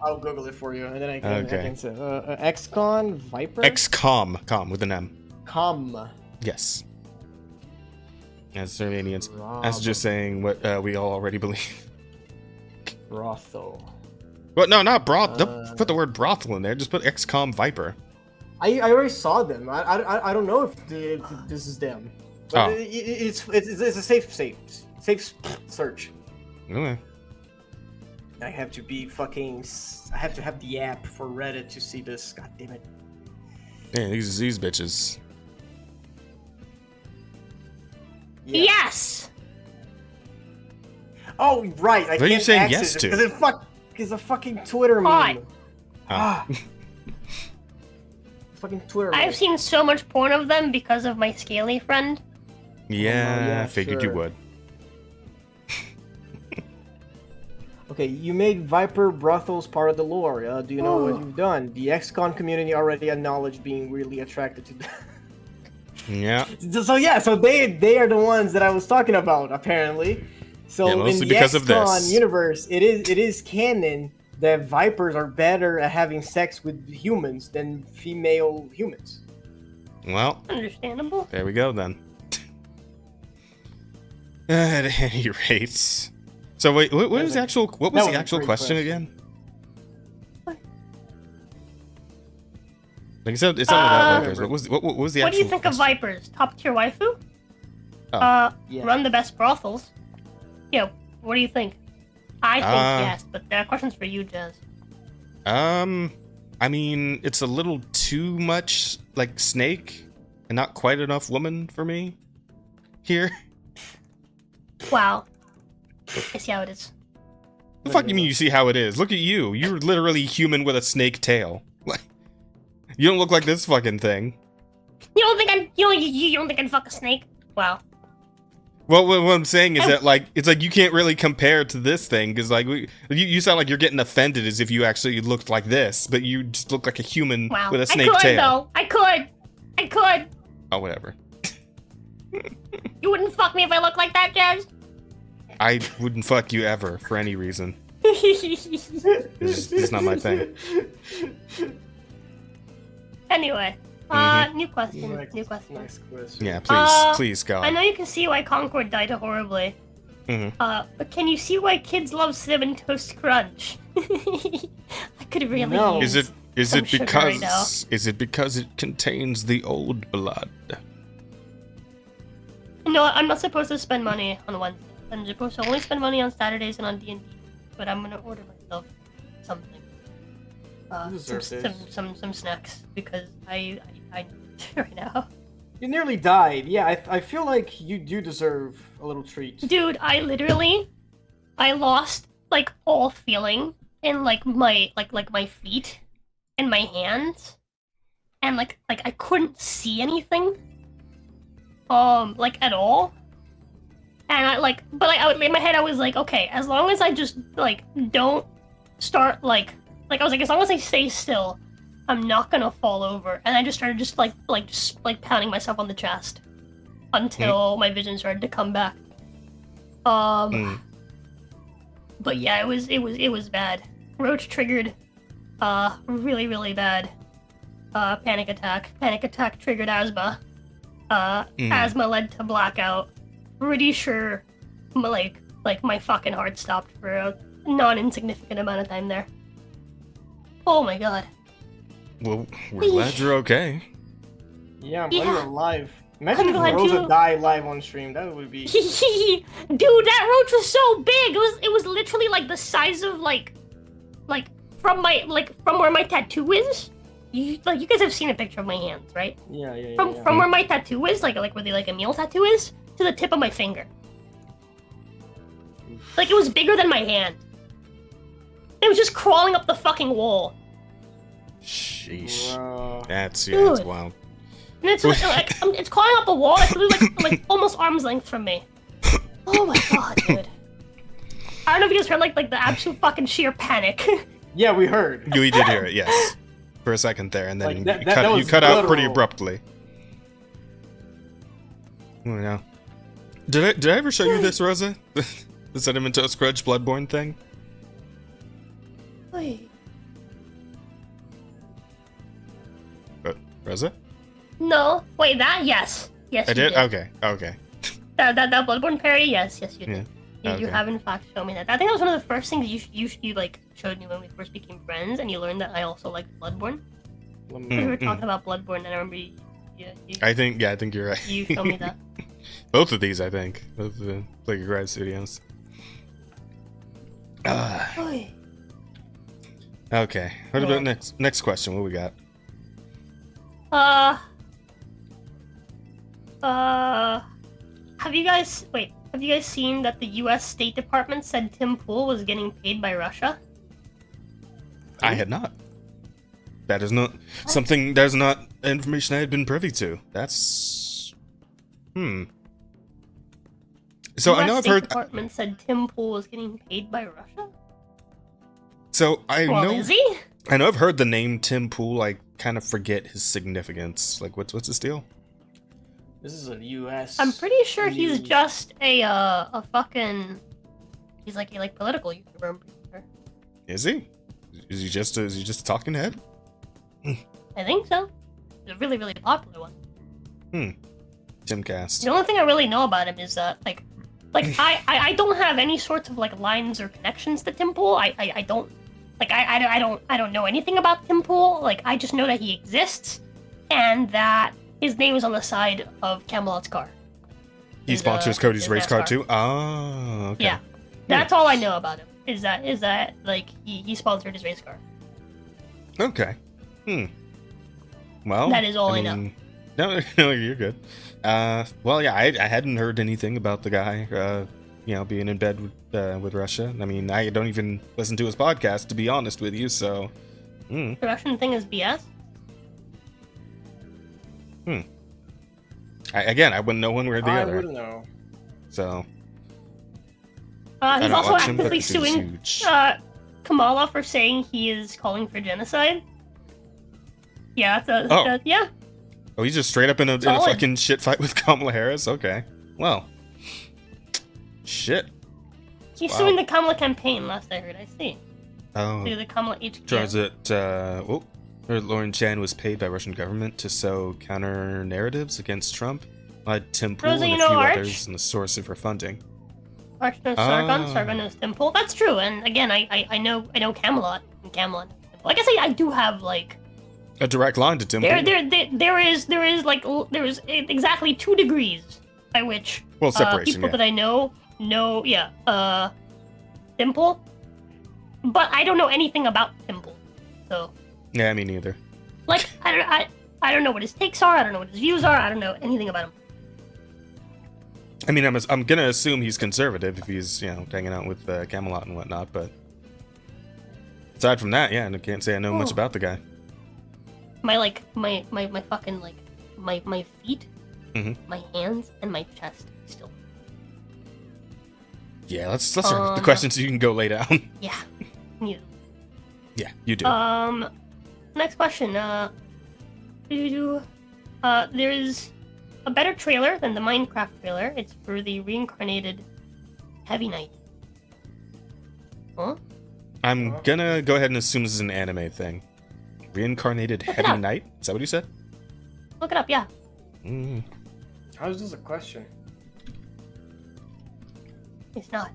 I'll Google it for you, and then I can say XCOM Viper. XCOM with an M. Com. Yes. As Survanians. That's just saying what we all already believe. Brothel. Well, no, not broth. Don't put the word brothel in there. Just put XCOM Viper. I already saw them. I don't know if this is them. But it's a safe search. Okay. I have to be fucking. I have to have the app for Reddit to see this. God damn it. Yeah, these bitches. Yeah. Yes. Oh right. What are you saying yes to? Because a fucking Twitter meme. Fucking Twitter. I've seen so much porn of them because of my scaly friend. Yeah, I figured you would. Okay, you made Viper brothels part of the lore. Do you know what you've done? The XCOM community already acknowledged being really attracted to them. Yeah. So they are the ones that I was talking about, apparently. So in the XCOM universe, it is canon that Vipers are better at having sex with humans than female humans. Well, understandable. There we go then. At any rate. So wait, what was the actual question again? What? Like you said, it's not about Vipers. What was the actual What do you think of Vipers? Top tier waifu? Yeah. Run the best brothels. Yeah, what do you think? I think yes, but there are questions for you, Jazz. I mean, it's a little too much like snake and not quite enough woman for me here. Wow. I see how it is. The fuck you mean you see how it is? Look at you. You're literally human with a snake tail. You don't look like this fucking thing. You don't think you don't think I'd fuck a snake? Wow. Well, what I'm saying is that, like, it's like you can't really compare to this thing, because, like, you sound like you're getting offended as if you actually looked like this, but you just look like a human with a snake tail. I could. Oh, whatever. You wouldn't fuck me if I looked like that, Jazz? I wouldn't fuck you ever, for any reason. It's not my thing. Anyway. New question. Next question. Yeah, please go. I know you can see why Concord died horribly. But can you see why kids love Cinnamon Toast Crunch? I could really use Is some it sugar because right now. is it because it contains the old blood? No, I'm not supposed to spend money on Wednesday. I'm supposed to only spend money on Saturdays and on D&D. But I'm gonna order myself something. Some snacks because I right now. You nearly died. Yeah, I feel like you do deserve a little treat. Dude, I lost like all feeling in like my my feet and my hands, and like I couldn't see anything, like at all. And I would in my head I was like, okay, as long as I just like don't start like I was like, as long as I stay still, I'm not gonna fall over. And I just started just pounding myself on the chest until my vision started to come back. But yeah, it was bad. Roach triggered, really bad. Panic attack. Panic attack triggered asthma. Asthma led to blackout. Pretty sure, like my fucking heart stopped for a non-insignificant amount of time there. Oh my god. Well, we're glad you're okay. Yeah, I'm glad you're alive. Imagine if Rosa died live on stream. That would be. Dude, that roach was so big. It was literally like the size of like from where my tattoo is. You guys have seen a picture of my hands, right? Yeah. From where my tattoo is, like where the Emil tattoo is, to the tip of my finger. Like it was bigger than my hand. It was just crawling up the fucking wall. Sheesh. Bro. That's wild. And it's it's crawling up the wall. It's like almost arm's length from me. Oh my god, dude. I don't know if you guys heard like the absolute fucking sheer panic. Yeah, we heard. We did hear it, yes. For a second there, and then that you cut out pretty abruptly. Oh no. Did I ever show you this, Rosa? The Cinnamon Toast Crunch Bloodborne thing? Wait. Rosa? No. Wait, that? Yes. Yes, I you did? Okay. That Bloodborne parry? Yes, you did. Yeah. You have in fact shown me that. I think that was one of the first things you like showed me when we first became friends, and you learned that I also liked Bloodborne. We were talking about Bloodborne, and I remember I think you're right. You showed me that. Both of these, I think. Both of the Playground Studios. Okay. What about next question? What we got? Have you guys seen that the U.S. State Department said Tim Pool was getting paid by Russia? I had not. That is not something. That is not information I had been privy to. That's. So I know I've heard. The Department said Tim Pool was getting paid by Russia. So I know. Is he? I know I've heard the name Tim Pool. I kind of forget his significance. Like, what's his deal? This is a U.S. I'm pretty sure he's just a fucking. He's like a political YouTuber. I'm pretty sure. Is he? Is he just a talking head? I think so. He's a really, really popular one. Timcast. The only thing I really know about him is that I don't have any sorts of like lines or connections to Tim Pool. I don't I don't know anything about Tim Pool. Like I just know that he exists and that his name is on the side of Camelot's car. He sponsors Cody's race car too? Oh, okay. Yeah. That's all I know about him. Is that like he sponsored his race car. Okay. Well, that is all I know. No, you're good. Well, yeah, I hadn't heard anything about the guy, being in bed with Russia. I mean, I don't even listen to his podcast, to be honest with you, so... The Russian thing is BS? I wouldn't know one way or the I other. wouldn't know. So He's don't also watch him, but actively this is suing huge. Kamala for saying he is calling for genocide. Yeah, yeah. Oh, he's just straight up in a Solid. fucking shit fight with Kamala Harris. Okay, well, shit. He's Wow. suing the Kamala campaign. Last I heard, I see. Oh, To the Kamala HQ. turns it. Lauren Chan was paid by Russian government to sow counter narratives against Trump. Tim Pool Rosa, and you a know few Arch? others, and the source of her funding. Arch knows Sargon. Sargon knows Temple. That's true. And again, I know Camelot and Camelot. Like I say, I do have like A direct line to Tim Pool. there is exactly 2 degrees by which Separation. people that I know Temple, but I don't know anything about Temple. So Yeah, me neither. like I don't know what his takes are. I don't know what his views are. I don't know anything about him. I mean, I'm gonna assume he's conservative if he's hanging out with Camelot and whatnot. But aside from that, I can't say I know much about the guy. My fucking my feet, my hands, and my chest still. Yeah, let's the questions so you can go lay down. Yeah. Yeah. Yeah, you do. Next question. There's a better trailer than the Minecraft trailer. It's for the reincarnated Heavy Knight. Huh? I'm gonna go ahead and assume this is an anime thing. Reincarnated Heavy Knight? Is that what you said? Look it up, yeah. How is this a question? It's not.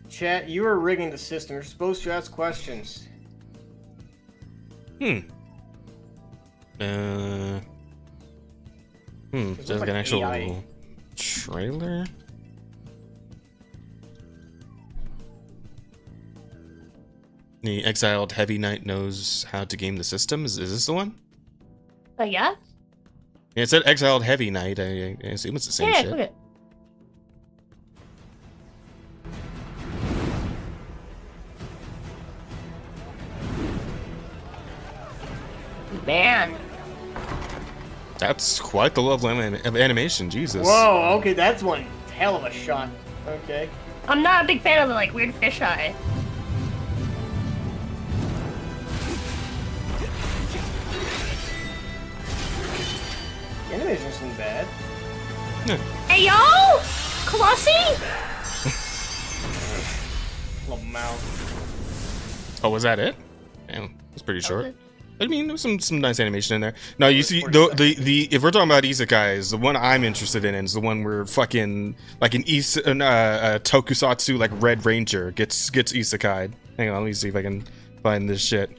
Chat, you are rigging the system. You're supposed to ask questions. There's like an actual AI. trailer? The exiled Heavy Knight knows how to game the system? Is this the one? Yeah? Yeah, it said exiled Heavy Knight. I assume it's the same shit. Look at it. Man. That's quite the level of animation, Jesus. Whoa, okay, that's one hell of a shot. Okay. I'm not a big fan of the weird fisheye. The animation isn't bad. Hey yo! Colossi? Little mouth. Oh, was that it? Damn, it's pretty short. I mean, there was some nice animation in there. No, you see, the if we're talking about isekais, the one I'm interested in is the one where fucking like an tokusatsu like Red Ranger gets isekai'd. Hang on, let me see if I can find this shit.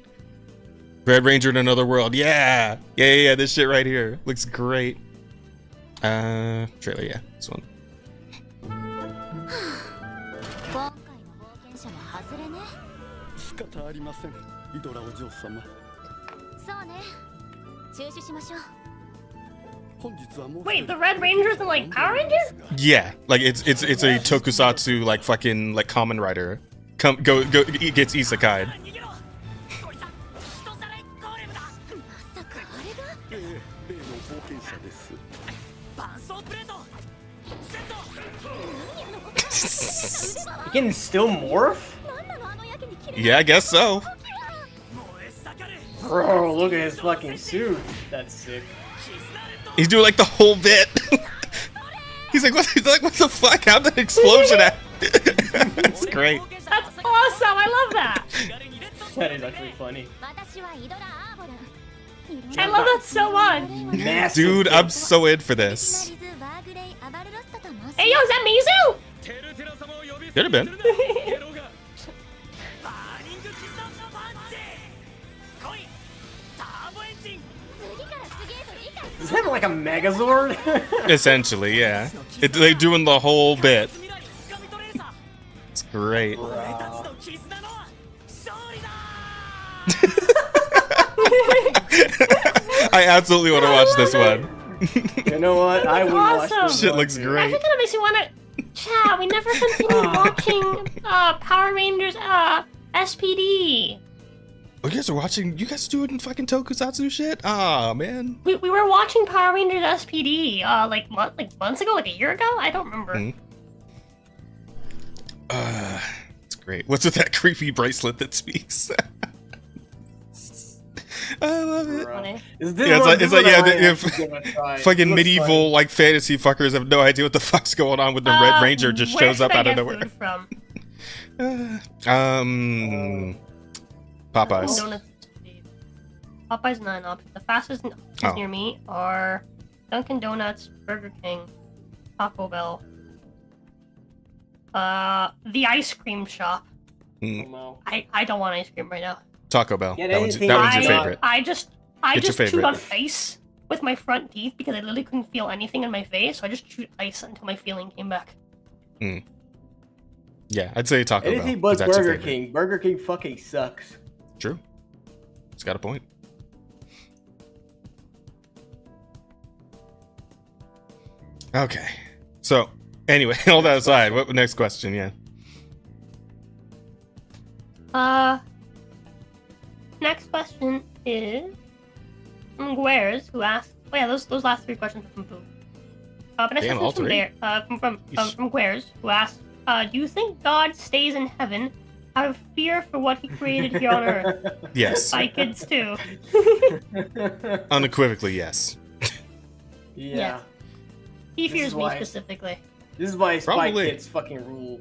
Red Ranger in another world. Yeah, this shit right here looks great. Trailer, yeah, this one. Wait, the Red Ranger's in Power Rangers? Yeah, like it's a tokusatsu like fucking like Kamen Rider. Gets isekai'd. You can still morph? Yeah, I guess so. Bro, look at his fucking suit. That's sick. He's doing like the whole bit. He's like, what the fuck? How'd that explosion happen? That's great. That's awesome. I love that. That is actually funny. I love that so much. Massive. Dude, I'm so in for this. Hey yo, is that Mizu? Could have been. Is that like a Megazord? Essentially, yeah. They're doing the whole bit. It's great. I absolutely want to watch this one. You know what? I would watch awesome. this Shit one, looks dude. great. I think that makes me want to. Chat, we never continued watching Power Rangers SPD. Oh, you guys are watching? You guys doing fucking tokusatsu shit? Ah, man. We were watching Power Rangers SPD like months ago, like a year ago. I don't remember. It's great. What's with that creepy bracelet that speaks? I love it. Fucking medieval like fantasy fuckers have no idea what the fuck's going on with the Red Ranger just shows up out of nowhere. From? Popeyes. Popeyes not an option. The fastest options near me are Dunkin' Donuts, Burger King, Taco Bell, the ice cream shop. I don't want ice cream right now. Taco Bell. That one's your favorite. I just chewed on ice with my front teeth because I literally couldn't feel anything in my face, so I just chewed ice until my feeling came back. Yeah, I'd say Taco Bell. Anything but Burger King. Burger King fucking sucks. True. It's got a point. Okay. So, anyway, all that aside, what next question? Yeah. Next question is from Guers, who asked. Oh yeah, those last 3 questions are from Boo. But next question is from there. From Guers, who asked, do you think God stays in heaven out of fear for what he created here on Earth? Yes. Spy Kids too. Unequivocally, yes. Yeah. He fears me specifically. This is why Spy Kids fucking rule.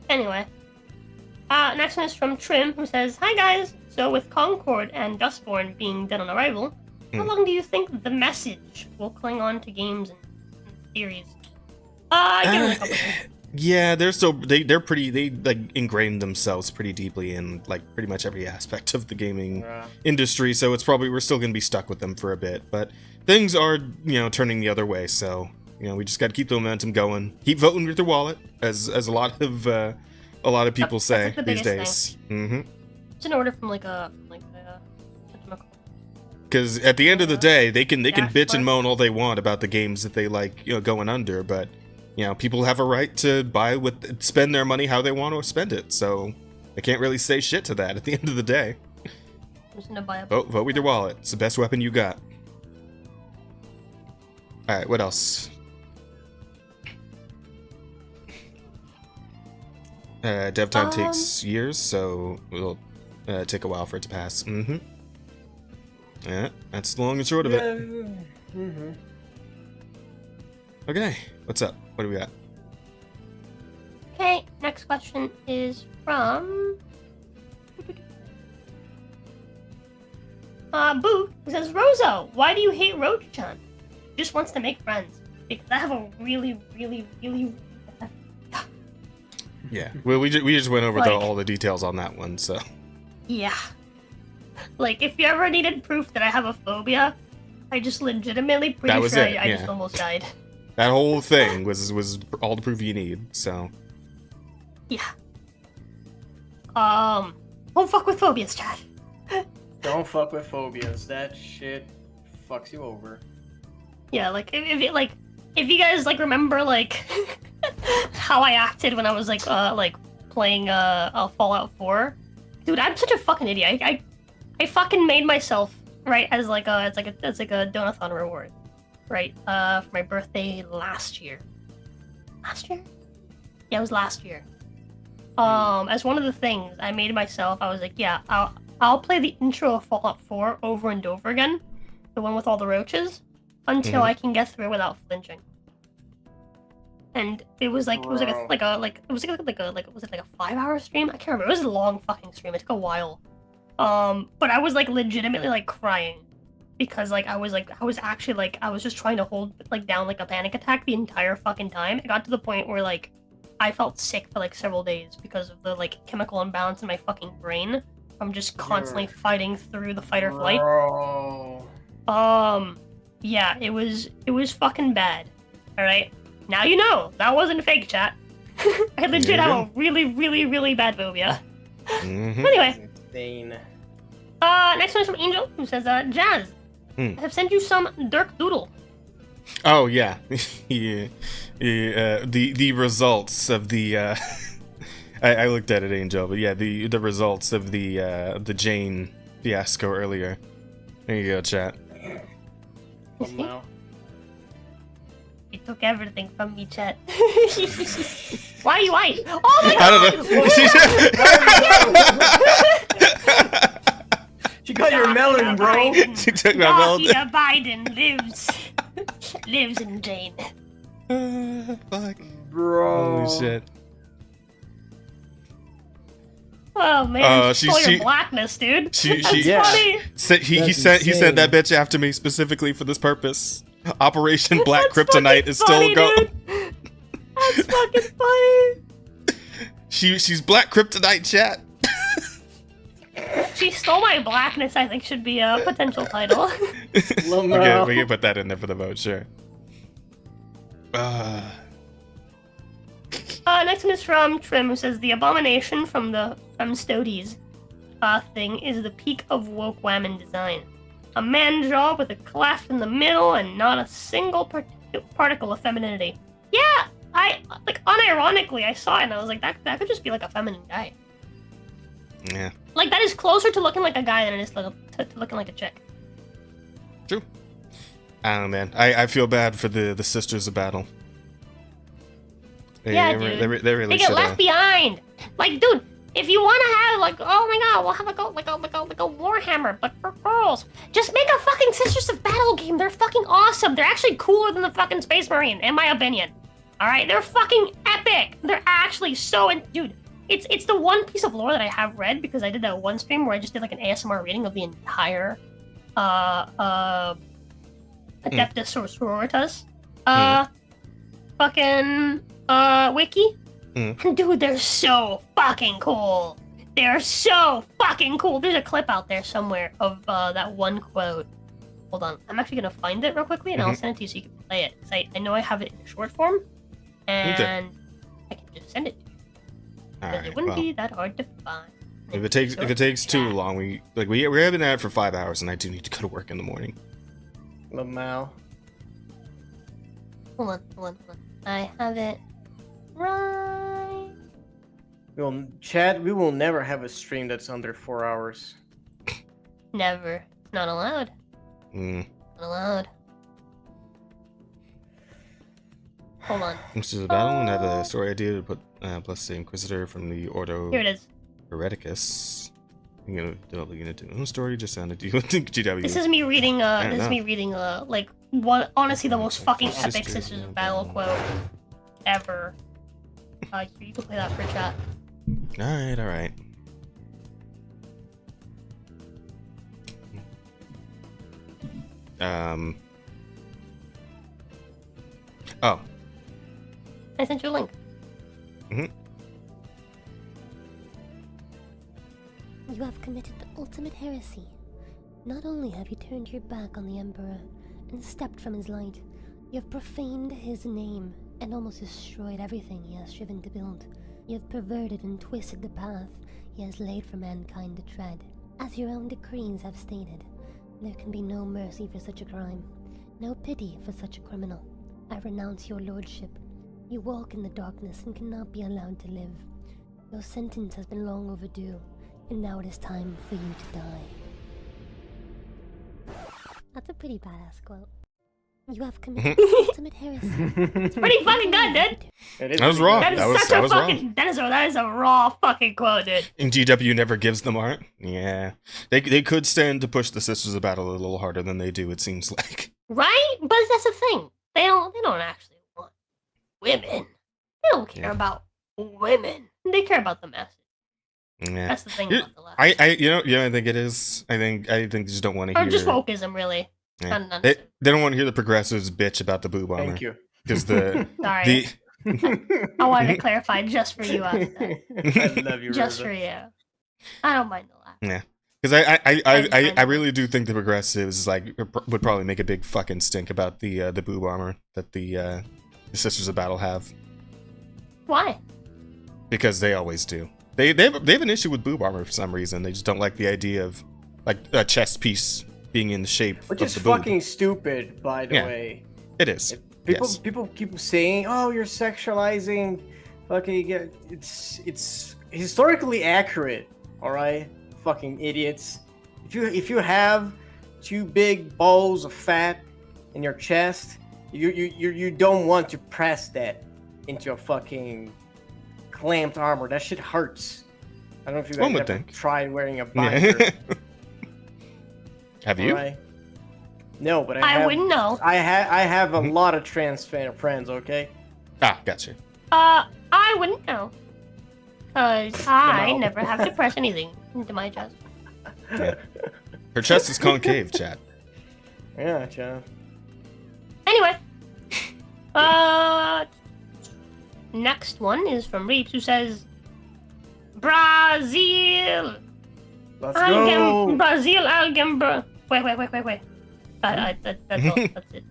Anyway. Next one is from Trim, who says, hi guys! So with Concord and Dustborn being dead on arrival, how long do you think the message will cling on to games and series? Yeah, they're still they're pretty they like ingrained themselves pretty deeply in like pretty much every aspect of the gaming industry, so it's probably we're still gonna be stuck with them for a bit, but things are turning the other way, so we just got to keep the momentum going, keep voting with your wallet, as a lot of people say these days. It's an order from because at the end of the day, they can bitch and moan all they want about the games that they like going under, but people have a right to spend their money how they want to spend it, so they can't really say shit to that at the end of the day. Vote with your wallet. It's the best weapon you got. Alright, what else? Dev time takes years, so it'll take a while for it to pass. Yeah, that's the long and short of it. Okay, what's up? What do we got? Okay, next question is from Boo, who says, Rozo, why do you hate Roach-chan? He just wants to make friends. Because I have a really yeah, well, we just went over all the details on that one, so. Yeah. Like, if you ever needed proof that I have a phobia, I just legitimately pretty sure I just almost died. That whole thing was all the proof you need, so. Yeah. Don't fuck with phobias, Chad. Don't fuck with phobias. That shit fucks you over. Yeah, like if you guys remember how I acted when I was playing Fallout 4, dude, I'm such a fucking idiot. I fucking made myself as a donathon reward, for my birthday last year. Last year? Yeah, it was last year. As one of the things I made myself, I was like, yeah, I'll play the intro of Fallout 4 over and over again, the one with all the roaches, until I can get through without flinching. And it was like was it a 5-hour stream? I can't remember. It was a long fucking stream. It took a while. But I was legitimately crying because I was just trying to hold down a panic attack the entire fucking time. It got to the point where I felt sick for several days because of the chemical imbalance in my fucking brain from just constantly fighting through the fight or flight. Yeah, it was fucking bad. All right, now you know that wasn't fake, chat. I legit have a really bad phobia. Anyway, insane. Next one is from Angel, who says, Jazz, I have sent you some Dirk Doodle. Oh yeah, the results of the I looked at it, Angel, but yeah, the results of the Jane fiasco earlier. There you go, chat. Oh, no. You took everything from me, chat. Why are you white? Oh my I god! don't know. She got your melon, bro. She took my melon. Dr. Biden lives in Jane. Fuck. Bro. Holy shit. Oh man, she- stole she- your blackness, dude. She That's yeah. funny. He That's sent insane. that bitch after me specifically for this purpose. Operation Black That's Kryptonite fucking is still funny, going. dude. That's fucking funny. She's Black Kryptonite, chat. She stole my blackness, I think should be a potential title. Okay, we can put that in there for the vote, sure. Next one is from Trim, who says the abomination from Stodies thing is the peak of woke whammon design. A man jaw with a cleft in the middle and not a single particle of femininity. Yeah, I like unironically I saw it and I was like that could just be like a feminine guy. Yeah. Like that is closer to looking like a guy than it is to looking like a chick. True. I don't know, man. I feel bad for the Sisters of Battle. They Dude. they really They get should left behind. Like, dude, if you want to have like, oh my god, we'll have like a Warhammer, but for girls, just make a fucking Sisters of Battle game. They're fucking awesome. They're actually cooler than the fucking Space Marine, in my opinion. All right, they're fucking epic. They're actually so, dude. It's the one piece of lore that I have read because I did that one stream where I just did like an ASMR reading of the entire Adeptus or Sororitas fucking wiki. And dude, they're so fucking cool. They're so fucking cool. There's a clip out there somewhere of that one quote. Hold on, I'm actually gonna find it real quickly and I'll send it to you so you can play it. 'Cause I know I have it in short form, and I can just send it to you. Alright, It wouldn't well, be that hard to find. if it takes too long, we're having that for 5 hours, and I do need to go to work in the morning. Lamau. Hold on. I have it right. Chad, we will never have a stream that's under 4 hours. Never. Not allowed. Not allowed. Hold on. This is a battle and have a story idea to put plus the Inquisitor from the Ordo Here it is. Hereticus. I'm gonna develop a unit to own story. Just sounded to you with GW. This is me reading. Like one. Honestly, the most fucking Sisters epic Sisters of Battle quote ever. Here, you can play that for chat. All right. Oh. I sent you a link. You have committed the ultimate heresy. Not only have you turned your back on the Emperor and stepped from his light, you have profaned his name and almost destroyed everything he has striven to build. You have perverted and twisted the path he has laid for mankind to tread. As your own decrees have stated, there can be no mercy for such a crime, no pity for such a criminal. I renounce your lordship. You walk in the darkness and cannot be allowed to live. Your sentence has been long overdue, and now it is time for you to die. That's a pretty badass quote. You have committed the ultimate heresy. It's pretty fucking good, dude. That was raw. That is that is a raw fucking quote, dude. And GW never gives them art. Yeah, they could stand to push the Sisters of Battle a little harder than they do. It seems like. Right, but that's the thing. They don't actually want women. They don't care about women. They care about the message. Yeah. That's the thing about the left. I think it is. I think they just don't want to hear. Or just wokeism, really. Yeah. They don't want to hear the progressives bitch about the boob armor. Thank you. Because the Sorry. I wanted to clarify just for you out there. I love you, Just Rosa. for you. I don't mind the laugh. Yeah. Because I really do think the progressives would probably make a big fucking stink about the boob armor that the Sisters of Battle have. Why? Because they always do. They have an issue with boob armor for some reason. They just don't like the idea of like a chest piece being in the shape Which of is the boob. fucking stupid, by the way. It is. People keep saying, "Oh, you're sexualizing Fucking yeah, it's historically accurate. All right, fucking idiots. If you have two big balls of fat in your chest, you don't want to press that into a fucking clamped armor. That shit hurts. I don't know if you guys ever tried wearing a binder. Yeah. Have you? Right? No, but I wouldn't know. I have a lot of trans friends. Okay. Ah, gotcha. I wouldn't know. Cause I never have to press anything into my chest. Yeah. Her chest is concave, chat. Yeah, chat. Anyway. Next one is from Reeps, who says, Brazil. Let's go. Brazil, Algembra. Wait. That's all. That's it.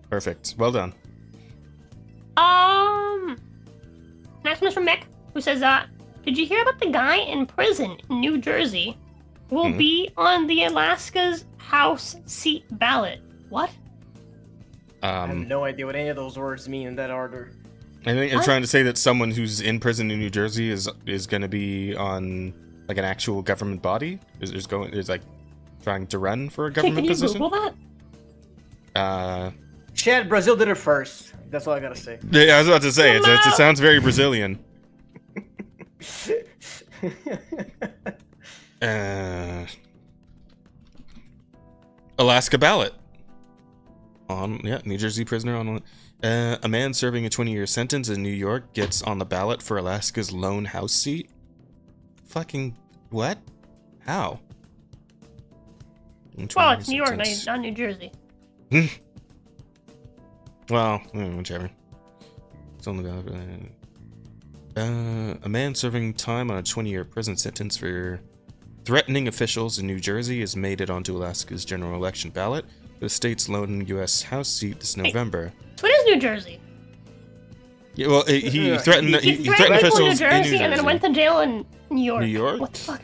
Perfect. Well done. Next one is from Mick, who says, did you hear about the guy in prison in New Jersey will be on the Alaska's House seat ballot? What? I have no idea what any of those words mean in that order. I think you're trying to say that someone who's in prison in New Jersey is going to be on like an actual government body. Is like trying to run for a government position. Can you Google that? Chad, Brazil did it first. That's all I gotta say. Yeah, I was about to say it sounds very Brazilian. Alaska ballot. New Jersey prisoner on. A man serving a 20-year sentence in New York gets on the ballot for Alaska's lone House seat. Fucking what? How? Well, it's New York, not New Jersey. Well, whichever. It's on the ballot. A man serving time on a 20-year prison sentence for threatening officials in New Jersey has made it onto Alaska's general election ballot, the state's lone U.S. House seat this November. So it is New Jersey. Yeah, well, he threatened officials New Jersey, in New Jersey and then went to jail in New York. New York? What the fuck?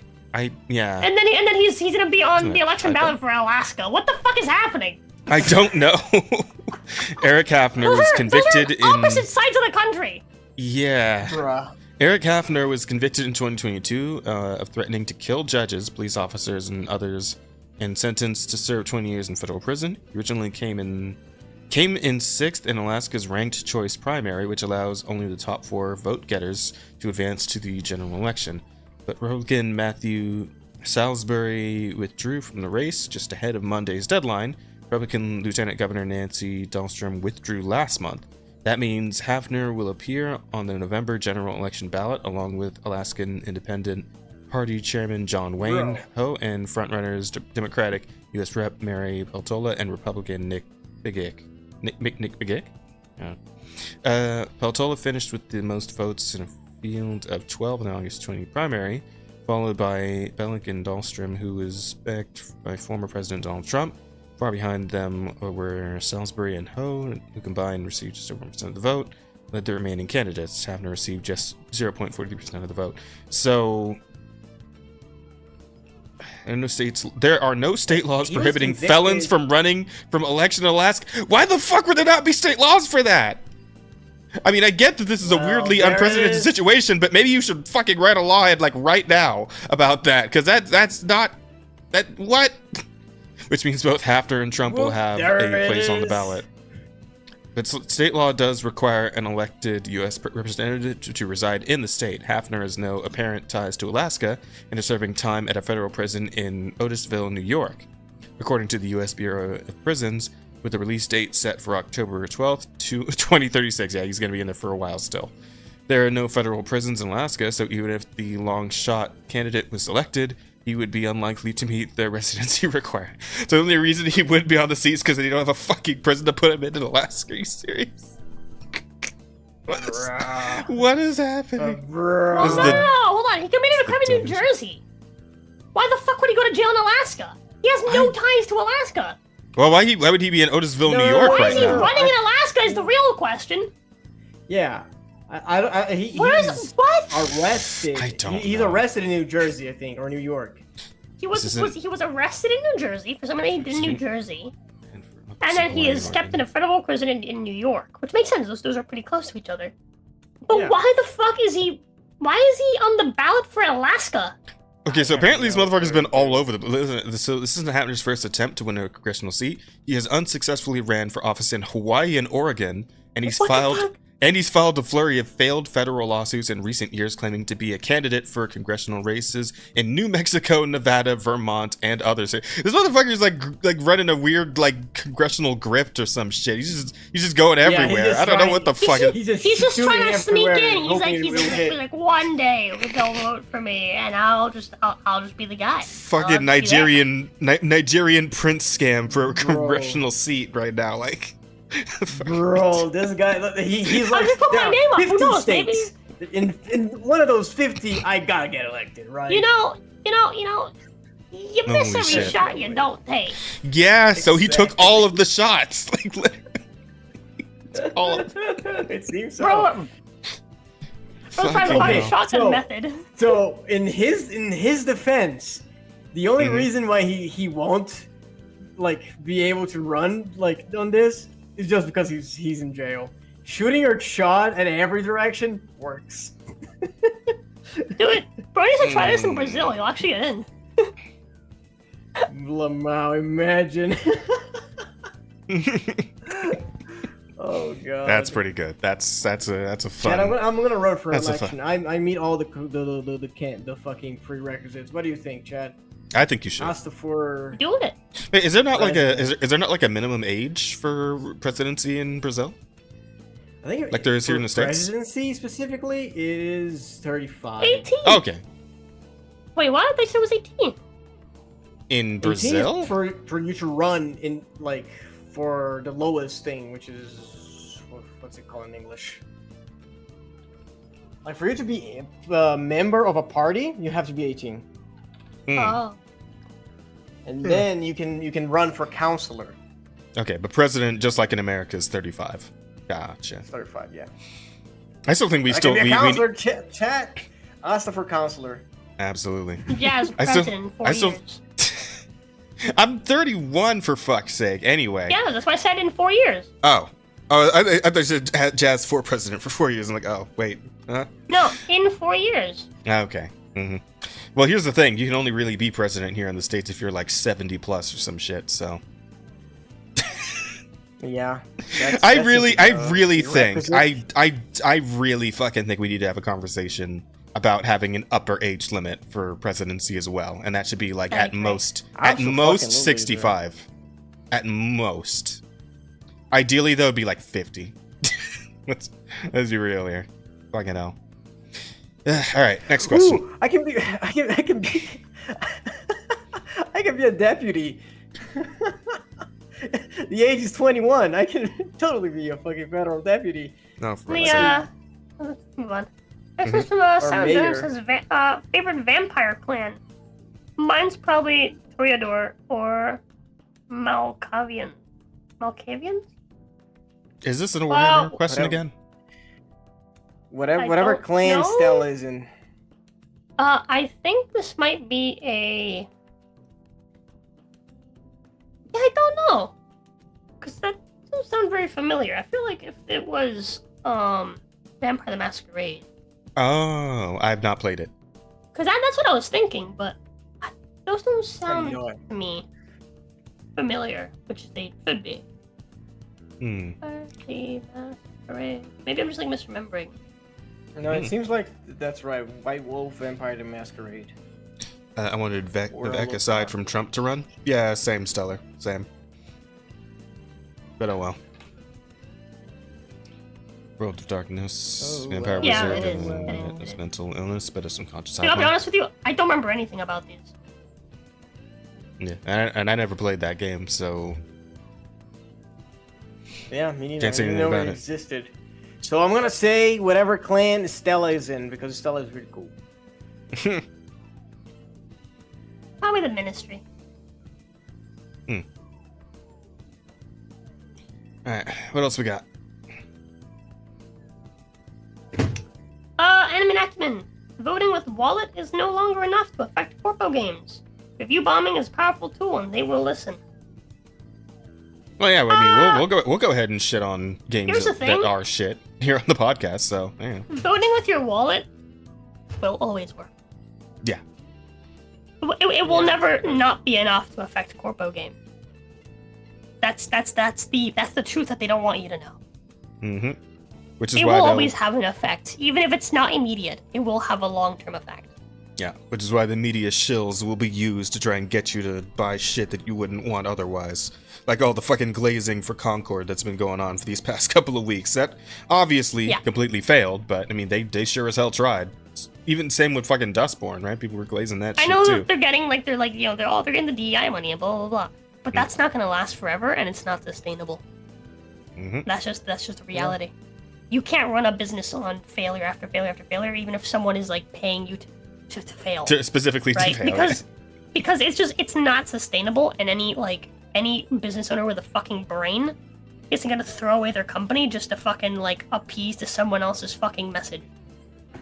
Yeah. And then he's gonna be on the election ballot for Alaska. What the fuck is happening? I don't know. Eric Hafner was convicted in opposite sides of the country. Yeah. Bruh. Eric Hafner was convicted in 2022 of threatening to kill judges, police officers, and others, and sentenced to serve 20 years in federal prison. He originally came in 6th in Alaska's ranked choice primary, which allows only the top 4 vote getters to advance to the general election. But Republican Matthew Salisbury withdrew from the race just ahead of Monday's deadline. Republican Lieutenant Governor Nancy Dahlstrom withdrew last month. That means Hafner will appear on the November general election ballot along with Alaskan Independent Party Chairman John Wayne Ho and frontrunners Democratic U.S. Rep. Mary Peltola and Republican Nick Begich. Nick Begich? Yeah. Peltola finished with the most votes in a field of 12 in the August 20 primary, followed by Bellick and Dahlstrom, who was backed by former President Donald Trump. Far behind them were Salisbury and Ho, who combined received just over 1% of the vote. Led the remaining candidates. Hafner received just 0.40% of the vote. So, there are no state laws prohibiting felons from running from election in Alaska. Why the fuck would there not be state laws for that? I mean, I get that this is a weirdly unprecedented situation, but maybe you should fucking write a law like right now about that, because that's not what. Which means both Hafner and Trump will have a place on the ballot. But state law does require an elected U.S. representative to reside in the state. Hafner has no apparent ties to Alaska and is serving time at a federal prison in Otisville, New York. According to the U.S. Bureau of Prisons, with the release date set for October 12th, 2036. Yeah, he's going to be in there for a while still. There are no federal prisons in Alaska, so even if the long-shot candidate was elected, he would be unlikely to meet the residency requirement. So the only reason he wouldn't be on the seat is because they don't have a fucking prison to put him in Alaska. Are you serious? What is happening? Well, no, hold on. He committed a crime in New Jersey. Why the fuck would he go to jail in Alaska? He has no ties to Alaska. Well, why would he be in Otisville, New York right now? Why is he running in Alaska is the real question. Yeah. He's arrested. I don't He's know. arrested in New Jersey, I think, or New York. He was arrested in New Jersey for something he did in New Jersey. And then he is kept in a federal prison in New York, which makes sense. Those are pretty close to each other. But Yeah. why the fuck is he? Why is he on the ballot for Alaska? Okay, so apparently this motherfucker's been all over the. So this isn't happening his first attempt to win a congressional seat. He has unsuccessfully ran for office in Hawaii and Oregon, and he's filed a flurry of failed federal lawsuits in recent years, claiming to be a candidate for congressional races in New Mexico, Nevada, Vermont, and others. This motherfucker's like running a weird like congressional grift or some shit. He's just going everywhere. I don't know what the fuck. He's just trying to sneak in. He's like one day they'll vote for me, and I'll just be the guy. Fucking Nigerian prince scam for a congressional seat right now, like. Bro, this guy, he's like, just put my name up. Who knows, states. In one of those 50, I gotta get elected, right? You miss every shot you don't take. Yeah, so he took all of the shots. Like, all of it seems so. Bro, trying to find shots and method. So in his defense, the only reason why he won't like be able to run like on this is just because he's in jail. Shooting a shot at every direction works. Do it. Bro, you should try this in Brazil. You'll actually get in. Lamau, imagine. Oh god. That's pretty good. That's a fun. Chad, I'm gonna run for election. I meet all the fucking prerequisites. What do you think, Chad? I think you should. Ask for do it. Wait, is there not like a minimum age for presidency in Brazil? I think like there is here in the States. Presidency specifically is 35. 18. Okay. Wait, what? They said it was 18. In Brazil? For you to run in like for the lowest thing, which is what's it called in English? Like for you to be a member of a party, you have to be 18. Oh. And then you can run for counselor. Okay, but president, just like in America, is 35. Gotcha. 35, yeah. I still think we still be a counselor. Chat. Ask for counselor. Absolutely. Yeah, as president in 4 years. I'm 31 for fuck's sake. Anyway. Yeah, that's why I said in 4 years. Oh, I thought you said Jazz for president for 4 years. I'm like, oh wait, huh? No, in 4 years. Okay. Mm-hmm. Well, here's the thing: you can only really be president here in the States if you're like 70 plus or some shit. So. Yeah. I really fucking think we need to have a conversation about having an upper age limit for presidency as well, and that should be like at most 65. At most. Ideally, though, it'd be like 50. let's be real here. Fucking hell. All right, next question. Ooh, I can be a deputy. The age is 21. I can totally be a fucking federal deputy. No, for let's move on. Next question says favorite vampire clan. Mine's probably Toreador or Malkavian. Malkavians? Is this an Warhammer question again? Whatever clan Stella is in. I think this might be a. Yeah, I don't know, because that doesn't sound very familiar. I feel like if it was Vampire the Masquerade. Oh, I've not played it. Because that's what I was thinking, but those don't sound to me familiar, which they should be. The Masquerade. Maybe I'm just like misremembering. No, it seems like that's right. White Wolf, Vampire the Masquerade. I wanted Vivek aside from Trump to run. Yeah, same, Stellar. Same. But oh well. World of Darkness. Vampire Wizard. It is mental illness, but it's unconscious. I'll be honest with you, I don't remember anything about these. Yeah, and I never played that game, so. Yeah, me neither. Can't say anything about it. Existed. So I'm gonna say whatever clan Stella is in, because Stella is really cool. Probably the Ministry. Alright, what else we got? Enemy Acumen. Voting with wallet is no longer enough to affect corpo games. Review bombing is a powerful tool and they will listen. Well, yeah, I mean, we'll go ahead and shit on games Here's the that thing. are shit here on the podcast. So, yeah. Voting with your wallet will always work. Yeah. It will never not be enough to affect corpo game. That's the truth that they don't want you to know. Mm-hmm. Which is It why will always have an effect, even if it's not immediate. It will have a long-term effect. Yeah, which is why the media shills will be used to try and get you to buy shit that you wouldn't want otherwise. Like all the fucking glazing for Concord that's been going on for these past couple of weeks. That obviously completely failed, but I mean, they sure as hell tried. Even same with fucking Dustborn, right? People were glazing that shit I know too. that they're getting they're getting the DEI money and blah blah blah. But that's not gonna last forever, and it's not sustainable. Mm-hmm. That's just the reality. You can't run a business on failure after failure after failure, even if someone is like paying you to fail. Specifically right? to fail. Because it's not sustainable, and any business owner with a fucking brain isn't gonna throw away their company just to fucking like appease to someone else's fucking message.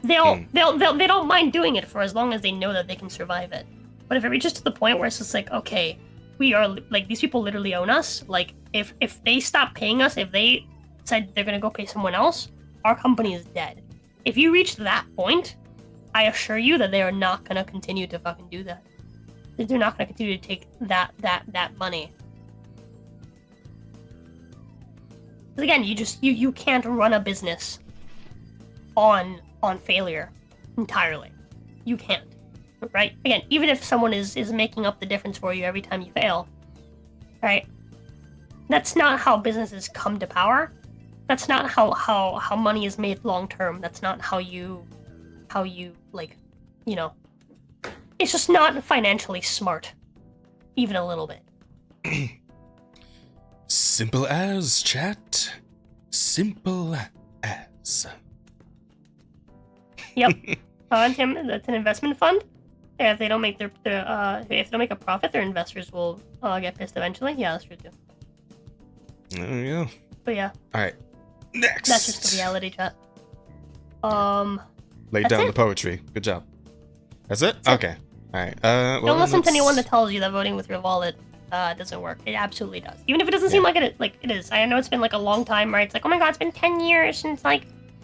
They don't mind doing it for as long as they know that they can survive it. But if it reaches to the point where it's just like, okay, we are like these people literally own us. Like if they stop paying us, if they said they're gonna go pay someone else, our company is dead. If you reach that point, I assure you that they are not gonna continue to fucking do that. They're not gonna continue to take that money. Because again, you can't run a business on failure entirely. You can't. Right? Again, even if someone is making up the difference for you every time you fail, right? That's not how businesses come to power. That's not how money is made long term. That's not how you like, you know, it's just not financially smart, even a little bit. Simple as, chat. Simple as. Yep. That's an investment fund. If they don't make if they don't make a profit, their investors will get pissed eventually. Yeah, that's true too. There we go. But yeah. Alright. Next. That's just the reality, chat. Lay down the poetry. Good job. That's it? Okay. Alright. Don't listen to anyone that tells you that voting with your wallet doesn't work. It absolutely does. Even if it doesn't seem like it is. I know it's been like a long time, right? It's like, oh my god, it's been 10 years since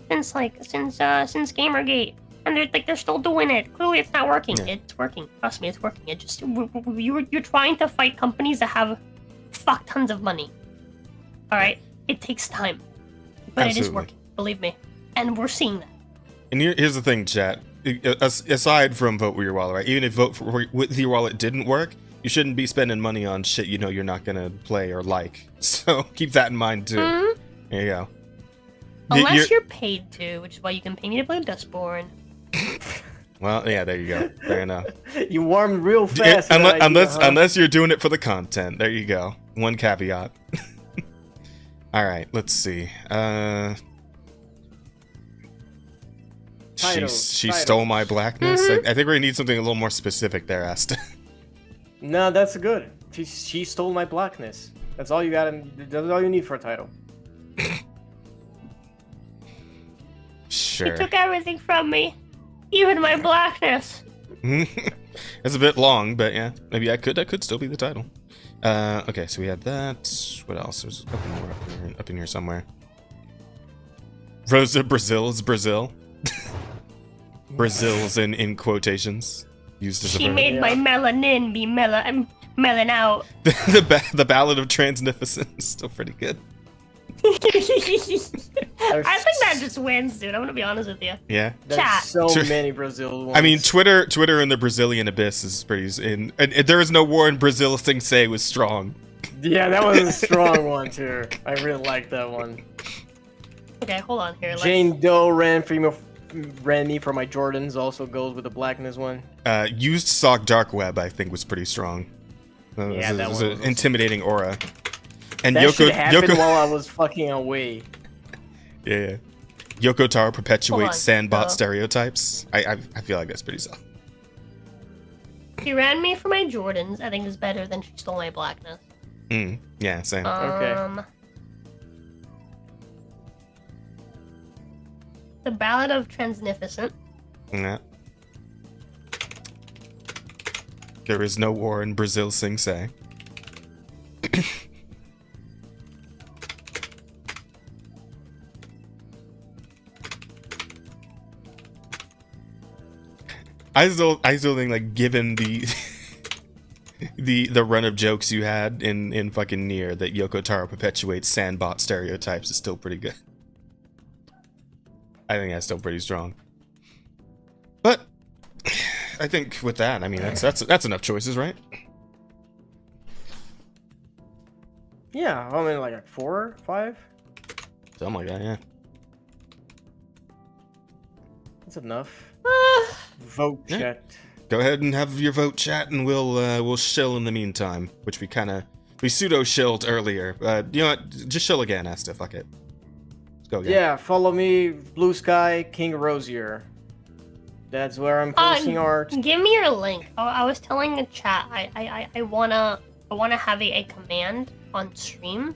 Gamergate. And they're still doing it. Clearly, it's not working. Yeah. It's working. Trust me, it's working. It just you're trying to fight companies that have fuck tons of money. All right, it takes time, but Absolutely. It is working. Believe me, and we're seeing that. And here's the thing, chat. Aside from vote with your wallet, right? Even if vote with your wallet didn't work, you shouldn't be spending money on shit you know you're not gonna play or like. So keep that in mind too. Mm-hmm. There you go. Unless you're paid to, which is why you can pay me to play Dustborn. Well, yeah, there you go. Fair enough. You warmed real fast. Unless you're doing it for the content. There you go. One caveat. All right, let's see. She stole my blackness. Mm-hmm. I think we need something a little more specific there, Asta. No, that's good. She stole my blackness. That's all you got. That's all you need for a title. Sure. She took everything from me, even my blackness. It's a bit long, but yeah, maybe that could still be the title. Okay, so we had that. What else? There's a couple more up in here somewhere. Rosa Brazil is Brazil. Brazil's in quotations used as a verb. She made my melanin be melon out. The Ballad of Transnificent is still pretty good. I think that just wins, dude. I'm gonna be honest with you. Yeah. Chat. So many Brazil ones. I mean, Twitter in the Brazilian abyss is pretty. And there is no war in Brazil. Sing Say was strong. Yeah, that was a strong one too. I really like that one. Okay, hold on here. Jane Doe ran me for my Jordans. Also goes with the blackness one. Used sock dark web, I think, was pretty strong. Yeah, that was an intimidating aura. And that shit happened while I was fucking away. Yeah. Yoko Taro perpetuates sandbot stereotypes. I feel like that's pretty soft. She ran me for my Jordans. I think is better than she stole my blackness. Yeah, same. Okay. The Ballad of Transnificent. Yeah. There is no war in Brazil, Sing Say. I still think like given the the run of jokes you had in fucking Nier, that Yoko Taro perpetuates sandbot stereotypes is still pretty good. I think that's still pretty strong. But I think with that, I mean that's enough choices, right? Yeah, I mean like 4, 5. Something like that, yeah. That's enough. Vote chat. Go ahead and have your vote chat, and we'll shill in the meantime, which we pseudo shilled earlier. You know what? Just shill again, Asta. Fuck it. Let's go again. Yeah, follow me, Blue Sky, King Rosier. That's where I'm posting art. Give me your link. I was telling the chat I wanna have a command on stream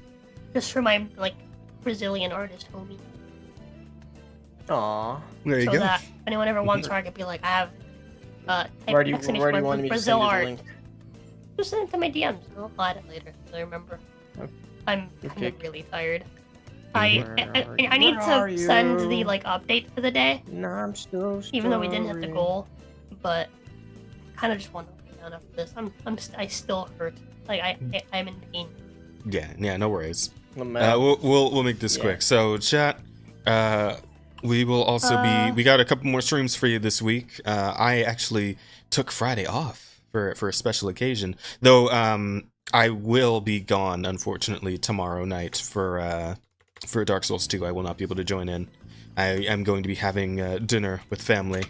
just for my like Brazilian artist homie. Aww. There you so go. that if anyone ever wants her, I could be like, I have where do you want me to Brazil send you the art. link? Just send it to my DMs. I'll add it later. I remember. I'm kind of really tired. I need to send the like update for the day. No, I'm still. Even though we didn't hit the goal, but I kind of just want to be done after this. I still hurt. Like I'm in pain. Yeah, no worries. No We'll make this quick. So chat, we will also be. We got a couple more streams for you this week. I actually took Friday off for a special occasion, though. I will be gone, unfortunately, tomorrow night for Dark Souls 2. I will not be able to join in. I am going to be having dinner with family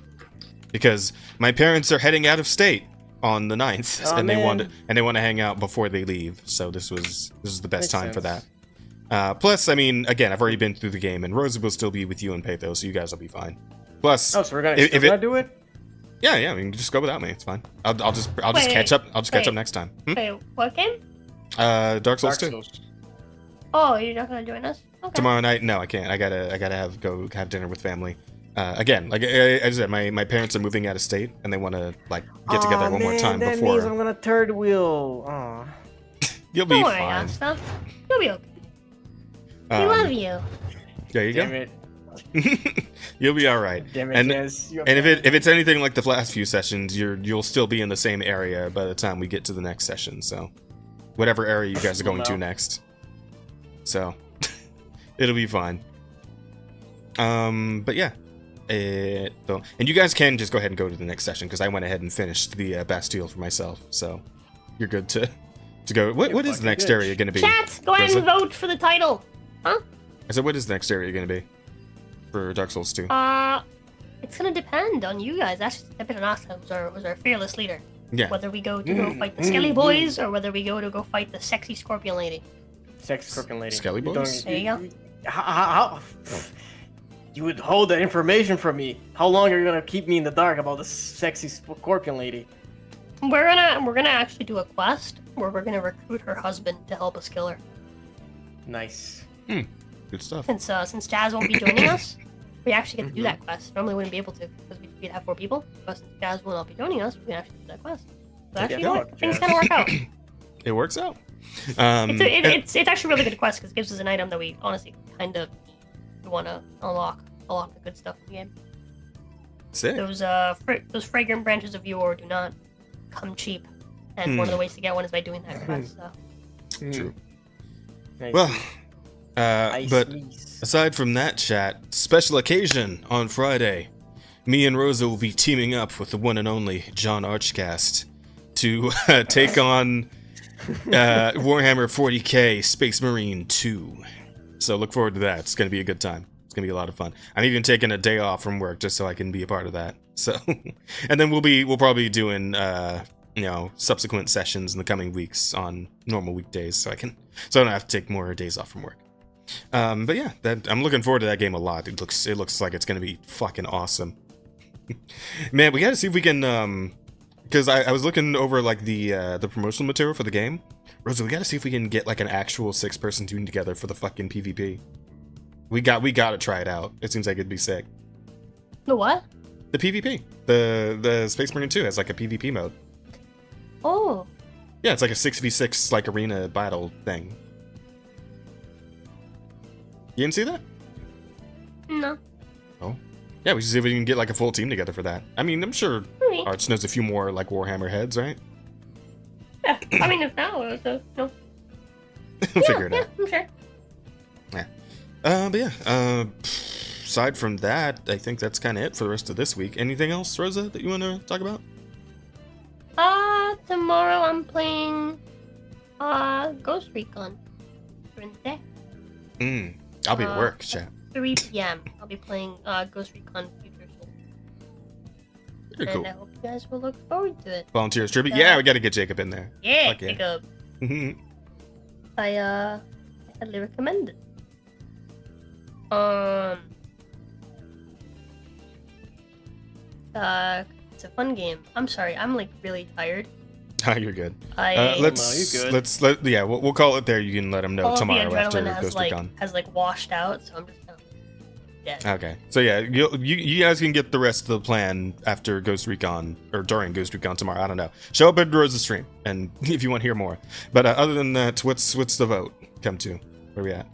because my parents are heading out of state on the 9th, and they want to hang out before they leave. So this is the best time for that. Plus, I mean, again, I've already been through the game, and Rosa will still be with you and Pathos, so you guys will be fine. Plus, so we're gonna do it. Yeah, I mean, just go without me. It's fine. I'll just catch up. I'll just catch up next time. Wait, what game? Dark Souls 2. Oh, you're not gonna join us? Okay. Tomorrow night? No, I can't. I gotta go have dinner with family. Again, like I said, my parents are moving out of state, and they want to like get together one more time that before. Means I'm gonna third wheel. Aw. You'll be Don't worry, fine. Asta. You'll be okay. We love you. There you Damn go. it. You'll be all right. Damn it, and yes, if it's anything like the last few sessions, you'll still be in the same area by the time we get to the next session. So, whatever area you guys are going to next. So, it'll be fine. But yeah. And you guys can just go ahead and go to the next session because I went ahead and finished the Bastille for myself. So, you're good to go. What is the next area going to be? Chat, go ahead and vote for the title. Huh? I said, what is the next area going to be for Dark Souls 2? It's gonna depend on you guys. That's depend on us, who's our fearless leader. Yeah. Whether we go to go fight the Skelly Boys or whether we go fight the sexy Scorpion Lady. Sexy Scorpion Lady. Skelly Boys? There you go. How you would hold that information from me? How long are you gonna keep me in the dark about the sexy Scorpion Lady? We're gonna actually do a quest where we're gonna recruit her husband to help us kill her. Nice. Good stuff. Since Jazz won't be joining us, we actually get to do that quest. Normally we wouldn't be able to because we'd have 4 people. But since Jazz will not be joining us, we can actually do that quest. So actually, things kind of work out. It works out. It's actually a really good quest because it gives us an item that we honestly kind of want to unlock the good stuff in the game. Sick. Those fragrant branches of yore do not come cheap, and one of the ways to get one is by doing that quest. So. True. Nice. Well, but aside from that, chat, special occasion on Friday, me and Rosa will be teaming up with the one and only John Archcast to take on Warhammer 40k Space Marine 2. So look forward to that. It's going to be a good time. It's going to be a lot of fun. I'm even taking a day off from work just so I can be a part of that. So, and then we'll probably be doing subsequent sessions in the coming weeks on normal weekdays so I don't have to take more days off from work. But yeah, I'm looking forward to that game a lot. It looks like it's going to be fucking awesome. Man, we got to see if we can because I was looking over like the promotional material for the game. Rosa, we got to see if we can get like an actual 6-person team together for the fucking PvP. We got to try it out. It seems like it'd be sick. The what? The PvP. The Space Marine 2 has like a PvP mode. Oh. Yeah, it's like a 6v6 like arena battle thing. You didn't see that? No. Oh. Yeah, we should see if we can get like a full team together for that. I mean, I'm sure Maybe. Arch knows a few more like Warhammer heads, right? Yeah, I mean, if not, no. We'll figure it out. I'm sure. Yeah. But yeah, aside from that, I think that's kind of it for the rest of this week. Anything else, Rosa, that you want to talk about? Tomorrow I'm playing Ghost Recon during the day. I'll be at work, chat. 3 p.m. I'll be playing Ghost Recon Future Soul. Very cool. And I hope you guys will look forward to it. Volunteers tribute. Yeah, we got to get Jacob in there. Yeah, Fuck yeah. Jacob. I highly recommend it. It's a fun game. I'm sorry, I'm like really tired. You're good. No, you're good. Yeah, we'll call it there. You can let him know All of the tomorrow after adrenaline Ghost Recon. has washed out, so I'm just kind of dead. Okay, so yeah, you guys can get the rest of the plan after Ghost Recon or during Ghost Recon tomorrow. I don't know. Show up at Rosa's stream, and if you want to hear more. But other than that, what's the vote come to? Where we at?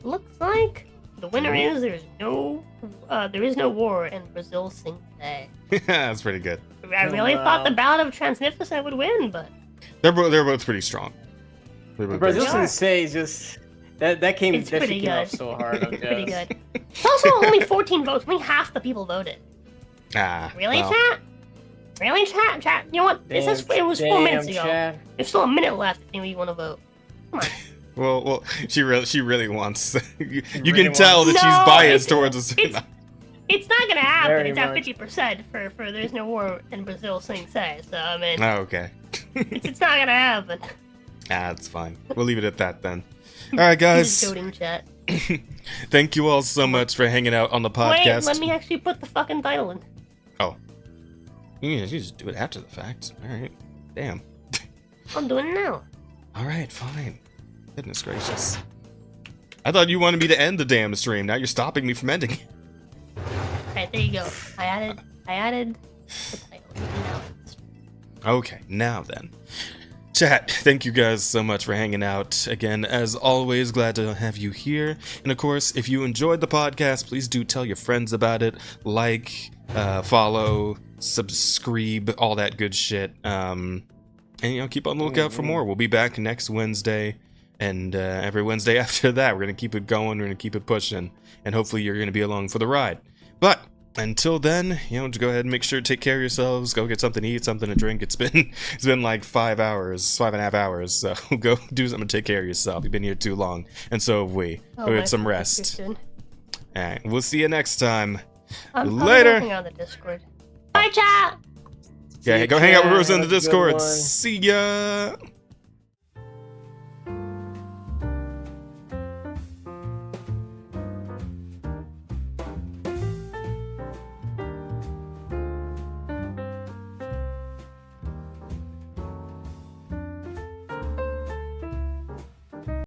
Looks like the winner is there is no war and Brazil sings say. That's pretty good. I really thought the Ballad of Transnificent would win, but they're both pretty strong. Brazil Sensei is just that came It's that pretty shit came off good. so hard. It's pretty good. It's also only 14 votes. Only half the people voted. Really, well. chat? Really, chat? You know what? It was 4 minutes ago. Chat. There's still a minute left if you want to vote. Come on. Well, she really wants. you really can tell that wants- she's No, biased towards us. It's not gonna happen. Very It's at much. 50% for there's no war in Brazil sing say. So I mean, Oh, okay. it's not gonna happen. That's fine. We'll leave it at that then. All right, guys. Just voting chat. Thank you all so much for hanging out on the podcast. Wait, let me actually put the fucking title in. Oh. You just do it after the fact. All right. Damn. I'm doing it now. All right, fine. Goodness gracious. I thought you wanted me to end the damn stream. Now you're stopping me from ending it. Alright, there you go. I added the title. Now. Okay, now then. Chat, thank you guys so much for hanging out. Again, as always, glad to have you here. And of course, if you enjoyed the podcast, please do tell your friends about it. Like, follow, subscribe, all that good shit. And, keep on the lookout for more. We'll be back next Wednesday. And every Wednesday after that, we're going to keep it going. We're going to keep it pushing. And hopefully you're going to be along for the ride. But until then, just go ahead and make sure to take care of yourselves. Go get something to eat, something to drink. It's been like 5.5 hours. So go do something to take care of yourself. You've been here too long. And so have we. Go get some rest. All right. We'll see you next time. Later. I'm on the Discord. Bye, chat. Yeah, go hang out with Rosa in the Discord. See ya.